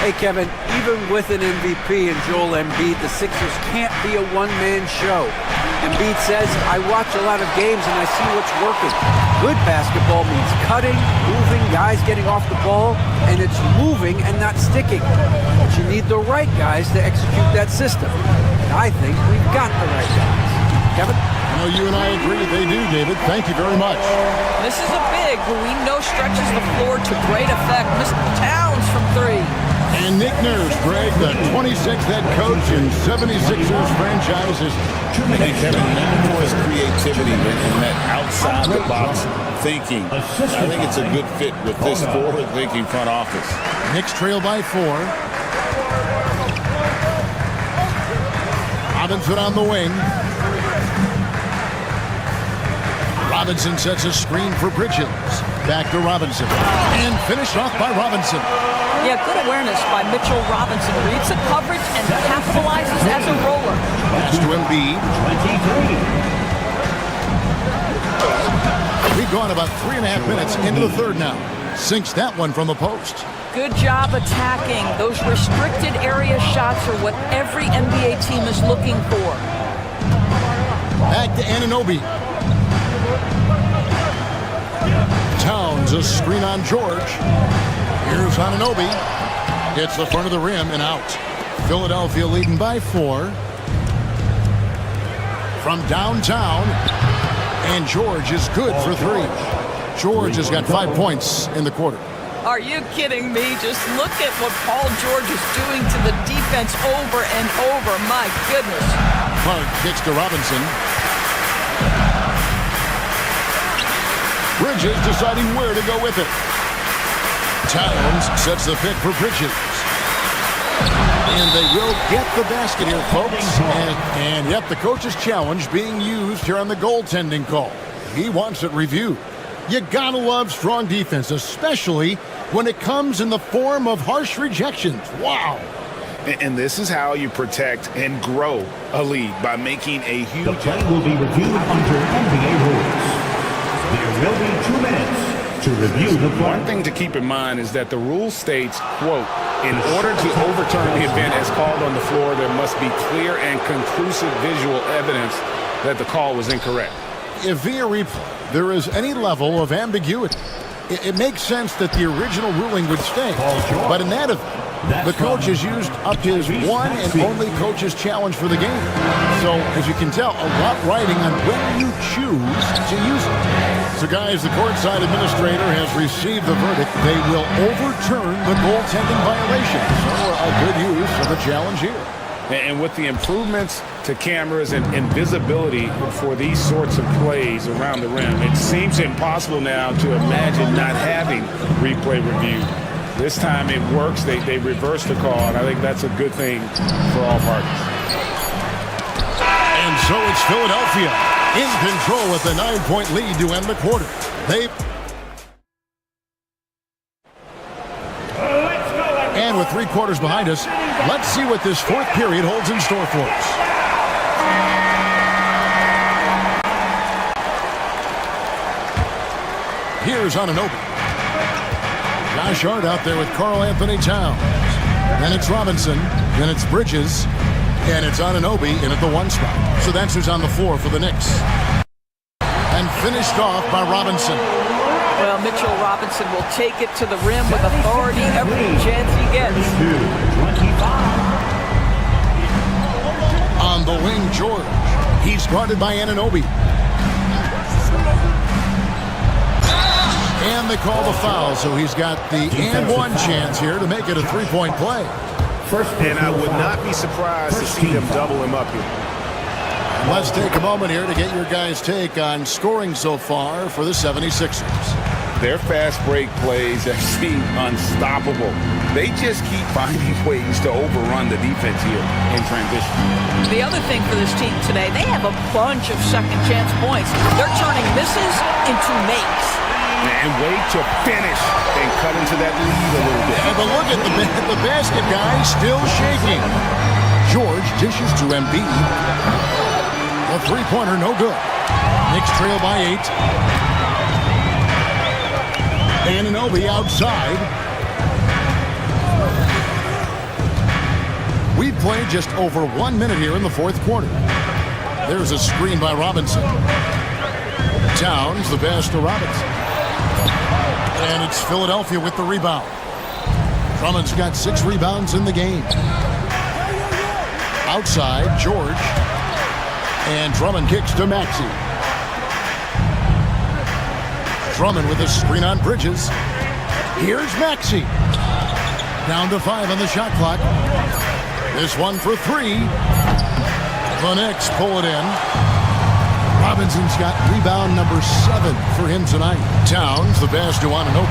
Hey, Kevin, even with an MVP and Joel Embiid, the Sixers can't be a one-man show. Embiid says, I watch a lot of games and I see what's working. Good basketball means cutting, moving, guys getting off the ball, and it's moving and not sticking. But you need the right guys to execute that system. And I think we've got the right guys. Kevin? I know you and I agree they do, David. Thank you very much. This is a big who we know stretches the floor to great effect. Mr. Towns from 3. And Nick Nurse, Greg, the 26th head coach in 76ers franchises. And Kevin, known for his creativity and that outside-the-box thinking. I think it's a good fit with this forward-thinking front office. Knicks trail by 4. Robinson on the wing. Robinson sets a screen for Bridges. Back to Robinson. And finished off by Robinson. Yeah, good awareness by Mitchell Robinson. Reads the coverage and capitalizes as a roller. Pass to Embiid. We've gone about 3.5 minutes into the third now. Sinks that one from the post. Good job attacking. Those restricted area shots are what every NBA team is looking for. Back to Anunoby. Towns, a screen on George. Here's Anunoby. Hits the front of the rim and out. Philadelphia leading by 4. From downtown. And George is good for 3. George has got 5 points in the quarter. Are you kidding me? Just look at what Paul George is doing to the defense over and over. My goodness. Clark kicks to Robinson. Bridges deciding where to go with it. Towns sets the pick for Bridges. And they will get the basket here, folks. And yet the coach's challenge being used here on the goaltending call. He wants it reviewed. You gotta love strong defense, especially when it comes in the form of harsh rejections. Wow. And this is how you protect and grow a lead, by making a huge... The play will be reviewed under NBA rules. There will be 2 minutes to review the play. One thing to keep in mind is that the rule states, quote, in order to overturn the event as called on the floor, there must be clear and conclusive visual evidence that the call was incorrect. If via replay there is any level of ambiguity, it makes sense that the original ruling would stay. But in that event, the coach has used up his one and only coach's challenge for the game. So, as you can tell, a lot riding on when you choose to use it. So, guys, the courtside administrator has received the verdict. They will overturn the goaltending violation. So, a good use of the challenge here. And with the improvements to cameras and visibility for these sorts of plays around the rim, it seems impossible now to imagine not having replay review. This time it works. They reverse the call, and I think that's a good thing for all parties. And so it's Philadelphia in control with a 9-point lead to end the quarter. And with 3 quarters behind us, let's see what this fourth period holds in store for us. Here's Anunoby. Josh Hart out there with Karl Anthony Towns. Then it's Robinson. Then it's Bridges. And it's Anunoby in at the 1 spot. So that's who's on the floor for the Knicks. And finished off by Robinson. Well, Mitchell Robinson will take it to the rim with authority every chance he gets. On the wing, George. He's guarded by Anunoby. And they call the foul, so he's got the and 1 chance here to make it a 3-point play. And I would not be surprised to see them double him up here. Let's take a moment here to get your guys' take on scoring so far for the 76ers. Their fast break plays have seemed unstoppable. They just keep finding ways to overrun the defense here in transition. The other thing for this team today, they have a bunch of second chance points. They're turning misses into makes. And wait to finish and cut into that lead a little bit. And look at the basket guy still shaking. George dishes to Embiid. A 3-pointer, no good. Knicks trail by 8. Anunoby outside. We've played just over 1 minute here in the fourth quarter. There's a screen by Robinson. Towns, the pass to Robinson. And it's Philadelphia with the rebound. Drummond's got 6 rebounds in the game. Outside, George. And Drummond kicks to Maxey. Drummond with a screen on Bridges. Here's Maxey. Down to 5 on the shot clock. This one for 3. The Knicks pull it in. Robinson's got rebound number 7 for him tonight. Towns, the pass to Anunoby.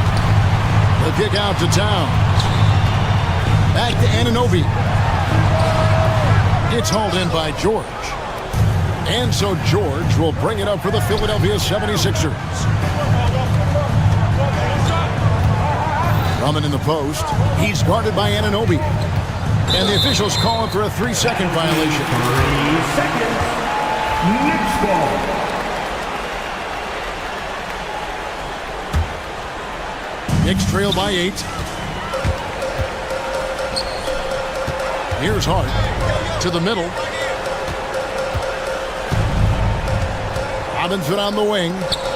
The kick out to Towns. Back to Anunoby. It's hauled in by George. And so George will bring it up for the Philadelphia 76ers. Drummond in the post. He's guarded by Anunoby. And the officials call him for a 3-second violation. 3 seconds. Next ball. Knicks trail by 8. Here's Hart to the middle. Robinson on the wing.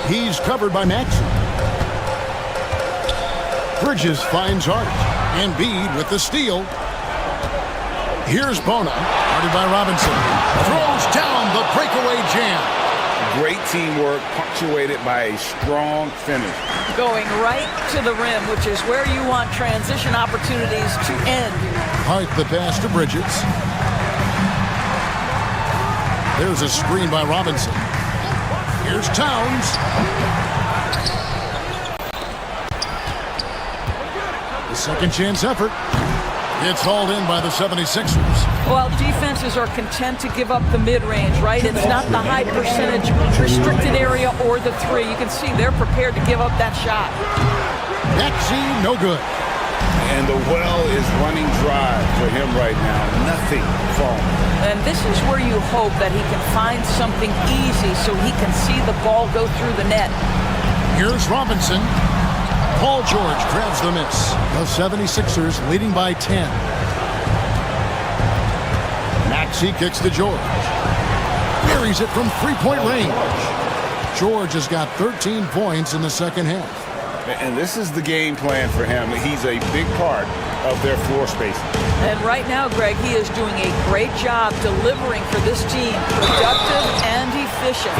He's covered by Maxey. Bridges finds Hart. Embiid with the steal. Here's Bona, guarded by Robinson. Throws down the breakaway jam. Great teamwork, punctuated by a strong finish. Going right to the rim, which is where you want transition opportunities to end. Hart the pass to Bridges. There's a screen by Robinson. Here's Towns. The second chance effort. It's hauled in by the 76ers. Well, defenses are content to give up the mid-range, right? It's not the high percentage restricted area or the 3. You can see they're prepared to give up that shot. Maxey, no good. And the well is running dry for him right now. Nothing falling. And this is where you hope that he can find something easy so he can see the ball go through the net. Here's Robinson. Paul George grabs the miss. The 76ers leading by 10. Maxey kicks to George. Buries it from 3-point range. George has got 13 points in the second half. And this is the game plan for him. He's a big part of their floor space. And right now, Greg, he is doing a great job delivering for this team. Productive and efficient.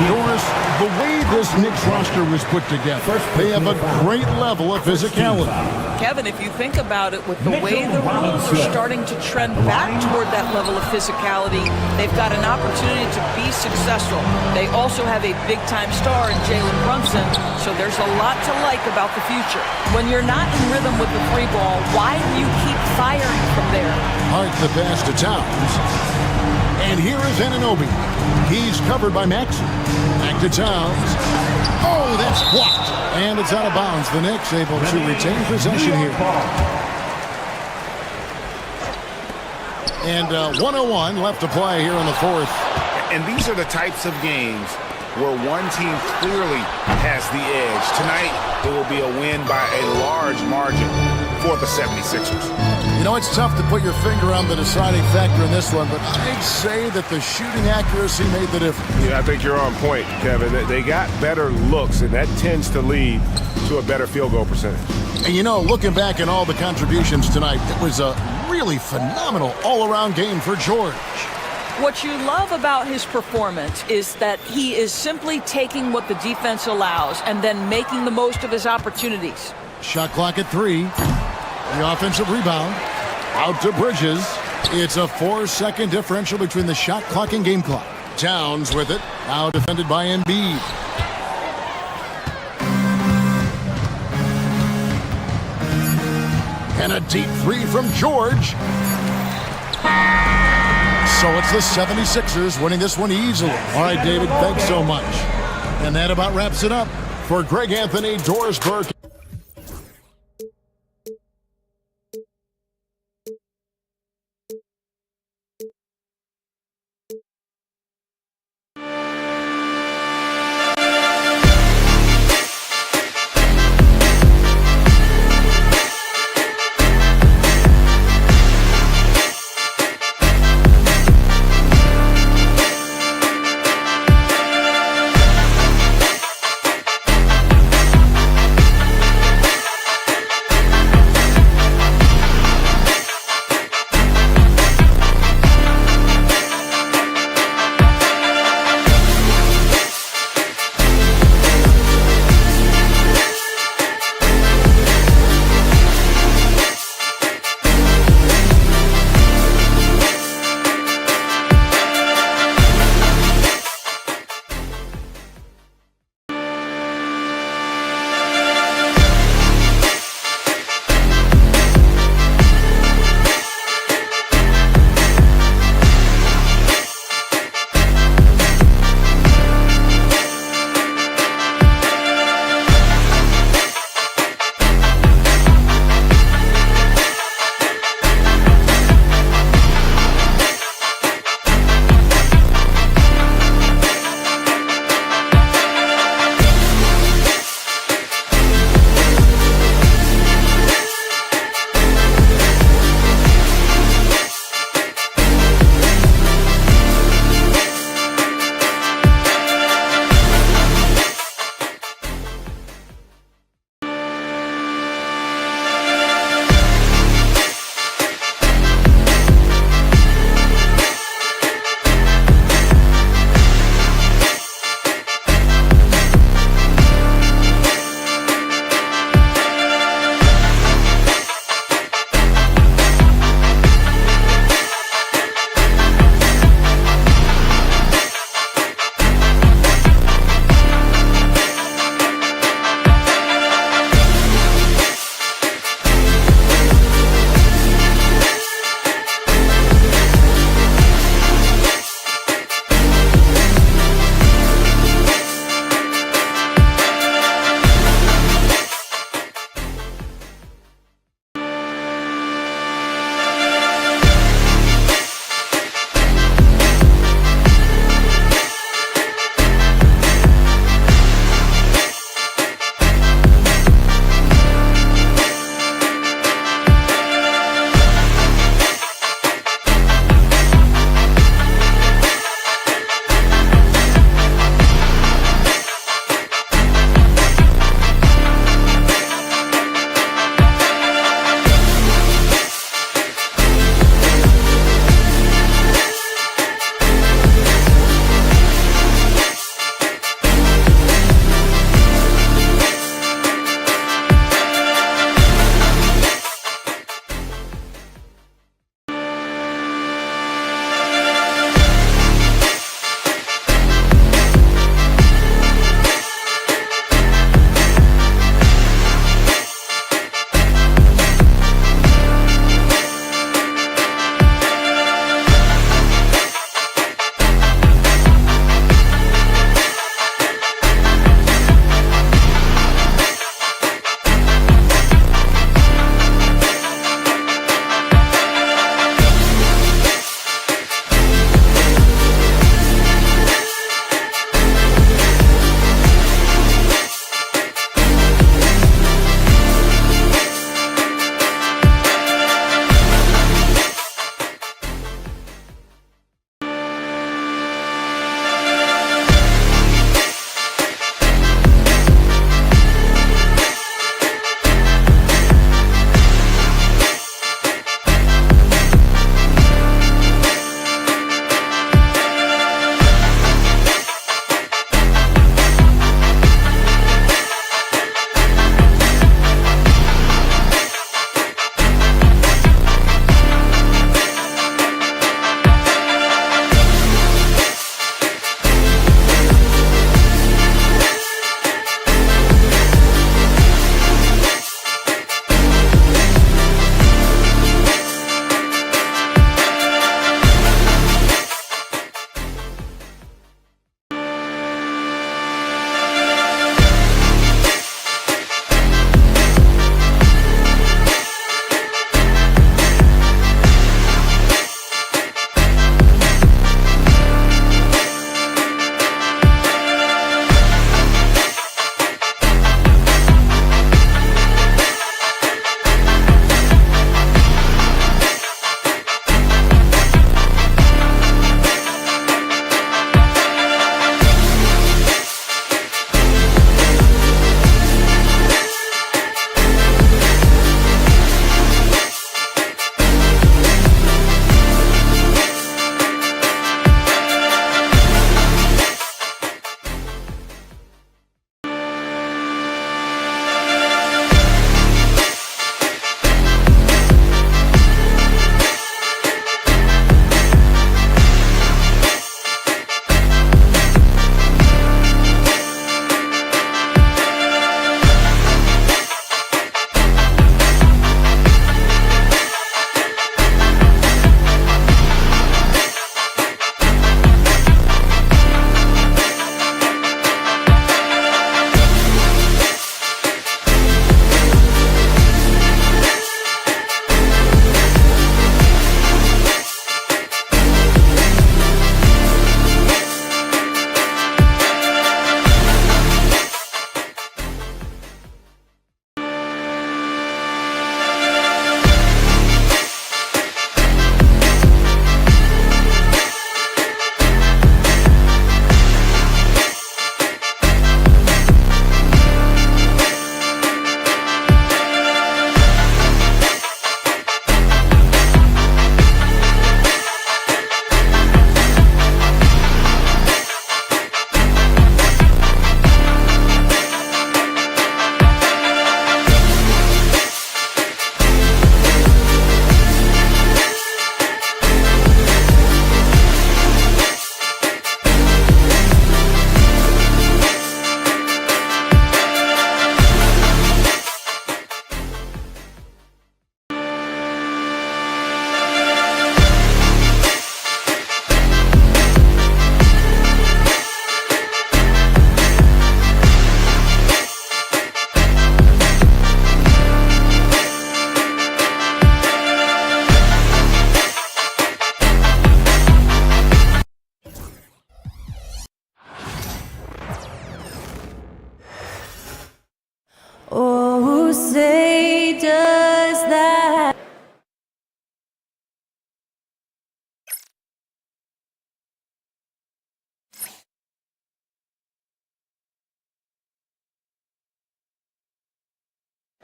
Doris, the way this Knicks roster was put together, they have a great level of physicality. Kevin, if you think about it, with the way the rules are starting to trend back toward that level of physicality, they've got an opportunity to be successful. They also have a big-time star in Jalen Brunson, so there's a lot to like about the future. When you're not in rhythm with the 3 ball, why do you keep firing from there? Hart the pass to Towns. And here is Anunoby. He's covered by Maxey. Back to Towns. Oh, that's blocked. And it's out of bounds. The Knicks able to retain possession here. And 1:01 left to play here in the fourth. And these are the types of games where one team clearly has the edge. Tonight, it will be a win by a large margin for the 76ers. You know, it's tough to put your finger on the deciding factor in this one, but I'd say that the shooting accuracy made the difference. Yeah, I think you're on point, Kevin. They got better looks, and that tends to lead to a better field goal percentage. And you know, looking back at all the contributions tonight, it was a really phenomenal all-around game for George. What you love about his performance is that he is simply taking what the defense allows and then making the most of his opportunities. Shot clock at 3. The offensive rebound. Out to Bridges. It's a 4-second differential between the shot clock and game clock. Towns with it. Now defended by Embiid. And a deep 3 from George. So it's the 76ers winning this one easily. All right, David, thanks so much. And that about wraps it up. For Greg Anthony, Doris Burke.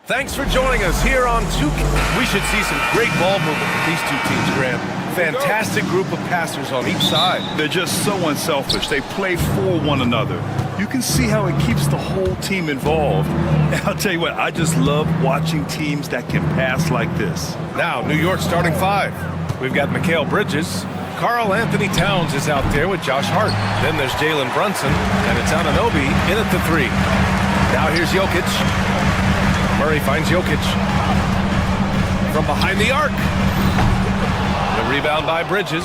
Thanks for joining us here on 2K. We should see some great ball movement with these two teams, Grant. Fantastic group of passers on each side. They're just so unselfish. They play for one another. You can see how it keeps the whole team involved. And I'll tell you what, I just love watching teams that can pass like this. Now, New York starting 5. We've got Mikal Bridges. Karl Anthony Towns is out there with Josh Hart. Then there's Jalen Brunson, and it's Anunoby in at the 3. Now here's Jokic. Murray finds Jokic. From behind the arc. The rebound by Bridges.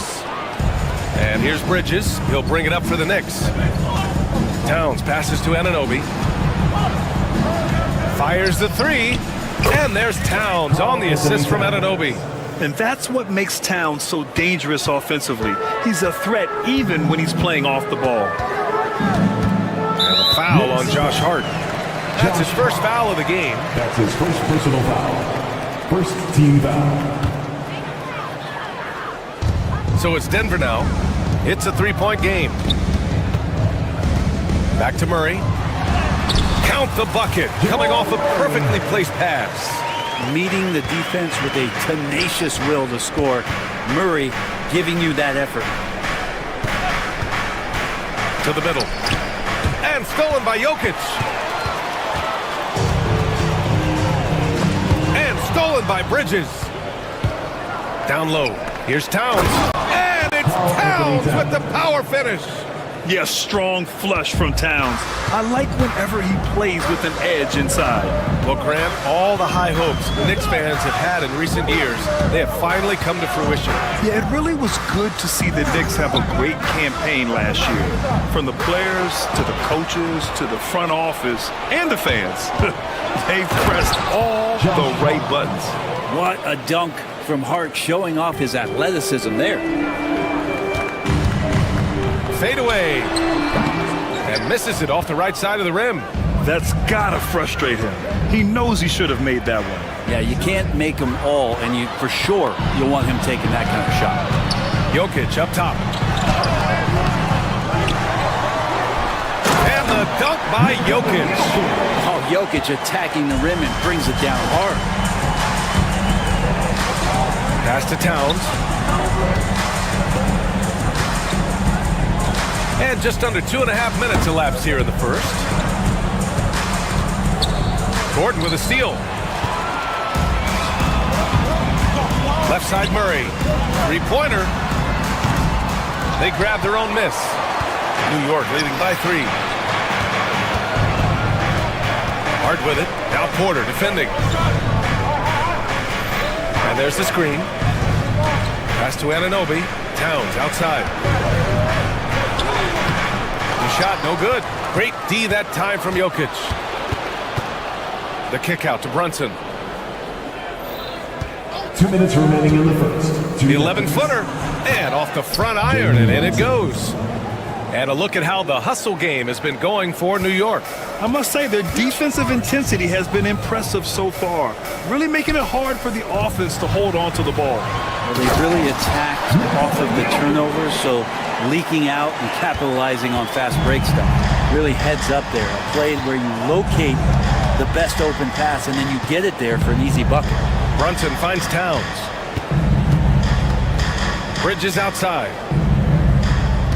And here's Bridges. He'll bring it up for the Knicks. Towns passes to Anunoby. Fires the 3. And there's Towns on the assist from Anunoby. And that's what makes Towns so dangerous offensively. He's a threat even when he's playing off the ball. And a foul on Josh Hart. That's his first foul of the game. That's his first personal foul. First team foul. So it's Denver now. It's a 3-point game. Back to Murray. Count the bucket. Coming off a perfectly placed pass. Meeting the defense with a tenacious will to score. Murray giving you that effort. To the middle. And stolen by Jokic. And stolen by Bridges. Down low. Here's Towns. And it's Towns with the power finish. Yeah, strong flush from Towns. I like whenever he plays with an edge inside. Well, Grant, all the high hopes Knicks fans have had in recent years, they have finally come to fruition. Yeah, it really was good to see the Knicks have a great campaign last year. From the players, to the coaches, to the front office, and the fans. They've pressed all the right buttons. What a dunk from Hart, showing off his athleticism there. Fade away. And misses it off the right side of the rim. That's gotta frustrate him. He knows he should have made that one. Yeah, you can't make them all, and you for sure you'll want him taking that kind of shot. Jokic up top. And the dunk by Jokic. Oh, Jokic attacking the rim and brings it down hard. Pass to Towns. And just under 2.5 minutes elapsed here in the first. Gordon with a steal. Left side Murray. 3-pointer. They grab their own miss. New York leading by 3. Hard with it. Now Porter defending. And there's the screen. Pass to Anunoby. Towns outside. Shot no good. Great D that time from Jokic. The kick out to Brunson. 2 minutes remaining in the first. The 11-footer. And off the front iron, and in it goes. And a look at how the hustle game has been going for New York. I must say their defensive intensity has been impressive so far. Really making it hard for the offense to hold on to the ball. Well, they really attacked off of the turnovers, so leaking out and capitalizing on fast break stuff. Really heads up there. A play where you locate the best open pass and then you get it there for an easy bucket. Brunson finds Towns. Bridges outside.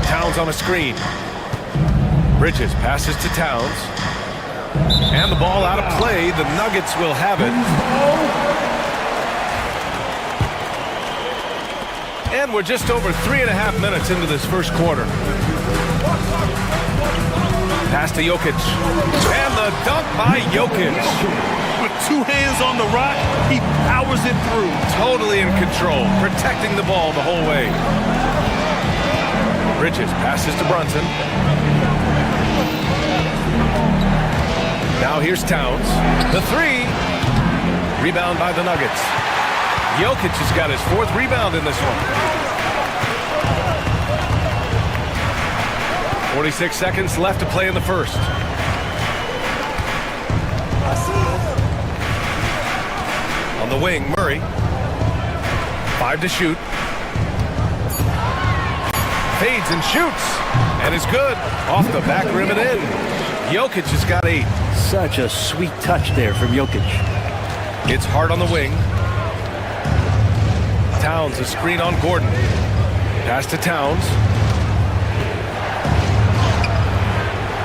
Towns on a screen. Bridges passes to Towns. And the ball out of play. The Nuggets will have it. And we're just over 3.5 minutes into this first quarter. Pass to Jokic. And the dunk by Jokic. With 2 hands on the rock, he powers it through. Totally in control, protecting the ball the whole way. Bridges passes to Brunson. Now here's Towns. The 3. Rebound by the Nuggets. Jokic has got his 4th rebound in this one. 46 seconds left to play in the first. On the wing, Murray. 5 to shoot. Fades and shoots. And is good. Off the back rim and in. Jokic has got 8. Such a sweet touch there from Jokic. It's Hart on the wing. Towns, a screen on Gordon. Pass to Towns.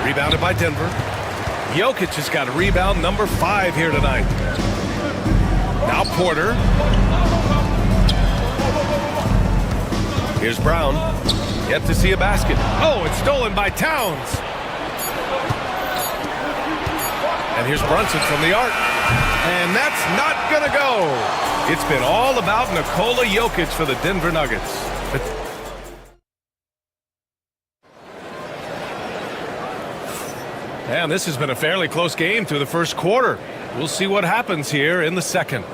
Rebounded by Denver. Jokic has got rebound number 5 here tonight. Now Porter. Here's Brown. Yet to see a basket. Oh, it's stolen by Towns. And here's Brunson from the arc. And that's not going to go. It's been all about Nikola Jokic for the Denver Nuggets. And this has been a fairly close game through the first quarter. We'll see what happens here in the second.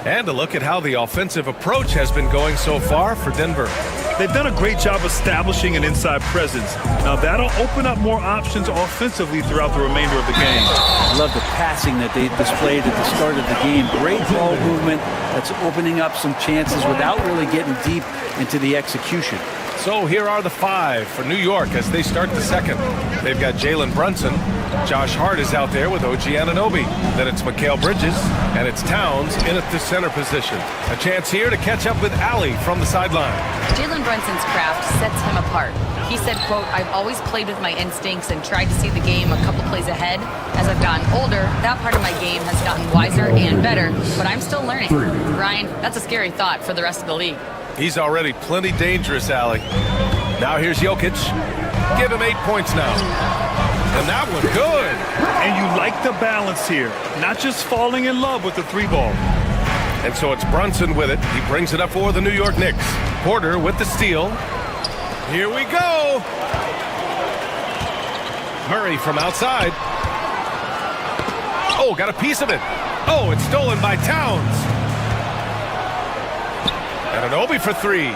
And a look at how the offensive approach has been going so far for Denver. They've done a great job establishing an inside presence. Now that'll open up more options offensively throughout the remainder of the game. I love the passing that they displayed at the start of the game. Great ball movement that's opening up some chances without really getting deep into the execution. So here are the 5 for New York as they start the second. They've got Jalen Brunson. Josh Hart is out there with OG Anunoby. Then it's Mikal Bridges, and it's Towns in at the center position. A chance here to catch up with Allie from the sideline. Jalen Brunson's craft sets him apart. He said, quote, "I've always played with my instincts and tried to see the game a couple plays ahead. As I've gotten older, that part of my game has gotten wiser and better, but I'm still learning." Ryan, that's a scary thought for the rest of the league. He's already plenty dangerous, Allie. Now here's Jokic. Give him 8 points now. And that one good. And you like the balance here. Not just falling in love with the 3-ball. And so it's Brunson with it. He brings it up for the New York Knicks. Porter with the steal. Here we go. Murray from outside. Oh, got a piece of it. Oh, it's stolen by Towns. Anunoby for 3.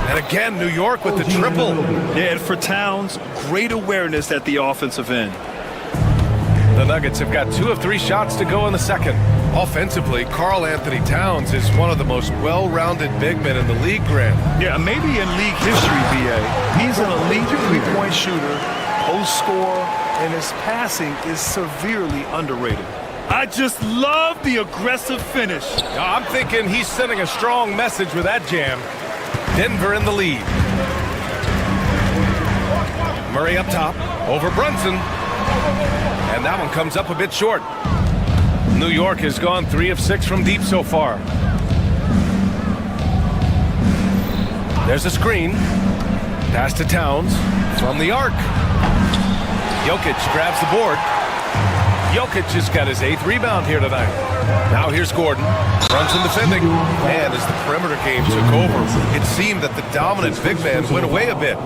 And again, New York with the triple. Yeah, and for Towns, great awareness at the offensive end. The Nuggets have got 2 of 3 shots to go in the second. Offensively, Karl Anthony Towns is one of the most well-rounded big men in the league, Grant. Yeah, maybe in league history, B.A. He's an elite 3-point shooter, post scorer, and his passing is severely underrated. I just love the aggressive finish. I'm thinking he's sending a strong message with that jam. Denver in the lead. Murray up top, over Brunson. And that one comes up a bit short. New York has gone 3 of 6 from deep so far. There's a screen. Pass to Towns from the arc. Jokic grabs the board. Jokic just got his 8th rebound here tonight. Now here's Gordon. Brunson defending. And as the perimeter game took over, it seemed that the dominant big man went away a bit.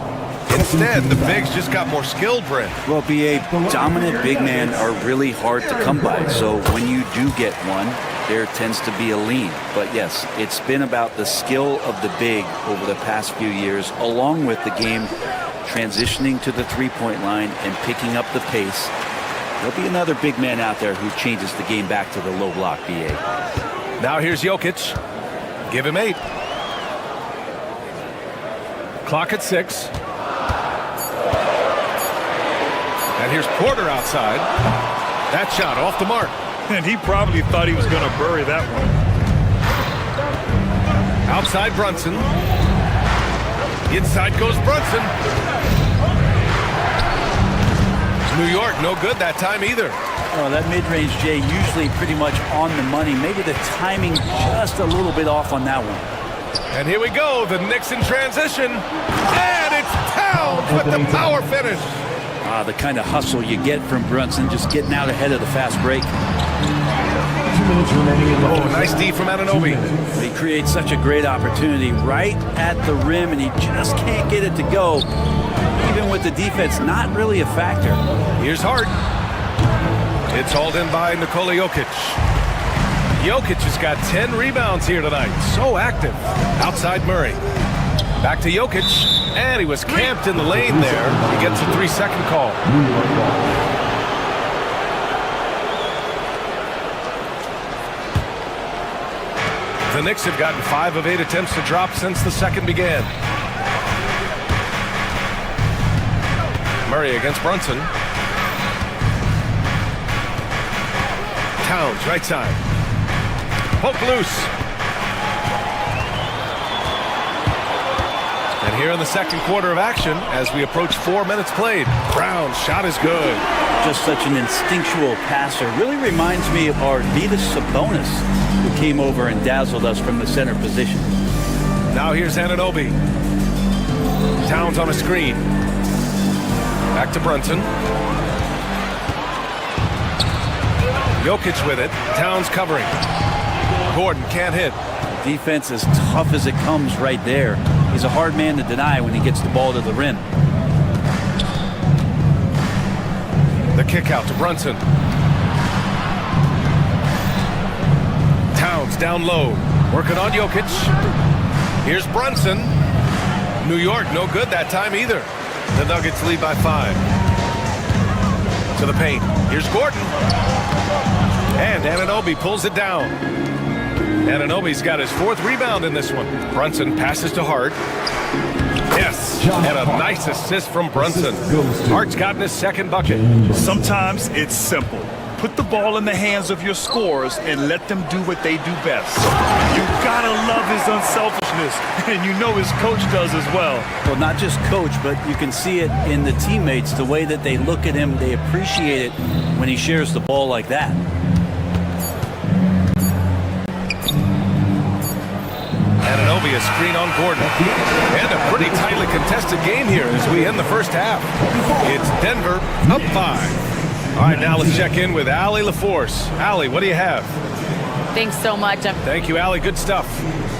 Instead, the bigs just got more skilled, Brent. Well, B.A., dominant big men are really hard to come by. So when you do get one, there tends to be a lean. But yes, it's been about the skill of the big over the past few years, along with the game transitioning to the 3-point line and picking up the pace. There'll be another big man out there who changes the game back to the low block, B.A. Now here's Jokic. Give him 8. Clock at 6. And here's Porter outside. That shot off the mark. And he probably thought he was going to bury that one. Outside Brunson. Inside goes Brunson. New York, no good that time either. Oh, that mid-range, Jay, usually pretty much on the money. Maybe the timing just a little bit off on that one. And here we go, the Knicks in transition. And it's Towns with the power finish. The kind of hustle you get from Brunson, just getting out ahead of the fast break. Oh, nice D from Anunoby. He creates such a great opportunity right at the rim, and he just can't get it to go. Even with the defense, not really a factor. Here's Hart. It's hauled in by Nikola Jokic. Jokic has got 10 rebounds here tonight. So active. Outside Murray. Back to Jokic. And he was camped in the lane there. He gets a 3-second call. The Knicks have gotten 5 of 8 attempts to drop since the second began. Murray against Brunson. Towns, right side. Poke loose. And here in the second quarter of action, as we approach 4 minutes played, Brown's shot is good. Just such an instinctual passer. Really reminds me of our Vitas Sabonis, who came over and dazzled us from the center position. Now here's Anunoby. Towns on a screen. Back to Brunson. Jokic with it. Towns covering. Gordon can't hit. Defense as tough as it comes right there. He's a hard man to deny when he gets the ball to the rim. The kick out to Brunson. Towns down low. Working on Jokic. Here's Brunson. New York no good that time either. The Nuggets lead by 5. To the paint. Here's Gordon. And Anunoby pulls it down. Anunoby's got his 4th rebound in this one. Brunson passes to Hart. Yes, and a nice assist from Brunson. Hart's gotten his 2nd bucket. Sometimes it's simple. Put the ball in the hands of your scorers and let them do what they do best. You gotta love his unselfishness, and you know his coach does as well. Well, not just coach, but you can see it in the teammates, the way that they look at him. They appreciate it when he shares the ball like that. Anunoby a screen on Gordon. And a pretty tightly contested game here as we end the first half. It's Denver up 5. All right, now let's check in with Allie LaForce. Allie, what do you have? Thanks so much. Thank you, Allie. Good stuff.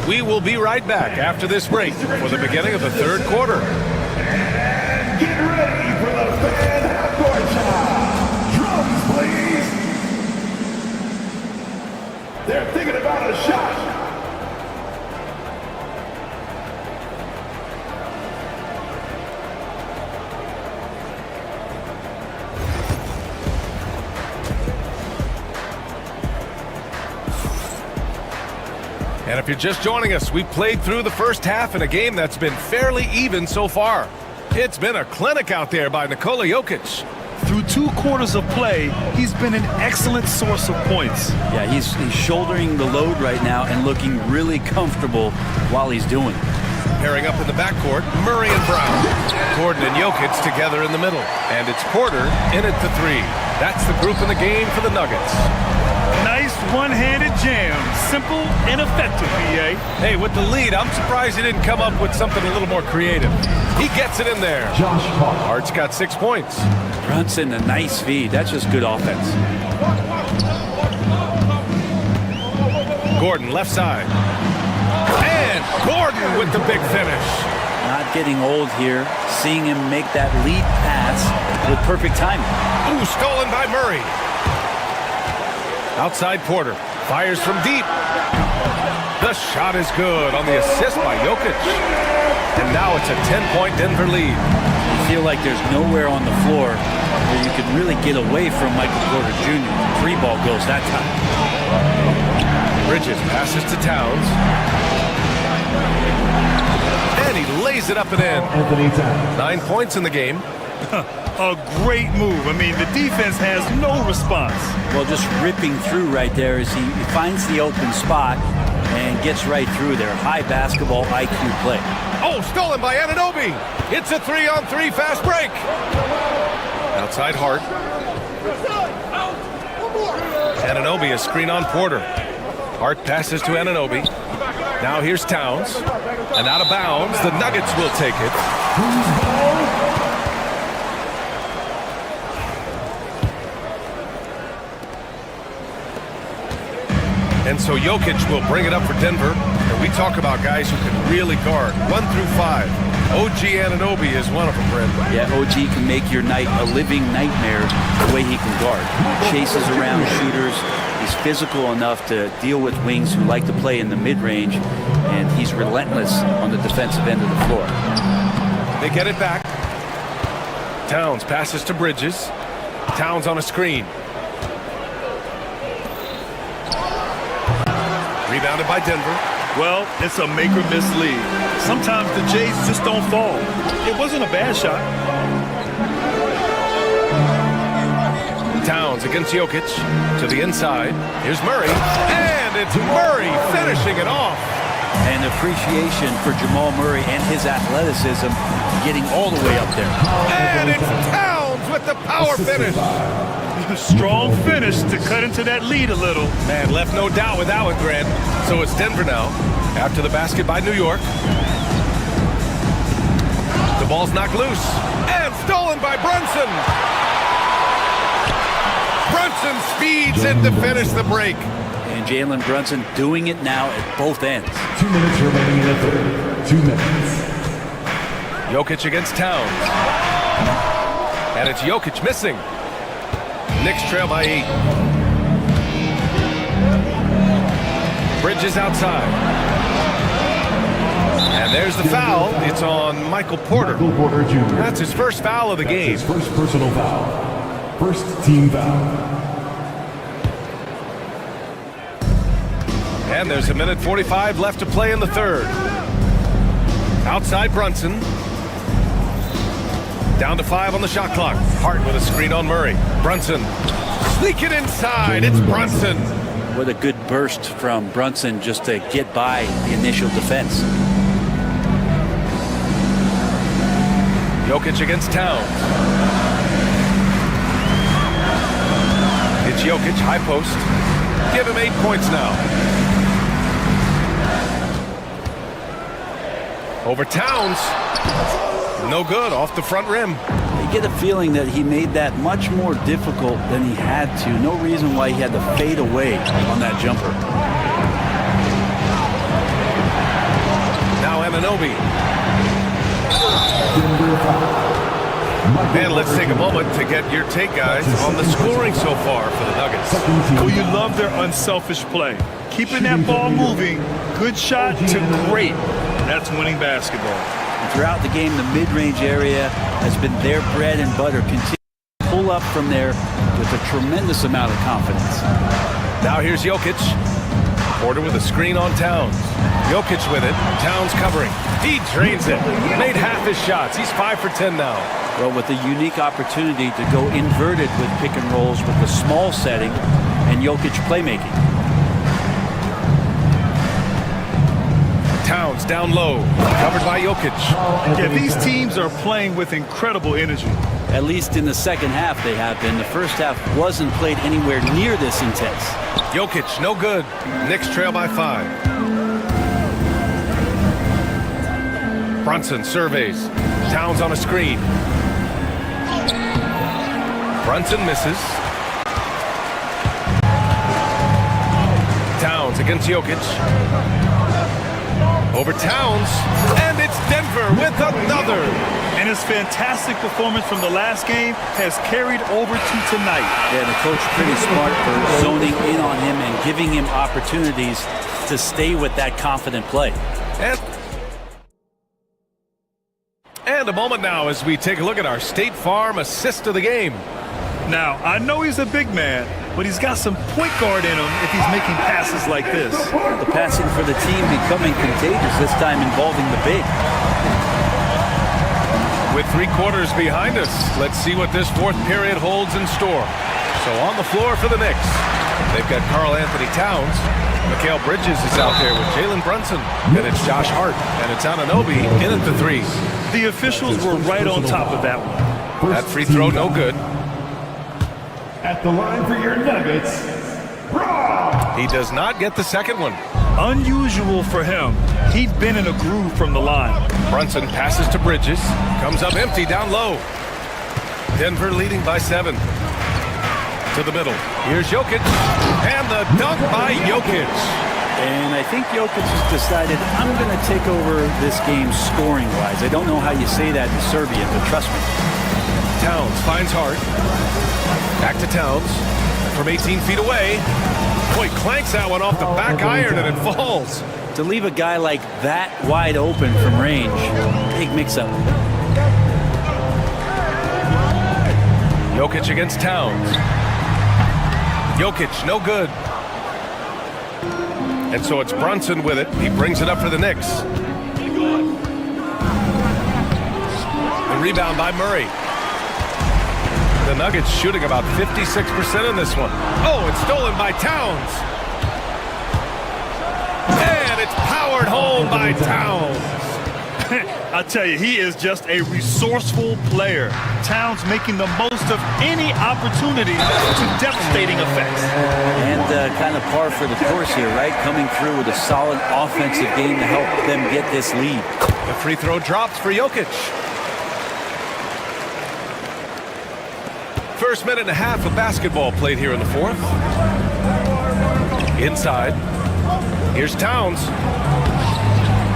We will be right back after this break for the beginning of the 3rd quarter. Get ready for the fan half-court shot. Drums, please. They're thinking about a shot. And if you're just joining us, we played through the first half in a game that's been fairly even so far. It's been a clinic out there by Nikola Jokic. Through 2 quarters of play, he's been an excellent source of points. Yeah, he's shouldering the load right now and looking really comfortable while he's doing it. Pairing up in the backcourt, Murray and Brown. Gordon and Jokic together in the middle. And it's Porter in at the 3. That's the group in the game for the Nuggets. Nice one-handed jam. Simple and effective, BA. Hey, with the lead, I'm surprised he didn't come up with something a little more creative. He gets it in there. Josh Hart. Hart's got 6 points. Brunson, a nice feed. That's just good offense. Gordon, left side. And Gordon with the big finish. Not getting old here. Seeing him make that lead pass with perfect timing. Ooh, stolen by Murray. Outside Porter. Fires from deep. The shot is good on the assist by Jokic. And now it's a 10-point Denver lead. You feel like there's nowhere on the floor where you can really get away from Michael Porter Jr. 3 ball goes that time. Bridges passes to Towns. And he lays it up and in. 9 points in the game. A great move. I mean, the defense has no response. Well, just ripping through right there as he finds the open spot and gets right through there. High basketball IQ play. Oh, stolen by Anunoby. It's a 3-on-3 fast break. Outside Hart. Anunoby a screen on Porter. Hart passes to Anunoby. Now here's Towns. And out of bounds, the Nuggets will take it. And so Jokic will bring it up for Denver. And we talk about guys who can really guard 1 through 5. OG Anunoby is one of them, Brent. Yeah, OG can make your night a living nightmare the way he can guard. Chases around shooters. He's physical enough to deal with wings who like to play in the mid-range. And he's relentless on the defensive end of the floor. They get it back. Towns passes to Bridges. Towns on a screen. Rebounded by Denver. Well, it's a make-or-miss lead. Sometimes the Jays just don't fall. It wasn't a bad shot. Towns Towns against Jokic to the inside. Here's Murray, and it's Murray finishing it off. And appreciation for Jamal Murray and his athleticism getting all the way up there. And it's Towns with the power finish. Strong finish to cut into that lead a little. Man, left no doubt with that one, Grant. So it's Denver now after the basket by New York. The ball's knocked loose and stolen by Brunson. Brunson speeds in to finish the break. And Jalen Brunson doing it now at both ends. 2 minutes remaining in the third. 2 minutes. Jokic against Towns. And it's Jokic missing. Knicks trail by 8. Bridges outside. And there's the foul. It's on Michael Porter. Michael Porter Jr. That's his first foul of the game. His first personal foul. First team foul. And there's 1:45 left to play in the third. Outside Brunson. Down to 5 on the shot clock. Hart with a screen on Murray. Brunson sneaking inside. It's Brunson. What a good burst from Brunson just to get by the initial defense. Jokic against Towns. It's Jokic, high post. Give him 8 points now. Over Towns. No good, off the front rim. You get a feeling that he made that much more difficult than he had to. No reason why he had to fade away on that jumper. Now Anunoby. And let's take a moment to get your take, guys, on the scoring so far for the Nuggets. Oh, you love their unselfish play. Keeping that ball moving, good shot to great. That's winning basketball. And throughout the game, the mid-range area has been their bread and butter. Continue to pull up from there with a tremendous amount of confidence. Now here's Jokic. Porter with a screen on Towns. Jokic with it. Towns covering. He drains it. Made half his shots. He's 5 for 10 now. Well, with a unique opportunity to go inverted with pick and rolls with the small setting and Jokic playmaking. Towns down low. Covered by Jokic. Yeah, these teams are playing with incredible energy. At least in the second half they have been. The first half wasn't played anywhere near this intense. Jokic, no good. Knicks trail by 5. Brunson surveys. Towns on a screen. Brunson misses. Towns against Jokic. Over Towns, and it's Denver with another. And his fantastic performance from the last game has carried over to tonight. Yeah, the coach pretty smart for zoning in on him and giving him opportunities to stay with that confident play. And a moment now as we take a look at our State Farm assist of the game. Now, I know he's a big man, but he's got some point guard in him if he's making passes like this. The passing for the team becoming contagious, this time involving the big. With 3 quarters behind us, let's see what this fourth period holds in store. So on the floor for the Knicks, they've got Karl Anthony Towns. Mikal Bridges is out there with Jalen Brunson. Then it's Josh Hart, and it's Anunoby in at the 3. The officials were right on top of that one. That free throw no good. At the line for your Nuggets, he does not get the second one. Unusual for him. He'd been in a groove from the line. Brunson passes to Bridges. Comes up empty down low. Denver leading by 7. To the middle. Here's Jokic. And the dunk by Jokic. And I think Jokic has decided, I'm going to take over this game scoring-wise. I don't know how you say that in Serbian, but trust me. Towns finds Hart. Back to Towns. From 18 feet away. Boy, clanks that one off the back iron and it falls. To leave a guy like that wide open from range, big mix-up. Jokic against Towns. Jokic, no good. And so it's Brunson with it. He brings it up for the Knicks. The rebound by Murray. The Nuggets shooting about 56% in this one. Oh, it's stolen by Towns. And it's powered home by Towns. I tell you, he is just a resourceful player. Towns making the most of any opportunity to devastating effects. And kind of par for the course here, right? Coming through with a solid offensive game to help them get this lead. The free throw drops for Jokic. First minute and a half of basketball played here in the fourth. Inside. Here's Towns.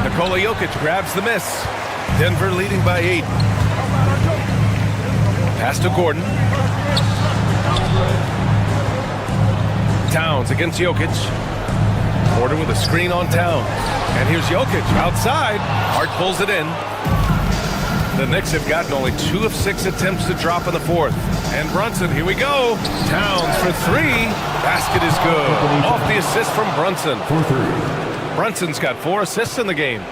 Nikola Jokic grabs the miss. Denver leading by 8. Pass to Gordon. Towns against Jokic. Porter with a screen on Towns. And here's Jokic outside. Hart pulls it in. The Knicks have gotten only 2 of 6 attempts to drop in the fourth. And Brunson, here we go. Towns for 3. Basket is good. Off the assist from Brunson. Brunson's got 4 assists in the game.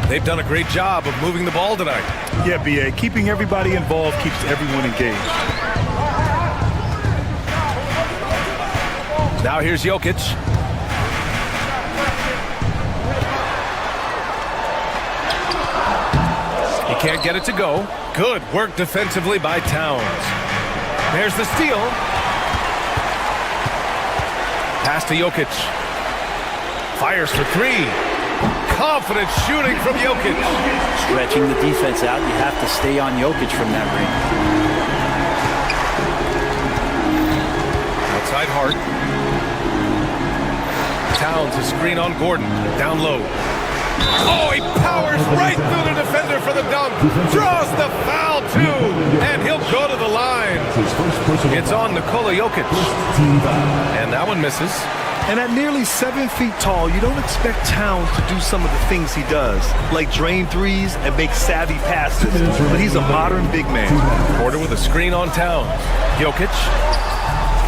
They've done a great job of moving the ball tonight. Yeah, B.A. Keeping everybody involved keeps everyone engaged. Now here's Jokic. He can't get it to go. Good work defensively by Towns. There's the steal. Pass to Jokic. Fires for 3. Confident shooting from Jokic. Stretching the defense out. You have to stay on Jokic from that ring. Outside Hart. Towns a screen on Gordon. Down low. Oh, he powers right through the defender for the dunk. Draws the foul, too. And he'll go to the line. It's on Nikola Jokic. And that one misses. And at nearly 7 feet tall, you don't expect Towns to do some of the things he does, like drain threes and make savvy passes. But he's a modern big man. Porter with a screen on Towns. Jokic.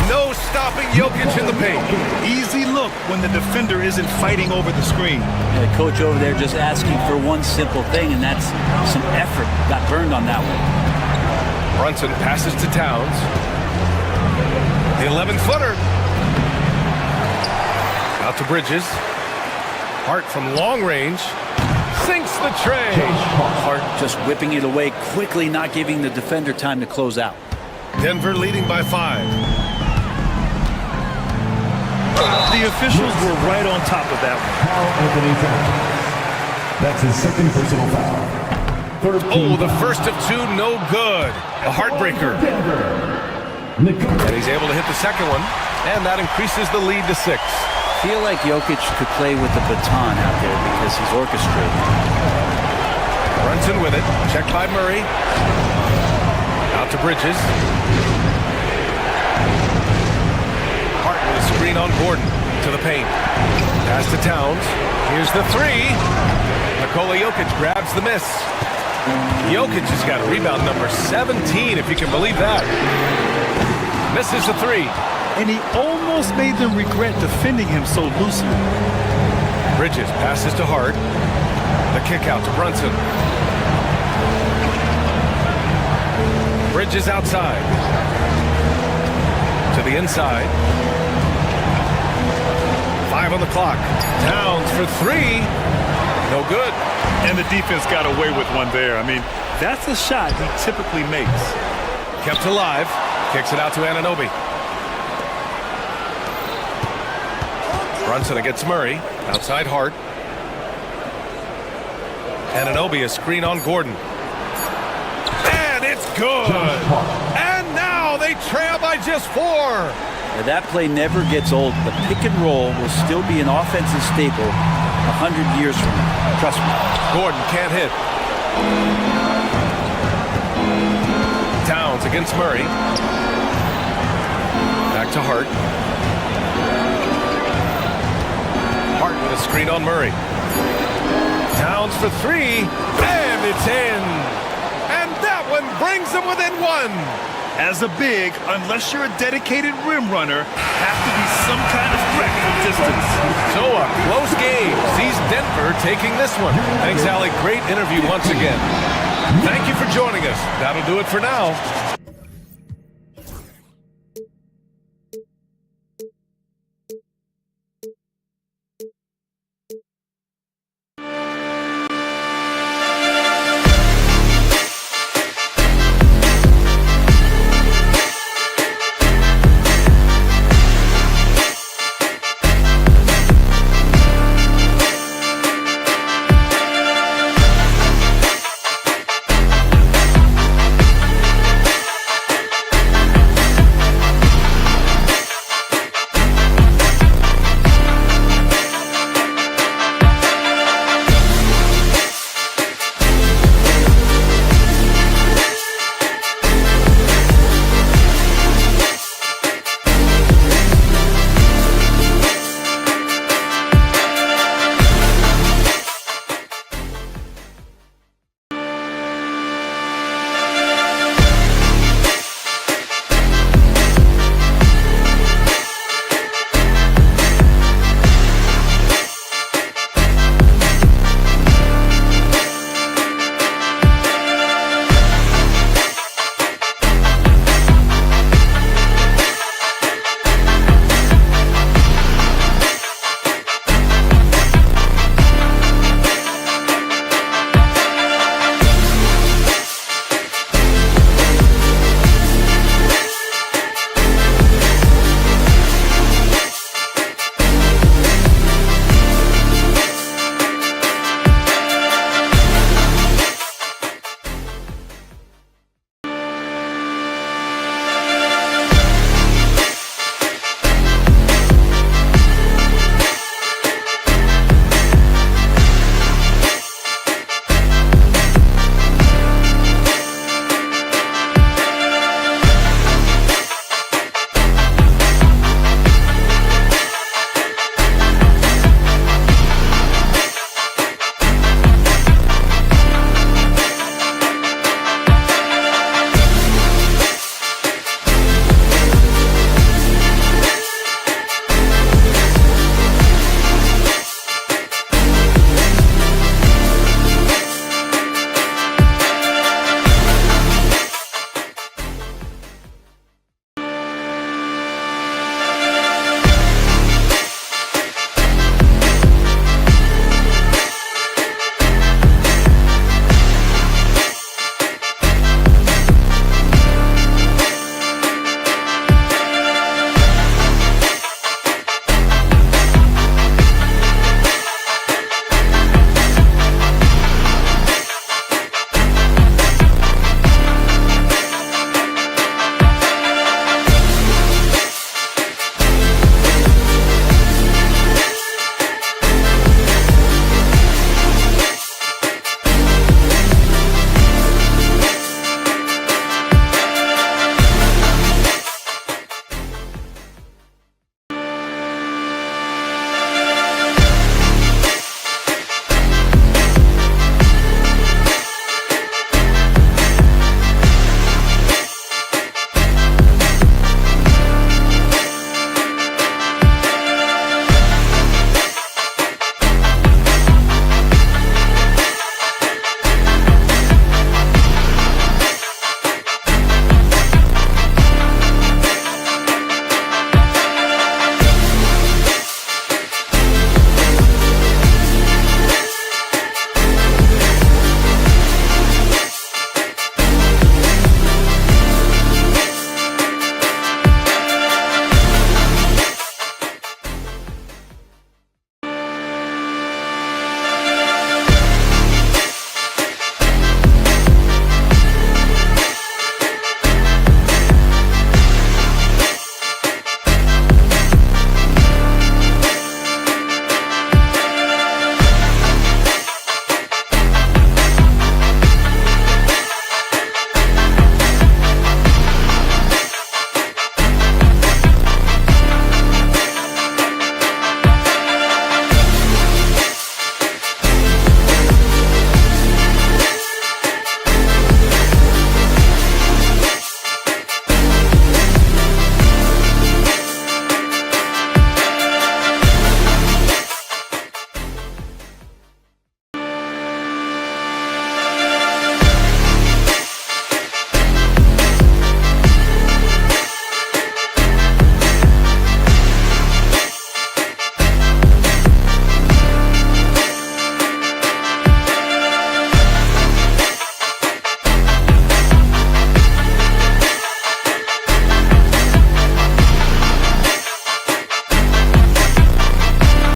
No stopping Jokic in the paint. Easy look when the defender isn't fighting over the screen. The coach over there just asking for one simple thing, and that's some effort. Got burned on that one. Brunson passes to Towns. The 11-footer. Out to Bridges. Hart from long range. Sinks the tray. Hart just whipping it away quickly, not giving the defender time to close out. Denver leading by 5. The officials were right on top of that one. Anthony Towns. That's his second personal foul. Oh, the first of 2, no good. A heartbreaker. And he's able to hit the second one, and that increases the lead to 6. Feel like Jokic could play with the baton out there because he's orchestrating. Brunson with it. Checked by Murray. Out to Bridges. Hart with a screen on Gordon. To the paint. Pass to Towns. Here's the 3. Nikola Jokic grabs the miss. Jokic has got rebound number 17, if you can believe that. Misses the 3. And he almost made them regret defending him so loosely. Bridges passes to Hart. The kick out to Brunson. Bridges outside. To the inside. 5 on the clock. Towns for 3. No good. And the defense got away with one there. I mean, that's a shot he typically makes. Kept alive. Kicks it out to Anunoby. Brunson against Murray. Outside Hart. Anunoby a screen on Gordon. And it's good. And now they trail by just 4. Now that play never gets old. The pick and roll will still be an offensive staple 100 years from now. Trust me. Gordon can't hit. Towns against Murray. Back to Hart. Hart with a screen on Murray. Towns for 3, and it's in. And that one brings them within 1. As a big, unless you're a dedicated rim runner, have to be some kind of threat from distance. So a close game sees Denver taking this one. Thanks, Allie. Great interview once again. Thank you for joining us. That'll do it for now.